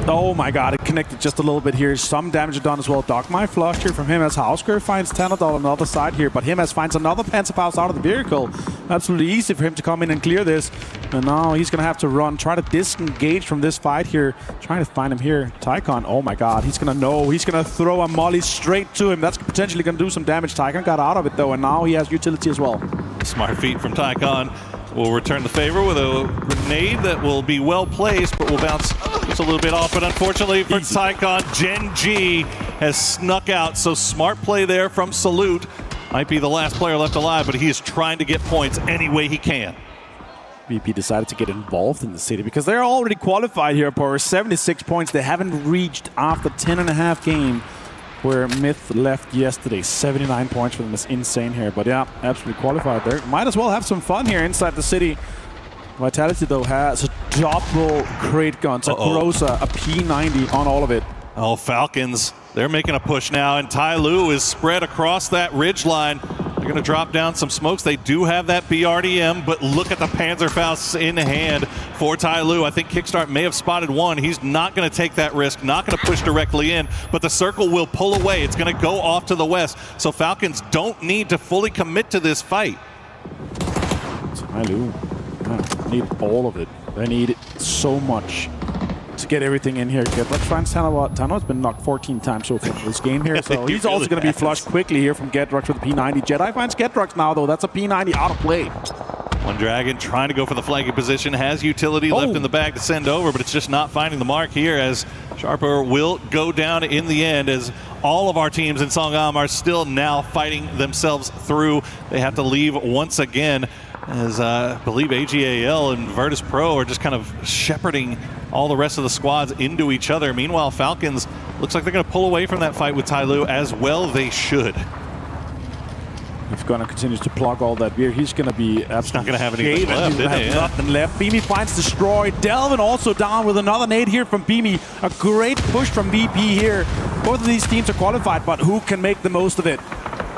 Oh my God, it connected just a little bit here. Some damage done as well. Dogmai flushed here from him as Hausker finds Tanadol on the other side here, but Himas finds another Panzerfaust out of the vehicle. Absolutely easy for him to come in and clear this. And now he's going to have to run, try to disengage from this fight here. Trying to find him here. Tycon, oh my God, he's going to know. He's going to throw a molly straight to him. That's potentially going to do some damage. Tycon got out of it though, and now he has utility as well. Smart feet from Tycon will return the favor with a grenade that will be well placed, but will bounce just a little bit off. But unfortunately for Tycon, Gen G has snuck out. So smart play there from Salute. Might be the last player left alive, but he is trying to get points any way he can. VP decided to get involved in the city because they're already qualified here, Power. 76 points they haven't reached after 10.5 game where Myth left yesterday. 79 points for them is insane here. But yeah, absolutely qualified there. Might as well have some fun here inside the city. Vitality, though, has a double crate guns, a Kurosa, a P90 on all of it. Oh, Falcons, they're making a push now, and Tai Lu is spread across that ridge line. They're going to drop down some smokes. They do have that BRDM, but look at the Panzerfaust in hand for Tai Lu. I think Kickstart may have spotted one. He's not going to take that risk, not going to push directly in, but the circle will pull away. It's going to go off to the west, so Falcons don't need to fully commit to this fight. Tai Lu, need all of it. They need it so much to get everything in here. Let's find Tano's been knocked 14 times so far in this game here, so he's also going to be flushed quickly here from Gedrux with the P90. Jedi finds Gedrux now, though. That's a P90 out of play. One Dragon trying to go for the flanking position, has utility left in the bag to send over, but it's just not finding the mark here, as Sharper will go down in the end, as all of our teams in Songam are still now fighting themselves through. They have to leave once again, as I believe AGAL and Virtus Pro are just kind of shepherding all the rest of the squads into each other. Meanwhile, Falcons looks like they're going to pull away from that fight with Tai Lu, as well they should. He's going to continue to plug all that beer. He's going to be absolutely not going to have anything left, He's going to have nothing left. Beamy finds Destroy. Delvin also down with another nade here from Beamy. A great push from VP here. Both of these teams are qualified, but who can make the most of it?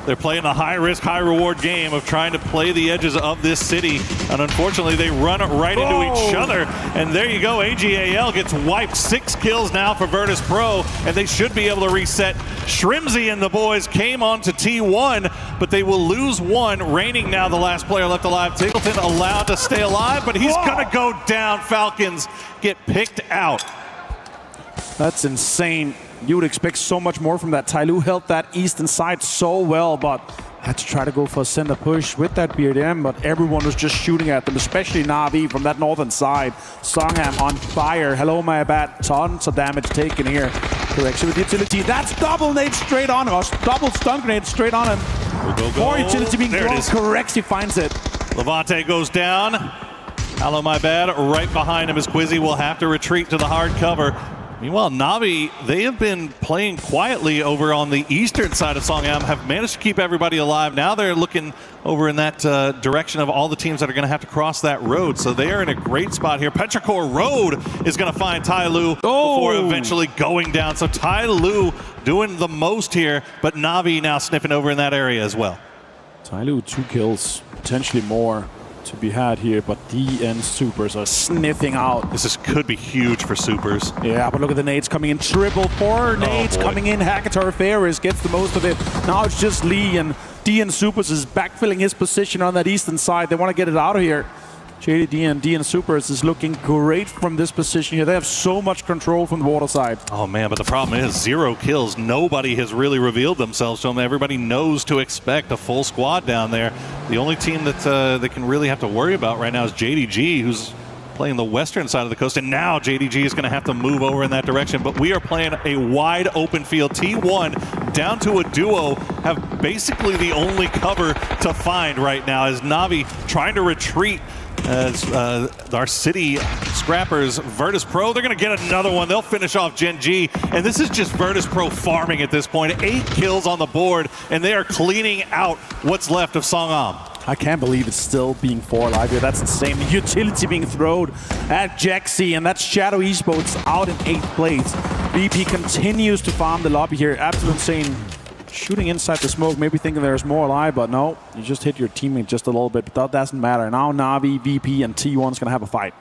They're playing the high-risk, high-reward game of trying to play the edges of this city, and unfortunately they run right into each other. And there you go, AGAL gets wiped. 6 kills now for Virtus Pro, and they should be able to reset. Shrimsy and the boys came on to T1, but they will lose one. Reigning now the last player left alive. Tiggleton allowed to stay alive, but he's gonna go down. Falcons get picked out. That's insane. You would expect so much more from that. Tai Lu held that eastern side so well, but had to try to go for a center push with that BRDM, but everyone was just shooting at them, especially Na'Vi from that northern side. Songham on fire. Hello, my bad. Tons of damage taken here. Correction with utility. That's double nade straight on him. Or double stun grenade straight on him. More utility being thrown. Correxy finds it. Levante goes down. Hello, my bad. Right behind him is Quizzy. Will have to retreat to the hard cover. Meanwhile, Na'Vi, they have been playing quietly over on the eastern side of Songham, have managed to keep everybody alive. Now they're looking over in that direction of all the teams that are going to have to cross that road. So they are in a great spot here. Petrichor Road is going to find Tai Lu before eventually going down. So Tai Lu doing the most here, but Na'Vi now sniffing over in that area as well. Tai Lu 2 kills, potentially more to be had here, but DN Supers are sniffing out. This could be huge for Supers. Yeah, but look at the nades coming in. Triple 4 nades coming in. Hakatar Ferris gets the most of it. Now it's just Lee, and DN Supers is backfilling his position on that eastern side. They want to get it out of here. JDD and DN Supers is looking great from this position here. They have so much control from the water side. Oh man, but the problem is 0 kills. Nobody has really revealed themselves to them. Everybody knows to expect a full squad down there. The only team that they can really have to worry about right now is JDG, who's playing the western side of the coast, and now JDG is going to have to move over in that direction. But we are playing a wide open field. T1 down to a duo have basically the only cover to find right now, as Na'Vi trying to retreat. As our city scrappers, Virtus Pro, they're going to get another one. They'll finish off Gen G, and this is just Virtus Pro farming at this point. 8 kills on the board, and they are cleaning out what's left of Songam. I can't believe it's still being 4 alive here. That's insane. The utility being thrown at Jaxi, and that's Shadow Esports out in 8th place. BP continues to farm the lobby here. Absolute insane. Shooting inside the smoke, maybe thinking there's more alive, but no, you just hit your teammate just a little bit, but that doesn't matter. Now Na'Vi, VP, and T1 is going to have a fight.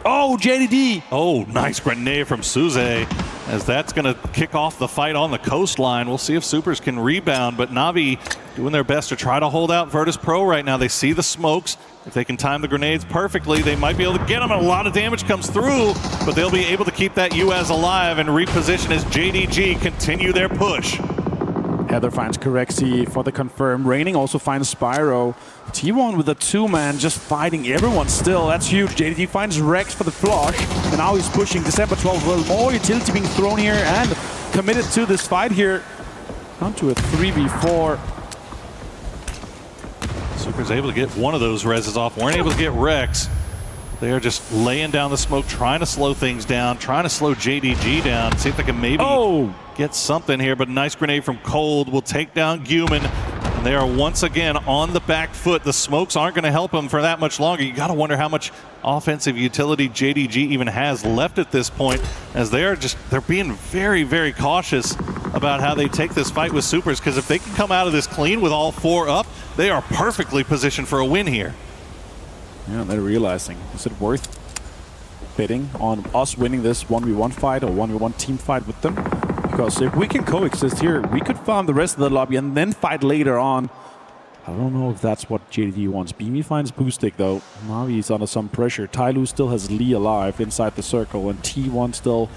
Oh, JDD! Oh, nice grenade from Suze, as that's going to kick off the fight on the coastline. We'll see if Supers can rebound, but Na'Vi doing their best to try to hold out Virtus Pro right now. They see the smokes. If they can time the grenades perfectly, they might be able to get them. A lot of damage comes through, but they'll be able to keep that UAS alive and reposition as JDG continue their push. Heather finds Corexy for the confirm. Reigning also finds Spyro. T1 with a 2-man just fighting everyone still. That's huge. JDD finds Rex for the flush. And now he's pushing December 12th. Well, more utility being thrown here and committed to this fight here. Down to a 3v4. Super's able to get one of those reses off. Weren't able to get Rex. They are just laying down the smoke, trying to slow things down, trying to slow JDG down, see if they can maybe get something here. But a nice grenade from Cold will take down Guman. And they are once again on the back foot. The smokes aren't going to help them for that much longer. You got to wonder how much offensive utility JDG even has left at this point, as they're being very, very cautious about how they take this fight with Supers, because if they can come out of this clean with all 4 up, they are perfectly positioned for a win here. Yeah, they're realizing, is it worth betting on us winning this 1v1 fight or 1v1 team fight with them? Because if we can coexist here, we could farm the rest of the lobby and then fight later on. I don't know if that's what JDD wants. Beamy finds Boostic though. Navi is under some pressure. Tyloo still has Lee alive inside the circle, and T1 still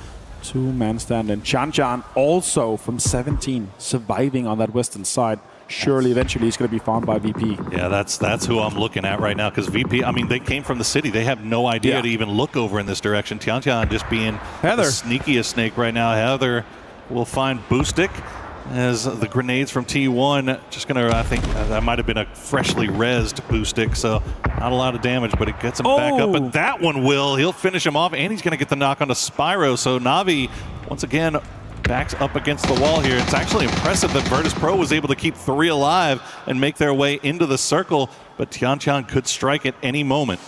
2-man stand. And Chan also from 17 surviving on that western side. Surely eventually he's going to be found by VP. Yeah, that's who I'm looking at right now, because VP, I mean, they came from the city. They have no idea to even look over in this direction. Tian just being the sneakiest snake right now. Heather will find Boostic, as the grenades from T1 just going to, I think that might have been a freshly rezzed Boostic, so not a lot of damage, but it gets him back up. But that one he'll finish him off, and he's going to get the knock onto Spyro. So Navi, once again, backs up against the wall here. It's actually impressive that Virtus Pro was able to keep 3 alive and make their way into the circle, but Tian could strike at any moment.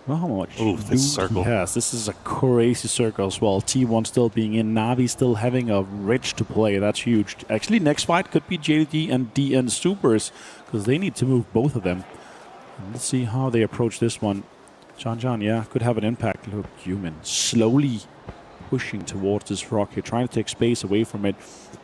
Well, how much this circle. Yes, this is a crazy circle as well. T1 still being in, Navi still having a Rich to play. That's huge. Actually, next fight could be JDD and DN Supers, because they need to move both of them. And let's see how they approach this one. Chan, yeah, could have an impact. Look, Human slowly pushing towards this rock here, trying to take space away from it.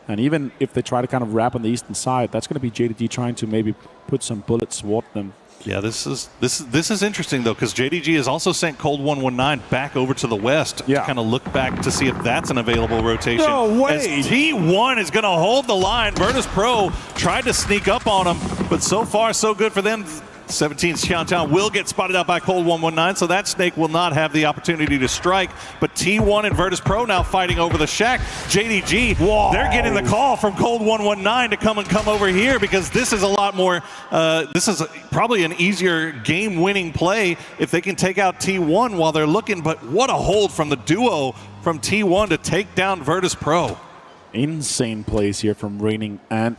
And even if they try to kind of wrap on the eastern side, that's going to be JDD trying to maybe put some bullets toward them. Yeah, this is interesting though, because JDG has also sent Cold 119 back over to the west to kind of look back to see if that's an available rotation. No way! As T1 is going to hold the line. Virtus Pro tried to sneak up on him, but so far so good for them. 17's Xiantian will get spotted out by Cold 119, so that snake will not have the opportunity to strike. But T1 and Virtus Pro now fighting over the shack. JDG, they're getting the call from Cold 119 to come over here, because this is a lot more, this is probably an easier game-winning play if they can take out T1 while they're looking. But what a hold from the duo from T1 to take down Virtus Pro. Insane plays here from Raining and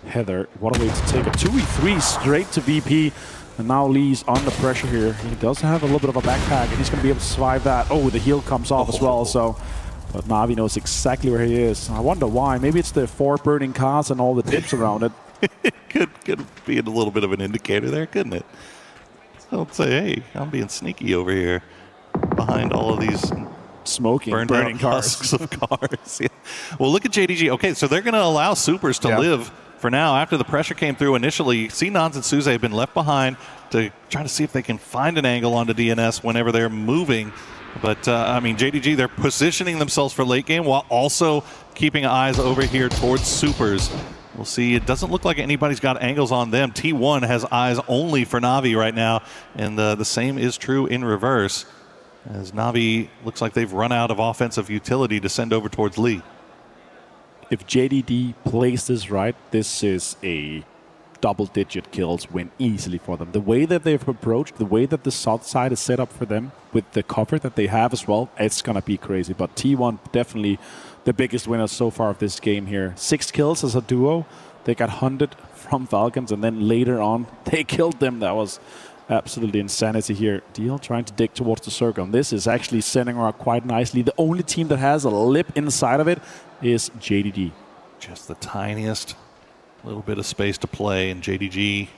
Heather. What a way to take a 2v3 straight to VP. And now Lee's under pressure here. He does have a little bit of a backpack, and he's going to be able to survive that. Oh, the heal comes off as well. So, but Navi knows exactly where he is. I wonder why. Maybe it's the 4 burning cars and all the tips around it. Could be a little bit of an indicator there, couldn't it? So say, hey, I'm being sneaky over here behind all of these burning husks of cars. Yeah. Well, look at JDG. Okay, so they're going to allow Supers to live for now. After the pressure came through initially, Nons and Suze have been left behind to try to see if they can find an angle onto DNS whenever they're moving. But, I mean, JDG, they're positioning themselves for late game while also keeping eyes over here towards Supers. We'll see. It doesn't look like anybody's got angles on them. T1 has eyes only for Navi right now, and the same is true in reverse, as Navi looks like they've run out of offensive utility to send over towards Lee. If JDD plays this right, this is a double-digit kills win easily for them. The way that they've approached, the way that the south side is set up for them, with the cover that they have as well, it's going to be crazy. But T1 definitely the biggest winner so far of this game here. 6 kills as a duo. They got hunted from Falcons, and then later on, they killed them. That was absolutely insanity here. Deal trying to dig towards the circle. And this is actually sending around quite nicely. The only team that has a lip inside of it is JDD. Just the tiniest little bit of space to play, and JDG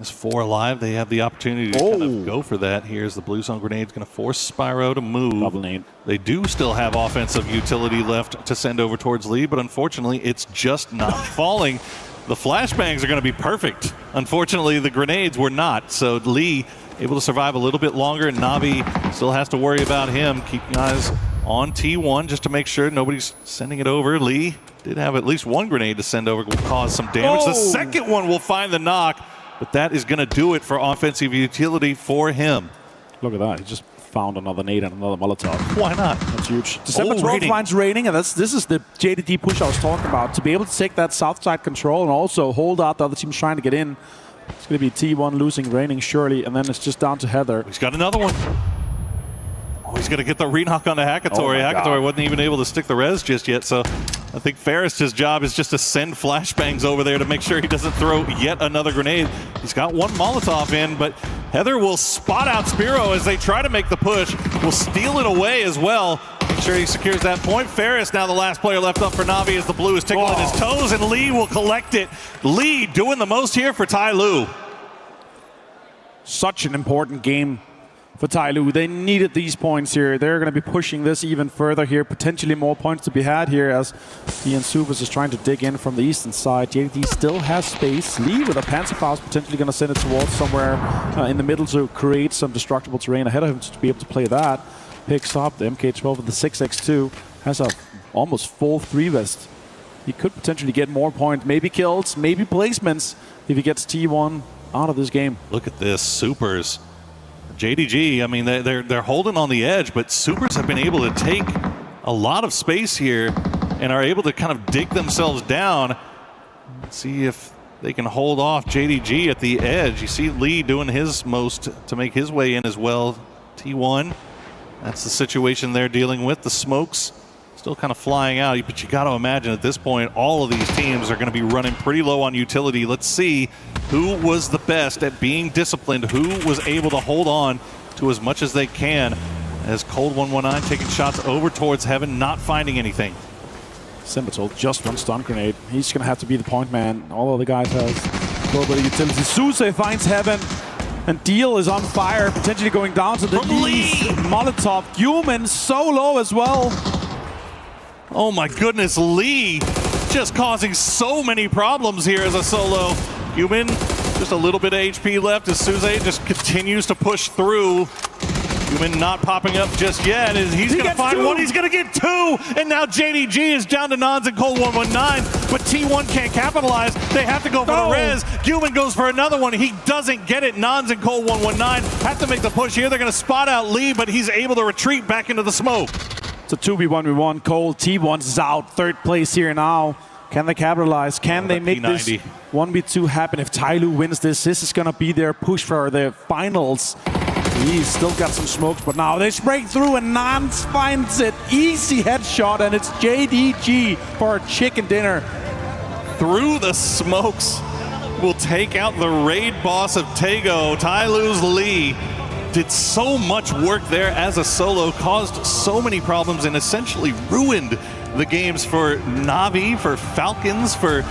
is 4 alive. They have the opportunity to kind of go for that. Here's the blue zone grenade. It's going to force Spyro to move. Double nade. They do still have offensive utility left to send over towards Lee, but unfortunately, it's just not falling. The flashbangs are going to be perfect. Unfortunately, the grenades were not. So Lee able to survive a little bit longer, and Navi still has to worry about him. Keeping eyes on T1 just to make sure nobody's sending it over. Lee did have at least 1 grenade to send over, will cause some damage. The second one will find the knock, but that is going to do it for offensive utility for him. Look at that. He just found another nade and another Molotov. Why not? That's huge. December 12th finds Raining, and this is the JDD push I was talking about. To be able to take that south side control and also hold out the other teams trying to get in. It's going to be T1 losing reigning surely, and then it's just down to Heather. He's got another one. Oh, he's going to get the reknock on the Hakatori. Hakatori wasn't even able to stick the res just yet, so I think Ferris' job is just to send flashbangs over there to make sure he doesn't throw yet another grenade. He's got one Molotov in, but Heather will spot out Spiro as they try to make the push. Will steal it away as well. Make sure he secures that point. Ferris now the last player left up for Na'Vi as the blue is tickling his toes, and Lee will collect it. Lee doing the most here for Tai Lu. Such an important game for Tai Lu. They needed these points here. They're going to be pushing this even further here. Potentially more points to be had here as Ian Supers is trying to dig in from the eastern side. JD still has space. Lee with a Panzerfaust potentially going to send it towards somewhere in the middle to create some destructible terrain ahead of him to be able to play that. Picks up the MK12 with the 6x2. Has a almost full 3-vest. He could potentially get more points. Maybe kills, maybe placements if he gets T1 out of this game. Look at this, Supers. JDG, I mean, they're holding on the edge, but Supers have been able to take a lot of space here and are able to kind of dig themselves down. Let's see if they can hold off JDG at the edge. You see Lee doing his most to make his way in as well. T1, that's the situation they're dealing with. The smokes still kind of flying out, but you got to imagine at this point, all of these teams are going to be running pretty low on utility. Let's see who was the best at being disciplined, who was able to hold on to as much as they can, as Cold 119 taking shots over towards Heaven, not finding anything. Simbatol just one stun grenade. He's going to have to be the point man. All of the guys has a little bit of utility. Suse finds Heaven, and Deal is on fire, potentially going down to the knees. Molotov, Human so low as well. Oh my goodness, Lee just causing so many problems here as a solo. Human, just a little bit of HP left as Suze just continues to push through. Human not popping up just yet. He's going to find one, he's going to get two, and now JDG is down to Nons and Cold 119, but T1 can't capitalize. They have to go for the res. Human goes for another one. He doesn't get it. Nons and Cold 119 have to make the push here. They're going to spot out Lee, but he's able to retreat back into the smoke. It's a 2v1v1. Cole, T1 is out. Third place here now. Can they capitalize? Can they make this 1v2 happen? If Tai Lu wins this is going to be their push for the finals. He's still got some smokes, but now they break through and Nance finds it. Easy headshot, and it's JDG for a chicken dinner. Through the smokes will take out the raid boss of Taego. Tai Lu's Lee did so much work there as a solo, caused so many problems, and essentially ruined the games for Na'Vi, for Falcons, for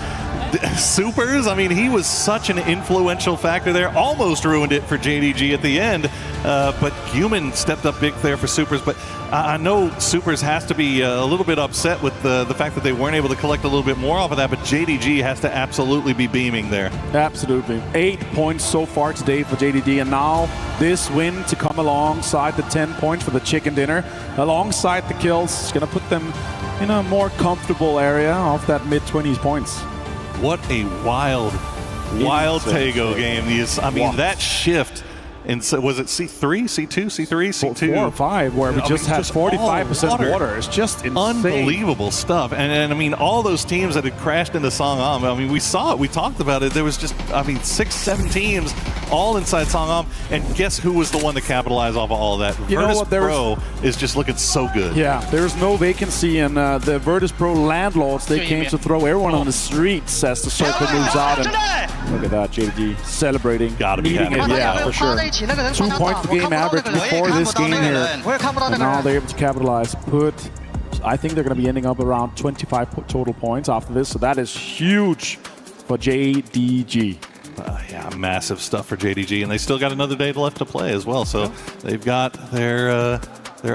Supers. I mean, he was such an influential factor there. Almost ruined it for JDG at the end, but Human stepped up big there for Supers. But I know Supers has to be a little bit upset with the fact that they weren't able to collect a little bit more off of that, but JDG has to absolutely be beaming there. Absolutely. 8 points so far today for JDG, and now this win to come alongside the 10 points for the chicken dinner, alongside the kills, is going to put them in a more comfortable area of that mid-20s points. What a wild Taego game. I mean, that shift, and so was it C3, C2, C3, C2? 4 or 5, where we just had 45% water. It's just insane. Unbelievable stuff. And I mean, all those teams that had crashed into Songam, I mean, we saw it, we talked about it. There was just, 6, 7 teams all inside Songam, and guess who was the one to capitalize off of all of that? Virtus Pro is just looking so good. Yeah, there's no vacancy, and the Virtus Pro landlords, they came to throw everyone on the streets as the circle moves out. And look at that, JD celebrating. Gotta be happy. Yeah, for sure. 2 points per game average before this game here. And now they're able to capitalize. I think they're going to be ending up around 25 total points after this, so that is huge for JDG. Yeah, massive stuff for JDG, and they still got another day left to play as well. So they've got their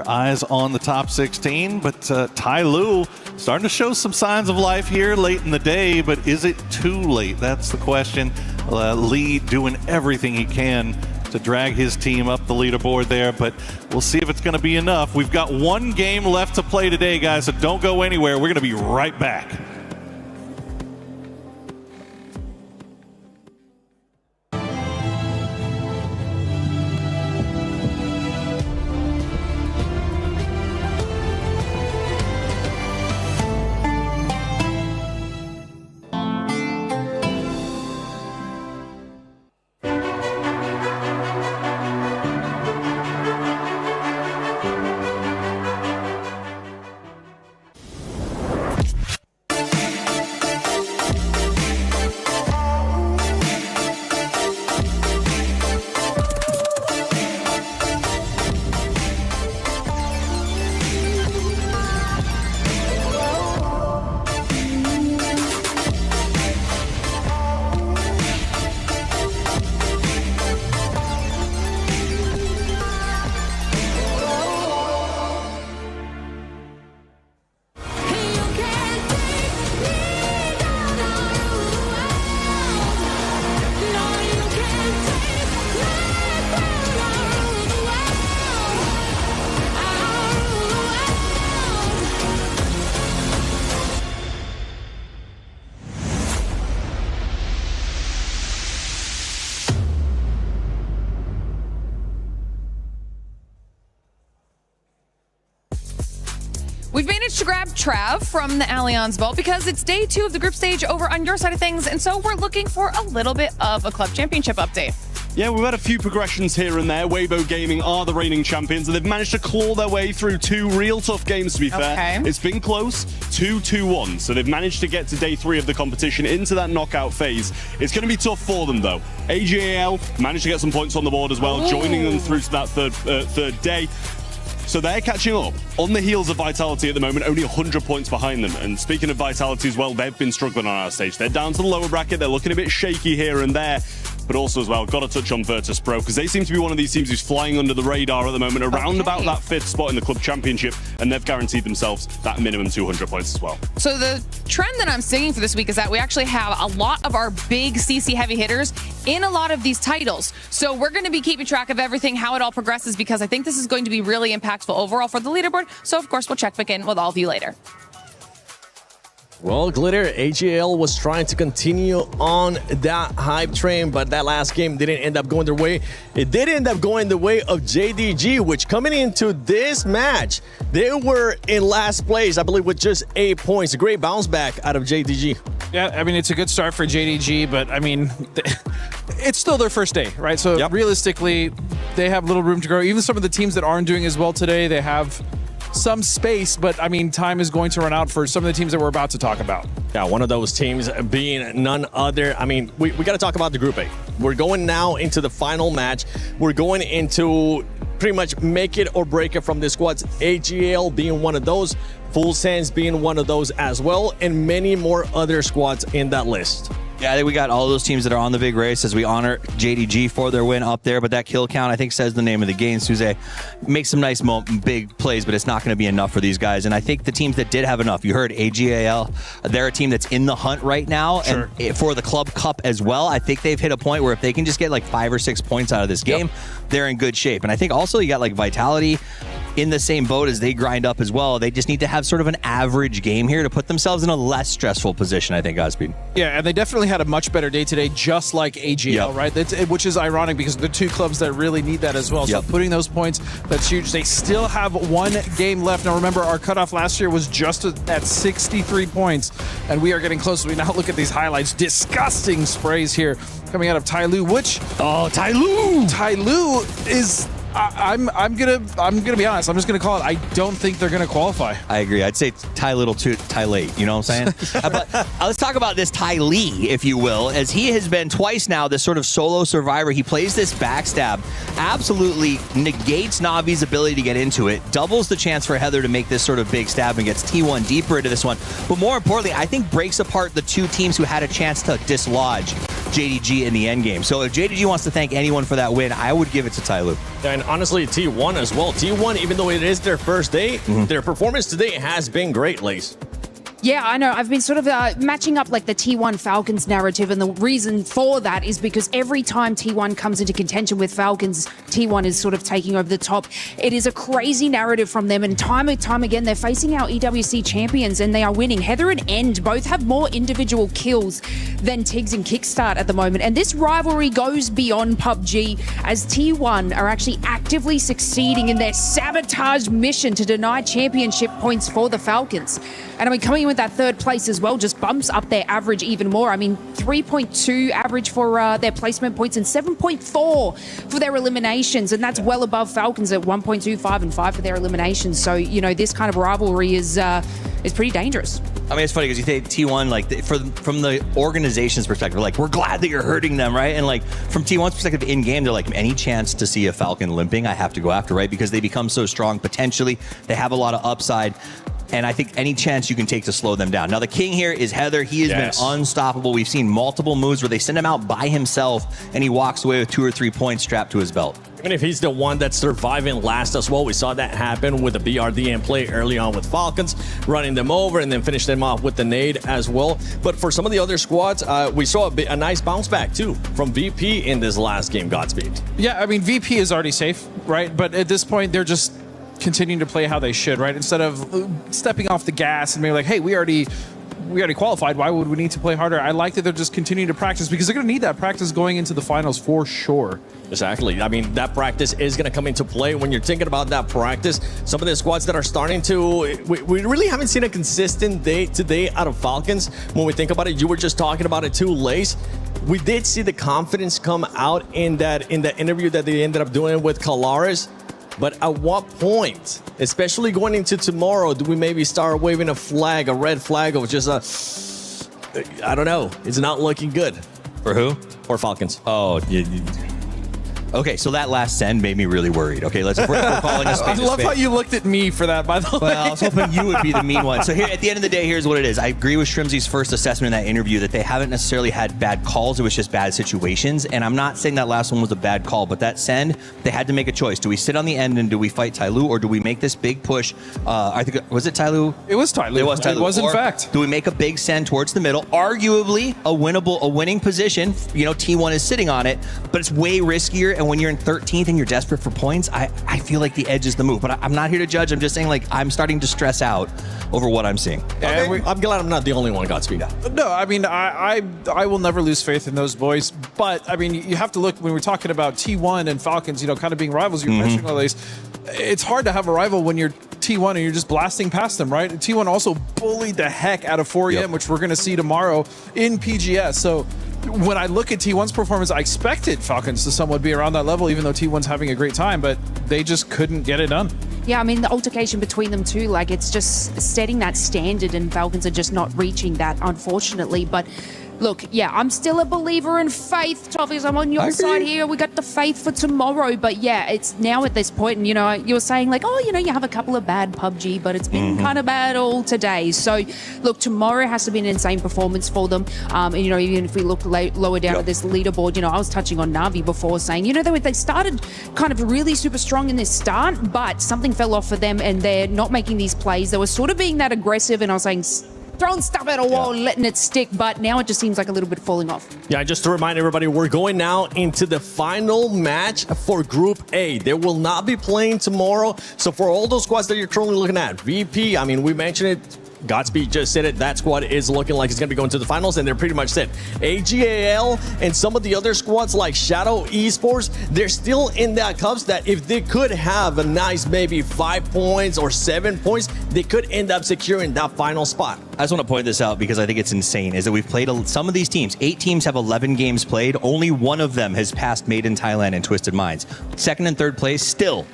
eyes on the top 16. But Tai Lu starting to show some signs of life here late in the day, but is it too late? That's the question. Lee doing everything he can to drag his team up the leaderboard there, but we'll see if it's going to be enough. We've got one game left to play today, guys, so don't go anywhere. We're going to be right back. We've managed to grab Trav from the Allianz Vault because it's day 2 of the group stage over on your side of things, and so we're looking for a little bit of a club championship update. Yeah, we've had a few progressions here and there. Weibo Gaming are the reigning champions, and they've managed to claw their way through 2 real tough games, to be fair. It's been close, 2-2-1, so they've managed to get to day 3 of the competition into that knockout phase. It's going to be tough for them, though. AGAL managed to get some points on the board as well, joining them through to that third day. So they're catching up on the heels of Vitality at the moment, only 100 points behind them. And speaking of Vitality as well, they've been struggling on our stage. They're down to the lower bracket. They're looking a bit shaky here and there. But also as well, got to touch on Virtus Pro, because they seem to be one of these teams who's flying under the radar at the moment, around about that 5th spot in the club championship, and they've guaranteed themselves that minimum 200 points as well. So the trend that I'm seeing for this week is that we actually have a lot of our big CC heavy hitters in a lot of these titles. So we're going to be keeping track of everything, how it all progresses, because I think this is going to be really impactful overall for the leaderboard. So of course, we'll check back in with all of you later. Well, Glitter, AGL was trying to continue on that hype train, but that last game didn't end up going their way. It did end up going the way of JDG, which coming into this match, they were in last place, I believe, with just 8 points. A great bounce back out of JDG. Yeah, I mean, it's a good start for JDG, but I mean, it's still their first day, right? So realistically, they have little room to grow. Even some of the teams that aren't doing as well today, they have some space, but I mean, time is going to run out for some of the teams that we're about to talk about. Yeah, one of those teams being none other. I mean, we got to talk about the Group A. We're going now into the final match. We're going into pretty much make it or break it from the squads. AGL being one of those, Full Sands being one of those as well, and many more other squads in that list. Yeah, I think we got all those teams that are on the big race as we honor JDG for their win up there. But that kill count, I think, says the name of the game. Suze makes some nice big plays, but it's not going to be enough for these guys. And I think the teams that did have enough, you heard AGAL, they're a team that's in the hunt right now. Sure. And for the Club Cup as well, I think they've hit a point where if they can just get like 5 or 6 points out of this game, they're in good shape. And I think also you got like Vitality in the same boat as they grind up as well. They just need to have sort of an average game here to put themselves in a less stressful position, I think, Godspeed. Yeah, and they definitely had a much better day today, just like AGL, right? Which is ironic because they're 2 clubs that really need that as well. So putting those points, that's huge. They still have 1 game left. Now remember, our cutoff last year was just at 63 points, and we are getting close. We now look at these highlights. Disgusting sprays here coming out of Tyloo, which... Oh, Tyloo! Tyloo is... I'm gonna be honest. I'm just gonna call it. I don't think they're gonna qualify. I agree. I'd say Ty Little to Ty Late. You know what I'm saying? But let's talk about this Ty Lee, if you will, as he has been twice now this sort of solo survivor. He plays this backstab, absolutely negates Navi's ability to get into it, doubles the chance for Heather to make this sort of big stab and gets T1 deeper into this one. But more importantly, I think breaks apart the 2 teams who had a chance to dislodge JDG in the end game. So if JDG wants to thank anyone for that win, I would give it to Tyloo. And honestly, T1 as well. T1, even though it is their first day, their performance today has been great, Lace. Yeah, I know. I've been sort of matching up like the T1 Falcons narrative, and the reason for that is because every time T1 comes into contention with Falcons, T1 is sort of taking over the top. It is a crazy narrative from them, and time and time again, they're facing our EWC champions, and they are winning. Heather and End both have more individual kills than Tiggs and Kickstart at the moment, and this rivalry goes beyond PUBG as T1 are actually actively succeeding in their sabotage mission to deny championship points for the Falcons. And I mean, coming in with that 3rd place as well just bumps up their average even more. I mean, 3.2 average for their placement points and 7.4 for their eliminations. And that's well above Falcons at 1.25 and 5 for their eliminations. So, you know, this kind of rivalry is pretty dangerous. I mean, it's funny because you say T1, like, from the organization's perspective, like, we're glad that you're hurting them, right? And, like, from T1's perspective in-game, they're like, any chance to see a Falcon limping, I have to go after, right? Because they become so strong potentially. They have a lot of upside. And I think any chance you can take to slow them down. Now, the king here is Heather. He has been unstoppable. We've seen multiple moves where they send him out by himself, and he walks away with 2 or 3 points strapped to his belt. Even if he's the one that's surviving last as well, we saw that happen with the BRDM play early on with Falcons, running them over and then finish them off with the nade as well. But for some of the other squads, we saw a nice bounce back too from VP in this last game, Godspeed. Yeah, I mean, VP is already safe, right? But at this point, they're just continuing to play how they should, right? Instead of stepping off the gas and being like, hey, we already we already qualified. Why would we need to play harder? I like that they're just continuing to practice because they're going to need that practice going into the finals for sure. Exactly. I mean, that practice is going to come into play when you're thinking about that practice. Some of the squads that are starting to, we really haven't seen a consistent day-to-day out of Falcons. When we think about it, you were just talking about it too, Lace. We did see the confidence come out in that interview that they ended up doing with Calaris. But at what point, especially going into tomorrow, do we maybe start waving a flag, a red flag of just I don't know. It's not looking good. For who? For Falcons. Oh, okay, so that last send made me really worried. Okay, we're calling a spade. I love how you looked at me for that, by the way. Well, I was hoping you would be the mean one. So here, at the end of the day, here's what it is. I agree with Shrimzy's first assessment in that interview that they haven't necessarily had bad calls. It was just bad situations. And I'm not saying that last one was a bad call, but that send, they had to make a choice. Do we sit on the end and do we fight Tyloo, or do we make this big push? I think, was it Tyloo? It was Tyloo. It was Tyloo. It was, in or fact. Do we make a big send towards the middle? Arguably a winning position. You know, T1 is sitting on it, but it's way riskier. And when you're in 13th and you're desperate for points, I feel like the edge is the move. But I'm not here to judge. I'm just saying, like, I'm starting to stress out over what I'm seeing. Okay. I'm glad I'm not the only one Godspeed. No, I mean, I will never lose faith in those boys. But, I mean, you have to look, when we're talking about T1 and Falcons, you know, kind of being rivals, you're mentioning all these. It's hard to have a rival when you're T1 and you're just blasting past them, right? T1 also bullied the heck out of 4EM, which we're going to see tomorrow in PGS. So when I look at T1's performance, I expected Falcons to somewhat be around that level, even though T1's having a great time, but they just couldn't get it done. Yeah, I mean, the altercation between them too, like, it's just setting that standard, and Falcons are just not reaching that, unfortunately. But look, yeah, I'm still a believer in faith, Toffees. I'm on your side here. We got the faith for tomorrow. But yeah, it's now at this point, and, you know, you're saying like, oh, you know, you have a couple of bad PUBG, but it's been kind of bad all today. So look, tomorrow has to be an insane performance for them. And, you know, even if we look lower down at this leaderboard, you know, I was touching on Na'Vi before, saying, you know, they started kind of really super strong in this start, but something fell off for them and they're not making these plays. They were sort of being that aggressive, and I was saying, throwing stuff at a wall and letting it stick, but now it just seems like a little bit falling off. Yeah, just to remind everybody, we're going now into the final match for Group A. They will not be playing tomorrow. So for all those squads that you're currently looking at, VP, I mean, we mentioned it, Godspeed just said it, that squad is looking like it's going to be going to the finals, and they're pretty much set. AGAL and some of the other squads like Shadow Esports, they're still in that cups that if they could have a nice maybe 5 points or 7 points, they could end up securing that final spot. I just want to point this out because I think it's insane, is that we've played some of these teams. 8 teams have 11 games played. Only one of them has passed Made in Thailand and Twisted Minds. Second and third place still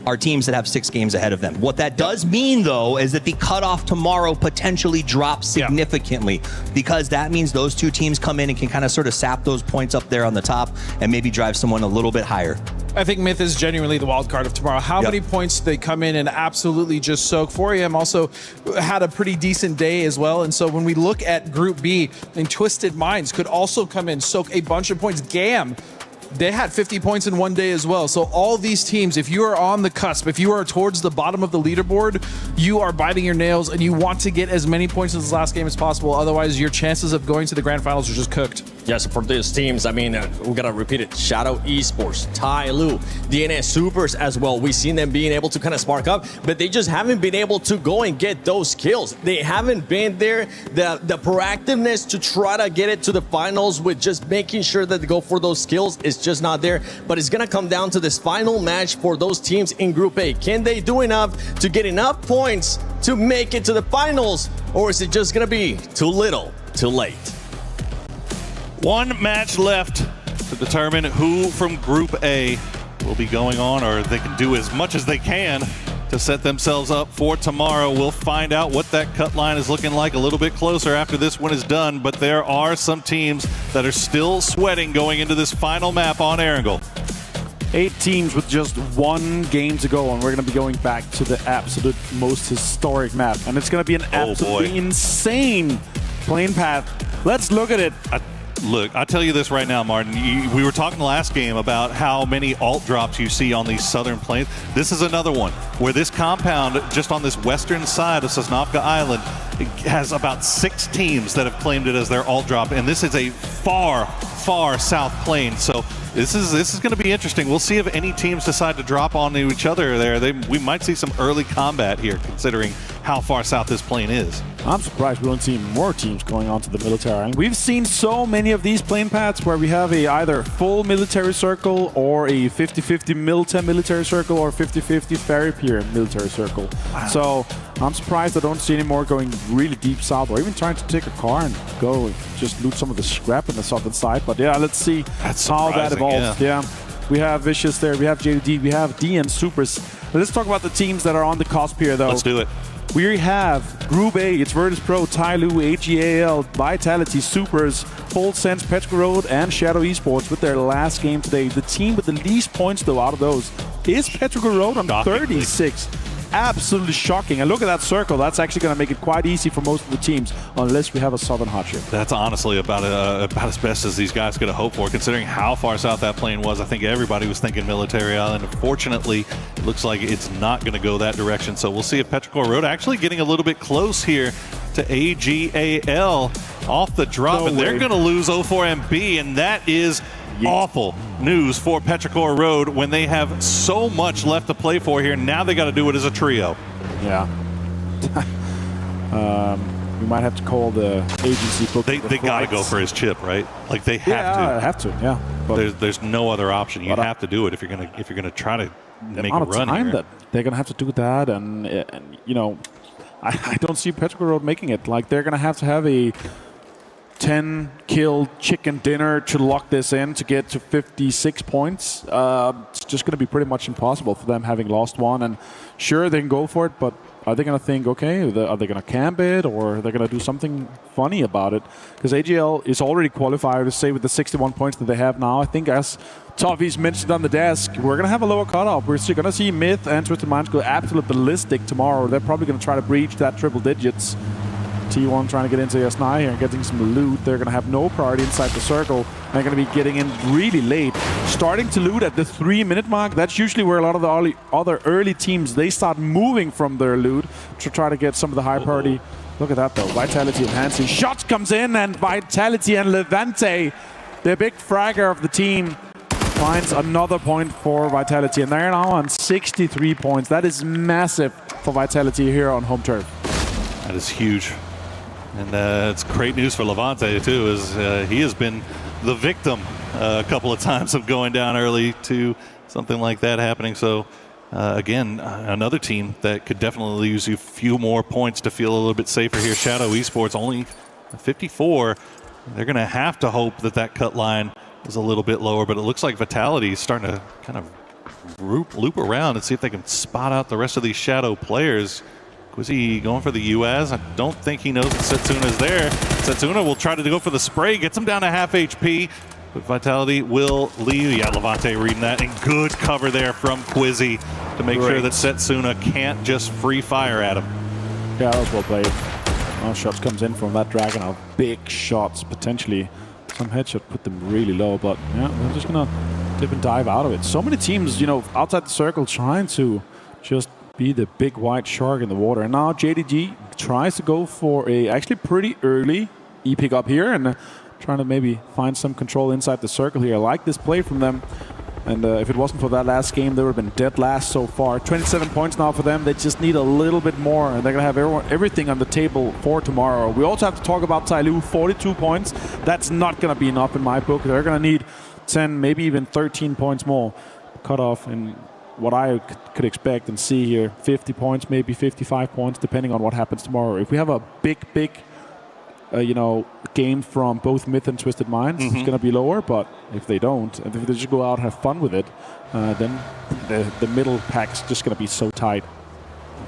are teams that have 6 games ahead of them. What that does mean, though, is that the cutoff tomorrow potentially drops significantly, because that means those 2 teams come in and can kind of sort of sap those points up there on the top and maybe drive someone a little bit higher. I think Myth is genuinely the wild card of tomorrow. How many points do they come in and absolutely just soak? 4EM also had a pretty decent day as well. And so when we look at Group B, and Twisted Minds could also come in, soak a bunch of points. GAM, they had 50 points in one day as well. So all these teams, if you are on the cusp, if you are towards the bottom of the leaderboard, you are biting your nails and you want to get as many points in this last game as possible. Otherwise, your chances of going to the grand finals are just cooked. Yes, for these teams, I mean, we gotta repeat it. Shadow Esports, Tyloo, DNS Supers as well. We've seen them being able to kind of spark up, but they just haven't been able to go and get those kills. They haven't been there. The proactiveness to try to get it to the finals with just making sure that they go for those kills is just not there. But it's gonna come down to this final match for those teams in Group A. Can they do enough to get enough points to make it to the finals, or is it just gonna be too little, too late? One match left to determine who from Group A will be going on, or they can do as much as they can to set themselves up for tomorrow. We'll find out what that cut line is looking like a little bit closer after this one is done, but there are some teams that are still sweating going into this final map on Erangel. 8 teams with just 1 game to go, and we're going to be going back to the absolute most historic map, and it's going to be an absolutely insane playing path. Let's look at it. Look, I'll tell you this right now, Martin. We were talking last game about how many alt drops you see on these southern plains. This is another one where this compound just on this western side of Sosnovka Island has about 6 teams that have claimed it as their alt drop, and this is a far, far south plane. So this is going to be interesting. We'll see if any teams decide to drop onto each other there. We might see some early combat here, considering how far south this plane is. I'm surprised we don't see more teams going onto the military island. We've seen so many of these plane paths where we have a either full military circle or a 50-50 military circle or 50-50 ferry pier military circle. Wow. So I'm surprised I don't see any more going really deep south or even trying to take a car and go and just loot some of the scrap on the southern side. But yeah, let's see how that evolves. Yeah. We have Vicious there, we have JD, we have DN Supers. Let's talk about the teams that are on the cusp here though. Let's do it. We have Group A, it's Virtus Pro, Tyloo, AGAL, Vitality, Supers, Full Sense, Petrichor Road, and Shadow Esports with their last game today. The team with the least points, though, out of those is Petrichor Road on 36. Absolutely shocking. And look at that circle. That's actually going to make it quite easy for most of the teams, unless we have a southern hardship. That's honestly about as best as these guys could have hoped for, considering how far south that plane was. I think everybody was thinking Military Island. Unfortunately, it looks like it's not going to go that direction. So we'll see if Petrichor Road actually getting a little bit close here to AGAL off the drop, and they're going to lose O4MB, and that is awful news for Petrichor Road when they have so much left to play for here. Now they got to do it as a trio. Yeah. We might have to call the agency. They got to go for his chip, right? Like they have to. Have to. Yeah. But there's no other option. You have to do it if you're gonna try to make a run time here. That they're gonna have to do that, and you know, I don't see Petrichor Road making it. Like they're gonna have a 10-kill chicken dinner to lock this in to get to 56 points. It's just going to be pretty much impossible for them having lost one. And sure, they can go for it, but are they going to think, okay, are they going to camp it, or are they going to do something funny about it? Because AGL is already qualified, to say, with the 61 points that they have now. I think, as Toffee's mentioned on the desk, we're going to have a lower cutoff. We're going to see Myth and Twisted Minds go absolute ballistic tomorrow. They're probably going to try to breach that triple digits. T1 trying to get into S9 here and getting some loot. They're going to have no priority inside the circle. They're going to be getting in really late. Starting to loot at the 3-minute mark. That's usually where a lot of the other early teams, they start moving from their loot to try to get some of the high priority. Look at that though. Vitality enhancing. Shots comes in, and Vitality and Levante, the big fragger of the team, finds another point for Vitality. And they're now on 63 points. That is massive for Vitality here on home turf. That is huge. And it's great news for Levante, too, as he has been the victim a couple of times of going down early to something like that happening. So, again, another team that could definitely use a few more points to feel a little bit safer here. Shadow Esports only 54. They're going to have to hope that that cut line is a little bit lower, but it looks like Vitality is starting to kind of loop around and see if they can spot out the rest of these Shadow players. Quizzy going for the US. I don't think he knows that Setsuna is there. Setsuna will try to go for the spray, gets him down to half HP, but Vitality will leave. Yeah, Levante reading that, and good cover there from Quizzy to make sure that Setsuna can't just free fire at him. Yeah, that was well played. Shots comes in from that Dragon. Big shots, potentially. Some headshot put them really low, but yeah, they're just gonna dip and dive out of it. So many teams, you know, outside the circle trying to just be the big white shark in the water. And now JDG tries to go for a actually pretty early E-pick up here and trying to maybe find some control inside the circle here. I like this play from them. And if it wasn't for that last game, they would have been dead last so far. 27 points now for them. They just need a little bit more, and they're going to have everything on the table for tomorrow. We also have to talk about Tyloo, 42 points. That's not going to be enough in my book. They're going to need 10, maybe even 13 points more. Cut off in what I could expect and see here. 50 points, maybe 55 points, depending on what happens tomorrow. If we have a big game from both Myth and Twisted Minds, it's going to be lower, but if they don't, and if they just go out and have fun with it, then the middle pack's just going to be so tight.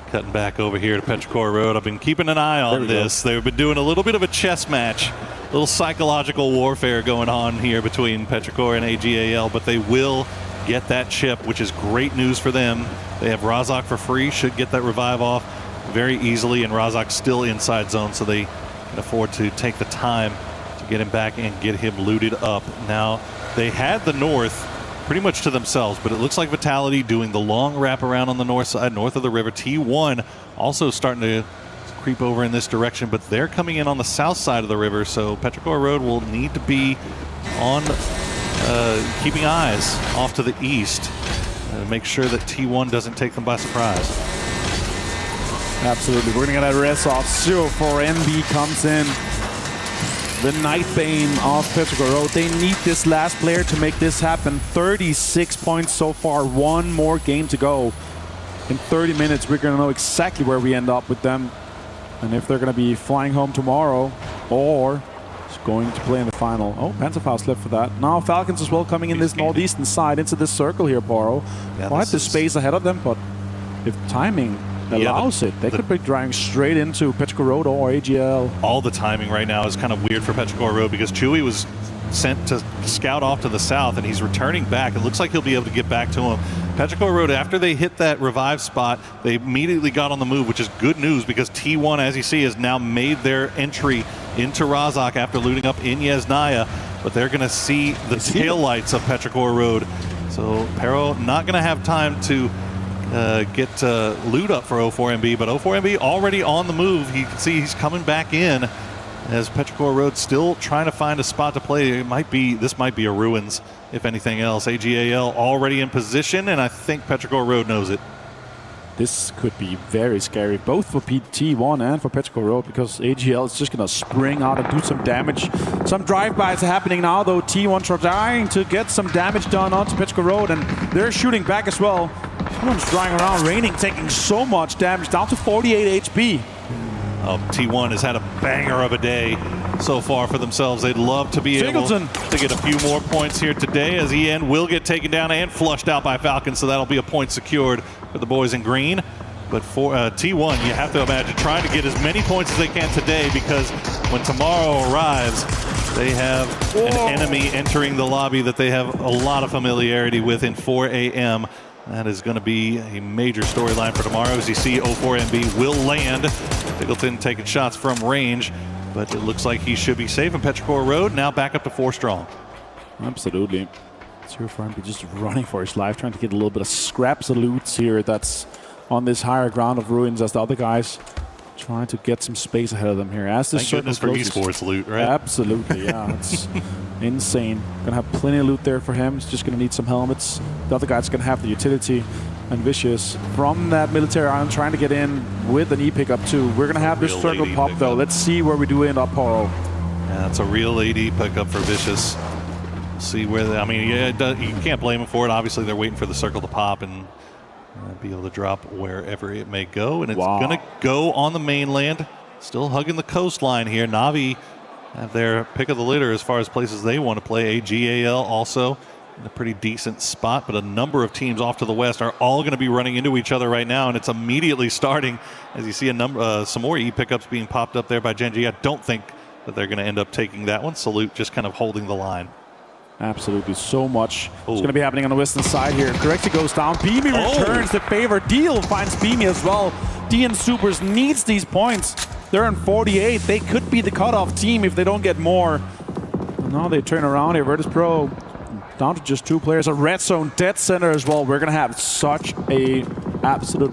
Cutting back over here to Petrichor Road. I've been keeping an eye on this. They've been doing a little bit of a chess match, a little psychological warfare going on here between Petrichor and AGAL, but they will get that chip, which is great news for them. They have Razak for free, should get that revive off very easily, and Razak's still inside zone, so they can afford to take the time to get him back and get him looted up. Now, they had the north pretty much to themselves, but it looks like Vitality doing the long wraparound on the north side, north of the river. T1 also starting to creep over in this direction, but they're coming in on the south side of the river, so Petrichor Road will need to be on keeping eyes off to the east. Make sure that T1 doesn't take them by surprise. Absolutely. We're going to get that res off. 0-4 MB comes in. The Nightbane of Petrichor Road. They need this last player to make this happen. 36 points so far. One more game to go. In 30 minutes, we're going to know exactly where we end up with them. And if they're going to be flying home tomorrow or going to play in the final. Oh, Panzerfaust left for that. Now Falcons as well coming in this northeastern side into this circle here, Poro. Yeah, quite the space ahead of them, but if timing allows it, they could be driving straight into Petrichor Road or AGL. All the timing right now is kind of weird for Petrichor Road because Chewy was sent to scout off to the south and he's returning back. It looks like he'll be able to get back to him. Petrichor Road, after they hit that revive spot, they immediately got on the move, which is good news because T1, as you see, has now made their entry into Razak after looting up in Yesnaya, but they're going to see the taillights of Petrichor Road. So Pero not going to have time to get loot up for 04MB, but 04MB already on the move. You can see he's coming back in as Petrichor Road still trying to find a spot to play. This might be a ruins, if anything else. AGAL already in position, and I think Petrichor Road knows it. This could be very scary, both for PT1 and for Petrichor Road, because AGL is just going to spring out and do some damage. Some drive-bys are happening now, though. T1 trying to get some damage done onto Petrichor Road, and they're shooting back as well. T1's driving around, Raining taking so much damage, down to 48 HP. T1 has had a banger of a day so far for themselves. They'd love to be able to get a few more points here today, as EN will get taken down and flushed out by Falcons, so that'll be a point secured for the boys in green. But for T1, you have to imagine trying to get as many points as they can today, because when tomorrow arrives, they have an enemy entering the lobby that they have a lot of familiarity with in 4 a.m. That is going to be a major storyline for tomorrow. As you see, 04MB will land. Figgleton taking shots from range, but it looks like he should be safe. And Petrichor Road now back up to 4 strong. Absolutely. 04MB just running for his life, trying to get a little bit of scraps of loot here that's on this higher ground of ruins, as the other guys trying to get some space ahead of them here. As this Thank goodness for esports loot, right? Absolutely, yeah. It's insane. Gonna have plenty of loot there for him. He's just gonna need some helmets. The other guy's gonna have the utility. And Vicious from that military island trying to get in with an E-pickup too. We're gonna have this circle pop though. Let's see where we do end up, Poro. Yeah, it's a real AD pickup for Vicious. See where I mean, yeah, you can't blame him for it. Obviously, they're waiting for the circle to pop and be able to drop wherever it may go. And it's gonna go on the mainland. Still hugging the coastline here. Na'Vi have their pick of the litter as far as places they want to play. AGAL also in a pretty decent spot, but a number of teams off to the west are all going to be running into each other right now, and it's immediately starting as you see some more E pickups being popped up there by Genji. I don't think that they're going to end up taking that one. Salute just kind of holding the line. Absolutely, so much is going to be happening on the western side here. Correcti goes down. Beamy returns the favor. Deal finds Beamy as well. DN Supers needs these points. They're in 48. They could be the cutoff team if they don't get more. And now they turn around here. Virtus Pro down to just 2 players. A red zone dead center as well. We're going to have such a absolute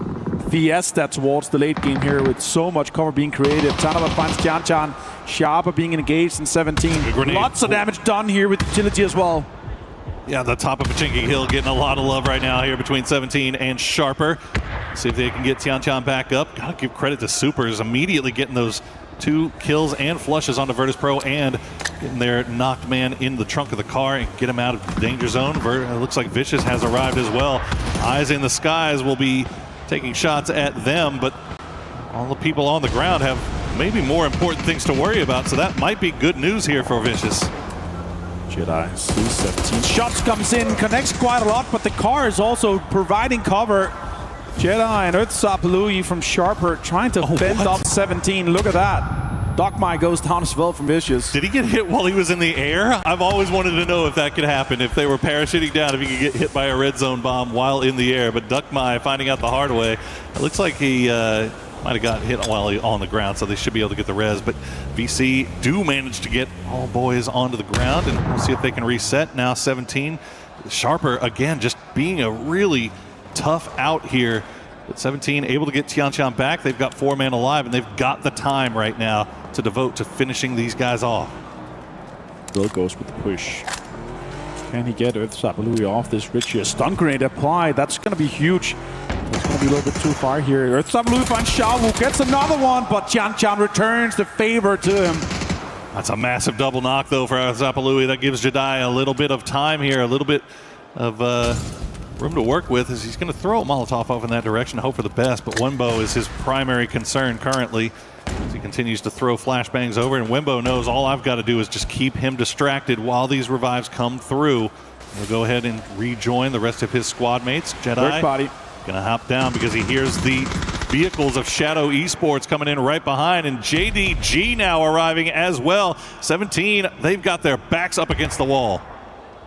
fiesta towards the late game here with so much cover being created. Tanaba finds Tianchan. Sharper being engaged in 17. Lots of damage done here with utility as well. Yeah, the top of Pachinki Hill getting a lot of love right now here between 17 and Sharper. See if they can get Tianchan back up. Gotta give credit to Supers immediately getting those 2 kills and flushes onto Virtus Pro and getting their knocked man in the trunk of the car and get him out of the danger zone. It looks like Vicious has arrived as well. Eyes in the skies will be taking shots at them, but all the people on the ground have maybe more important things to worry about, so that might be good news here for Vicious. Jedi sees 17 shots, comes in, connects quite a lot, but the car is also providing cover. Jedi and Earthsapalui from Sharper trying to bend up 17. Look at that. Dogmai goes down as well from Vicious. Did he get hit while he was in the air? I've always wanted to know if that could happen, if they were parachuting down, if he could get hit by a red zone bomb while in the air. But Dogmai finding out the hard way. It looks like he might have got hit while on the ground, so they should be able to get the res. But VC do manage to get all boys onto the ground, and we'll see if they can reset. Now 17. Sharper, again, just being a really tough out here. But 17 able to get Tiantian back. They've got 4 men alive, and they've got the time right now to devote to finishing these guys off. Bill goes with the push. Can he get Earth Sabalui off this Rich here? Stun grenade applied. That's going to be huge. That's going to be a little bit too far here. Earth Sabalui finds Xiaowu, gets another one, but Tiantian returns the favor to him. That's a massive double knock, though, for Zapalui. That gives Jedi a little bit of time here, a little bit of room to work with, as he's going to throw a Molotov off in that direction, hope for the best. But Wembo is his primary concern currently, as he continues to throw flashbangs over. And Wembo knows all I've got to do is just keep him distracted while these revives come through. He'll go ahead and rejoin the rest of his squad mates. Jedi going to hop down because he hears the vehicles of Shadow Esports coming in right behind, and JDG now arriving as well. 17, they've got their backs up against the wall.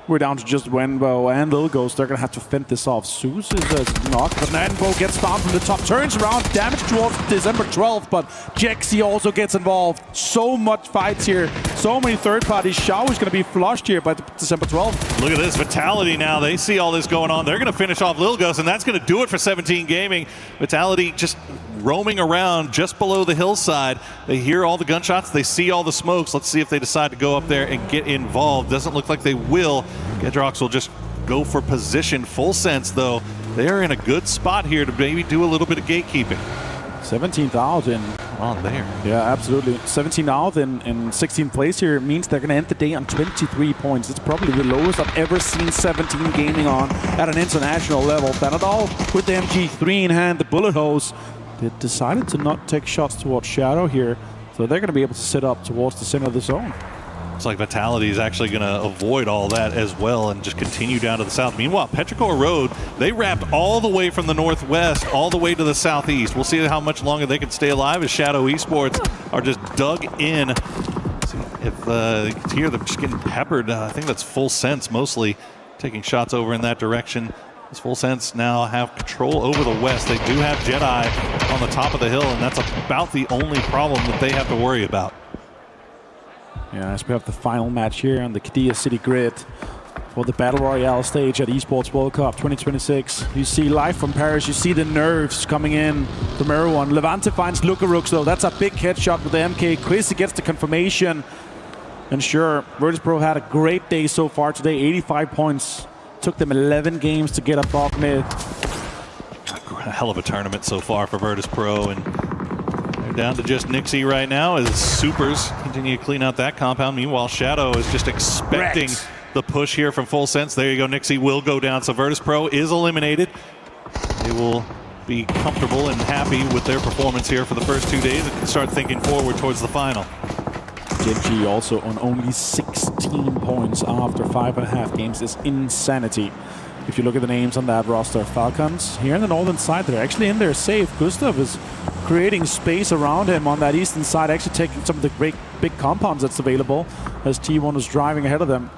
We're down to just Wenbo and Lil Ghost. They're going to have to fend this off. Zeus is knocked, but Wenbo gets found from the top, turns around, damage towards December 12th, but Jexy also gets involved. So much fights here, so many third parties. Xiao is going to be flushed here by December 12th. Look at this Vitality now. They see all this going on. They're going to finish off Lil Ghost, and that's going to do it for 17 Gaming. Vitality just roaming around just below the hillside. They hear all the gunshots. They see all the smokes. Let's see if they decide to go up there and get involved. Doesn't look like they will. Gedrox will just go for position. Full sense, though. They are in a good spot here to maybe do a little bit of gatekeeping. 17th out in on there. Yeah, absolutely. 17th out in 16th place here means they're going to end the day on 23 points. It's probably the lowest I've ever seen 17 Gaming on at an international level. Benadol with the MG3 in hand, the bullet hose. They decided to not take shots towards Shadow here, so they're going to be able to sit up towards the center of the zone. Looks like Vitality is actually going to avoid all that as well and just continue down to the south. Meanwhile, Petrichor Road, they wrapped all the way from the northwest all the way to the southeast. We'll see how much longer they can stay alive as Shadow Esports are just dug in. See if here they're just getting peppered. I think that's Full Sense mostly taking shots over in that direction. As Full Sense now have control over the west. They do have Jedi on the top of the hill, and that's about the only problem that they have to worry about. Yeah, as we have the final match here on the Qiddiya City grid for the Battle Royale stage at Esports World Cup 2026. You see live from Paris, you see the nerves coming in from everyone. Levante finds Lukarux, though. That's a big headshot with the MK. Quizzy gets the confirmation. And sure, Virtus Pro had a great day so far today. 85 points. Took them 11 games to get above mid. A hell of a tournament so far for Virtus Pro, and they're down to just Nixie right now as Supers continue to clean out that compound. Meanwhile, Shadow is just expecting the push here from Full Sense. There you go, Nixie will go down, so Virtus Pro is eliminated. They will be comfortable and happy with their performance here for the first 2 days and can start thinking forward towards the final. Genji also on only 16 points after 5.5 games is insanity. If you look at the names on that roster, Falcons here in the northern side, they're actually in there safe. Gustav is creating space around him on that eastern side, actually taking some of the great big compounds that's available as T1 is driving ahead of them.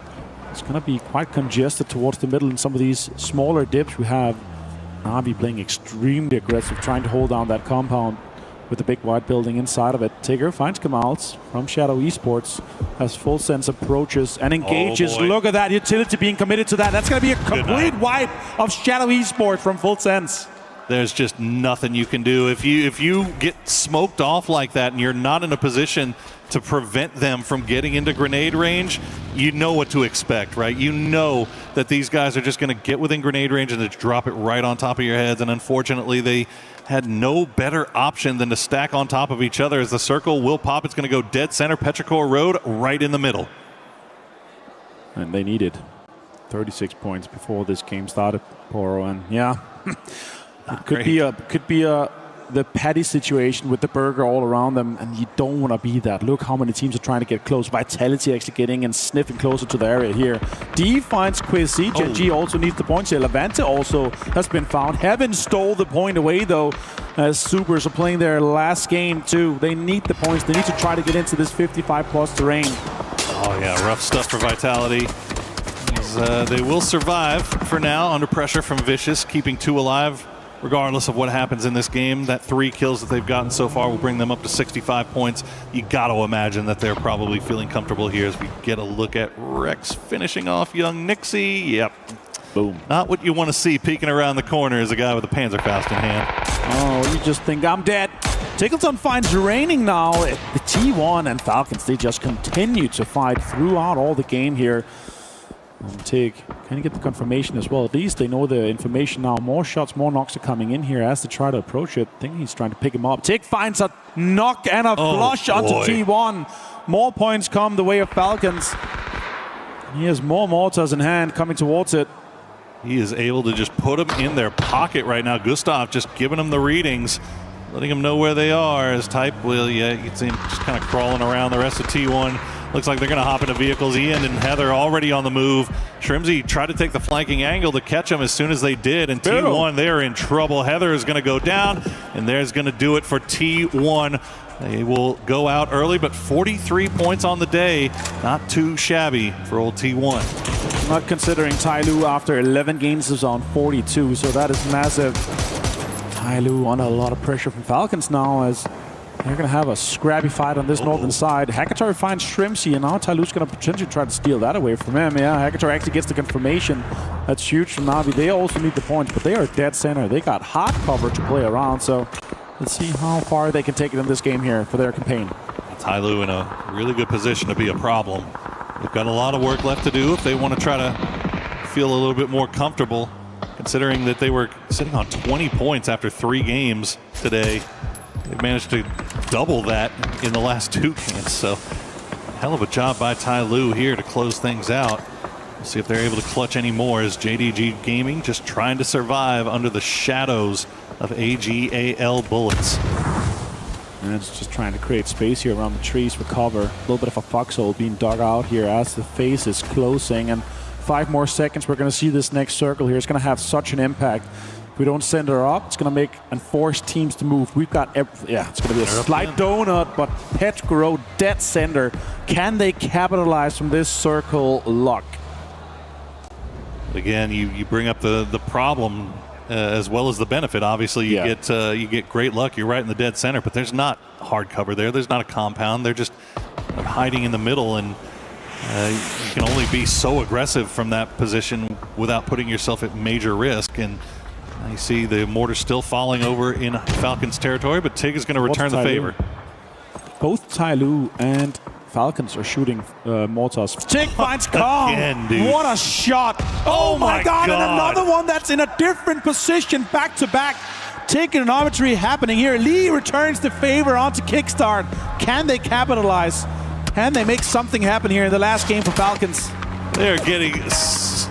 It's going to be quite congested towards the middle in some of these smaller dips. We have Navi playing extremely aggressive, trying to hold down that compound with the big white building inside of it. Tigger finds Kamals from Shadow Esports as Full Sense approaches and engages. Look at that utility being committed to that. That's going to be a complete wipe of Shadow Esports from Full Sense. There's just nothing you can do. If you get smoked off like that and you're not in a position to prevent them from getting into grenade range, you know what to expect, right? You know that these guys are just going to get within grenade range and just drop it right on top of your heads. And unfortunately, they had no better option than to stack on top of each other as the circle will pop. It's going to go dead center, Petrichor Road right in the middle. And they needed 36 points before this game started, Poro. And yeah, it could be the Patty situation with the burger all around them, and you don't want to be that. Look how many teams are trying to get close. Vitality actually getting and sniffing closer to the area here. D finds Quizzy. Genji also needs the points here. Levante also has been found. Heaven stole the point away, though, as Supers are playing their last game, too. They need the points. They need to try to get into this 55-plus terrain. Oh, yeah, rough stuff for Vitality. They will survive for now under pressure from Vicious, keeping 2 alive. Regardless of what happens in this game, that 3 kills that they've gotten so far will bring them up to 65 points. You got to imagine that they're probably feeling comfortable here as we get a look at Rex finishing off young Nixie. Yep. Boom. Not what you want to see peeking around the corner is a guy with a Panzerfaust in hand. Oh, you just think I'm dead. Tickleton finds Raining now. The T1 and Falcons, they just continue to fight throughout all the game here. Tig, can you get the confirmation as well? At least they know the information now. More shots, more knocks are coming in here as they try to approach it. I think he's trying to pick him up. Tig finds a knock and a flush onto T1. More points come the way of Falcons. He has more mortars in hand coming towards it. He is able to just put them in their pocket right now. Gustav just giving them the readings, letting them know where they are. As Type will, you can see him just kind of crawling around. The rest of T1 looks like they're going to hop into vehicles. Ian and Heather already on the move. Shrimsy tried to take the flanking angle to catch them as soon as they did. And T1, they're in trouble. Heather is going to go down, and there's going to do it for T1. They will go out early, but 43 points on the day. Not too shabby for old T1. Not considering Tyloo after 11 games is on 42, so that is massive. Tyloo under a lot of pressure from Falcons now as they're going to have a scrappy fight on this northern side. Hackator finds Shrimsy, and now Tyloo's going to potentially try to steal that away from him. Yeah, Hackator actually gets the confirmation. That's huge from Na'Vi. They also need the points, but they are dead center. They got hot cover to play around, so let's see how far they can take it in this game here for their campaign. Tyloo in a really good position to be a problem. They've got a lot of work left to do if they want to try to feel a little bit more comfortable, considering that they were sitting on 20 points after 3 games today. They've managed to double that in the last 2 games, so hell of a job by Tyloo here to close things out. We'll see if they're able to clutch any more as JDG Gaming just trying to survive under the shadows of AGAL bullets. And it's just trying to create space here around the trees for cover. A little bit of a foxhole being dug out here as the phase is closing. And 5 more seconds, we're going to see this next circle here. It's going to have such an impact. If we don't send her up, it's going to make and force teams to move. We've got, it's going to be a slight donut, but Petgro dead center. Can they capitalize from this circle luck? Again, you bring up the problem as well as the benefit. Obviously, you get great luck. You're right in the dead center, but there's not hard cover there. There's not a compound. They're just hiding in the middle, and you can only be so aggressive from that position without putting yourself at major risk. And you see the mortar still falling over in Falcons territory, but Tig is going to return the favor. Both Tyloo and Falcons are shooting mortars. Tig finds Kong. Again, what a shot. Oh my God. And another one that's in a different position back to back. Trigonometry happening here. Lee returns the favor onto Kickstart. Can they capitalize? Can they make something happen here in the last game for Falcons? They're getting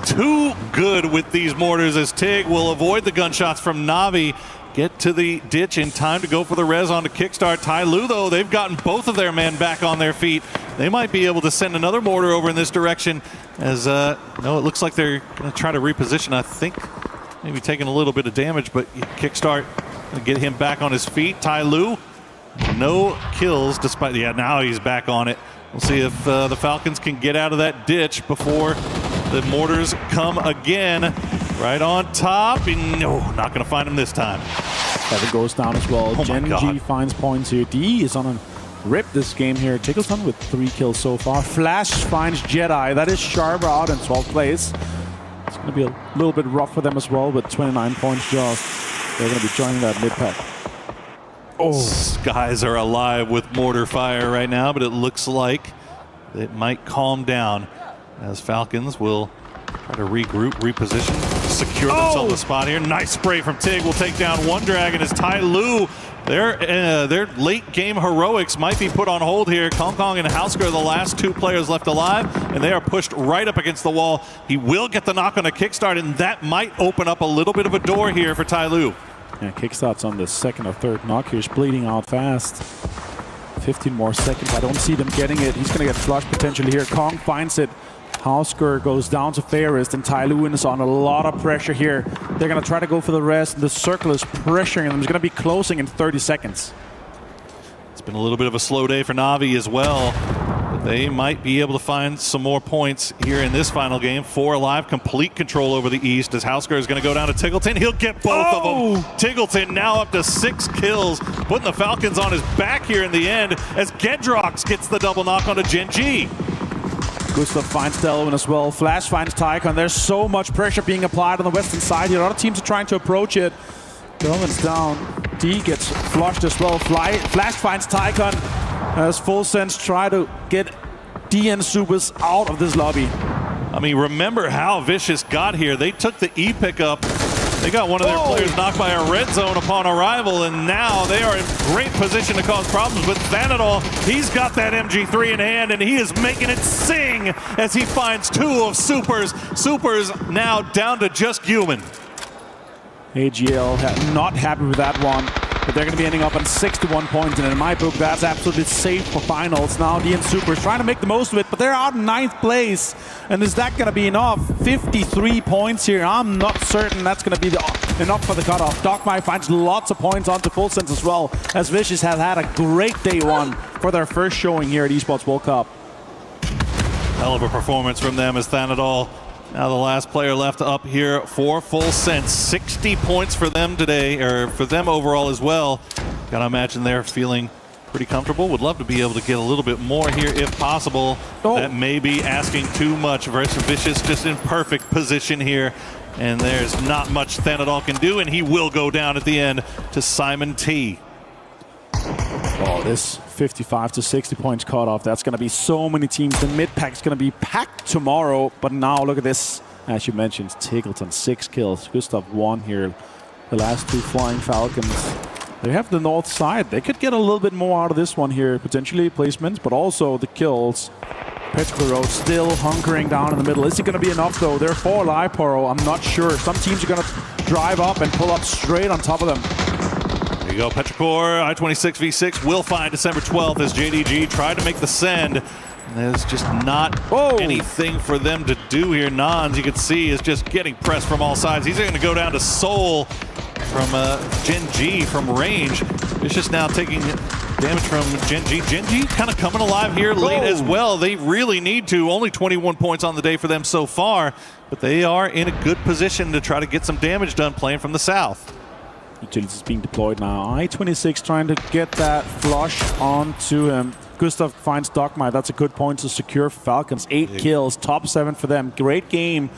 too good with these mortars as Tig will avoid the gunshots from Na'Vi. Get to the ditch in time to go for the res onto Kickstart. Tyloo, though, they've gotten both of their men back on their feet. They might be able to send another mortar over in this direction as, no, it looks like they're going to try to reposition. I think maybe taking a little bit of damage, but Kickstart going to get him back on his feet. Tyloo, no kills despite, now he's back on it. We'll see if the Falcons can get out of that ditch before the mortars come again. Right on top, and no, not going to find him this time. That goes down as well. Gen.G finds points here. D is on a rip this game here. Tickleton with 3 kills so far. Flash finds Jedi. That is Sharper out in 12th place. It's going to be a little bit rough for them as well, with 29 points just. They're going to be joining that mid-pack. Skies are alive with mortar fire right now, but it looks like it might calm down as Falcons will try to regroup, reposition, secure themselves on the spot here. Nice spray from Tig. Will take down one dragon as Tyloo. Their late game heroics might be put on hold here. Kong Kong and Hausker are the last 2 players left alive, and they are pushed right up against the wall. He will get the knock on a Kickstart, and that might open up a little bit of a door here for Tyloo. Yeah, Kickstart's on the 2nd or 3rd knock here. He's bleeding out fast. 15 more seconds. I don't see them getting it. He's going to get flushed potentially here. Kong finds it. Hausker goes down to Fairest, and Tyloo is on a lot of pressure here. They're going to try to go for the rest. The circle is pressuring them. It's going to be closing in 30 seconds. It's been a little bit of a slow day for Na'Vi as well. But they might be able to find some more points here in this final game. 4 alive, complete control over the East as Hausker is going to go down to Tiggleton. He'll get both of them. Tiggleton now up to 6 kills, putting the Falcons on his back here in the end as Gedrox gets the double knock onto Gen.G. Gustav finds Delvin as well. Flash finds Tycon. There's so much pressure being applied on the western side here. Other teams are trying to approach it. Delvin's down. D gets flushed as well. Flash finds Tycon. As Full Sense try to get D and Supers out of this lobby. I mean, remember how Vicious got here. They took the E pickup. They got one of their players knocked by a red zone upon arrival, and now they are in great position to cause problems. But Thanadol, he's got that MG3 in hand, and he is making it sing as he finds two of Supers. Supers now down to just human. AGL not happy with that one, but they're going to be ending up on 61 points, and in my book, that's absolutely safe for finals. Now DN Super is trying to make the most of it, but they're out in 9th place, and is that going to be enough? 53 points here. I'm not certain that's going to be enough for the cutoff. Dogmai finds lots of points onto Full Sense as well, as Vicious have had a great day one for their first showing here at Esports World Cup. Hell of a performance from them as Thanadol. Now the last player left up here for Full Sense. 60 points for them today, or for them overall as well. Gotta imagine they're feeling pretty comfortable. Would love to be able to get a little bit more here if possible. That may be asking too much versus Vicious, just in perfect position here. And there's not much Thanadol can do, and he will go down at the end to Simon T. Oh, this 55 to 60 points cutoff, that's going to be so many teams. The mid-pack is going to be packed tomorrow. But now look at this. As you mentioned, Tiggleton, 6 kills. Gustav 1 here. The last 2 Flying Falcons. They have the north side. They could get a little bit more out of this one here. Potentially placements, but also the kills. Petrograd still hunkering down in the middle. Is it going to be enough, though? They're 4 alive, Poro. I'm not sure. Some teams are going to drive up and pull up straight on top of them. There you go, Petrichor, I-26 V6 will find December 12th as JDG tried to make the send. There's just not anything for them to do here. Nons, you can see, is just getting pressed from all sides. He's going to go down to Soul from Gen G from range. It's just now taking damage from Gen G. Gen G kind of coming alive here late as well. They really need to. Only 21 points on the day for them so far, but they are in a good position to try to get some damage done playing from the south. Utilities being deployed now. I-26 trying to get that flush onto him. Gustav finds Dogmai. That's a good point to secure Falcons. 8 kills, top 7 for them. Great game.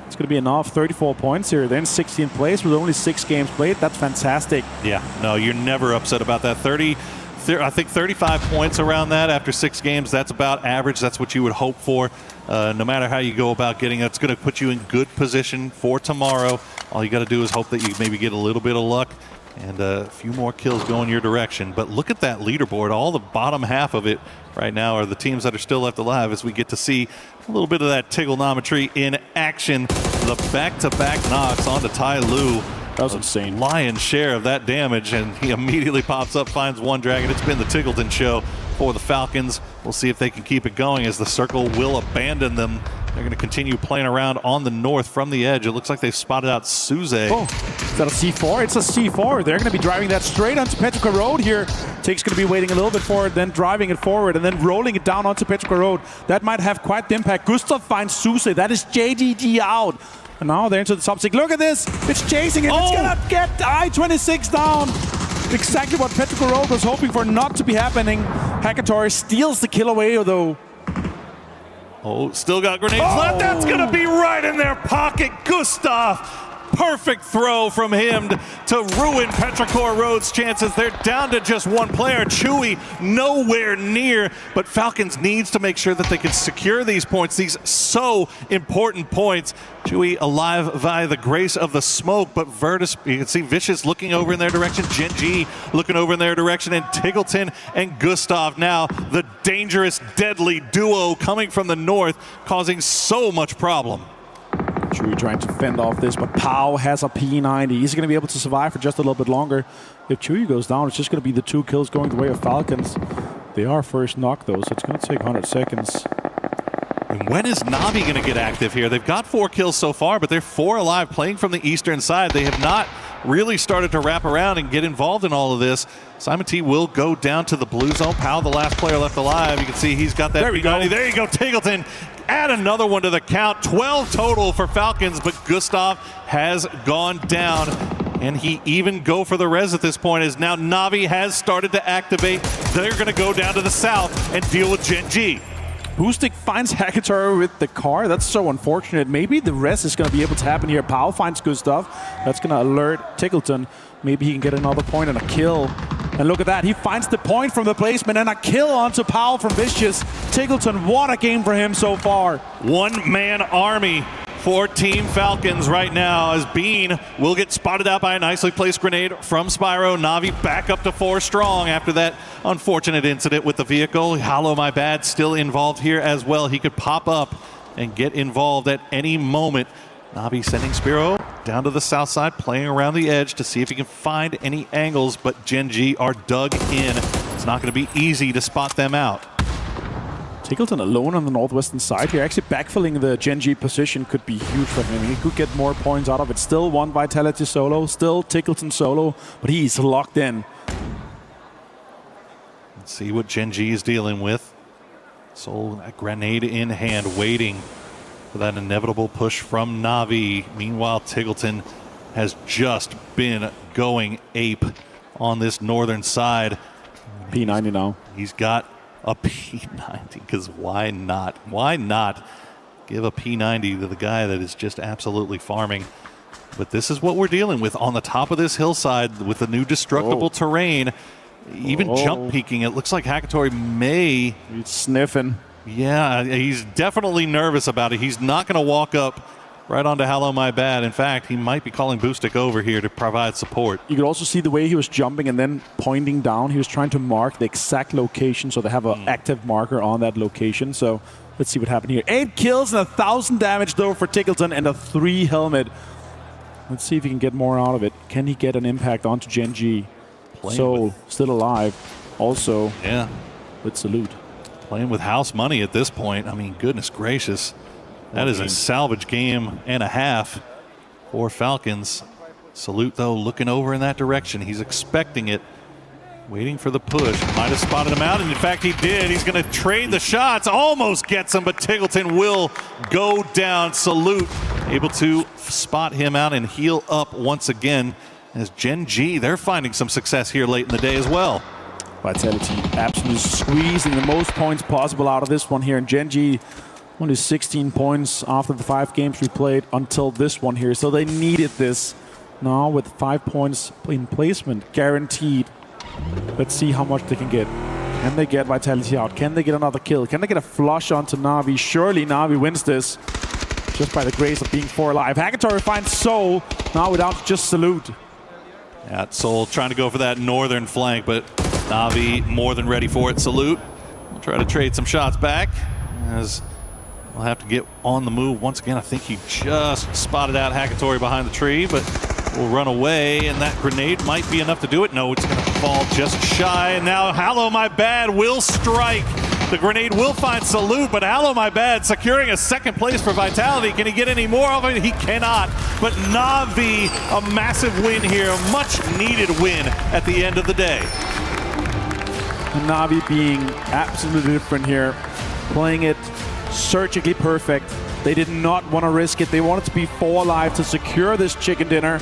It's going to be enough. 34 points here. They're in 16th place with only 6 games played. That's fantastic. Yeah, no, you're never upset about that. I think 35 points around that after 6 games. That's about average. That's what you would hope for. No matter how you go about getting it, it's going to put you in good position for tomorrow. All you got to do is hope that you maybe get a little bit of luck and a few more kills going your direction. But look at that leaderboard. All the bottom half of it right now are the teams that are still left alive as we get to see a little bit of that Tiggleometry in action. The back-to-back knocks onto Tai Lu. That was insane. Lion's share of that damage, and he immediately pops up, finds one dragon. It's been the Tiggleton show for the Falcons. We'll see if they can keep it going as the circle will abandon them. They're going to continue playing around on the north from the edge. It looks like they've spotted out Suze. Oh, is that a C4? It's a C4. They're going to be driving that straight onto Petrica Road here. Tigg's going to be waiting a little bit forward, then driving it forward, and then rolling it down onto Petrica Road. That might have quite the impact. Gustav finds Suze. That is JDG out. And now they're into the top 6. Look at this. It's chasing it. It's going to get I-26 down. Exactly what Petrica Road was hoping for not to be happening. Hackator steals the kill away, though. Oh, still got grenades left. That's going to be right in their pocket. Gustav. Perfect throw from him to ruin Petrichor Road's chances. They're down to just one player. Chewy nowhere near, but Falcons needs to make sure that they can secure these points, these so important points. Chewy alive via the grace of the smoke, but Virtus, you can see Vicious looking over in their direction, Gen G looking over in their direction, and Tiggleton and Gustav now the dangerous, deadly duo coming from the north, causing so much problem. Chewy trying to fend off this, but Pau has a P90. He's going to be able to survive for just a little bit longer. If Chewy goes down, it's just going to be the 2 kills going the way of Falcons. They are first knock, though, so it's going to take 100 seconds. And when is Navi going to get active here? They've got 4 kills so far, but they're 4 alive playing from the eastern side. They have not really started to wrap around and get involved in all of this. Simon T will go down to the blue zone. Powell, the last player left alive. You can see he's got that P90. There you go, Tiggleton. Add another one to the count. 12 total for Falcons, but Gustav has gone down. And he even go for the res at this point as now Navi has started to activate. They're going to go down to the south and deal with Gen G. Boostic finds Hackator with the car. That's so unfortunate. Maybe the rest is going to be able to happen here. Powell finds good stuff. That's going to alert Tickleton. Maybe he can get another point and a kill. And look at that. He finds the point from the placement and a kill onto Powell from Vicious. Tickleton, what a game for him so far. One-man army for Team Falcons right now, as Bean will get spotted out by a nicely placed grenade from Spyro. Na'Vi back up to 4 strong after that unfortunate incident with the vehicle. Hollow My Bad still involved here as well. He could pop up and get involved at any moment. Na'Vi sending Spyro down to the south side, playing around the edge to see if he can find any angles, but Gen G are dug in. It's not going to be easy to spot them out. Tickleton alone on the northwestern side here. Actually backfilling the Gen G position could be huge for him. He could get more points out of it. Still one Vitality solo, still Tickleton solo, but he's locked in. Let's see what Gen G is dealing with. Soul, a grenade in hand, waiting for that inevitable push from Na'Vi. Meanwhile, Tickleton has just been going ape on this northern side. P90 now. He's got a P90, because why not? Why not give a P90 to the guy that is just absolutely farming? But this is what we're dealing with on the top of this hillside with the new destructible terrain. Even jump peeking, it looks like Hackator may... He's sniffing. Yeah, he's definitely nervous about it. He's not going to walk up right onto Hello My Bad. In fact, he might be calling Boostic over here to provide support. You could also see the way he was jumping and then pointing down. He was trying to mark the exact location, so they have an active marker on that location. So let's see what happened here. 8 kills and 1,000 damage though for Tickleton and a 3 helmet. Let's see if he can get more out of it. Can he get an impact onto Gen G? Soul still alive. Also, yeah, with Salute. Playing with house money at this point. I mean, goodness gracious. That is a salvage game and a half for Falcons. Salute, though, looking over in that direction. He's expecting it, waiting for the push. Might have spotted him out, and in fact, he did. He's going to trade the shots. Almost gets him, but Tickleton will go down. Salute able to spot him out and heal up once again. As Gen G, they're finding some success here late in the day as well. Vitality absolutely squeezing the most points possible out of this one here. And Gen G only 16 points after the 5 games we played until this one here. So they needed this. Now with 5 points in placement guaranteed. Let's see how much they can get. Can they get Vitality out? Can they get another kill? Can they get a flush onto Na'Vi? Surely Na'Vi wins this just by the grace of being 4 alive. Hackator finds Soul now without just Salute. Yeah, Soul trying to go for that northern flank, but Na'Vi more than ready for it. Salute will try to trade some shots back, as we'll have to get on the move once again. I think he just spotted out Hackator behind the tree, but will run away, and that grenade might be enough to do it. No, it's going to fall just shy, and now Hello My Bad will strike. The grenade will find Salute, but Hello My Bad securing a 2nd place for Vitality. Can he get any more of it? He cannot. But Na'Vi, a massive win here, a much needed win at the end of the day. Na'Vi being absolutely different here, playing it surgically perfect. They did not want to risk it. They wanted to be 4 alive to secure this chicken dinner,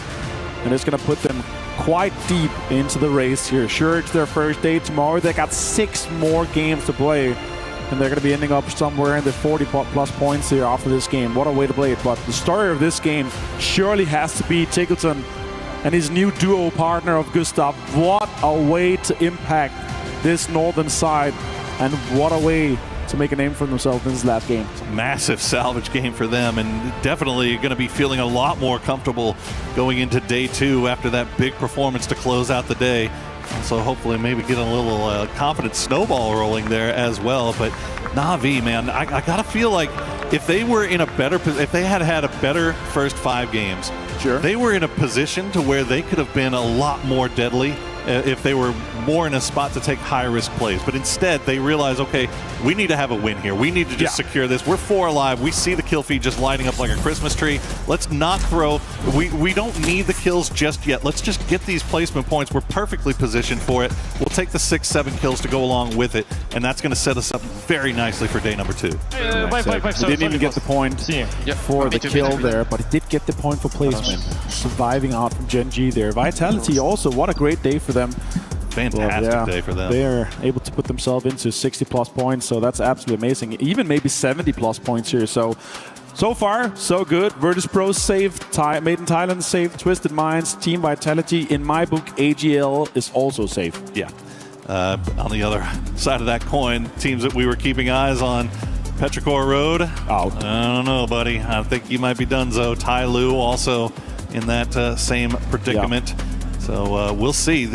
and it's going to put them quite deep into the race here. Sure, it's their first day tomorrow. They got 6 more games to play, and they're going to be ending up somewhere in the 40+ points here after this game. What a way to play it. But the story of this game surely has to be Tickleton and his new duo partner of Gustav. What a way to impact this northern side, and what a way to make a name for themselves in this last game. It's a massive salvage game for them, and definitely going to be feeling a lot more comfortable going into day 2 after that big performance to close out the day. So hopefully maybe get a little confident snowball rolling there as well. But Na'Vi, man, I gotta feel like if they were in a better, if they had had a better first 5 games, they were in a position to where they could have been a lot more deadly if they were more in a spot to take high-risk plays. But instead, they realize, okay, we need to have a win here. We need to just secure this. We're 4 alive. We see the kill feed just lighting up like a Christmas tree. Let's not throw. We don't need the kills just yet. Let's just get these placement points. We're perfectly positioned for it. We'll take the 6-7 kills to go along with it, and that's going to set us up very nicely for day number 2. He didn't even get the point for the kill there, but he did get the point for placement. Surviving out from Gen G there. Vitality also, what a great day for them. fantastic day for them. They're able to put themselves into 60 plus points, so that's absolutely amazing. Even maybe 70 plus points here. So far, so good. Virtus Pro saved, Made in Thailand saved, Twisted Minds, Team Vitality. In my book, AGL is also safe. Yeah. On the other side of that coin, teams that we were keeping eyes on, Petrichor Road. Out. I don't know, buddy. I think you might be donezo. Tai Lu also in that same predicament. Yeah. So we'll see.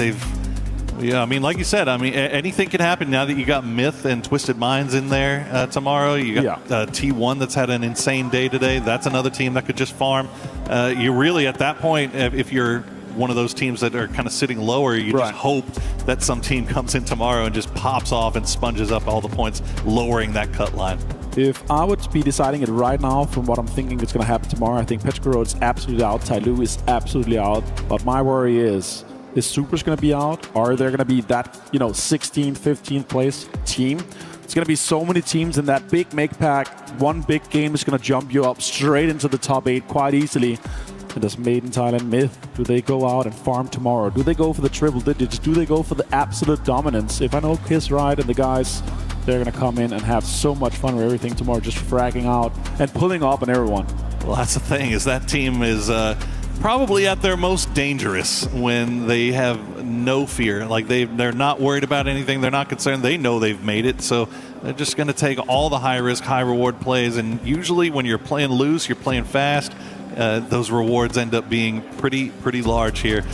I mean, like you said, I mean, anything can happen now that you got Myth and Twisted Minds in there tomorrow. You got T1 that's had an insane day today. That's another team that could just farm. You really, at that point, if you're one of those teams that are kind of sitting lower, you just hope that some team comes in tomorrow and just pops off and sponges up all the points, lowering that cut line. If I would be deciding it right now from what I'm thinking is going to happen tomorrow, I think Petrichor Road is absolutely out. Tai Lu is absolutely out. But my worry is Super's going to be out? Are there going to be that, 16th, 15th place team? It's going to be so many teams in that big make pack. One big game is going to jump you up straight into the top 8 quite easily. And does Made in Thailand Myth, do they go out and farm tomorrow? Do they go for the triple digits? Do they go for the absolute dominance? If I know Kiss right and the guys, they're going to come in and have so much fun with everything tomorrow, just fragging out and pulling up on everyone. Well, that's the thing, is that team is probably at their most dangerous when they have no fear. Like they're not worried about anything. They're not concerned. They know they've made it. So they're just going to take all the high risk, high reward plays. And usually when you're playing loose, you're playing fast, those rewards end up being pretty large here.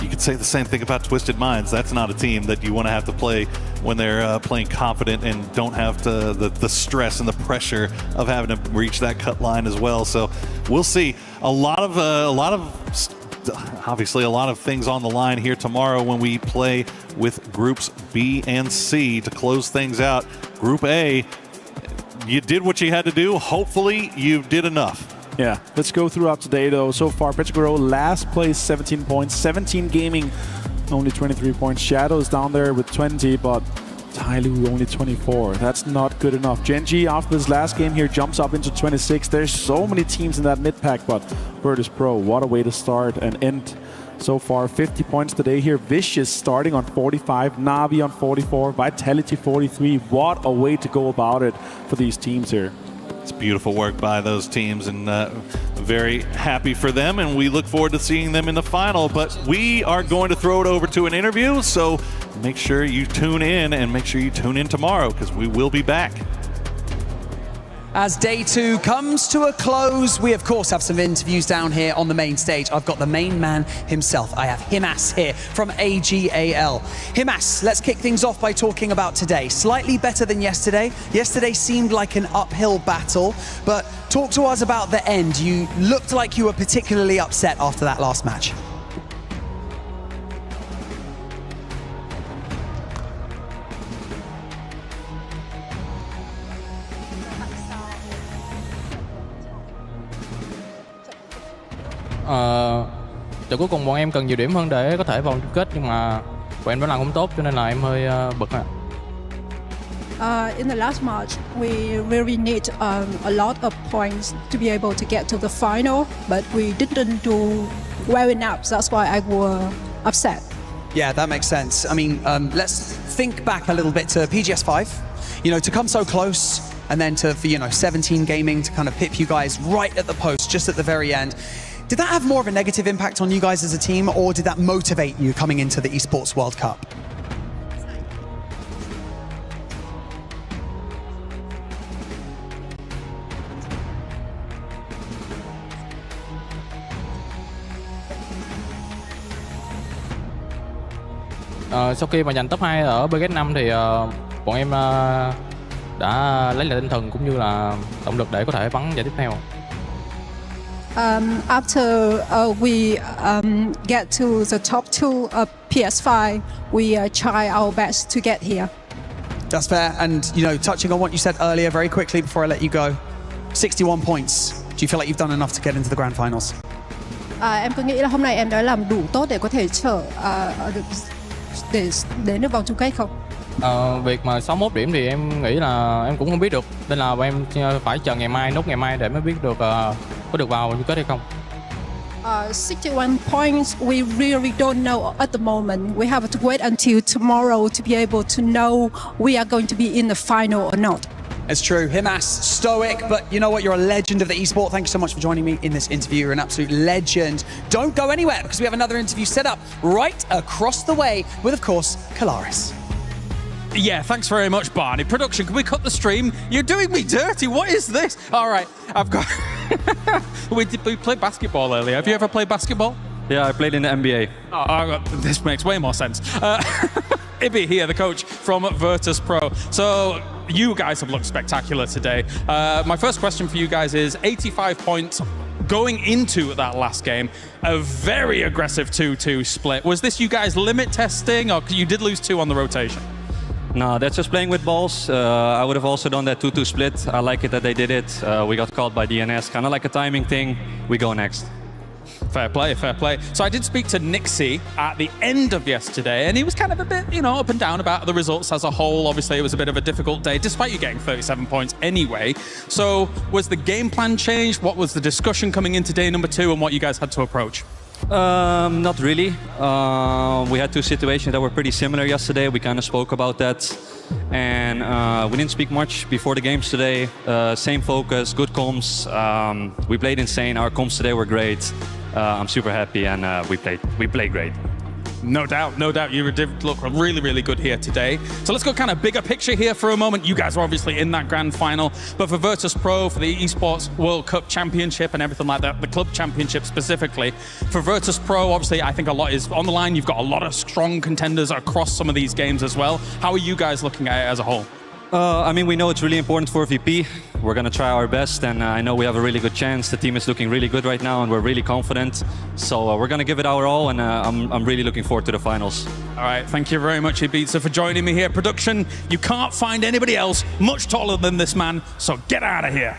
You could say the same thing about Twisted Minds. That's not a team that you want to have to play when they're playing confident and don't have to the stress and the pressure of having to reach that cut line as well. So we'll see. Obviously a lot of things on the line here tomorrow when we play with groups B and C to close things out. Group A, you did what you had to do. Hopefully you did enough. Yeah, let's go throughout today though. So far, Petrichor last place, 17 points. 17 Gaming, only 23 points. Shadows down there with 20, but Tai Lu only 24. That's not good enough. Genji, after this last game here, jumps up into 26. There's so many teams in that mid-pack, but Virtus Pro, what a way to start and end. So far, 50 points today here. Vicious starting on 45, Navi on 44, Vitality 43. What a way to go about it for these teams here. It's beautiful work by those teams, and very happy for them, and we look forward to seeing them in the final. But we are going to throw it over to an interview, so make sure you tune in, and make sure you tune in tomorrow, because we will be back. As day 2 comes to a close, we of course have some interviews down here on the main stage. I've got the main man himself. I have Himas here from AGAL. Himas, let's kick things off by talking about today. Slightly better than yesterday. Yesterday seemed like an uphill battle, but talk to us about the end. You looked like you were particularly upset after that last match. Trận cuối cùng bọn em cần nhiều điểm hơn để có thể vào chung kết, nhưng mà bọn em vẫn làm không tốt, cho nên là em hơi bực ạ. In the last match, we really need a lot of points to be able to get to the final, but we didn't do well enough. That's why I was upset. Yeah, that makes sense. I mean, let's think back a little bit to PGS5. To come so close, and then for 17 Gaming to kind of pip you guys right at the post, just at the very end. Did that have more of a negative impact on you guys as a team, or did that motivate you coming into the Esports World Cup? Sau khi mà giành top 2 ở BGS5 thì bọn em đã lấy lại tinh thần cũng như là động lực để có thể bắn giải tiếp theo. After we get to the top 2 of PS5, we try our best to get here. That's fair. And, touching on what you said earlier very quickly before I let you go, 61 points. Do you feel like you've done enough to get into the grand finals? Em cứ nghĩ là hôm nay em đã làm đủ tốt để có thể để đến được vòng chung kết không? Việc mà 61 điểm thì em nghĩ là em cũng không biết được, nên là em phải chờ ngày mai, nốt ngày mai để mới biết được có được vào chung kết hay không. 61 points, we really don't know at the moment. We have to wait until tomorrow to be able to know we are going to be in the final or not. It's true. Himas, stoic, but you know what? You're a legend of the esport. Thank you so much for joining me in this interview. You're an absolute legend. Don't go anywhere because we have another interview set up right across the way with, of course, Kalaris. Yeah, thanks very much, Barney. Production, can we cut the stream? You're doing me dirty. What is this? All right, I've got... we played basketball earlier. Have you ever played basketball? Yeah, I played in the NBA. Oh, this makes way more sense. Ibby here, the coach from Virtus Pro. So you guys have looked spectacular today. My first question for you guys is 85 points going into that last game, a very aggressive 2-2 split. Was this you guys limit testing, or you did lose 2 on the rotation? No, that's just playing with balls. I would have also done that 2-2 split. I like it that they did it. We got caught by DNS, kind of like a timing thing. We go next. Fair play, fair play. So I did speak to Nixie at the end of yesterday, and he was kind of a bit, up and down about the results as a whole. Obviously, it was a bit of a difficult day, despite you getting 37 points anyway. So was the game plan changed? What was the discussion coming into day number 2 and what you guys had to approach? Not really. We had 2 situations that were pretty similar yesterday. We kind of spoke about that. And we didn't speak much before the games today. Same focus, good comms. We played insane. Our comms today were great. I'm super happy, and we played great. No doubt, no doubt. You did look really, really good here today. So let's go kind of bigger picture here for a moment. You guys are obviously in that grand final, but for Virtus Pro, for the Esports World Cup Championship and everything like that, the club championship specifically, for Virtus Pro, obviously, I think a lot is on the line. You've got a lot of strong contenders across some of these games as well. How are you guys looking at it as a whole? I mean, we know it's really important for VP. We're going to try our best, and I know we have a really good chance. The team is looking really good right now, and we're really confident. So we're going to give it our all, and I'm really looking forward to the finals. All right, thank you very much, Ibiza, for joining me here. Production, you can't find anybody else much taller than this man, so get out of here.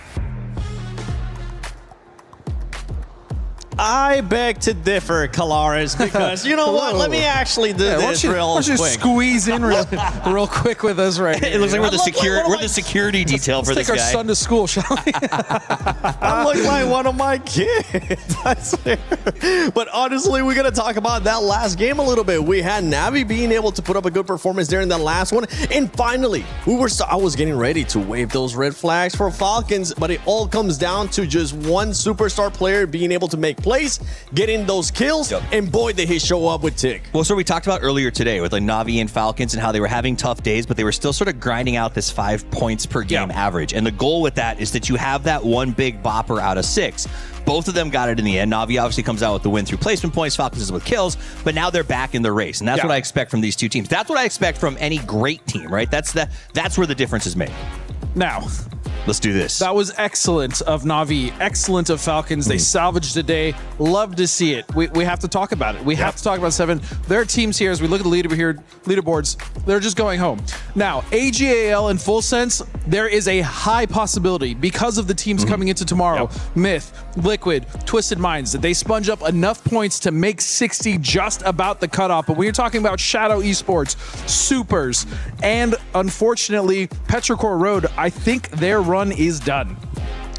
I beg to differ, Kalaris, because you know what? Let me actually do this real quick. Just squeeze in real quick with us right here. It looks like we're the security detail for this guy. Let's take our son to school, shall we? I look like one of my kids, I swear. But honestly, we're going to talk about that last game a little bit. We had Navi being able to put up a good performance there in that last one. And finally, I was getting ready to wave those red flags for Falcons, but it all comes down to just one superstar player being able to make plays, getting those kills, and boy, did he show up with Tick. Well, so we talked about earlier today with like Navi and Falcons and how they were having tough days, but they were still sort of grinding out this 5 points per game average. And the goal with that is that you have that one big bopper out of 6. Both of them got it in the end. Navi obviously comes out with the win through placement points, Falcons is with kills, but now they're back in the race. And that's what I expect from these two teams. That's what I expect from any great team, right? That's where the difference is made. Now, let's do this. That was excellent of Navi, excellent of Falcons. They salvaged the day. Love to see it. We have to talk about it. We have to talk about 7. There are teams here, as we look at the leaderboards, they're just going home. Now, AGAL in full sense, there is a high possibility because of the teams coming into tomorrow, Myth, Liquid, Twisted Minds, that they sponge up enough points to make 60 just about the cutoff. But when you're talking about Shadow Esports, Supers, and unfortunately, Petrichor Road, I think their run is done.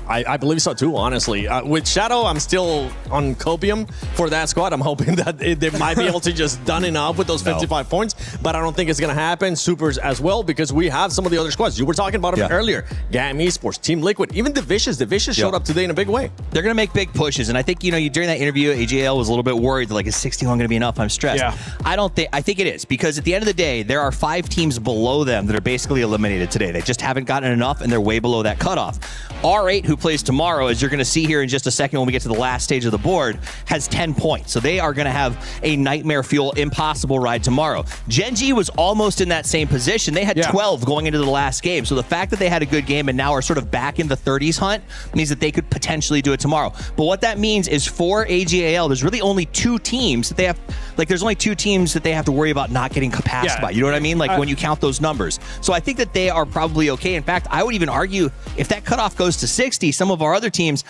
I believe so too, honestly. With Shadow, I'm still on copium for that squad. I'm hoping that they might be able to just done enough with those 55 points, but I don't think it's going to happen. Supers as well, because we have some of the other squads. You were talking about them earlier. GAM Esports, Team Liquid, even The Vicious. The Vicious showed up today in a big way. They're going to make big pushes, and I think, during that interview, AJL was a little bit worried, like, is 61 going to be enough? I'm stressed. I think it is, because at the end of the day, there are 5 teams below them that are basically eliminated today. They just haven't gotten enough, and they're way below that cutoff. R8, who plays tomorrow, as you're going to see here in just a second when we get to the last stage of the board, has 10 points. So they are going to have a nightmare fuel, impossible ride tomorrow. Gen G was almost in that same position. They had 12 going into the last game. So the fact that they had a good game and now are sort of back in the 30s hunt means that they could potentially do it tomorrow. But what that means is for AGAL, there's really only 2 teams that they have, there's only 2 teams that they have to worry about not getting passed by. You know what I mean? When you count those numbers. So I think that they are probably okay. In fact, I would even argue if that cutoff goes to 60, 50, some of our other teams,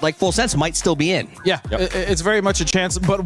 like Full Sense, might still be in. Yeah, it's very much a chance. But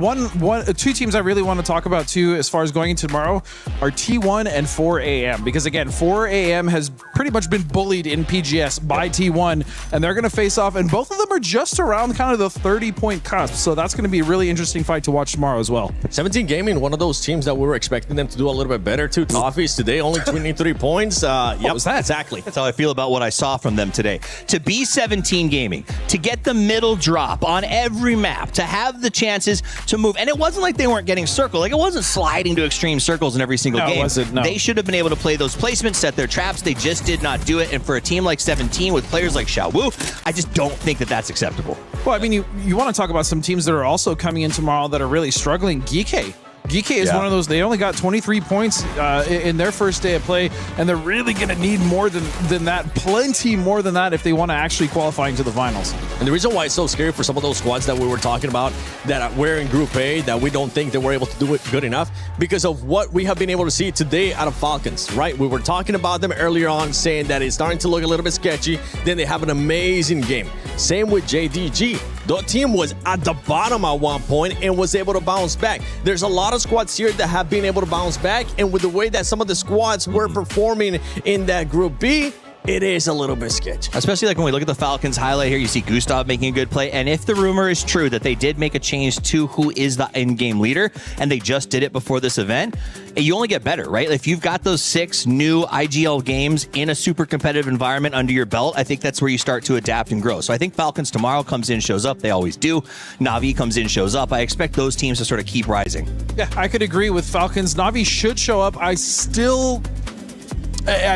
two teams I really want to talk about too, as far as going into tomorrow, are T1 and 4AM. Because again, 4AM has pretty much been bullied in PGS by T1, and they're going to face off, and both of them are just around kind of the 30-point cusp. So that's going to be a really interesting fight to watch tomorrow as well. 17 Gaming, one of those teams that we were expecting them to do a little bit better too. Toffees today, only 23 points. What was that? Exactly. That's how I feel about what I saw from them today. To be 17 Gaming, to get the middle drop on every map, to have the chances to move, and it wasn't like they weren't getting circled. Like, it wasn't sliding to extreme circles in every single game. No. They should have been able to play those placements, set their traps. They just did not do it. And for a team like 17 with players like Xiao Wu, I just don't think that that's acceptable. Well, I mean, you want to talk about some teams that are also coming in tomorrow that are really struggling. Geeky is one of those. They only got 23 points in their first day of play, and they're really going to need more than that, plenty more than that, if they want to actually qualify into the finals. And the reason why it's so scary for some of those squads that we were talking about that we're in Group A, that we don't think that we're able to do it good enough, because of what we have been able to see today out of Falcons, right? We were talking about them earlier on, saying that it's starting to look a little bit sketchy. Then they have an amazing game. Same with JDG. The team was at the bottom at one point and was able to bounce back. There's a lot of squads here that have been able to bounce back, and with the way that some of the squads were performing in that Group B, it is a little bit sketchy. Especially like when we look at the Falcons highlight here, you see Gustav making a good play. And if the rumor is true that they did make a change to who is the in-game leader, and they just did it before this event, you only get better, right? If you've got those 6 new IGL games in a super competitive environment under your belt, I think that's where you start to adapt and grow. So I think Falcons tomorrow comes in, shows up. They always do. Na'Vi comes in, shows up. I expect those teams to sort of keep rising. Yeah, I could agree with Falcons. Na'Vi should show up. I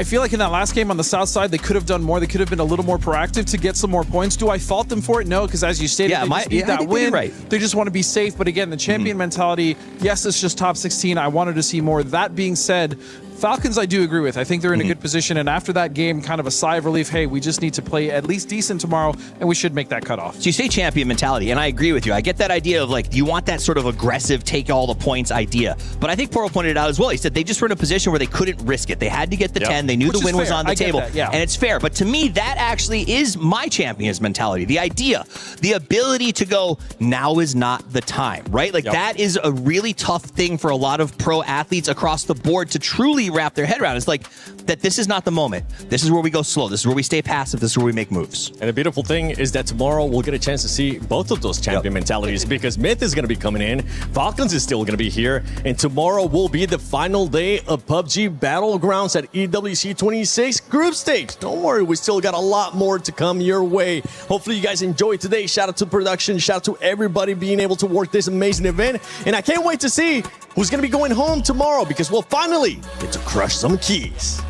feel like in that last game on the south side, they could have done more. They could have been a little more proactive to get some more points. Do I fault them for it? No, because as you stated, they just need that win. Right. They just want to be safe. But again, the champion mentality, yes, it's just top 16. I wanted to see more. That being said, Falcons, I do agree with. I think they're in a good position. And after that game, kind of a sigh of relief. Hey, we just need to play at least decent tomorrow, and we should make that cutoff. So you say champion mentality, and I agree with you. I get that idea of like, you want that sort of aggressive, take all the points idea. But I think Poro pointed it out as well. He said they just were in a position where they couldn't risk it. They had to get the 10. They knew the win was on the table. And it's fair. But to me, that actually is my champion's mentality. The idea, the ability to go, now is not the time, right? Like that is a really tough thing for a lot of pro athletes across the board to truly wrap their head around. It's like that this is not the moment. This is where we go slow. This is where we stay passive. This is where we make moves. And the beautiful thing is that tomorrow we'll get a chance to see both of those champion mentalities, because Myth is going to be coming in, Falcons is still going to be here, and tomorrow will be the final day of PUBG Battlegrounds at EWC 26 group stage. Don't worry, we still got a lot more to come your way. Hopefully you guys enjoyed today. Shout out to production. Shout out to everybody being able to work this amazing event. And I can't wait to see who's going to be going home tomorrow, because we'll finally get to crush some keys.